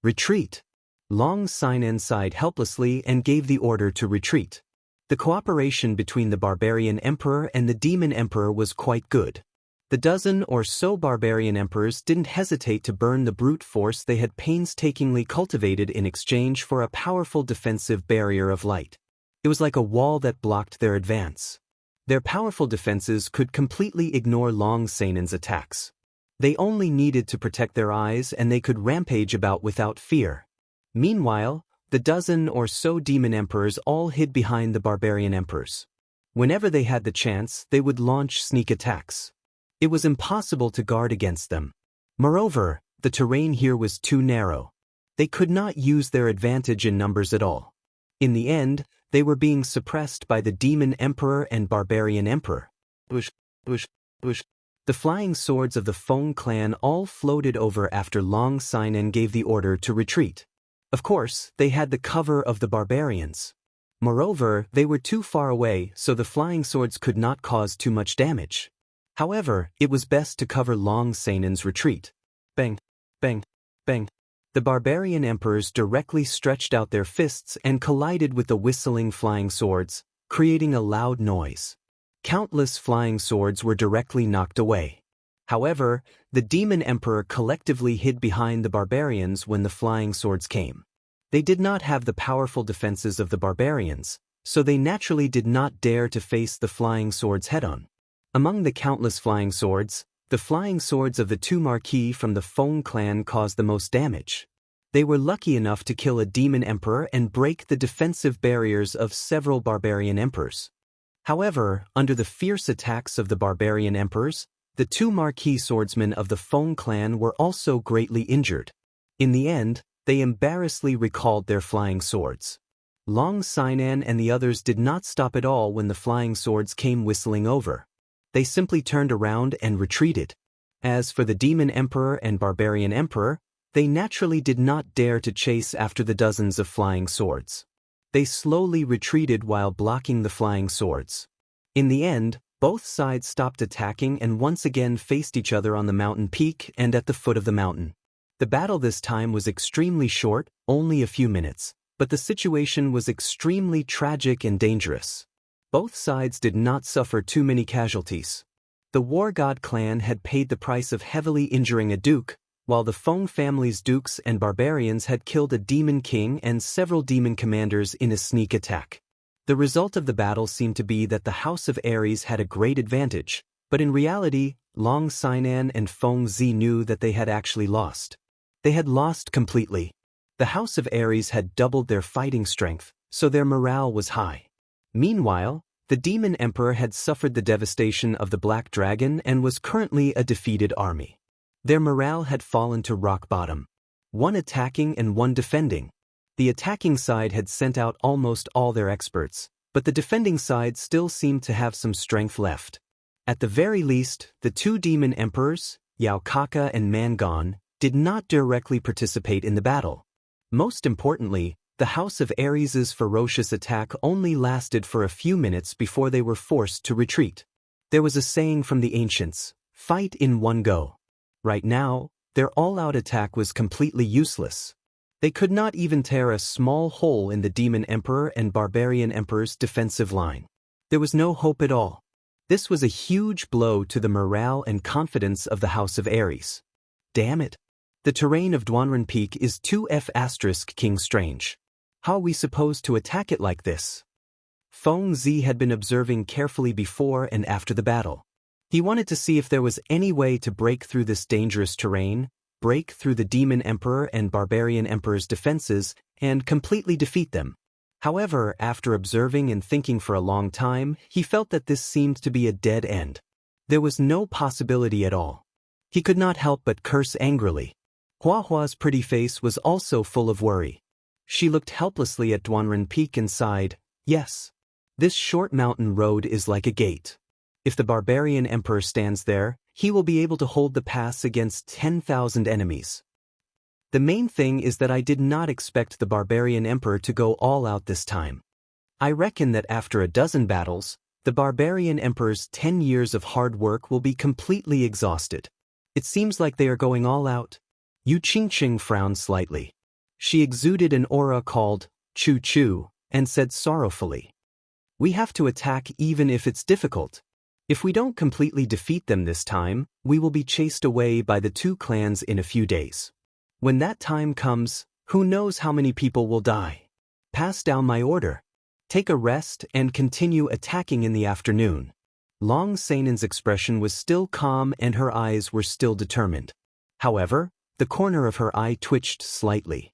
Retreat! Long Sinan sighed helplessly and gave the order to retreat. The cooperation between the barbarian emperor and the demon emperor was quite good. The dozen or so barbarian emperors didn't hesitate to burn the brute force they had painstakingly cultivated in exchange for a powerful defensive barrier of light. It was like a wall that blocked their advance. Their powerful defenses could completely ignore Long Sinan's attacks. They only needed to protect their eyes and they could rampage about without fear. Meanwhile, the dozen or so demon emperors all hid behind the barbarian emperors. Whenever they had the chance, they would launch sneak attacks. It was impossible to guard against them. Moreover, the terrain here was too narrow. They could not use their advantage in numbers at all. In the end, they were being suppressed by the demon emperor and barbarian emperor. Bush, bush, bush. The flying swords of the Feng clan all floated over after Long Sinan gave the order to retreat. Of course, they had the cover of the barbarians. Moreover, they were too far away, so the flying swords could not cause too much damage. However, it was best to cover Long Sinan's retreat. Bang, bang, bang. The barbarian emperors directly stretched out their fists and collided with the whistling flying swords, creating a loud noise. Countless flying swords were directly knocked away. However, the demon emperor collectively hid behind the barbarians when the flying swords came. They did not have the powerful defenses of the barbarians, so they naturally did not dare to face the flying swords head-on. Among the countless flying swords, the flying swords of the two marquis from the Feng clan caused the most damage. They were lucky enough to kill a demon emperor and break the defensive barriers of several barbarian emperors. However, under the fierce attacks of the barbarian emperors, the two marquis swordsmen of the Feng clan were also greatly injured. In the end, they embarrassingly recalled their flying swords. Long Sinan and the others did not stop at all when the flying swords came whistling over. They simply turned around and retreated. As for the demon emperor and barbarian emperor, they naturally did not dare to chase after the dozens of flying swords. They slowly retreated while blocking the flying swords. In the end, both sides stopped attacking and once again faced each other on the mountain peak and at the foot of the mountain. The battle this time was extremely short, only a few minutes, but the situation was extremely tragic and dangerous. Both sides did not suffer too many casualties. The War God clan had paid the price of heavily injuring a duke, while the Feng family's dukes and barbarians had killed a demon king and several demon commanders in a sneak attack. The result of the battle seemed to be that the House of Ares had a great advantage, but in reality, Long Sinan and Feng Zi knew that they had actually lost. They had lost completely. The House of Ares had doubled their fighting strength, so their morale was high. Meanwhile, the demon emperor had suffered the devastation of the Black Dragon and was currently a defeated army. Their morale had fallen to rock bottom. One attacking and one defending. The attacking side had sent out almost all their experts, but the defending side still seemed to have some strength left. At the very least, the two demon emperors, Xianxia and Mangon, did not directly participate in the battle. Most importantly, the House of Ares's ferocious attack only lasted for a few minutes before they were forced to retreat. There was a saying from the ancients, "Fight in one go." Right now, their all-out attack was completely useless. They could not even tear a small hole in the Demon Emperor and Barbarian Emperor's defensive line. There was no hope at all. This was a huge blow to the morale and confidence of the House of Ares. Damn it. The terrain of Duanren Peak is 2F** King Strange. How are we supposed to attack it like this? Feng Zi had been observing carefully before and after the battle. He wanted to see if there was any way to break through this dangerous terrain, break through the Demon Emperor and Barbarian Emperor's defenses, and completely defeat them. However, after observing and thinking for a long time, he felt that this seemed to be a dead end. There was no possibility at all. He could not help but curse angrily. Hua Hua's pretty face was also full of worry. She looked helplessly at Duanren Peak and sighed, "Yes. This short mountain road is like a gate. If the Barbarian Emperor stands there, he will be able to hold the pass against 10,000 enemies. The main thing is that I did not expect the Barbarian Emperor to go all out this time. I reckon that after a dozen battles, the Barbarian Emperor's 10 years of hard work will be completely exhausted. It seems like they are going all out." Yu Qingqing frowned slightly. She exuded an aura called Chu Chu and said sorrowfully, "We have to attack even if it's difficult. If we don't completely defeat them this time, we will be chased away by the two clans in a few days. When that time comes, who knows how many people will die. Pass down my order. Take a rest and continue attacking in the afternoon." Long Seinen's expression was still calm and her eyes were still determined. However, the corner of her eye twitched slightly.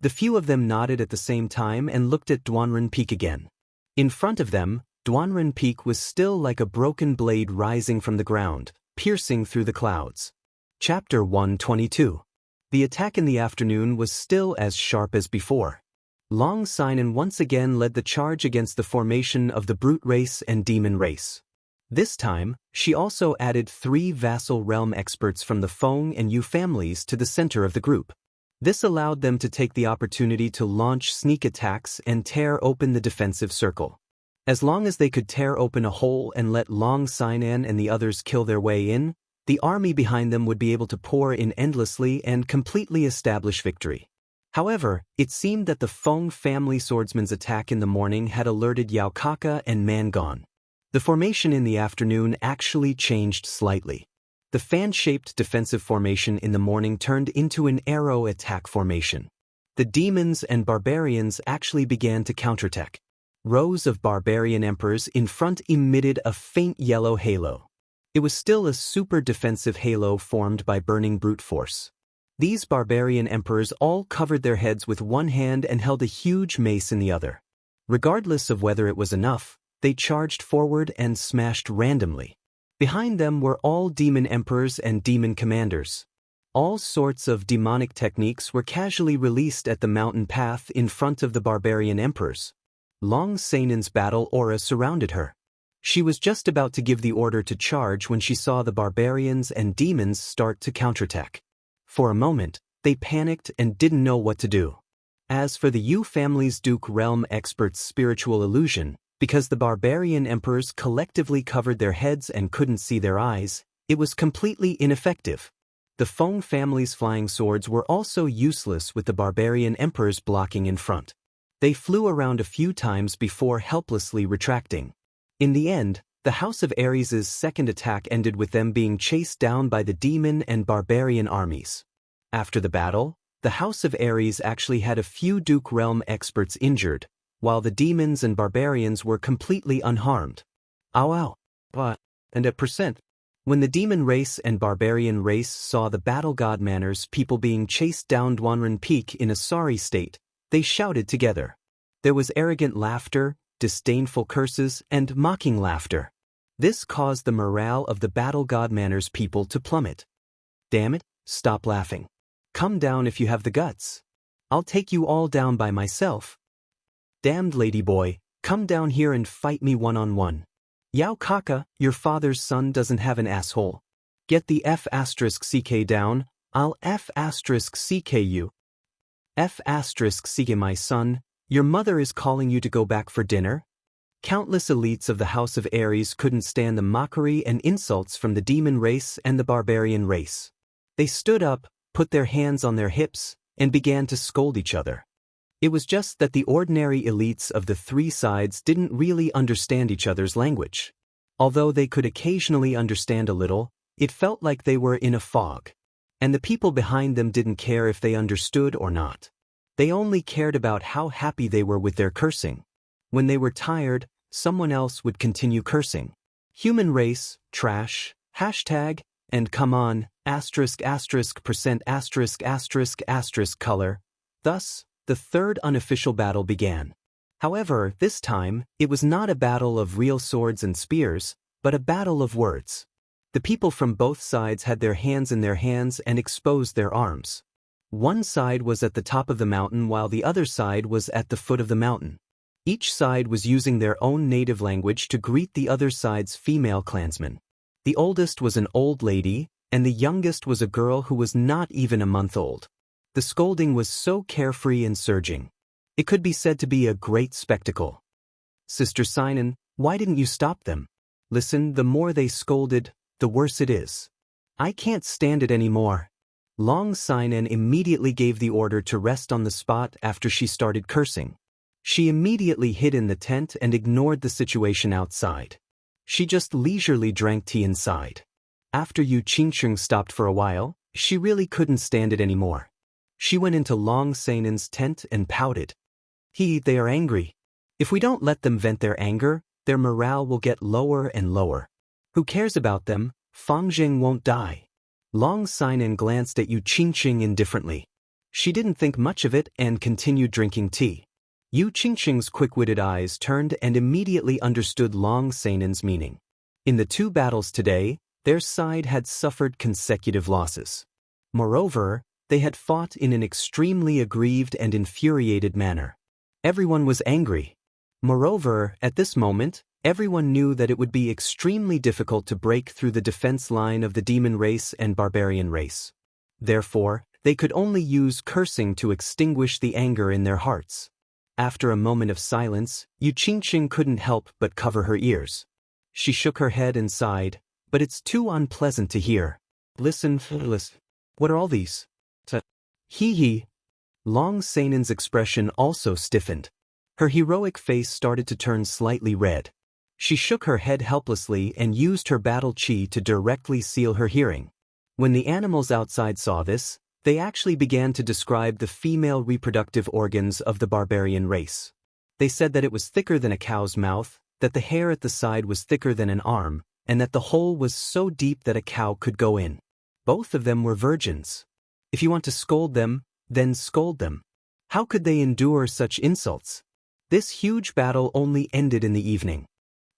The few of them nodded at the same time and looked at Duanren Peak again. In front of them, Duanren Peak was still like a broken blade rising from the ground, piercing through the clouds. Chapter 122. The attack in the afternoon was still as sharp as before. Long Seinen once again led the charge against the formation of the Brute Race and Demon Race. This time, she also added 3 vassal realm experts from the Feng and Yu families to the center of the group. This allowed them to take the opportunity to launch sneak attacks and tear open the defensive circle. As long as they could tear open a hole and let Long Sainan and the others kill their way in, the army behind them would be able to pour in endlessly and completely establish victory. However, it seemed that the Feng family swordsman's attack in the morning had alerted Yao Kaka and Mangon. The formation in the afternoon actually changed slightly. The fan-shaped defensive formation in the morning turned into an arrow attack formation. The demons and barbarians actually began to counterattack. Rows of barbarian emperors in front emitted a faint yellow halo. It was still a super defensive halo formed by burning brute force. These barbarian emperors all covered their heads with one hand and held a huge mace in the other. Regardless of whether it was enough, they charged forward and smashed randomly. Behind them were all demon emperors and demon commanders. All sorts of demonic techniques were casually released at the mountain path in front of the barbarian emperors. Long Seinen's battle aura surrounded her. She was just about to give the order to charge when she saw the barbarians and demons start to counterattack. For a moment, they panicked and didn't know what to do. As for the Yu family's Duke Realm expert's spiritual illusion, because the barbarian emperors collectively covered their heads and couldn't see their eyes, it was completely ineffective. The Feng family's flying swords were also useless with the barbarian emperors blocking in front. They flew around a few times before helplessly retracting. In the end, the House of Ares's second attack ended with them being chased down by the demon and barbarian armies. After the battle, the House of Ares actually had a few Duke Realm experts injured, while the demons and barbarians were completely unharmed. Ow. And a percent. When the demon race and barbarian race saw the battle god Manners people being chased down Duanren Peak in a sorry state, they shouted together. There was arrogant laughter, disdainful curses, and mocking laughter. This caused the morale of the battle god Manners people to plummet. Damn it, stop laughing. Come down if you have the guts. I'll take you all down by myself. Damned ladyboy, come down here and fight me one-on-one. Yao Kaka, your father's son doesn't have an asshole. Get the F*** down, I'll F*** you. Sige, my son, your mother is calling you to go back for dinner? Countless elites of the House of Aries couldn't stand the mockery and insults from the demon race and the barbarian race. They stood up, put their hands on their hips, and began to scold each other. It was just that the ordinary elites of the three sides didn't really understand each other's language. Although they could occasionally understand a little, it felt like they were in a fog. And the people behind them didn't care if they understood or not. They only cared about how happy they were with their cursing. When they were tired, someone else would continue cursing. Human race, trash, hashtag, and come on, %, color. Thus, the third unofficial battle began. However, this time, it was not a battle of real swords and spears, but a battle of words. The people from both sides had their hands in their hands and exposed their arms. One side was at the top of the mountain while the other side was at the foot of the mountain. Each side was using their own native language to greet the other side's female clansmen. The oldest was an old lady, and the youngest was a girl who was not even a month old. The scolding was so carefree and surging. It could be said to be a great spectacle. Sister Sinan, why didn't you stop them? Listen, the more they scolded, the worse it is. I can't stand it anymore. Long Sinan immediately gave the order to rest on the spot after she started cursing. She immediately hid in the tent and ignored the situation outside. She just leisurely drank tea inside. After Xianxia stopped for a while, she really couldn't stand it anymore. She went into Long Sinan's tent and pouted. They are angry. If we don't let them vent their anger, their morale will get lower and lower. Who cares about them? Fangjing won't die. Long Sinan glanced at Xianxia indifferently. She didn't think much of it and continued drinking tea. Xianxia's quick-witted eyes turned and immediately understood Long Sinan's meaning. In the two battles today, their side had suffered consecutive losses. Moreover, they had fought in an extremely aggrieved and infuriated manner. Everyone was angry. Moreover, at this moment, everyone knew that it would be extremely difficult to break through the defense line of the demon race and barbarian race. Therefore, they could only use cursing to extinguish the anger in their hearts. After a moment of silence, Xianxia couldn't help but cover her ears. She shook her head and sighed, but it's too unpleasant to hear. Listen, what are all these? Hee. Long Sinan's expression also stiffened. Her heroic face started to turn slightly red. She shook her head helplessly and used her battle chi to directly seal her hearing. When the animals outside saw this, they actually began to describe the female reproductive organs of the barbarian race. They said that it was thicker than a cow's mouth, that the hair at the side was thicker than an arm, and that the hole was so deep that a cow could go in. Both of them were virgins. If you want to scold them, then scold them. How could they endure such insults? This huge battle only ended in the evening.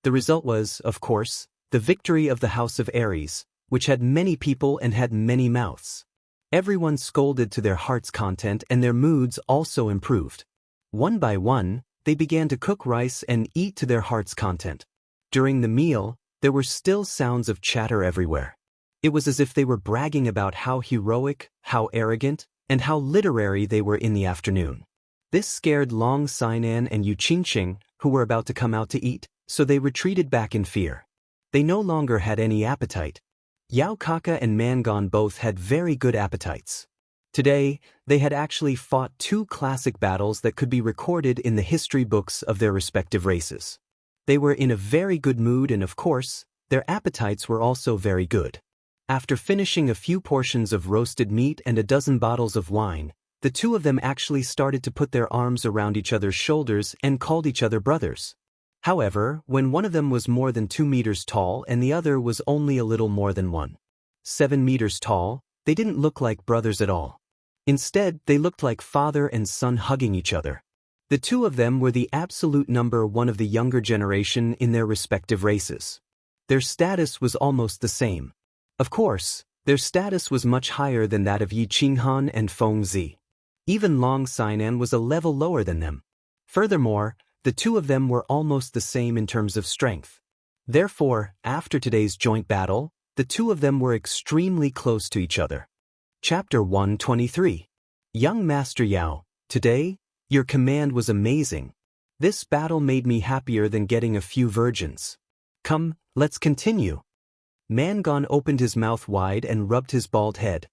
The result was, of course, the victory of the House of Aries, which had many people and had many mouths. Everyone scolded to their heart's content and their moods also improved. One by one, they began to cook rice and eat to their heart's content. During the meal, there were still sounds of chatter everywhere. It was as if they were bragging about how heroic, how arrogant, and how literary they were in the afternoon. This scared Long Sinan and Xianxia, who were about to come out to eat, so they retreated back in fear. They no longer had any appetite. Yao Kaka and Mangon both had very good appetites. Today, they had actually fought two classic battles that could be recorded in the history books of their respective races. They were in a very good mood and, of course, their appetites were also very good. After finishing a few portions of roasted meat and a dozen bottles of wine, the two of them actually started to put their arms around each other's shoulders and called each other brothers. However, when one of them was more than 2 meters tall and the other was only a little more than 7 meters tall, they didn't look like brothers at all. Instead, they looked like father and son hugging each other. The two of them were the absolute number one of the younger generation in their respective races. Their status was almost the same. Of course, their status was much higher than that of Yi Qinghan and Feng Zi. Even Long Sinan was a level lower than them. Furthermore, the two of them were almost the same in terms of strength. Therefore, after today's joint battle, the two of them were extremely close to each other. Chapter 123. Young Master Yao, Today, your command was amazing. This battle made me happier than getting a few virgins. Come, let's continue. Mangon opened his mouth wide and rubbed his bald head.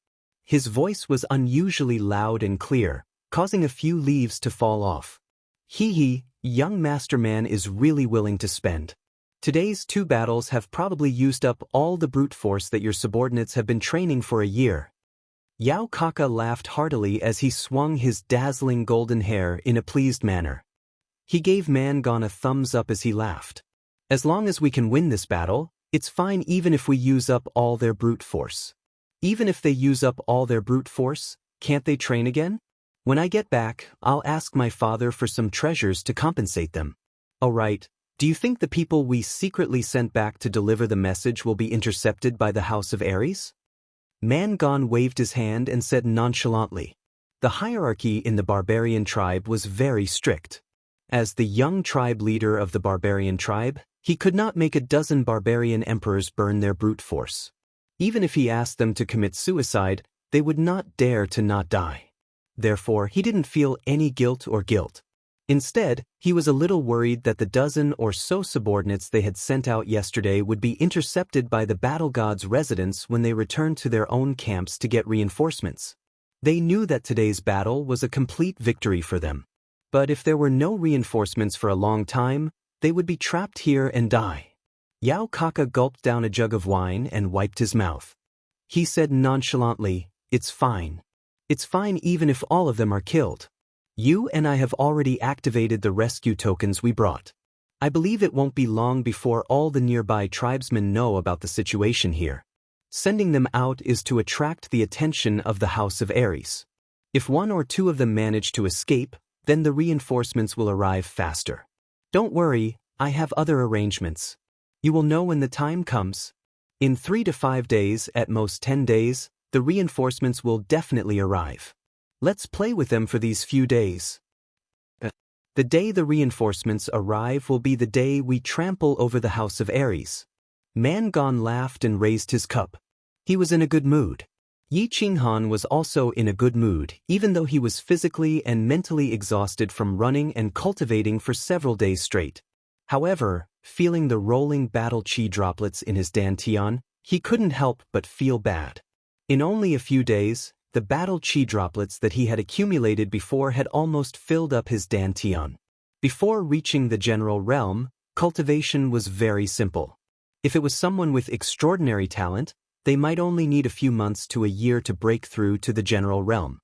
His voice was unusually loud and clear, causing a few leaves to fall off. Hee, young masterman is really willing to spend. Today's 2 battles have probably used up all the brute force that your subordinates have been training for a year. Yao Kaka laughed heartily as he swung his dazzling golden hair in a pleased manner. He gave Mangon a thumbs up as he laughed. As long as we can win this battle, it's fine even if we use up all their brute force. Even if they use up all their brute force, can't they train again? When I get back, I'll ask my father for some treasures to compensate them. Alright, do you think the people we secretly sent back to deliver the message will be intercepted by the House of Ares? Mangon waved his hand and said nonchalantly. The hierarchy in the barbarian tribe was very strict. As the young tribe leader of the barbarian tribe, he could not make a dozen barbarian emperors burn their brute force. Even if he asked them to commit suicide, they would not dare to not die. Therefore, he didn't feel any guilt. Instead, he was a little worried that the dozen or so subordinates they had sent out yesterday would be intercepted by the battle god's residents when they returned to their own camps to get reinforcements. They knew that today's battle was a complete victory for them. But if there were no reinforcements for a long time, they would be trapped here and die. Yao Kaka gulped down a jug of wine and wiped his mouth. He said nonchalantly, "It's fine. It's fine even if all of them are killed. You and I have already activated the rescue tokens we brought. I believe it won't be long before all the nearby tribesmen know about the situation here. Sending them out is to attract the attention of the House of Ares. If 1 or 2 of them manage to escape, then the reinforcements will arrive faster. Don't worry, I have other arrangements. You will know when the time comes. In 3 to 5 days, at most 10 days, the reinforcements will definitely arrive. Let's play with them for these few days. The day the reinforcements arrive will be the day we trample over the House of Ares." Mangon laughed and raised his cup. He was in a good mood. Yi Qinghan was also in a good mood, even though he was physically and mentally exhausted from running and cultivating for several days straight. However, feeling the rolling battle chi droplets in his dantian, he couldn't help but feel bad. In only a few days, the battle chi droplets that he had accumulated before had almost filled up his dantian. Before reaching the general realm, cultivation was very simple. If it was someone with extraordinary talent, they might only need a few months to a year to break through to the general realm.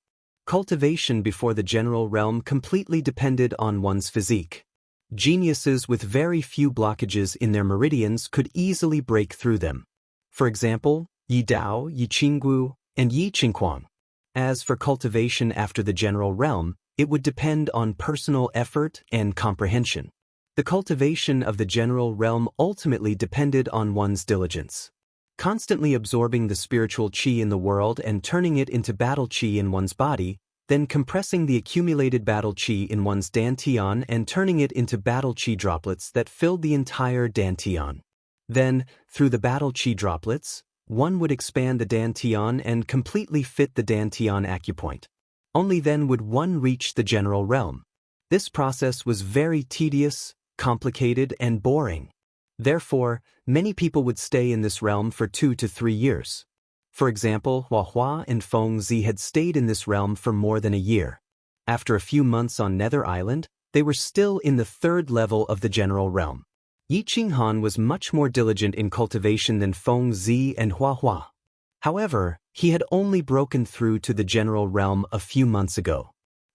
Cultivation before the general realm completely depended on one's physique. Geniuses with very few blockages in their meridians could easily break through them. For example, Yi Dao, Yi Qinggu, and Yi Qingquang. As for cultivation after the general realm, it would depend on personal effort and comprehension. The cultivation of the general realm ultimately depended on one's diligence. Constantly absorbing the spiritual qi in the world and turning it into battle qi in one's body, then compressing the accumulated battle qi in one's dantian and turning it into battle qi droplets that filled the entire dantian. Then, through the battle qi droplets, one would expand the dantian and completely fit the dantian acupoint. Only then would one reach the general realm. This process was very tedious, complicated, and boring. Therefore, many people would stay in this realm for 2 to 3 years. For example, Hua and Feng Zi had stayed in this realm for more than a year. After a few months on Nether Island, they were still in the 3rd level of the general realm. Yi Qinghan was much more diligent in cultivation than Feng Zi and Hua. However, he had only broken through to the general realm a few months ago.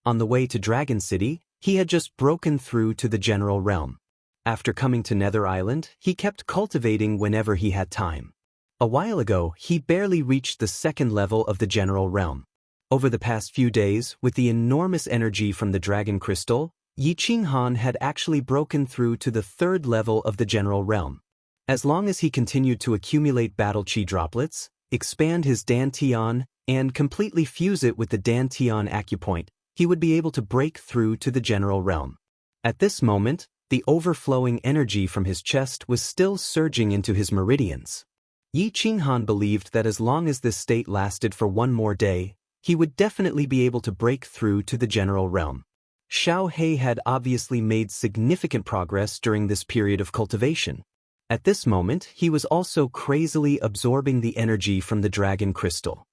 On the way to Dragon City, he had just broken through to the general realm. After coming to Nether Island, he kept cultivating whenever he had time. A while ago, he barely reached the 2nd level of the general realm. Over the past few days, with the enormous energy from the dragon crystal, Yi Qinghan had actually broken through to the 3rd level of the general realm. As long as he continued to accumulate battle chi droplets, expand his dantian, and completely fuse it with the dantian acupoint, he would be able to break through to the general realm. At this moment, the overflowing energy from his chest was still surging into his meridians. Yi Qinghan believed that as long as this state lasted for 1 more day, he would definitely be able to break through to the general realm. Xiao He had obviously made significant progress during this period of cultivation. At this moment, he was also crazily absorbing the energy from the dragon crystal.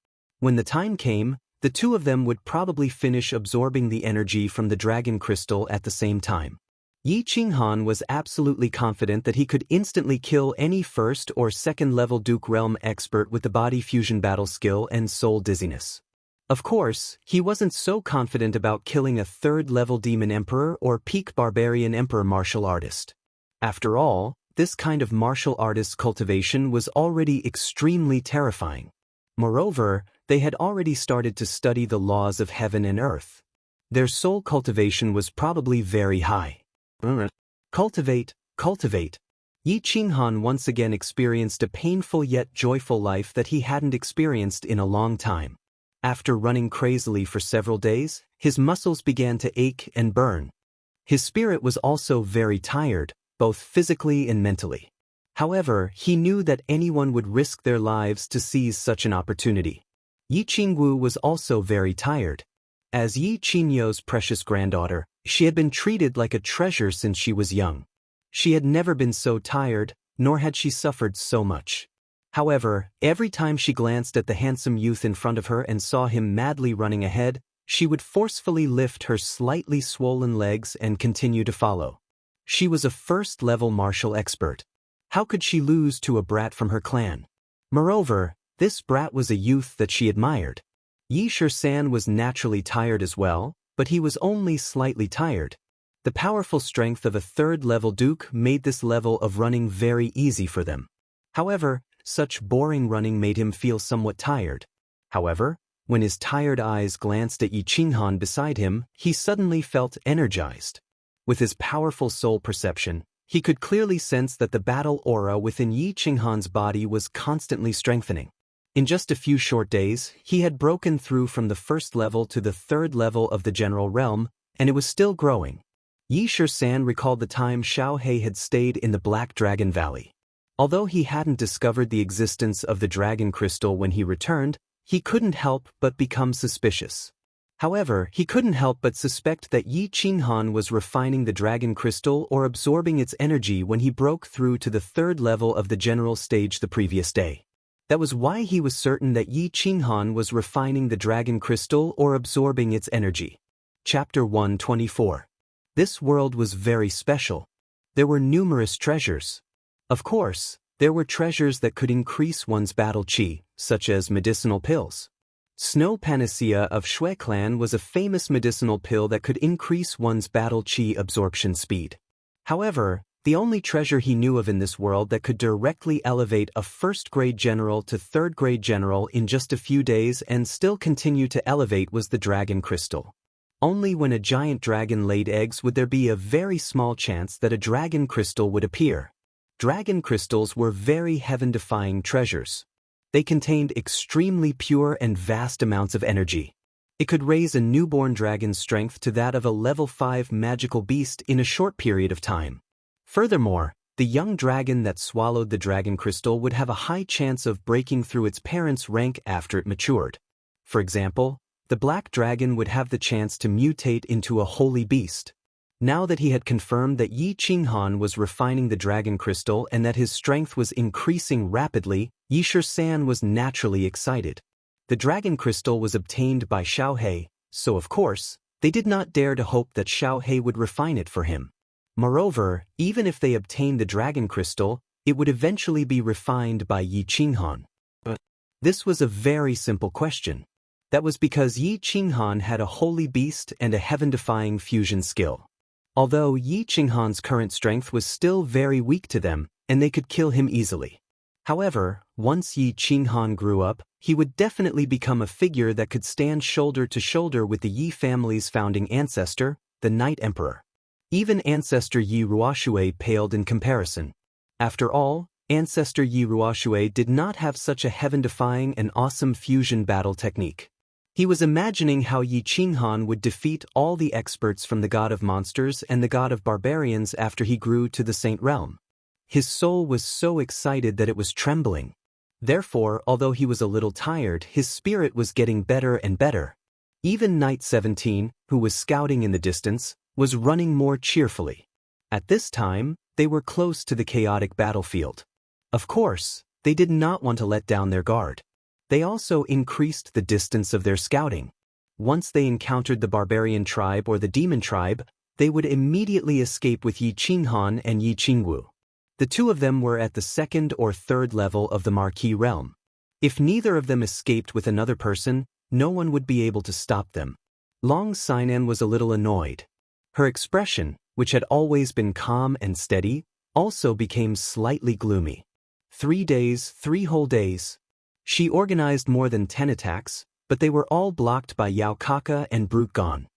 When the time came, the two of them would probably finish absorbing the energy from the dragon crystal at the same time. Yi Qinghan was absolutely confident that he could instantly kill any first or second level Duke Realm expert with the body fusion battle skill and soul dizziness. Of course, he wasn't so confident about killing a third level demon emperor or peak barbarian emperor martial artist. After all, this kind of martial artist cultivation was already extremely terrifying. Moreover, they had already started to study the laws of heaven and earth. Their soul cultivation was probably very high. Cultivate, cultivate. Yi Qinghan once again experienced a painful yet joyful life that he hadn't experienced in a long time. After running crazily for several days, his muscles began to ache and burn. His spirit was also very tired, both physically and mentally. However, he knew that anyone would risk their lives to seize such an opportunity. Yi Qingwu was also very tired. As Yi Qingyou's precious granddaughter, she had been treated like a treasure since she was young. She had never been so tired, nor had she suffered so much. However, every time she glanced at the handsome youth in front of her and saw him madly running ahead, she would forcefully lift her slightly swollen legs and continue to follow. She was a first-level martial expert. How could she lose to a brat from her clan? Moreover, this brat was a youth that she admired. Yi Shisan was naturally tired as well, but he was only slightly tired. The powerful strength of a third-level duke made this level of running very easy for them. However, such boring running made him feel somewhat tired. However, when his tired eyes glanced at Yi Qinghan beside him, he suddenly felt energized. With his powerful soul perception, he could clearly sense that the battle aura within Yi Qinghan's body was constantly strengthening. In just a few short days, he had broken through from the first level to the third level of the general realm, and it was still growing. Yi Shisan recalled the time Xiao He had stayed in the Black Dragon Valley. Although he hadn't discovered the existence of the dragon crystal when he returned, he couldn't help but become suspicious. However, he couldn't help but suspect that Yi Qinghan was refining the dragon crystal or absorbing its energy when he broke through to the third level of the general stage the previous day. That was why he was certain that Yi Qinghan was refining the dragon crystal or absorbing its energy. Chapter 124. This world was very special. There were numerous treasures. Of course, there were treasures that could increase one's battle chi, such as medicinal pills. Snow Panacea of Shui Clan was a famous medicinal pill that could increase one's battle chi absorption speed. However, the only treasure he knew of in this world that could directly elevate a first-grade general to third-grade general in just a few days and still continue to elevate was the dragon crystal. Only when a giant dragon laid eggs would there be a very small chance that a dragon crystal would appear. Dragon crystals were very heaven-defying treasures. They contained extremely pure and vast amounts of energy. It could raise a newborn dragon's strength to that of a level 5 magical beast in a short period of time. Furthermore, the young dragon that swallowed the dragon crystal would have a high chance of breaking through its parents' rank after it matured. For example, the black dragon would have the chance to mutate into a holy beast. Now that he had confirmed that Yi Qinghan was refining the dragon crystal and that his strength was increasing rapidly, Yi Shisan was naturally excited. The dragon crystal was obtained by Xiao He, so of course, they did not dare to hope that Xiao He would refine it for him. Moreover, even if they obtained the dragon crystal, it would eventually be refined by Yi Qinghan. But this was a very simple question. That was because Yi Qinghan had a holy beast and a heaven-defying fusion skill. Although Yi Qinghan's current strength was still very weak to them, and they could kill him easily. However, once Yi Qinghan grew up, he would definitely become a figure that could stand shoulder to shoulder with the Yi family's founding ancestor, the Night Emperor. Even ancestor Yi Ruoxue paled in comparison. After all, ancestor Yi Ruoxue did not have such a heaven-defying and awesome fusion battle technique. He was imagining how Yi Qinghan would defeat all the experts from the god of monsters and the god of barbarians after he grew to the saint realm. His soul was so excited that it was trembling. Therefore, although he was a little tired, his spirit was getting better and better. Even Knight 17, who was scouting in the distance, was running more cheerfully. At this time, they were close to the chaotic battlefield. Of course, they did not want to let down their guard. They also increased the distance of their scouting. Once they encountered the barbarian tribe or the demon tribe, they would immediately escape with Yi Qinghan and Yi Qingwu. The two of them were at the second or third level of the Marquis realm. If neither of them escaped with another person, no one would be able to stop them. Long Sinan was a little annoyed. Her expression, which had always been calm and steady, also became slightly gloomy. 3 days, 3 whole days. She organized more than 10 attacks, but they were all blocked by Yao Kaka and Brute Gon.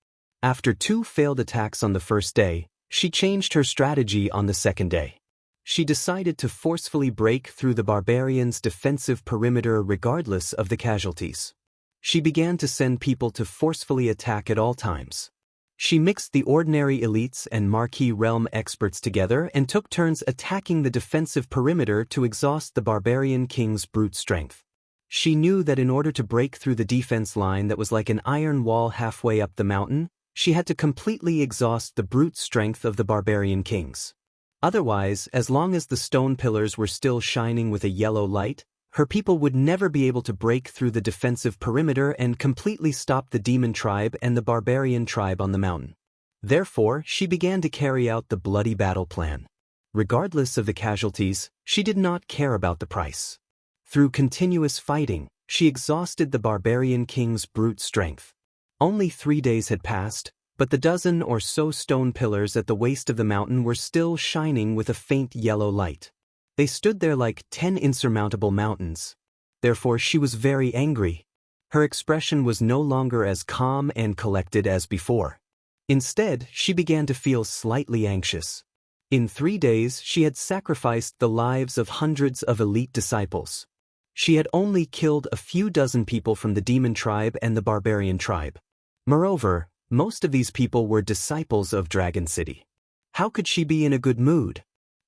After 2 failed attacks on the first day, she changed her strategy on the second day. She decided to forcefully break through the barbarians' defensive perimeter regardless of the casualties. She began to send people to forcefully attack at all times. She mixed the ordinary elites and Marquis realm experts together and took turns attacking the defensive perimeter to exhaust the barbarian king's brute strength. She knew that in order to break through the defense line that was like an iron wall halfway up the mountain, she had to completely exhaust the brute strength of the barbarian kings. Otherwise, as long as the stone pillars were still shining with a yellow light, her people would never be able to break through the defensive perimeter and completely stop the demon tribe and the barbarian tribe on the mountain. Therefore, she began to carry out the bloody battle plan. Regardless of the casualties, she did not care about the price. Through continuous fighting, she exhausted the barbarian king's brute strength. Only 3 days had passed, but the dozen or so stone pillars at the waist of the mountain were still shining with a faint yellow light. They stood there like 10 insurmountable mountains. Therefore, she was very angry. Her expression was no longer as calm and collected as before. Instead, she began to feel slightly anxious. In 3 days, she had sacrificed the lives of hundreds of elite disciples. She had only killed a few dozen people from the demon tribe and the barbarian tribe. Moreover, most of these people were disciples of Dragon City. How could she be in a good mood?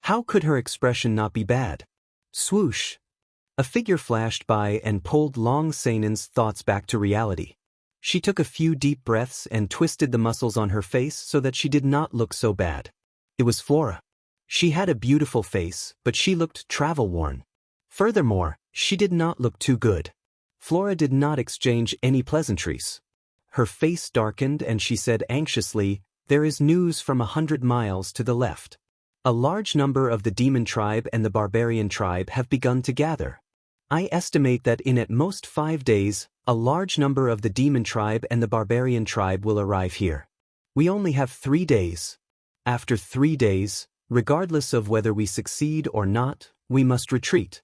How could her expression not be bad? Swoosh! A figure flashed by and pulled Long Sanan's thoughts back to reality. She took a few deep breaths and twisted the muscles on her face so that she did not look so bad. It was Flora. She had a beautiful face, but she looked travel-worn. Furthermore, she did not look too good. Flora did not exchange any pleasantries. Her face darkened and she said anxiously, "There is news from 100 miles to the left. A large number of the demon tribe and the barbarian tribe have begun to gather. I estimate that in at most 5 days, a large number of the demon tribe and the barbarian tribe will arrive here. We only have 3 days. After 3 days, regardless of whether we succeed or not, we must retreat."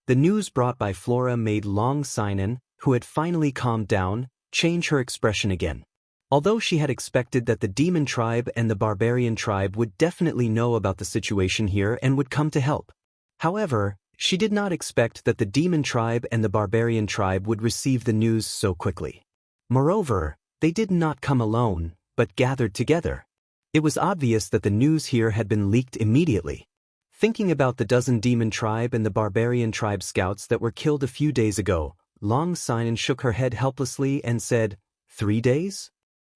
The news brought by Flora made Long Sinan, who had finally calmed down, change her expression again. Although she had expected that the demon tribe and the barbarian tribe would definitely know about the situation here and would come to help. However, she did not expect that the demon tribe and the barbarian tribe would receive the news so quickly. Moreover, they did not come alone, but gathered together. It was obvious that the news here had been leaked immediately. Thinking about the dozen demon tribe and the barbarian tribe scouts that were killed a few days ago, Long Sinan shook her head helplessly and said, 3 days?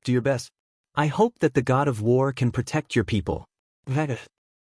Do your best. I hope that the god of war can protect your people.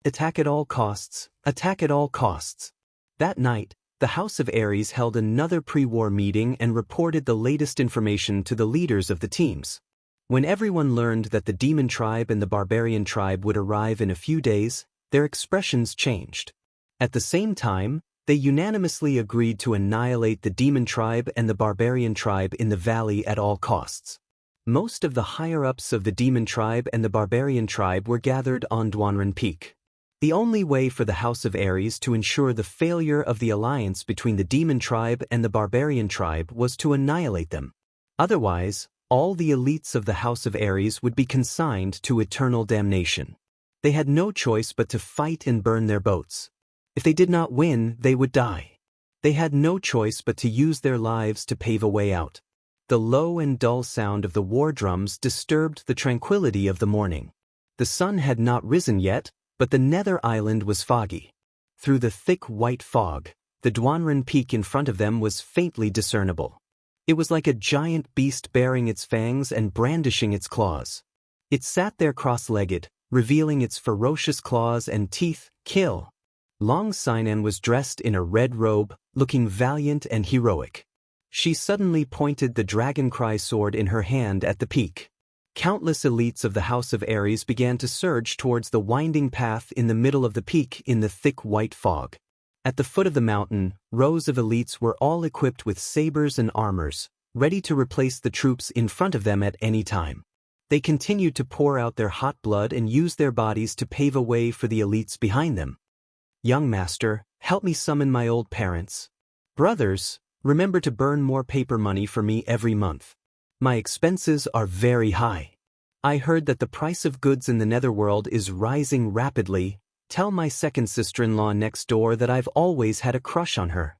Attack at all costs. Attack at all costs. That night, the House of Ares held another pre-war meeting and reported the latest information to the leaders of the teams. When everyone learned that the demon tribe and the barbarian tribe would arrive in a few days, their expressions changed. At the same time, they unanimously agreed to annihilate the demon tribe and the barbarian tribe in the valley at all costs. Most of the higher-ups of the demon tribe and the barbarian tribe were gathered on Duanren Peak. The only way for the House of Ares to ensure the failure of the alliance between the demon tribe and the barbarian tribe was to annihilate them. Otherwise, all the elites of the House of Ares would be consigned to eternal damnation. They had no choice but to fight and burn their boats. If they did not win, they would die. They had no choice but to use their lives to pave a way out. The low and dull sound of the war drums disturbed the tranquility of the morning. The sun had not risen yet, but the nether island was foggy. Through the thick white fog, The Duanren Peak in front of them was faintly discernible. It was like a giant beast baring its fangs and brandishing its claws. It sat there cross-legged, revealing its ferocious claws and teeth. Kill! Long Sinan was dressed in a red robe, looking valiant and heroic. She suddenly pointed the Dragon Cry sword in her hand at the peak. Countless elites of the House of Ares began to surge towards the winding path in the middle of the peak in the thick white fog. At the foot of the mountain, rows of elites were all equipped with sabers and armors, ready to replace the troops in front of them at any time. They continued to pour out their hot blood and use their bodies to pave a way for the elites behind them. Young master, help me summon my old parents. Brothers, remember to burn more paper money for me every month. My expenses are very high. I heard that the price of goods in the netherworld is rising rapidly. Tell my second sister-in-law next door that I've always had a crush on her.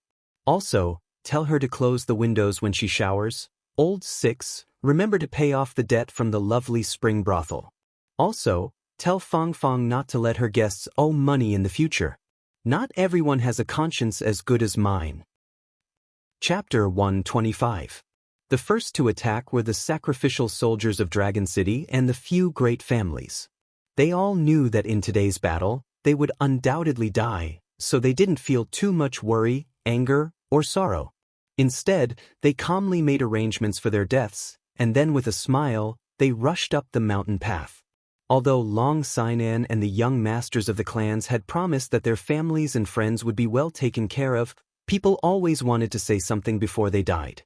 Also, tell her to close the windows when she showers. Old 6, remember to pay off the debt from the lovely spring brothel. Also, tell Fong Fong not to let her guests owe money in the future. Not everyone has a conscience as good as mine. Chapter 125. The first to attack were the sacrificial soldiers of Dragon City and the few great families. They all knew that in today's battle, they would undoubtedly die, so they didn't feel too much worry, anger, or sorrow. Instead, they calmly made arrangements for their deaths, and then with a smile, they rushed up the mountain path. Although Long Sinan and the young masters of the clans had promised that their families and friends would be well taken care of, people always wanted to say something before they died.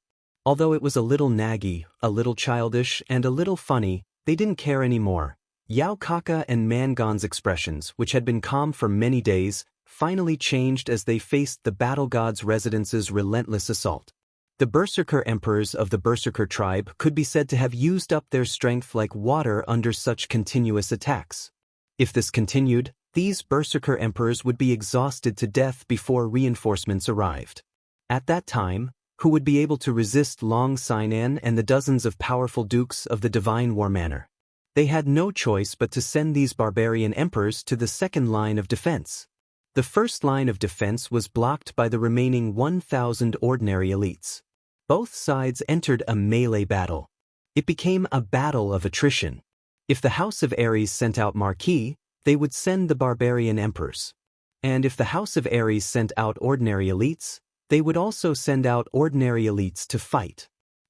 Although it was a little naggy, a little childish, and a little funny, they didn't care anymore. Yao Kaka and Mangon's expressions, which had been calm for many days, finally changed as they faced the battle god's residence's relentless assault. The Berserker emperors of the Berserker tribe could be said to have used up their strength like water under such continuous attacks. If this continued, these Berserker emperors would be exhausted to death before reinforcements arrived. At that time, who would be able to resist Long Sinan and the dozens of powerful dukes of the Divine War Manor? They had no choice but to send these barbarian emperors to the second line of defense. The first line of defense was blocked by the remaining 1,000 ordinary elites. Both sides entered a melee battle. It became a battle of attrition. If the House of Ares sent out Marquis, they would send the barbarian emperors. And if the House of Ares sent out ordinary elites, they would also send out ordinary elites to fight.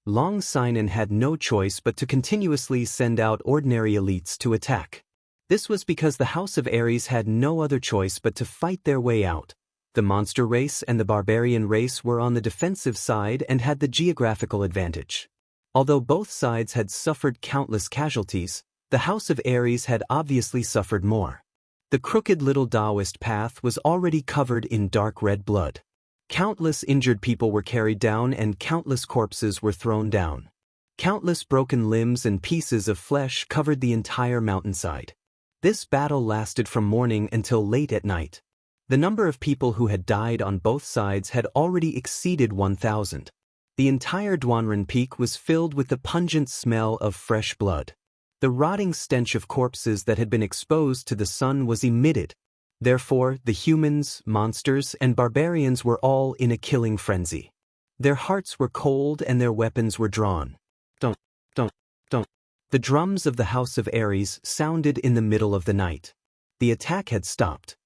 Long Sinan had no choice but to continuously send out ordinary elites to attack. This was because the House of Ares had no other choice but to fight their way out. The monster race and the barbarian race were on the defensive side and had the geographical advantage. Although both sides had suffered countless casualties, the House of Ares had obviously suffered more. The crooked little Taoist path was already covered in dark red blood. Countless injured people were carried down and countless corpses were thrown down. Countless broken limbs and pieces of flesh covered the entire mountainside. This battle lasted from morning until late at night. The number of people who had died on both sides had already exceeded 1,000. The entire Duanren Peak was filled with the pungent smell of fresh blood. The rotting stench of corpses that had been exposed to the sun was emitted. Therefore, the humans, monsters, and barbarians were all in a killing frenzy. Their hearts were cold and their weapons were drawn. Dun, dun, dun. The drums of the House of Ares sounded in the middle of the night. The attack had stopped.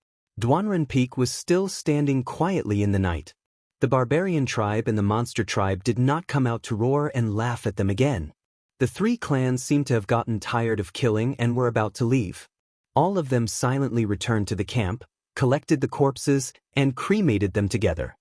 Duanren Peak was still standing quietly in the night. The barbarian tribe and the monster tribe did not come out to roar and laugh at them again. The three clans seemed to have gotten tired of killing and were about to leave. All of them silently returned to the camp, collected the corpses, and cremated them together.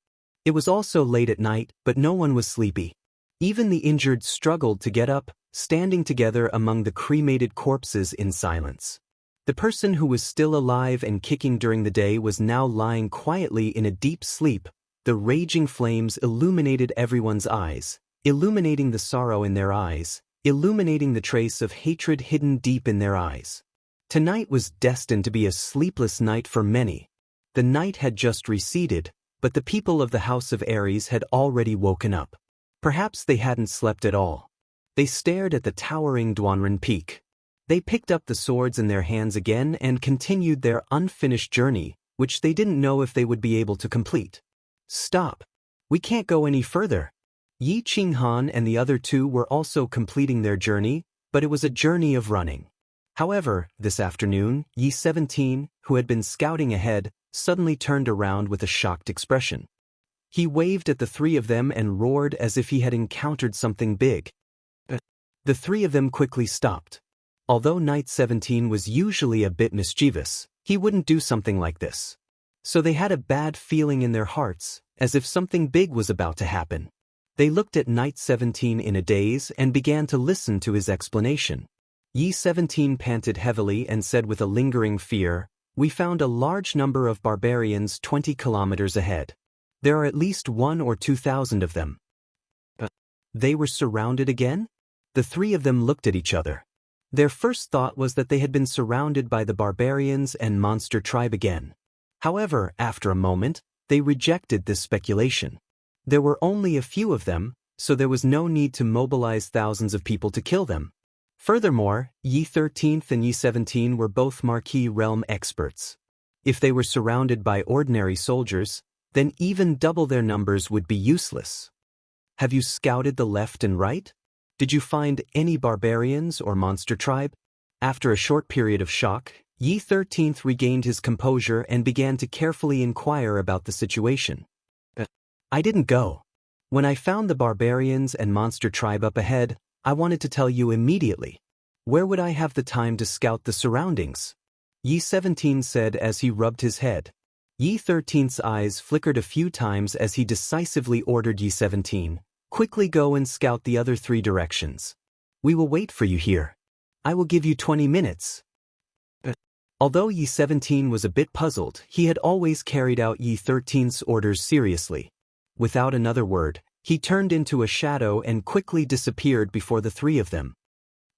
It was also late at night, but no one was sleepy. Even the injured struggled to get up, standing together among the cremated corpses in silence. The person who was still alive and kicking during the day was now lying quietly in a deep sleep. The raging flames illuminated everyone's eyes, illuminating the sorrow in their eyes, illuminating the trace of hatred hidden deep in their eyes. Tonight was destined to be a sleepless night for many. The night had just receded, but the people of the House of Ares had already woken up. Perhaps they hadn't slept at all. They stared at the towering Duanren Peak. They picked up the swords in their hands again and continued their unfinished journey, which they didn't know if they would be able to complete. Stop. We can't go any further. Yi Qinghan and the other two were also completing their journey, but it was a journey of running. However, this afternoon, Yi 17, who had been scouting ahead, suddenly turned around with a shocked expression. He waved at the three of them and roared as if he had encountered something big. The three of them quickly stopped. Although Knight 17 was usually a bit mischievous, he wouldn't do something like this. So they had a bad feeling in their hearts, as if something big was about to happen. They looked at Knight 17 in a daze and began to listen to his explanation. Yi 17 panted heavily and said with a lingering fear, "We found a large number of barbarians 20 kilometers ahead. There are at least 1,000 or 2,000 of them." They were surrounded again? The three of them looked at each other. Their first thought was that they had been surrounded by the barbarians and monster tribe again. However, after a moment, they rejected this speculation. There were only a few of them, so there was no need to mobilize thousands of people to kill them. Furthermore, Yi 13th and Yi 17 were both Marquis realm experts. If they were surrounded by ordinary soldiers, then even double their numbers would be useless. Have you scouted the left and right? Did you find any barbarians or monster tribe? After a short period of shock, Yi 13th regained his composure and began to carefully inquire about the situation. I didn't go. When I found the barbarians and monster tribe up ahead, I wanted to tell you immediately. Where would I have the time to scout the surroundings? Yi 17 said as he rubbed his head. Yi 13th's eyes flickered a few times as he decisively ordered Yi 17, quickly go and scout the other 3 directions. We will wait for you here. I will give you 20 minutes. Although Yi 17 was a bit puzzled, he had always carried out Yi 13th's orders seriously. Without another word, he turned into a shadow and quickly disappeared before the 3 of them.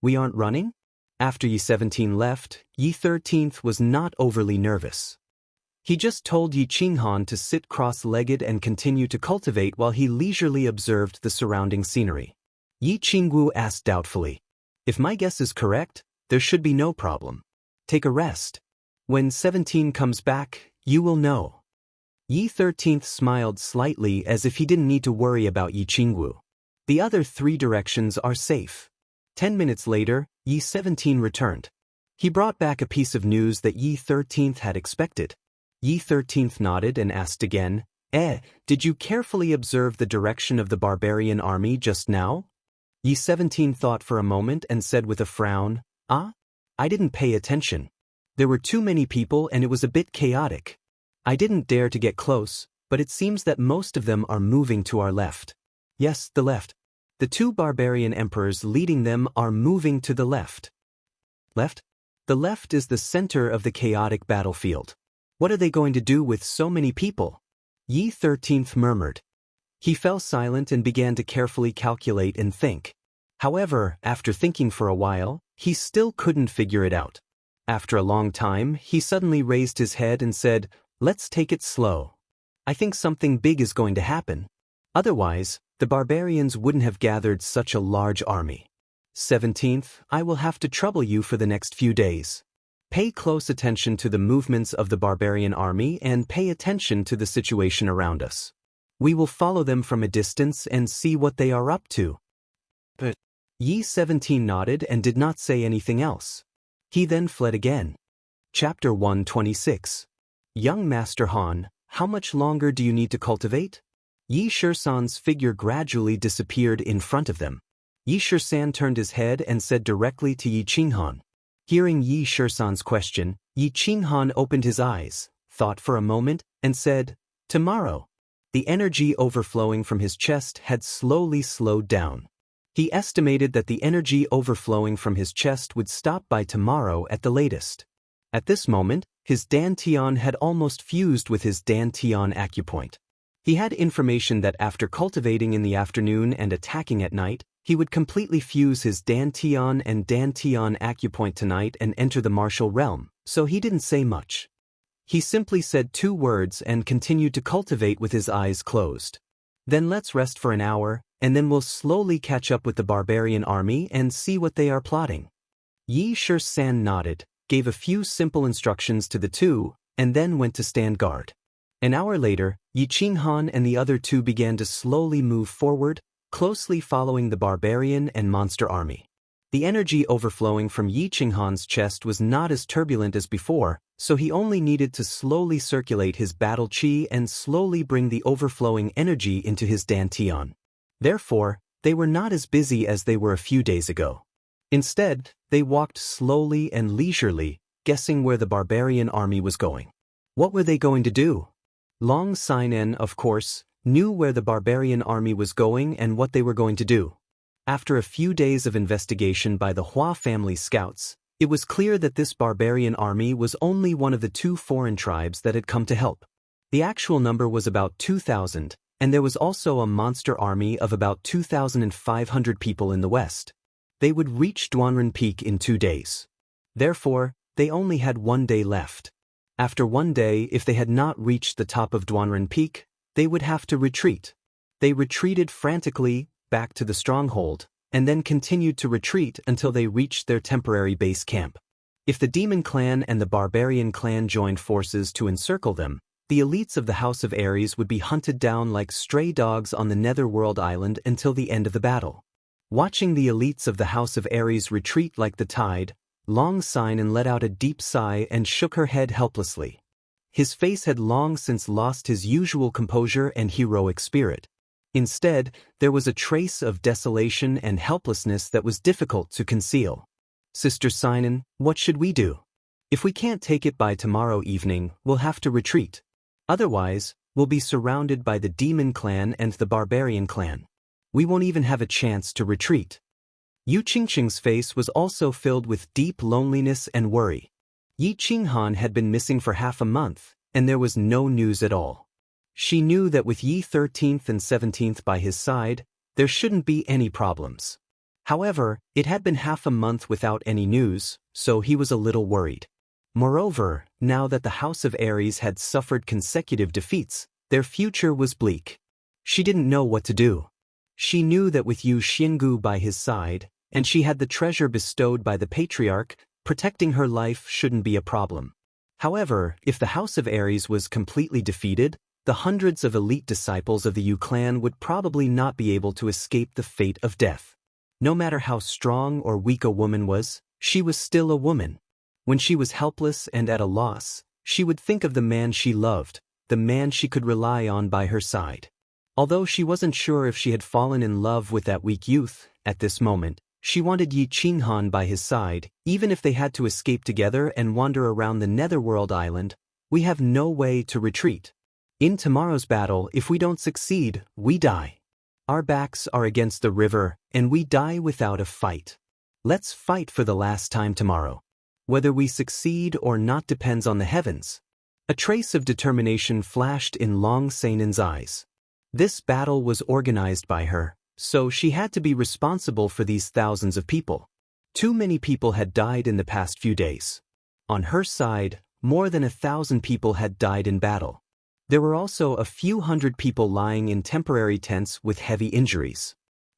We aren't running? After Yi 17 left, Yi 13th was not overly nervous. He just told Yi Qinghan to sit cross-legged and continue to cultivate while he leisurely observed the surrounding scenery. Yi Qingwu asked doubtfully, "If my guess is correct, there should be no problem. Take a rest. When 17 comes back, you will know." Yi 13th smiled slightly as if he didn't need to worry about Yi Qingwu. The other 3 directions are safe. 10 minutes later, Yi 17 returned. He brought back a piece of news that Yi 13th had expected. Yi 13th nodded and asked again, Did you carefully observe the direction of the barbarian army just now?" Yi 17 thought for a moment and said with a frown, I didn't pay attention. There were too many people and it was a bit chaotic. I didn't dare to get close, but it seems that most of them are moving to our left. Yes, the left. The 2 barbarian emperors leading them are moving to the left. Left? The left is the center of the chaotic battlefield. What are they going to do with so many people? Yi 13th murmured. He fell silent and began to carefully calculate and think. However, after thinking for a while, he still couldn't figure it out. After a long time, he suddenly raised his head and said, "Let's take it slow. I think something big is going to happen. Otherwise, the barbarians wouldn't have gathered such a large army. 17th, I will have to trouble you for the next few days. Pay close attention to the movements of the barbarian army and pay attention to the situation around us. We will follow them from a distance and see what they are up to." But Yi 17 nodded and did not say anything else. He then fled again. Chapter 126. Young Master Han, how much longer do you need to cultivate? Yi Shisan's figure gradually disappeared in front of them. Yi Shisan turned his head and said directly to Yi Qinghan. Hearing Yi Shisan's question, Yi Qinghan opened his eyes, thought for a moment, and said, "Tomorrow." The energy overflowing from his chest had slowly slowed down. He estimated that the energy overflowing from his chest would stop by tomorrow at the latest. At this moment, his dantian had almost fused with his dantian acupoint. He had information that after cultivating in the afternoon and attacking at night, he would completely fuse his dantian and dantian acupoint tonight and enter the martial realm, so he didn't say much. He simply said 2 words and continued to cultivate with his eyes closed. Then let's rest for an hour, and then we'll slowly catch up with the barbarian army and see what they are plotting. Yi Shisan nodded, gave a few simple instructions to the 2, and then went to stand guard. An hour later, Yi Qinghan and the other two began to slowly move forward, closely following the barbarian and monster army. The energy overflowing from Yi Qinghan's chest was not as turbulent as before, so he only needed to slowly circulate his battle qi and slowly bring the overflowing energy into his dantian. Therefore, they were not as busy as they were a few days ago. Instead, they walked slowly and leisurely, guessing where the barbarian army was going. What were they going to do? Long Sinan, of course, knew where the barbarian army was going and what they were going to do. After a few days of investigation by the Hua family scouts, it was clear that this barbarian army was only one of the 2 foreign tribes that had come to help. The actual number was about 2,000, and there was also a monster army of about 2,500 people in the west. They would reach Duanren Peak in 2 days. Therefore, they only had 1 day left. After 1 day, if they had not reached the top of Duanren Peak, they would have to retreat. They retreated frantically back to the stronghold, and then continued to retreat until they reached their temporary base camp. If the demon clan and the barbarian clan joined forces to encircle them, the elites of the House of Ares would be hunted down like stray dogs on the Netherworld Island until the end of the battle. Watching the elites of the House of Ares retreat like the tide, Long Sinan let out a deep sigh and shook her head helplessly. His face had long since lost his usual composure and heroic spirit. Instead, there was a trace of desolation and helplessness that was difficult to conceal. Sister Sinan, what should we do? If we can't take it by tomorrow evening, we'll have to retreat. Otherwise, we'll be surrounded by the demon clan and the barbarian clan. We won't even have a chance to retreat. Yu Qingqing's face was also filled with deep loneliness and worry. Yi Qinghan had been missing for half a month, and there was no news at all. She knew that with Yi 13th and 17th by his side, there shouldn't be any problems. However, it had been half a month without any news, so he was a little worried. Moreover, now that the House of Ares had suffered consecutive defeats, their future was bleak. She didn't know what to do. She knew that with Yu Xingu by his side, and she had the treasure bestowed by the patriarch, protecting her life shouldn't be a problem. However, if the House of Ares was completely defeated, the hundreds of elite disciples of the Yu clan would probably not be able to escape the fate of death. No matter how strong or weak a woman was, she was still a woman. When she was helpless and at a loss, she would think of the man she loved, the man she could rely on by her side. Although she wasn't sure if she had fallen in love with that weak youth, at this moment, she wanted Yi Qinghan by his side, even if they had to escape together and wander around the Netherworld Island. We have no way to retreat. In tomorrow's battle, if we don't succeed, we die. Our backs are against the river, and we die without a fight. Let's fight for the last time tomorrow. Whether we succeed or not depends on the heavens. A trace of determination flashed in Long Sinan's eyes. This battle was organized by her, so she had to be responsible for these thousands of people. Too many people had died in the past few days. On her side, more than 1,000 people had died in battle. There were also a few hundred people lying in temporary tents with heavy injuries.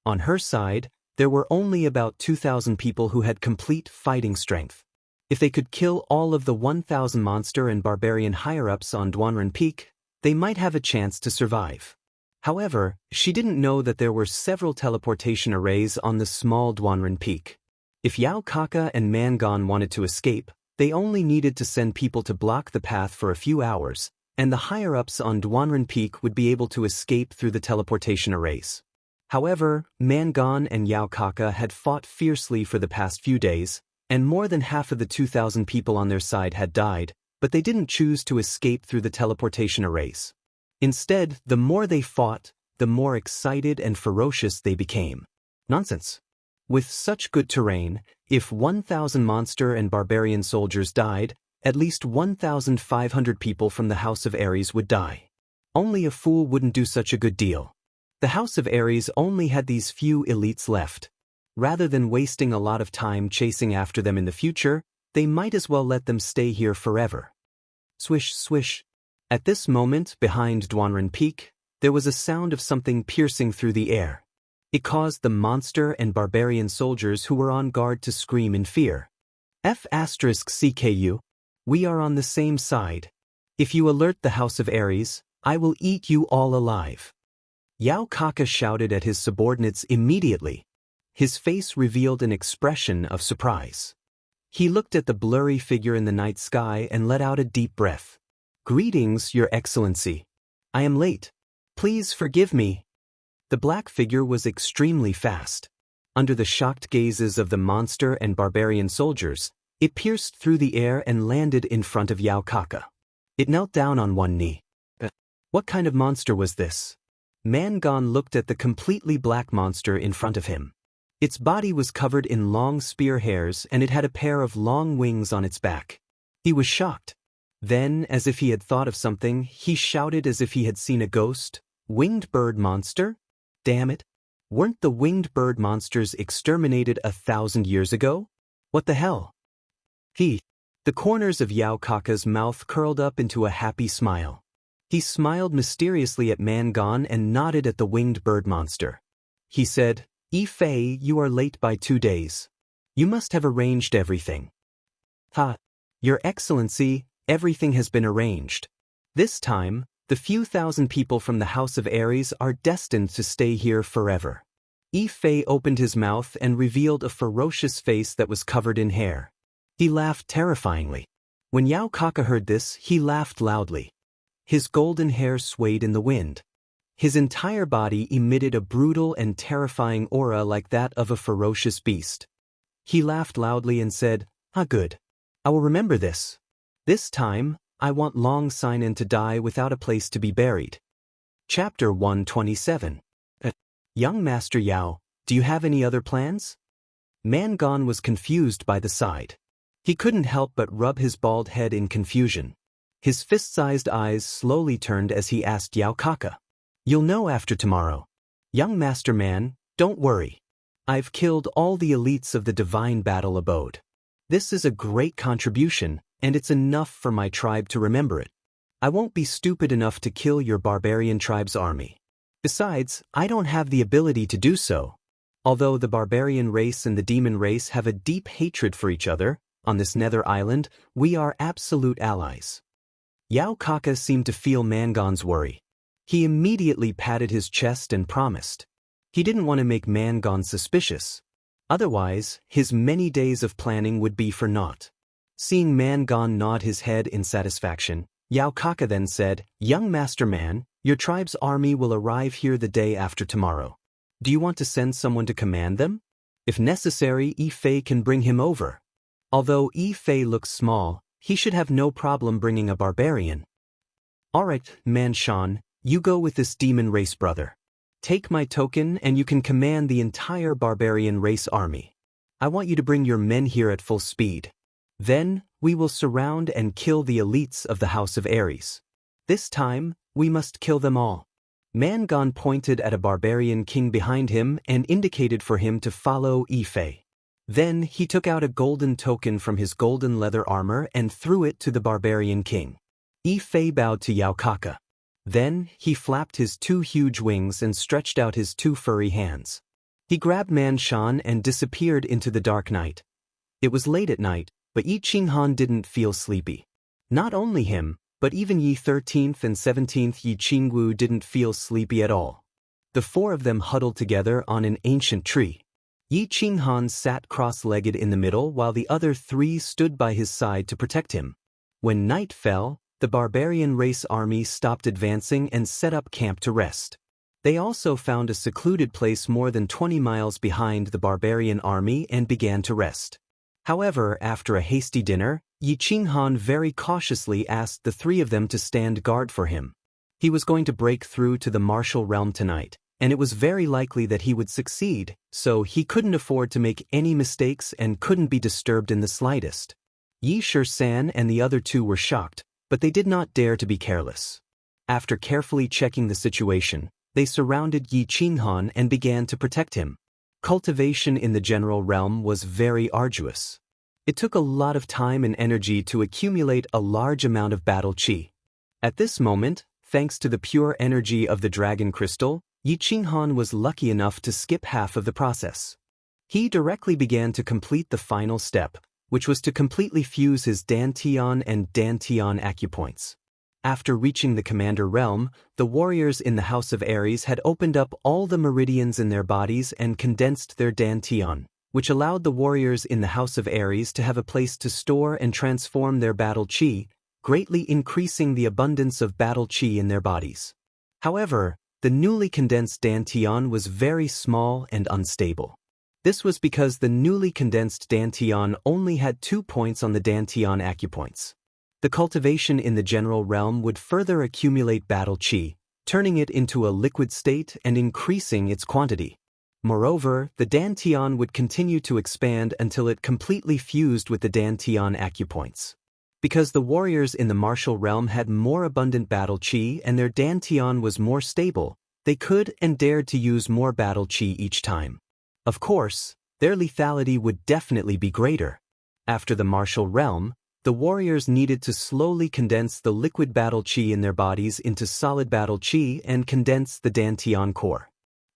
On her side, there were only about 2,000 people who had complete fighting strength. If they could kill all of the 1,000 monster and barbarian higher-ups on Duanren Peak, they might have a chance to survive. However, she didn't know that there were several teleportation arrays on the small Duanren Peak. If Yao Kaka and Mangan wanted to escape, they only needed to send people to block the path for a few hours, and the higher-ups on Duanren Peak would be able to escape through the teleportation arrays. However, Mangan and Yao Kaka had fought fiercely for the past few days, and more than half of the 2,000 people on their side had died, but they didn't choose to escape through the teleportation arrays. Instead, the more they fought, the more excited and ferocious they became. Nonsense. With such good terrain, if 1,000 monster and barbarian soldiers died, at least 1,500 people from the House of Ares would die. Only a fool wouldn't do such a good deal. The House of Ares only had these few elites left. Rather than wasting a lot of time chasing after them in the future, they might as well let them stay here forever. Swish, swish. At this moment, behind Duanren Peak, there was a sound of something piercing through the air. It caused the monster and barbarian soldiers who were on guard to scream in fear. F*CKU. We are on the same side. If you alert the House of Aries, I will eat you all alive. Yao Kaka shouted at his subordinates immediately. His face revealed an expression of surprise. He looked at the blurry figure in the night sky and let out a deep breath. Greetings, Your Excellency. I am late. Please forgive me. The black figure was extremely fast. Under the shocked gazes of the monster and barbarian soldiers, it pierced through the air and landed in front of Yao Kaka. It knelt down on one knee. What kind of monster was this? Mangon looked at the completely black monster in front of him. Its body was covered in long spear hairs and it had a pair of long wings on its back. He was shocked. Then, as if he had thought of something, he shouted as if he had seen a ghost. Winged bird monster? Damn it. Weren't the winged bird monsters exterminated 1,000 years ago? What the hell? The corners of Yao Kaka's mouth curled up into a happy smile. He smiled mysteriously at Mangon and nodded at the winged bird monster. He said, Yi Fei, you are late by 2 days. You must have arranged everything. Your Excellency, everything has been arranged. This time, the few thousand people from the House of Aries are destined to stay here forever. Yi Fei opened his mouth and revealed a ferocious face that was covered in hair. He laughed terrifyingly. When Yao Kaka heard this, he laughed loudly. His golden hair swayed in the wind. His entire body emitted a brutal and terrifying aura like that of a ferocious beast. He laughed loudly and said, Good. I will remember this. This time, I want Long Sinan to die without a place to be buried. Chapter 127. Young Master Yao, do you have any other plans? Mangon was confused by the sight. He couldn't help but rub his bald head in confusion. His fist-sized eyes slowly turned as he asked Yao Kaka. You'll know after tomorrow. Young Master Man, don't worry. I've killed all the elites of the Divine Battle Abode. This is a great contribution, and it's enough for my tribe to remember it. I won't be stupid enough to kill your barbarian tribe's army. Besides, I don't have the ability to do so. Although the barbarian race and the demon race have a deep hatred for each other, on this nether island, we are absolute allies. Yao Kaka seemed to feel Mangon's worry. He immediately patted his chest and promised. He didn't want to make Mangon suspicious. Otherwise, his many days of planning would be for naught. Seeing Mangon nod his head in satisfaction, Yao Kaka then said, Young Master Man, your tribe's army will arrive here the day after tomorrow. Do you want to send someone to command them? If necessary, Yi Fei can bring him over. Although Yi Fei looks small, he should have no problem bringing a barbarian. Alright, Manshan, you go with this demon race brother. Take my token and you can command the entire barbarian race army. I want you to bring your men here at full speed. Then, we will surround and kill the elites of the House of Aries. This time, we must kill them all. Mangon pointed at a barbarian king behind him and indicated for him to follow Yi Fei. Then he took out a golden token from his golden leather armor and threw it to the barbarian king. Yi Fei bowed to Yao Kaka. Then he flapped his 2 huge wings and stretched out his 2 furry hands. He grabbed Manshan and disappeared into the dark night. It was late at night, but Yi Qinghan didn't feel sleepy. Not only him, but even Yi 13th and 17th Yi Qingwu didn't feel sleepy at all. The 4 of them huddled together on an ancient tree. Yi Qinghan sat cross-legged in the middle while the other 3 stood by his side to protect him. When night fell, the barbarian race army stopped advancing and set up camp to rest. They also found a secluded place more than 20 miles behind the barbarian army and began to rest. However, after a hasty dinner, Yi Qinghan very cautiously asked the 3 of them to stand guard for him. He was going to break through to the martial realm tonight, and it was very likely that he would succeed, so he couldn't afford to make any mistakes and couldn't be disturbed in the slightest. Yi Shisan and the other 2 were shocked, but they did not dare to be careless. After carefully checking the situation, they surrounded Yi Qinghan and began to protect him. Cultivation in the general realm was very arduous. It took a lot of time and energy to accumulate a large amount of battle chi. At this moment, thanks to the pure energy of the dragon crystal, Yi Qinghan was lucky enough to skip half of the process. He directly began to complete the final step, which was to completely fuse his Dantian and Dantian acupoints. After reaching the Commander Realm, the warriors in the House of Aries had opened up all the meridians in their bodies and condensed their dantian, which allowed the warriors in the House of Aries to have a place to store and transform their battle chi, greatly increasing the abundance of battle chi in their bodies. However, the newly condensed dantian was very small and unstable. This was because the newly condensed dantian only had 2 points on the dantian acupoints. The cultivation in the general realm would further accumulate battle chi, turning it into a liquid state and increasing its quantity. Moreover, the dantian would continue to expand until it completely fused with the dantian acupoints. Because the warriors in the martial realm had more abundant battle chi and their dantian was more stable, they could and dared to use more battle chi each time. Of course, their lethality would definitely be greater. After the martial realm, the warriors needed to slowly condense the liquid battle chi in their bodies into solid battle chi and condense the dantian core.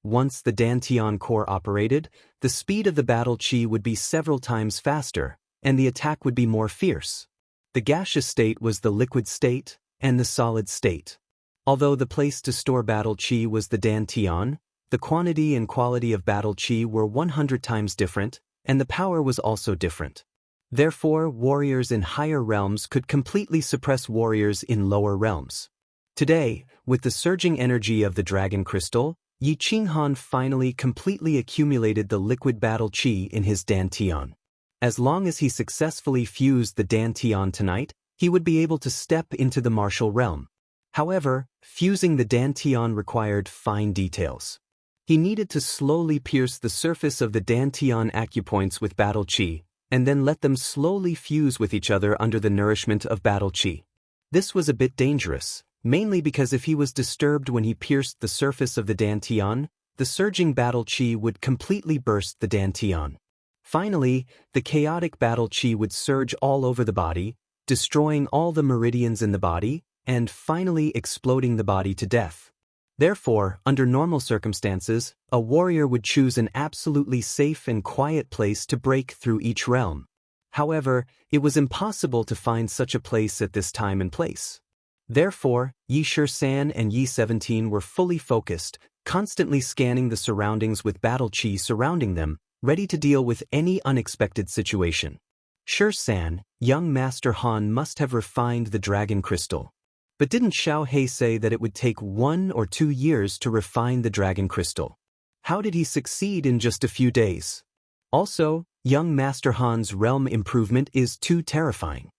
Once the dantian core operated, the speed of the battle chi would be several times faster, and the attack would be more fierce. The gaseous state was the liquid state, and the solid state. Although the place to store battle chi was the dantian, the quantity and quality of battle chi were 100 times different, and the power was also different. Therefore, warriors in higher realms could completely suppress warriors in lower realms. Today, with the surging energy of the dragon crystal, Yi Qinghan finally completely accumulated the liquid battle chi in his dantian. As long as he successfully fused the dantian tonight, he would be able to step into the martial realm. However, fusing the dantian required fine details. He needed to slowly pierce the surface of the dantian acupoints with battle chi, and then let them slowly fuse with each other under the nourishment of battle chi. This was a bit dangerous, mainly because if he was disturbed when he pierced the surface of the dantian, the surging battle chi would completely burst the dantian. Finally, the chaotic battle chi would surge all over the body, destroying all the meridians in the body, and finally exploding the body to death. Therefore, under normal circumstances, a warrior would choose an absolutely safe and quiet place to break through each realm. However, it was impossible to find such a place at this time and place. Therefore, Yi Shisan and Yi 17 were fully focused, constantly scanning the surroundings with battle chi surrounding them, ready to deal with any unexpected situation. Shisan, young Master Han must have refined the dragon crystal. But didn't Xiao He say that it would take 1 or 2 years to refine the dragon crystal? How did he succeed in just a few days? Also, young Master Han's realm improvement is too terrifying.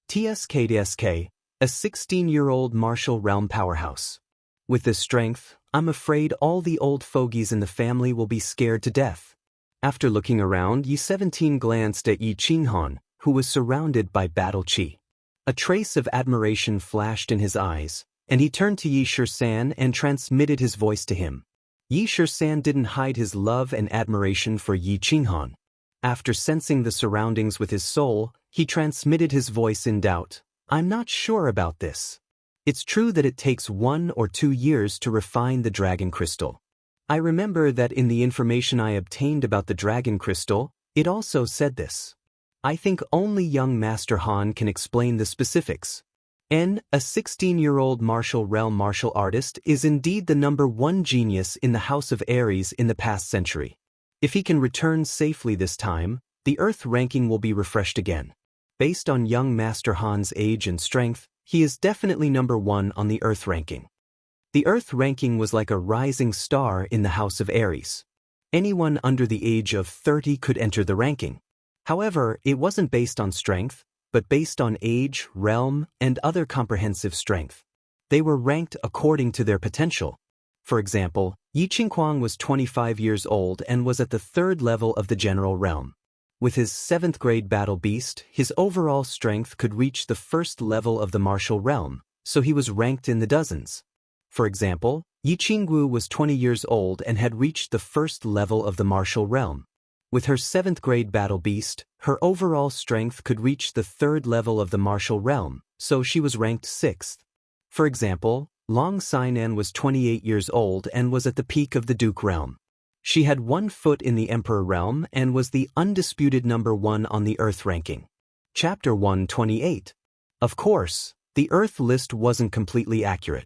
TSK, a 16-year-old martial realm powerhouse. With this strength, I'm afraid all the old fogies in the family will be scared to death. After looking around, Yi 17 glanced at Yi Qinghan, who was surrounded by battle chi. A trace of admiration flashed in his eyes, and he turned to Yi Shisan and transmitted his voice to him. Yi Shisan didn't hide his love and admiration for Yi Qinghan. After sensing the surroundings with his soul, he transmitted his voice in doubt. I'm not sure about this. It's true that it takes 1 or 2 years to refine the dragon crystal. I remember that in the information I obtained about the dragon crystal, it also said this. I think only young Master Han can explain the specifics. A 16-year-old martial realm martial artist, is indeed the #1 genius in the House of Aries in the past century. If he can return safely this time, the Earth ranking will be refreshed again. Based on young Master Han's age and strength, he is definitely #1 on the Earth ranking. The Earth ranking was like a rising star in the House of Aries. Anyone under the age of 30 could enter the ranking. However, it wasn't based on strength, but based on age, realm, and other comprehensive strength. They were ranked according to their potential. For example, Yi Qinghuang was 25 years old and was at the 3rd level of the general realm. With his 7th grade battle beast, his overall strength could reach the 1st level of the martial realm, so he was ranked in the dozens. For example, Yi Qinggu was 20 years old and had reached the 1st level of the martial realm. With her 7th grade battle beast, her overall strength could reach the 3rd level of the martial realm, so she was ranked 6th. For example, Long Sainan was 28 years old and was at the peak of the Duke realm. She had 1 foot in the Emperor realm and was the undisputed #1 on the Earth ranking. Chapter 128. Of course, the Earth list wasn't completely accurate.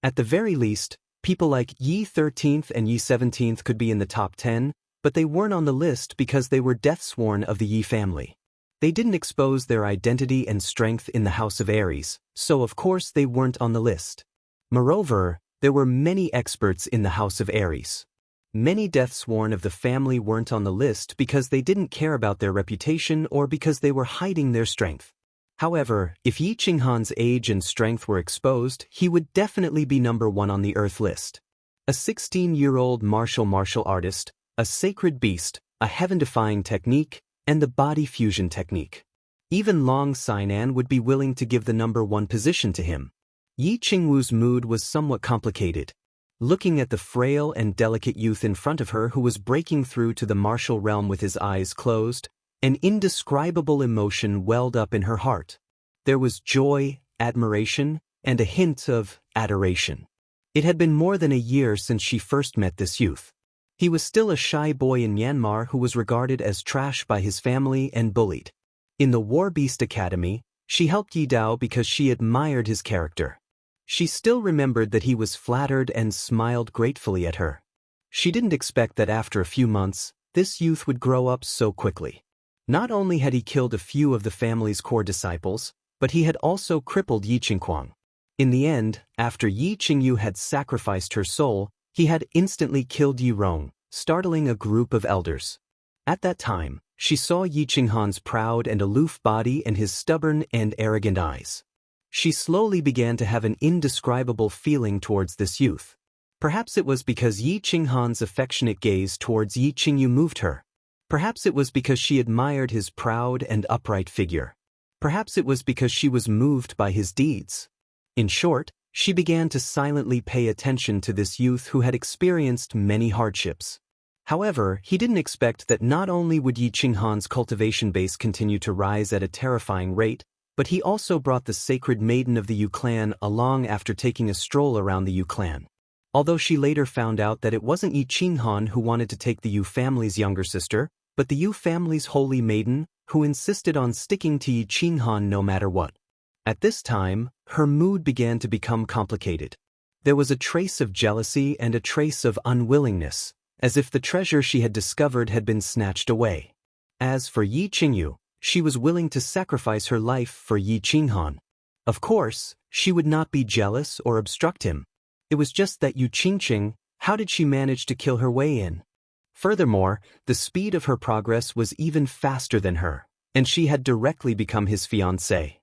At the very least, people like Yi 13th and Yi 17th could be in the top 10, but they weren't on the list because they were deathsworn of the Yi family. They didn't expose their identity and strength in the House of Aries, so of course they weren't on the list. Moreover, there were many experts in the House of Aries. Many deathsworn of the family weren't on the list because they didn't care about their reputation or because they were hiding their strength. However, if Yi Qinghan's age and strength were exposed, he would definitely be number 1 on the Earth list. A 16-year-old martial artist, a sacred beast, a heaven-defying technique, and the body fusion technique. Even Long Sainan would be willing to give the number 1 position to him. Yi Qingwu's mood was somewhat complicated. Looking at the frail and delicate youth in front of her who was breaking through to the martial realm with his eyes closed, an indescribable emotion welled up in her heart. There was joy, admiration, and a hint of adoration. It had been more than a year since she first met this youth. He was still a shy boy in Myanmar who was regarded as trash by his family and bullied. In the War Beast Academy, she helped Yi Dao because she admired his character. She still remembered that he was flattered and smiled gratefully at her. She didn't expect that after a few months, this youth would grow up so quickly. Not only had he killed a few of the family's core disciples, but he had also crippled Yi Qinghuang. In the end, after Yi Qingyu had sacrificed her soul, he had instantly killed Yi Rong, startling a group of elders. At that time, she saw Yi Qinghan's proud and aloof body and his stubborn and arrogant eyes. She slowly began to have an indescribable feeling towards this youth. Perhaps it was because Yi Qinghan's affectionate gaze towards Yi Qingyu moved her. Perhaps it was because she admired his proud and upright figure. Perhaps it was because she was moved by his deeds. In short, she began to silently pay attention to this youth who had experienced many hardships. However, he didn't expect that not only would Yi Qinghan's cultivation base continue to rise at a terrifying rate, but he also brought the sacred maiden of the Yu clan along after taking a stroll around the Yu clan. Although she later found out that it wasn't Yi Qinghan who wanted to take the Yu family's younger sister, but the Yu family's holy maiden, who insisted on sticking to Yi Qinghan no matter what. At this time, her mood began to become complicated. There was a trace of jealousy and a trace of unwillingness, as if the treasure she had discovered had been snatched away. As for Yi Qingyu, she was willing to sacrifice her life for Yi Qinghan. Of course, she would not be jealous or obstruct him. It was just that Yu Qingqing, how did she manage to kill her way in? Furthermore, the speed of her progress was even faster than her, and she had directly become his fiancée.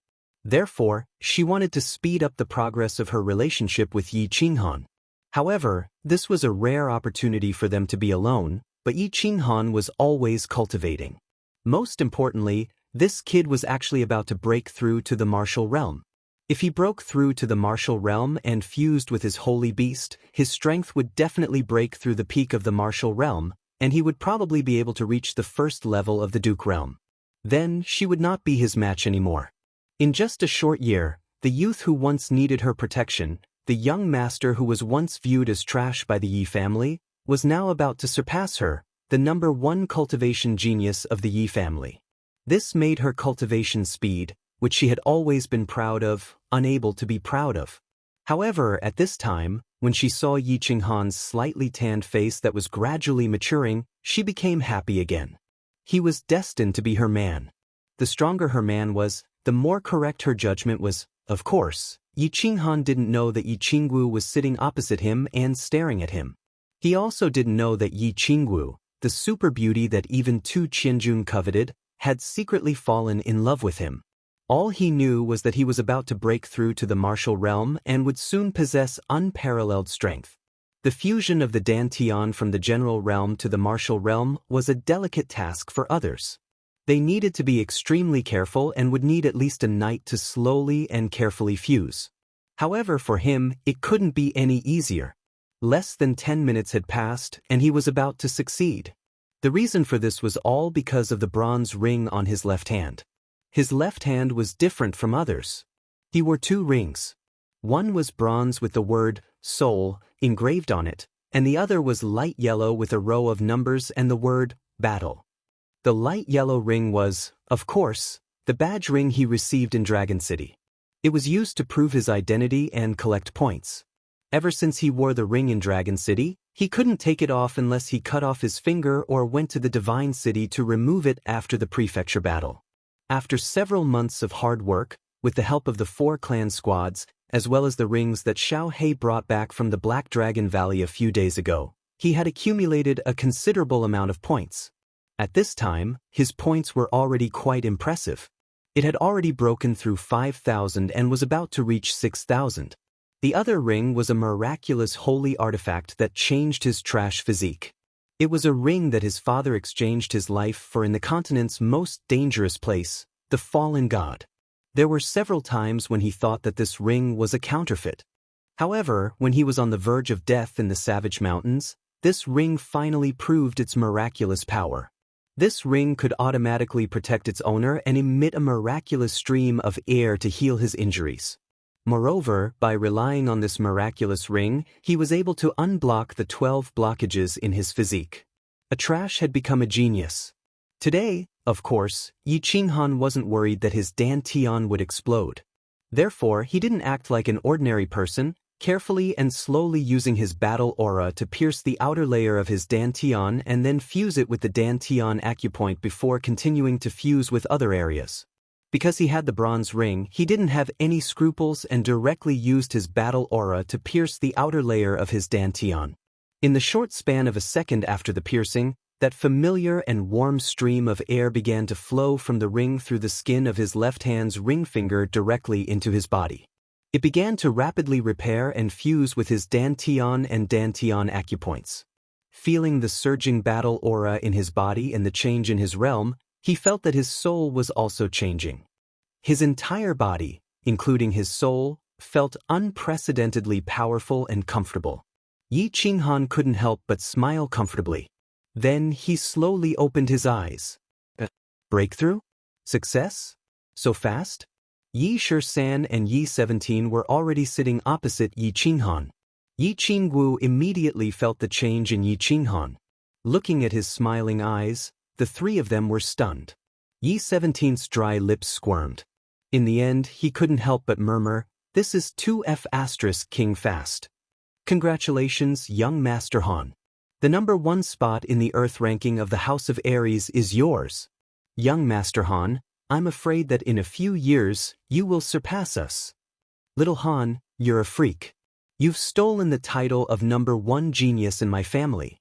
Therefore, she wanted to speed up the progress of her relationship with Yi Qinghan. However, this was a rare opportunity for them to be alone, but Yi Qinghan was always cultivating. Most importantly, this kid was actually about to break through to the martial realm. If he broke through to the martial realm and fused with his holy beast, his strength would definitely break through the peak of the martial realm, and he would probably be able to reach the first level of the Duke realm. Then, she would not be his match anymore. In just a short year, the youth who once needed her protection, the young master who was once viewed as trash by the Yi family, was now about to surpass her, the number 1 cultivation genius of the Yi family. This made her cultivation speed, which she had always been proud of, unable to be proud of. However, at this time, when she saw Yi Qinghan's slightly tanned face that was gradually maturing, she became happy again. He was destined to be her man. The stronger her man was, the more correct her judgment was. Of course, Yi Qinghan didn't know that Yi Qingwu was sitting opposite him and staring at him. He also didn't know that Yi Qingwu, the super beauty that even Tu Qianjun coveted, had secretly fallen in love with him. All he knew was that he was about to break through to the martial realm and would soon possess unparalleled strength. The fusion of the Dantian from the general realm to the martial realm was a delicate task for others. They needed to be extremely careful and would need at least a night to slowly and carefully fuse. However, for him, it couldn't be any easier. Less than 10 minutes had passed, and he was about to succeed. The reason for this was all because of the bronze ring on his left hand. His left hand was different from others. He wore 2 rings. One was bronze with the word soul engraved on it, and the other was light yellow with a row of numbers and the word battle. The light yellow ring was, of course, the badge ring he received in Dragon City. It was used to prove his identity and collect points. Ever since he wore the ring in Dragon City, he couldn't take it off unless he cut off his finger or went to the Divine City to remove it after the prefecture battle. After several months of hard work, with the help of the 4 clan squads, as well as the rings that Xiaohei brought back from the Black Dragon Valley a few days ago, he had accumulated a considerable amount of points. At this time, his points were already quite impressive. It had already broken through 5,000 and was about to reach 6,000. The other ring was a miraculous holy artifact that changed his trash physique. It was a ring that his father exchanged his life for in the continent's most dangerous place, the fallen god. There were several times when he thought that this ring was a counterfeit. However, when he was on the verge of death in the Savage Mountains, this ring finally proved its miraculous power. This ring could automatically protect its owner and emit a miraculous stream of air to heal his injuries. Moreover, by relying on this miraculous ring, he was able to unblock the 12 blockages in his physique. A trash had become a genius. Today, of course, Yi Qinghan wasn't worried that his dantian would explode. Therefore, he didn't act like an ordinary person, carefully and slowly using his battle aura to pierce the outer layer of his dantian and then fuse it with the dantian acupoint before continuing to fuse with other areas. Because he had the bronze ring, he didn't have any scruples and directly used his battle aura to pierce the outer layer of his dantian. In the short span of a second after the piercing, that familiar and warm stream of air began to flow from the ring through the skin of his left hand's ring finger directly into his body. It began to rapidly repair and fuse with his dantian and dantian acupoints. Feeling the surging battle aura in his body and the change in his realm, he felt that his soul was also changing. His entire body, including his soul, felt unprecedentedly powerful and comfortable. Yi Qinghan couldn't help but smile comfortably. Then he slowly opened his eyes. Breakthrough? Success? So fast? Yi Shisan and Yi 17 were already sitting opposite Yi Qinghan. Yi Qingwu immediately felt the change in Yi Qinghan. Looking at his smiling eyes, the 3 of them were stunned. Yi 17's dry lips squirmed. In the end, he couldn't help but murmur, "This is 2F** King fast. Congratulations, young Master Han. The number 1 spot in the Earth ranking of the House of Aries is yours. Young Master Han, I'm afraid that in a few years, you will surpass us. Little Han, you're a freak. You've stolen the title of number 1 genius in my family."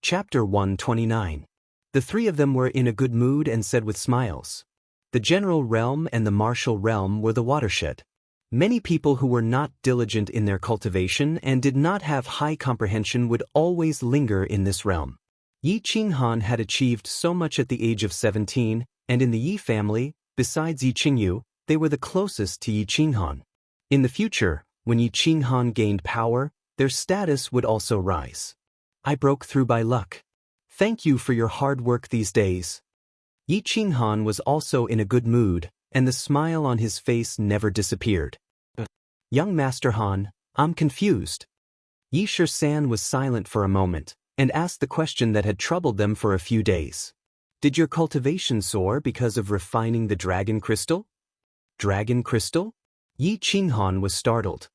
Chapter 129. The 3 of them were in a good mood and said with smiles. The general realm and the martial realm were the watershed. Many people who were not diligent in their cultivation and did not have high comprehension would always linger in this realm. Yi Qinghan had achieved so much at the age of 17, and in the Yi family, besides Yi Qingyu, they were the closest to Yi Qinghan. In the future, when Yi Qinghan gained power, their status would also rise. I broke through by luck. Thank you for your hard work these days. Yi Qinghan was also in a good mood, and the smile on his face never disappeared. Young Master Han, I'm confused. Yi Shisan was silent for a moment, and asked the question that had troubled them for a few days. Did your cultivation soar because of refining the dragon crystal? Dragon crystal? Yi Qinghan was startled.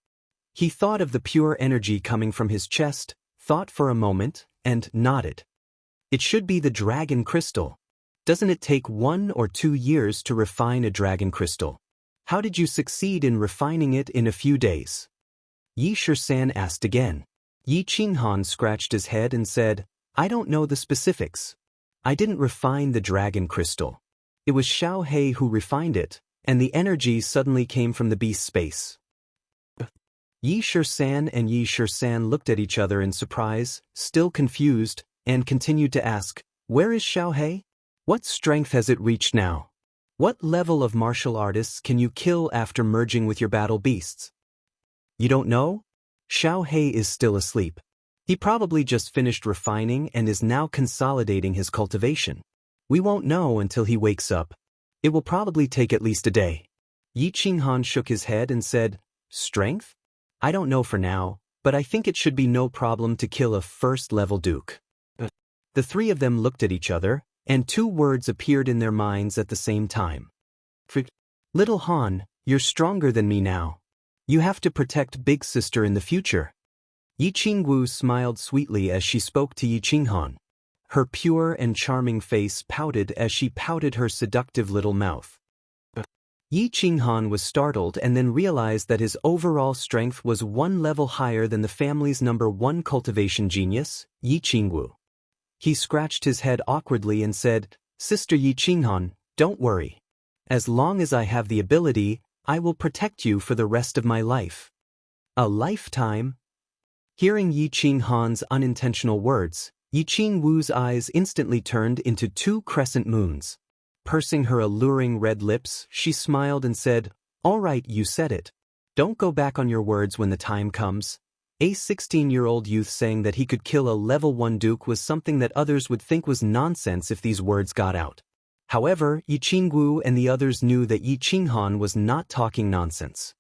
He thought of the pure energy coming from his chest, thought for a moment, and nodded. It should be the dragon crystal. Doesn't it take 1 or 2 years to refine a dragon crystal? How did you succeed in refining it in a few days? Yi Shisan asked again. Yi Qinghan scratched his head and said, I don't know the specifics. I didn't refine the dragon crystal. It was Xiaohei who refined it, and the energy suddenly came from the beast's space. Yi Shisan and Yi Shisan looked at each other in surprise, still confused, and continued to ask, where is Xiaohei? What strength has it reached now? What level of martial artists can you kill after merging with your battle beasts? You don't know? Xiaohei is still asleep. He probably just finished refining and is now consolidating his cultivation. We won't know until he wakes up. It will probably take at least a day. Yi Qinghan shook his head and said, Strength? I don't know for now, but I think it should be no problem to kill a first-level duke. The 3 of them looked at each other, and 2 words appeared in their minds at the same time. Little Han, You're stronger than me now. You have to protect Big Sister in the future. Yi Qingwu smiled sweetly as she spoke to Yi Qinghan. Her pure and charming face pouted as she pouted her seductive little mouth. Yi Qinghan was startled and then realized that his overall strength was one level higher than the family's #1 cultivation genius, Yi Qingwu. He scratched his head awkwardly and said, "Sister Yi Qinghan, don't worry. As long as I have the ability, I will protect you for the rest of my life." A lifetime? Hearing Yi Qinghan's unintentional words, Yi Qingwu's eyes instantly turned into 2 crescent moons. Pursing her alluring red lips, she smiled and said, "All right, you said it. Don't go back on your words when the time comes." A 16-year-old youth saying that he could kill a level 1 duke was something that others would think was nonsense if these words got out. However, Yi Qingwu and the others knew that Yi Qinghan was not talking nonsense.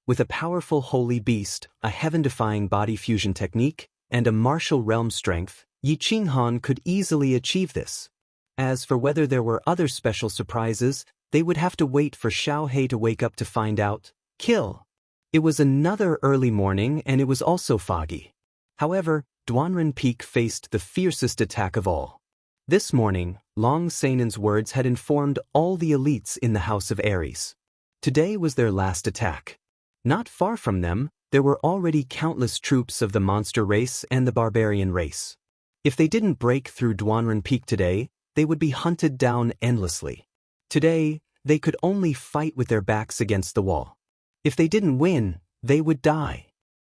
With a powerful holy beast, a heaven-defying body fusion technique, and a martial realm strength, Yi Qinghan could easily achieve this. As for whether there were other special surprises, they would have to wait for Xiao He to wake up to find out. Kill. It was another early morning and it was also foggy. However, Duanren Peak faced the fiercest attack of all. This morning, Long Seinen's words had informed all the elites in the House of Aries. Today was their last attack. Not far from them, there were already countless troops of the monster race and the barbarian race. If they didn't break through Duanren Peak today, they would be hunted down endlessly. Today, they could only fight with their backs against the wall. If they didn't win, they would die.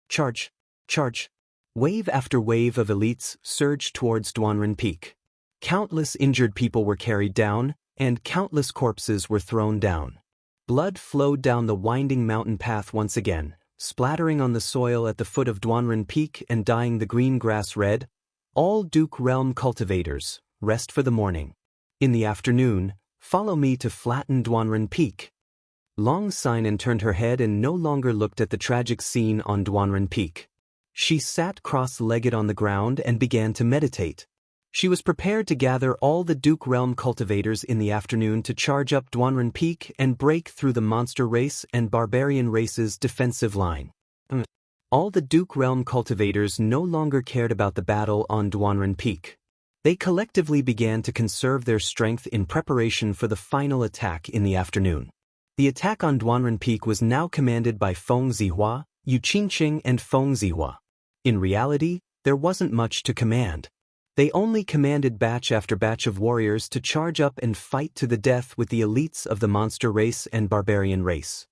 Charge! Charge! Wave after wave of elites surged towards Duanren Peak. Countless injured people were carried down, and countless corpses were thrown down. Blood flowed down the winding mountain path once again, splattering on the soil at the foot of Duanren Peak and dyeing the green grass red. All Duke Realm cultivators, rest for the morning. In the afternoon, follow me to flatten Duanren Peak. Long Seinen turned her head and no longer looked at the tragic scene on Duanren Peak. She sat cross-legged on the ground and began to meditate. She was prepared to gather all the Duke Realm cultivators in the afternoon to charge up Duanren Peak and break through the monster race and barbarian race's defensive line. All the Duke Realm cultivators no longer cared about the battle on Duanren Peak. They collectively began to conserve their strength in preparation for the final attack in the afternoon. The attack on Duanren Peak was now commanded by Feng Zihua, Yu Qingqing and Feng Zihua. In reality, there wasn't much to command. They only commanded batch after batch of warriors to charge up and fight to the death with the elites of the monster race and barbarian race.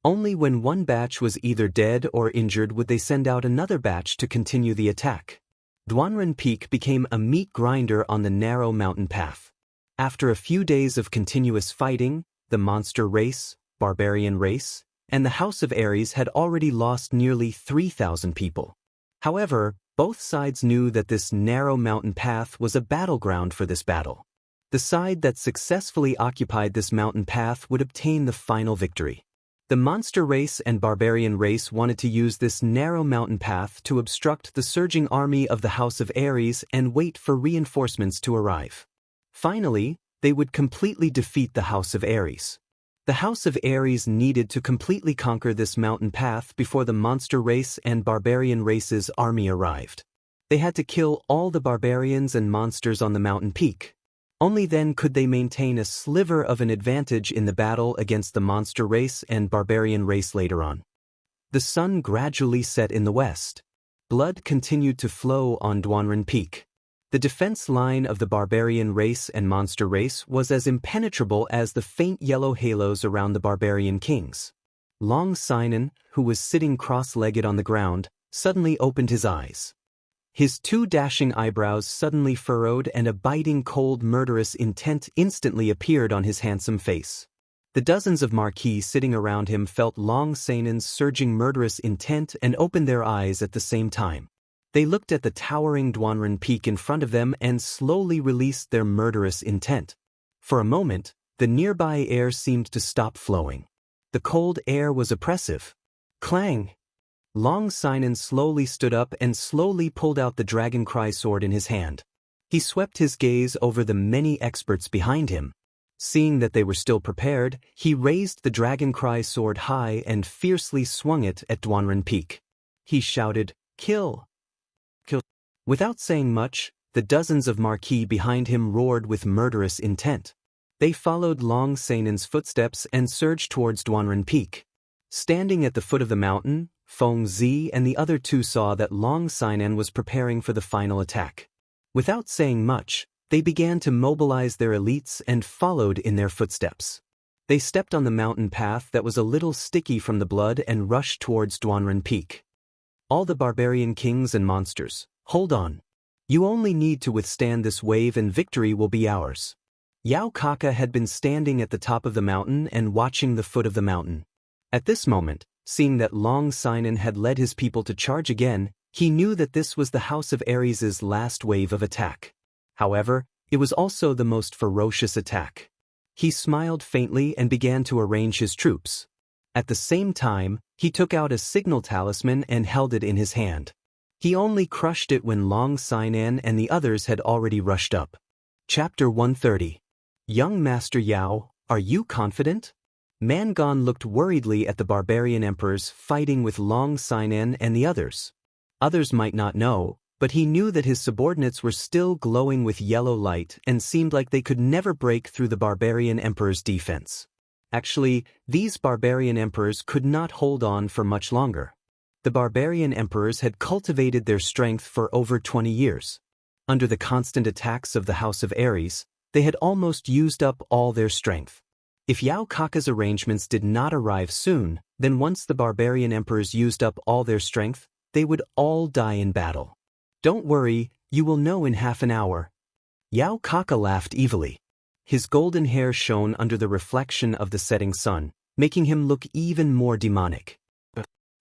Only when one batch was either dead or injured would they send out another batch to continue the attack. Duanren Peak became a meat grinder on the narrow mountain path. After a few days of continuous fighting, the monster race, barbarian race, and the House of Aries had already lost nearly 3,000 people. However, both sides knew that this narrow mountain path was a battleground for this battle. The side that successfully occupied this mountain path would obtain the final victory. The monster race and barbarian race wanted to use this narrow mountain path to obstruct the surging army of the House of Aries and wait for reinforcements to arrive. Finally, they would completely defeat the House of Aries. The House of Aries needed to completely conquer this mountain path before the monster race and barbarian race's army arrived. They had to kill all the barbarians and monsters on the mountain peak. Only then could they maintain a sliver of an advantage in the battle against the monster race and barbarian race later on. The sun gradually set in the west. Blood continued to flow on Duanren Peak. The defense line of the barbarian race and monster race was as impenetrable as the faint yellow halos around the barbarian kings. Long Seinen, who was sitting cross-legged on the ground, suddenly opened his eyes. His 2 dashing eyebrows suddenly furrowed and a biting cold murderous intent instantly appeared on his handsome face. The dozens of marquis sitting around him felt Long Seinen's surging murderous intent and opened their eyes at the same time. They looked at the towering Duanren Peak in front of them and slowly released their murderous intent. For a moment, the nearby air seemed to stop flowing. The cold air was oppressive. Clang! Long Seinen slowly stood up and slowly pulled out the Dragon Cry sword in his hand. He swept his gaze over the many experts behind him. Seeing that they were still prepared, he raised the dragon cry sword high and fiercely swung it at Duanren Peak. He shouted, "Kill! Kill!" Without saying much, the dozens of marquis behind him roared with murderous intent. They followed Long Sainen's footsteps and surged towards Duanren Peak. Standing at the foot of the mountain, Feng Zi and the other two saw that Long Sainen was preparing for the final attack. Without saying much, they began to mobilize their elites and followed in their footsteps. They stepped on the mountain path that was a little sticky from the blood and rushed towards Duanren Peak. All the barbarian kings and monsters, hold on. You only need to withstand this wave and victory will be ours. Yao Kaka had been standing at the top of the mountain and watching the foot of the mountain. At this moment, seeing that Long Sainen had led his people to charge again, he knew that this was the House of Ares' last wave of attack. However, it was also the most ferocious attack. He smiled faintly and began to arrange his troops. At the same time, he took out a signal talisman and held it in his hand. He only crushed it when Long Sainen and the others had already rushed up. Chapter 130. Young Master Yao, are you confident? Mangon looked worriedly at the barbarian emperors fighting with Long Sainen and the others. Others might not know, but he knew that his subordinates were still glowing with yellow light and seemed like they could never break through the barbarian emperor's defense. Actually, these barbarian emperors could not hold on for much longer. The barbarian emperors had cultivated their strength for over 20 years. Under the constant attacks of the House of Ares, they had almost used up all their strength. If Yao Kaka's arrangements did not arrive soon, then once the barbarian emperors used up all their strength, they would all die in battle. Don't worry, you will know in half an hour. Yao Kaka laughed evilly. His golden hair shone under the reflection of the setting sun, making him look even more demonic.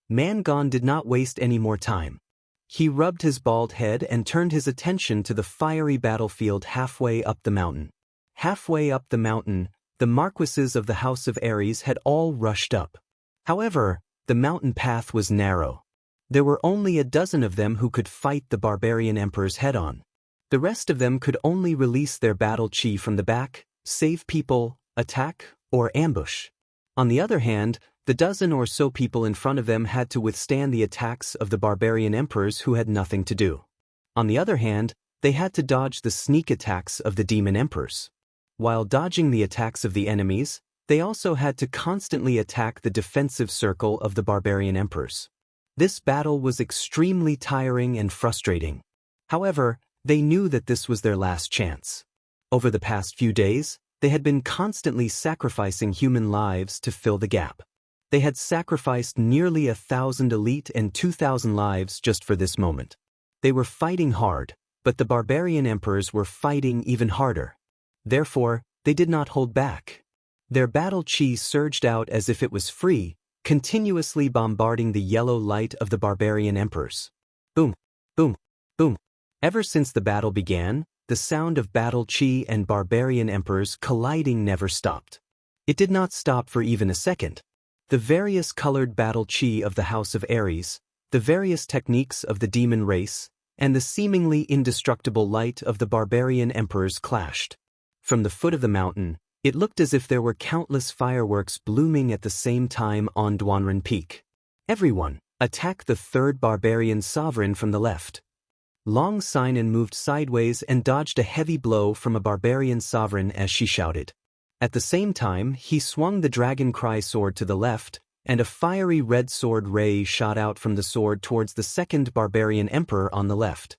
Mangon did not waste any more time. He rubbed his bald head and turned his attention to the fiery battlefield halfway up the mountain. Halfway up the mountain, the marquises of the House of Ares had all rushed up. However, the mountain path was narrow. There were only a dozen of them who could fight the barbarian emperors head-on. The rest of them could only release their battle chi from the back, save people, attack, or ambush. On the other hand, the dozen or so people in front of them had to withstand the attacks of the barbarian emperors who had nothing to do. On the other hand, they had to dodge the sneak attacks of the demon emperors. While dodging the attacks of the enemies, they also had to constantly attack the defensive circle of the barbarian emperors. This battle was extremely tiring and frustrating. However, they knew that this was their last chance. Over the past few days, they had been constantly sacrificing human lives to fill the gap. They had sacrificed nearly 1,000 elite and 2,000 lives just for this moment. They were fighting hard, but the barbarian emperors were fighting even harder. Therefore, they did not hold back. Their battle chi surged out as if it was free, continuously bombarding the yellow light of the barbarian emperors. Boom, boom, boom. Ever since the battle began, the sound of battle chi and barbarian emperors colliding never stopped. It did not stop for even a second. The various colored battle chi of the House of Ares, the various techniques of the demon race, and the seemingly indestructible light of the barbarian emperors clashed. From the foot of the mountain, it looked as if there were countless fireworks blooming at the same time on Duanren Peak. Everyone, attack the third barbarian sovereign from the left. Long Sainen moved sideways and dodged a heavy blow from a barbarian sovereign as she shouted. At the same time, he swung the dragon cry sword to the left, and a fiery red sword ray shot out from the sword towards the second barbarian emperor on the left.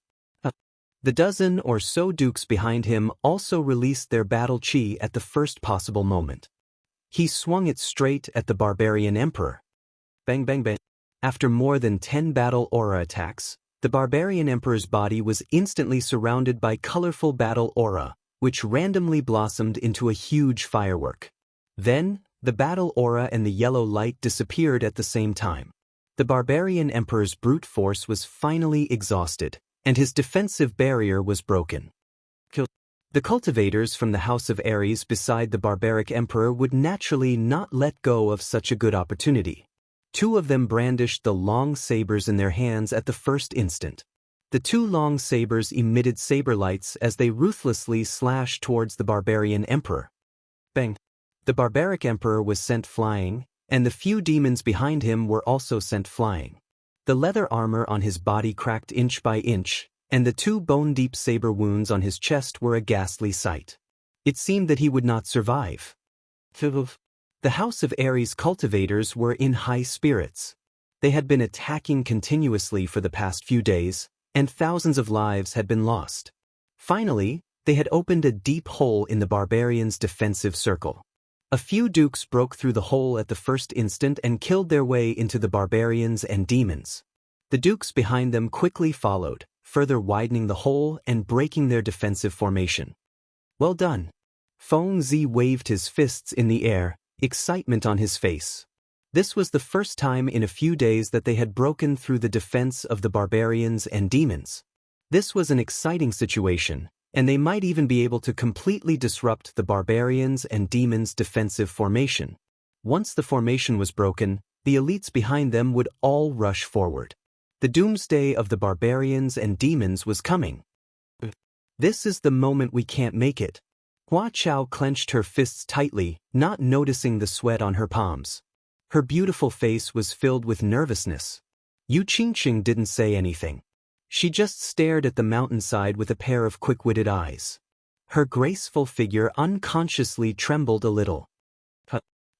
The dozen or so dukes behind him also released their battle chi at the first possible moment. He swung it straight at the barbarian emperor. Bang bang bang. After more than 10 battle aura attacks, the barbarian emperor's body was instantly surrounded by colorful battle aura, which randomly blossomed into a huge firework. Then, the battle aura and the yellow light disappeared at the same time. The barbarian emperor's brute force was finally exhausted, and his defensive barrier was broken. The cultivators from the House of Ares beside the barbaric emperor would naturally not let go of such a good opportunity. 2 of them brandished the long sabers in their hands at the first instant. The 2 long sabers emitted saber lights as they ruthlessly slashed towards the barbarian emperor. Bang! The barbaric emperor was sent flying, and the few demons behind him were also sent flying. The leather armor on his body cracked inch by inch, and the 2 bone-deep saber wounds on his chest were a ghastly sight. It seemed that he would not survive. The House of Ares cultivators were in high spirits. They had been attacking continuously for the past few days, and thousands of lives had been lost. Finally, they had opened a deep hole in the barbarians' defensive circle. A few dukes broke through the hole at the first instant and killed their way into the barbarians and demons. The dukes behind them quickly followed, further widening the hole and breaking their defensive formation. Well done. Feng Zi waved his fists in the air, excitement on his face. This was the first time in a few days that they had broken through the defense of the barbarians and demons. This was an exciting situation, and they might even be able to completely disrupt the barbarians and demons' defensive formation. Once the formation was broken, the elites behind them would all rush forward. The doomsday of the barbarians and demons was coming. This is the moment we can't make it. Hua Chao clenched her fists tightly, not noticing the sweat on her palms. Her beautiful face was filled with nervousness. Yu Qingqing didn't say anything. She just stared at the mountainside with a pair of quick-witted eyes. Her graceful figure unconsciously trembled a little.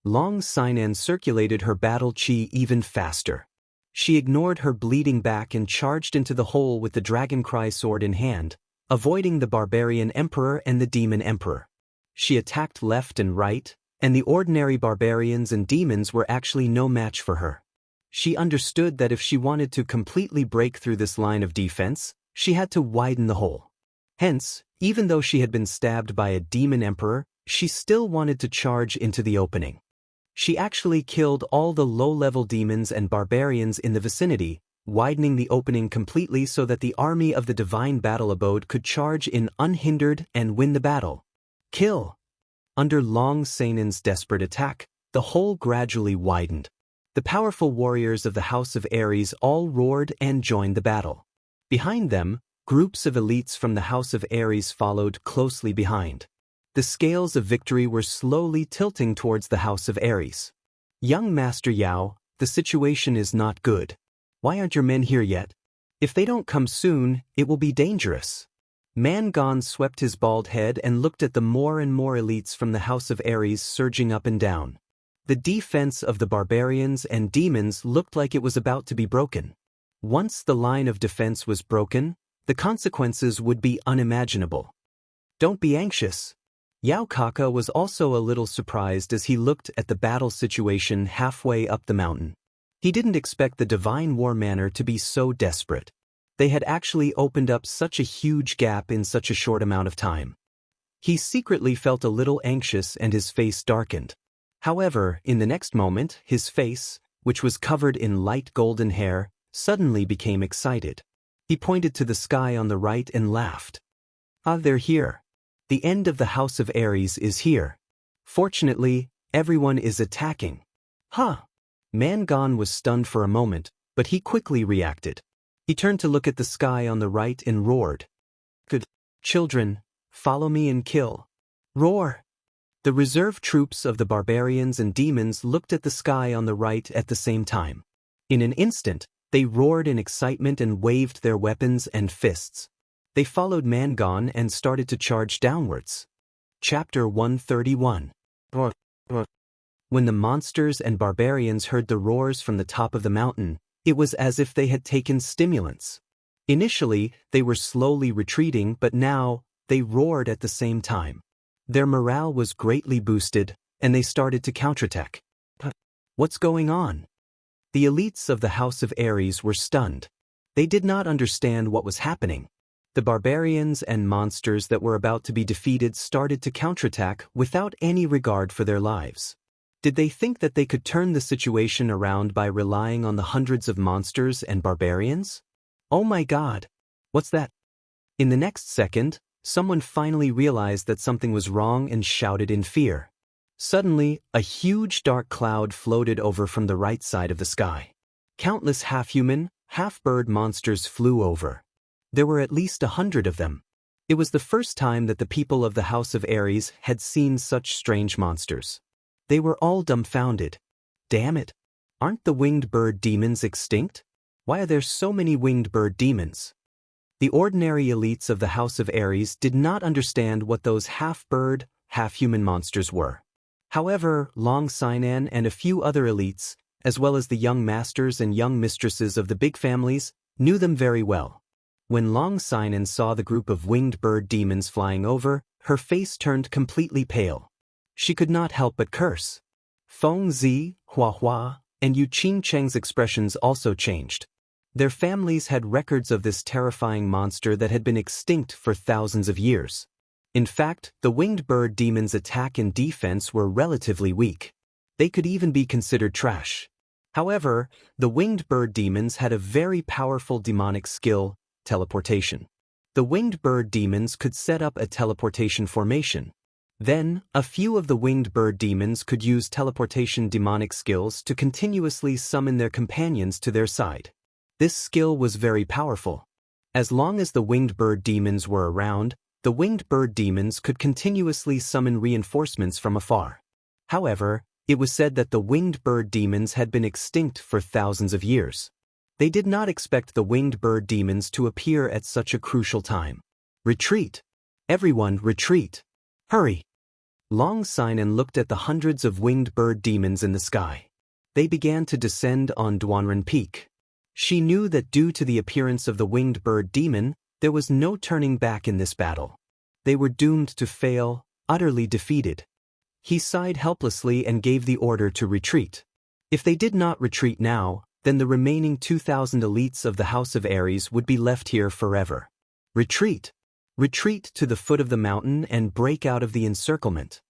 Long Sinan circulated her battle chi even faster. She ignored her bleeding back and charged into the hole with the dragon cry sword in hand, avoiding the barbarian emperor and the demon emperor. She attacked left and right, and the ordinary barbarians and demons were actually no match for her. She understood that if she wanted to completely break through this line of defense, she had to widen the hole. Hence, even though she had been stabbed by a demon emperor, she still wanted to charge into the opening. She actually killed all the low-level demons and barbarians in the vicinity, widening the opening completely so that the army of the divine battle abode could charge in unhindered and win the battle. Kill! Under Long Seinen's desperate attack, the hole gradually widened. The powerful warriors of the House of Ares all roared and joined the battle. Behind them, groups of elites from the House of Ares followed closely behind. The scales of victory were slowly tilting towards the House of Ares. Young Master Yao, the situation is not good. Why aren't your men here yet? If they don't come soon, it will be dangerous. Mangon swept his bald head and looked at the more and more elites from the House of Ares surging up and down. The defense of the barbarians and demons looked like it was about to be broken. Once the line of defense was broken, the consequences would be unimaginable. Don't be anxious. Yao Kaka was also a little surprised as he looked at the battle situation halfway up the mountain. He didn't expect the Divine War Manor to be so desperate. They had actually opened up such a huge gap in such a short amount of time. He secretly felt a little anxious and his face darkened. However, in the next moment, his face, which was covered in light golden hair, suddenly became excited. He pointed to the sky on the right and laughed. Ah, they're here. The end of the House of Ares is here. Fortunately, everyone is attacking. Huh! Mangon was stunned for a moment, but he quickly reacted. He turned to look at the sky on the right and roared. Good children, follow me and kill. Roar! The reserve troops of the barbarians and demons looked at the sky on the right at the same time. In an instant, they roared in excitement and waved their weapons and fists. They followed Mangon and started to charge downwards. Chapter 131. When the monsters and barbarians heard the roars from the top of the mountain, it was as if they had taken stimulants. Initially, they were slowly retreating, but now, they roared at the same time. Their morale was greatly boosted, and they started to counterattack. What's going on? The elites of the House of Ares were stunned. They did not understand what was happening. The barbarians and monsters that were about to be defeated started to counterattack without any regard for their lives. Did they think that they could turn the situation around by relying on the hundreds of monsters and barbarians? Oh my God! What's that? In the next second, someone finally realized that something was wrong and shouted in fear. Suddenly, a huge dark cloud floated over from the right side of the sky. Countless half-human, half-bird monsters flew over. There were at least 100 of them. It was the first time that the people of the House of Ares had seen such strange monsters. They were all dumbfounded. Damn it! Aren't the winged bird demons extinct? Why are there so many winged bird demons? The ordinary elites of the House of Ares did not understand what those half-bird, half-human monsters were. However, Long Sinan and a few other elites, as well as the young masters and young mistresses of the big families, knew them very well. When Long Sinan saw the group of winged bird demons flying over, her face turned completely pale. She could not help but curse. Feng Zi, Hua Hua, and Yu Qingcheng's expressions also changed. Their families had records of this terrifying monster that had been extinct for thousands of years. In fact, the winged bird demons' attack and defense were relatively weak. They could even be considered trash. However, the winged bird demons had a very powerful demonic skill, teleportation. The winged bird demons could set up a teleportation formation. Then, a few of the winged bird demons could use teleportation demonic skills to continuously summon their companions to their side. This skill was very powerful. As long as the winged bird demons were around, the winged bird demons could continuously summon reinforcements from afar. However, it was said that the winged bird demons had been extinct for thousands of years. They did not expect the winged bird demons to appear at such a crucial time. Retreat! Everyone, retreat! Hurry! Long Sinan looked at the hundreds of winged bird demons in the sky. They began to descend on Duanren Peak. She knew that due to the appearance of the winged bird demon, there was no turning back in this battle. They were doomed to fail, utterly defeated. He sighed helplessly and gave the order to retreat. If they did not retreat now, then the remaining 2,000 elites of the House of Ares would be left here forever. Retreat! Retreat to the foot of the mountain and break out of the encirclement.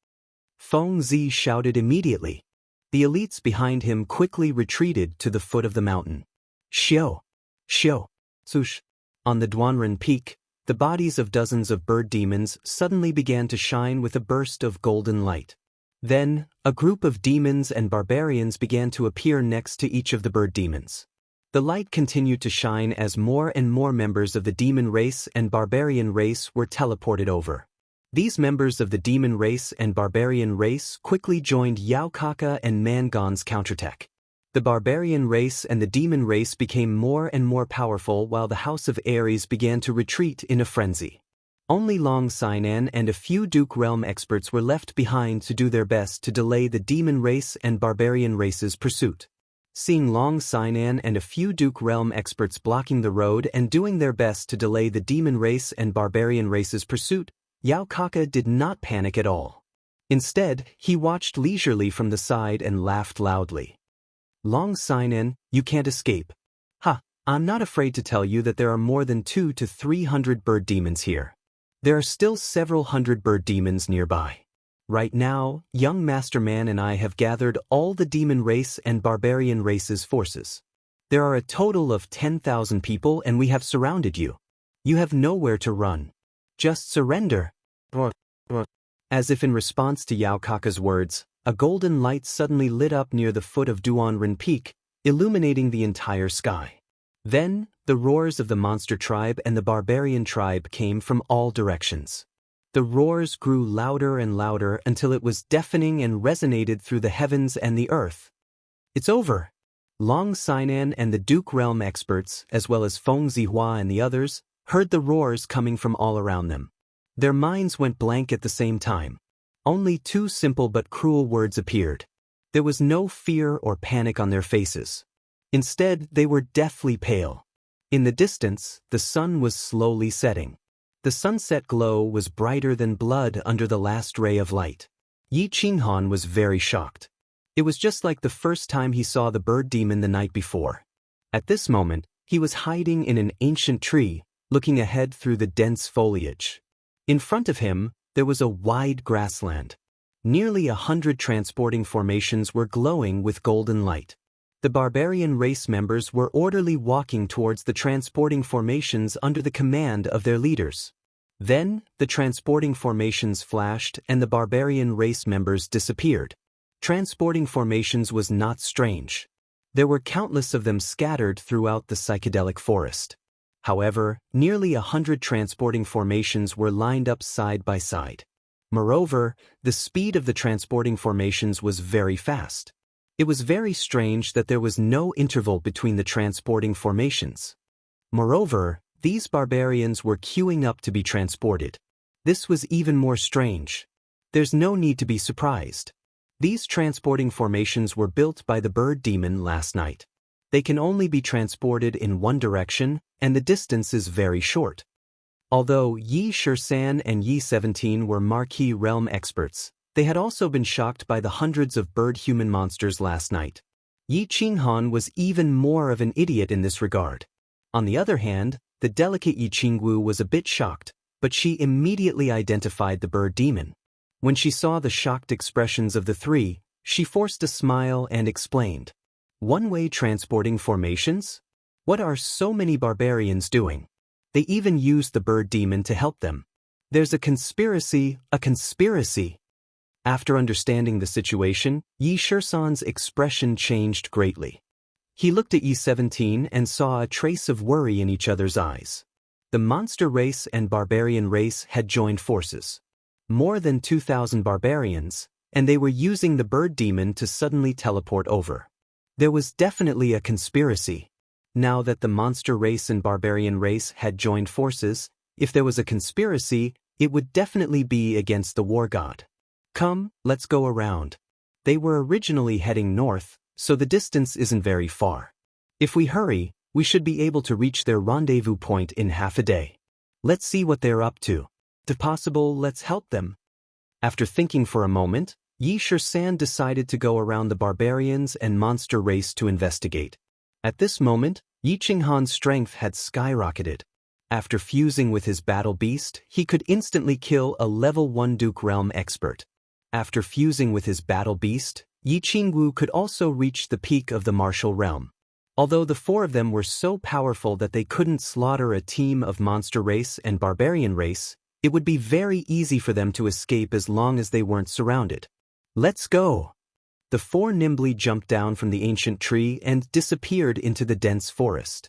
Feng Zi shouted immediately. The elites behind him quickly retreated to the foot of the mountain. Xiao! Xiao! Sush! On the Duanren Peak, the bodies of dozens of bird demons suddenly began to shine with a burst of golden light. Then, a group of demons and barbarians began to appear next to each of the bird demons. The light continued to shine as more and more members of the demon race and barbarian race were teleported over. These members of the demon race and barbarian race quickly joined Yao Kaka and Mangon's counterattack. The barbarian race and the demon race became more and more powerful while the House of Ares began to retreat in a frenzy. Only Long Sinan and a few Duke Realm experts were left behind to do their best to delay the demon race and barbarian race's pursuit. Seeing Long Sinan and a few Duke Realm experts blocking the road and doing their best to delay the demon race and barbarian race's pursuit, Yao Kaka did not panic at all. Instead, he watched leisurely from the side and laughed loudly. Long Sinan, you can't escape. Ha, I'm not afraid to tell you that there are more than 200 to 300 bird demons here. There are still several hundred bird demons nearby. Right now, young Master Man and I have gathered all the demon race and barbarian race's forces. There are a total of 10,000 people and we have surrounded you. You have nowhere to run. Just surrender. As if in response to Yao Kaka's words, a golden light suddenly lit up near the foot of Duanren Peak, illuminating the entire sky. Then, the roars of the monster tribe and the barbarian tribe came from all directions. The roars grew louder and louder until it was deafening and resonated through the heavens and the earth. It's over! Long Sinan and the Duke Realm experts, as well as Feng Zihua and the others, heard the roars coming from all around them. Their minds went blank at the same time. Only two simple but cruel words appeared. There was no fear or panic on their faces. Instead, they were deathly pale. In the distance, the sun was slowly setting. The sunset glow was brighter than blood under the last ray of light. Yi Qinghan was very shocked. It was just like the first time he saw the bird demon the night before. At this moment, he was hiding in an ancient tree, looking ahead through the dense foliage. In front of him, there was a wide grassland. Nearly 100 transporting formations were glowing with golden light. The barbarian race members were orderly walking towards the transporting formations under the command of their leaders. Then, the transporting formations flashed and the barbarian race members disappeared. Transporting formations was not strange. There were countless of them scattered throughout the psychedelic forest. However, nearly 100 transporting formations were lined up side by side. Moreover, the speed of the transporting formations was very fast. It was very strange that there was no interval between the transporting formations. Moreover, these barbarians were queuing up to be transported. This was even more strange. There's no need to be surprised. These transporting formations were built by the bird demon last night. They can only be transported in one direction, and the distance is very short. Although Yi Shisan and Yi 17 were marquee realm experts, they had also been shocked by the hundreds of bird-human monsters last night. Yi Qinghan was even more of an idiot in this regard. On the other hand, the delicate Yi Qingwu was a bit shocked, but she immediately identified the bird demon. When she saw the shocked expressions of the three, she forced a smile and explained, "One-way transporting formations? What are so many barbarians doing? They even used the bird demon to help them. There's a conspiracy, a conspiracy." After understanding the situation, Yi Shisan's expression changed greatly. He looked at Yi 17 and saw a trace of worry in each other's eyes. The monster race and barbarian race had joined forces. More than 2,000 barbarians, and they were using the bird demon to suddenly teleport over. There was definitely a conspiracy. Now that the monster race and barbarian race had joined forces, if there was a conspiracy, it would definitely be against the war god. Come, let's go around. They were originally heading north, so the distance isn't very far. If we hurry, we should be able to reach their rendezvous point in half a day. Let's see what they're up to. If possible, let's help them. After thinking for a moment, Yi Shisan decided to go around the barbarians and monster race to investigate. At this moment, Yi Qinghan's strength had skyrocketed. After fusing with his battle beast, he could instantly kill a level 1 Duke Realm expert. After fusing with his battle beast, Yi Qingwu could also reach the peak of the martial realm. Although the four of them were so powerful that they couldn't slaughter a team of monster race and barbarian race, it would be very easy for them to escape as long as they weren't surrounded. Let's go! The four nimbly jumped down from the ancient tree and disappeared into the dense forest.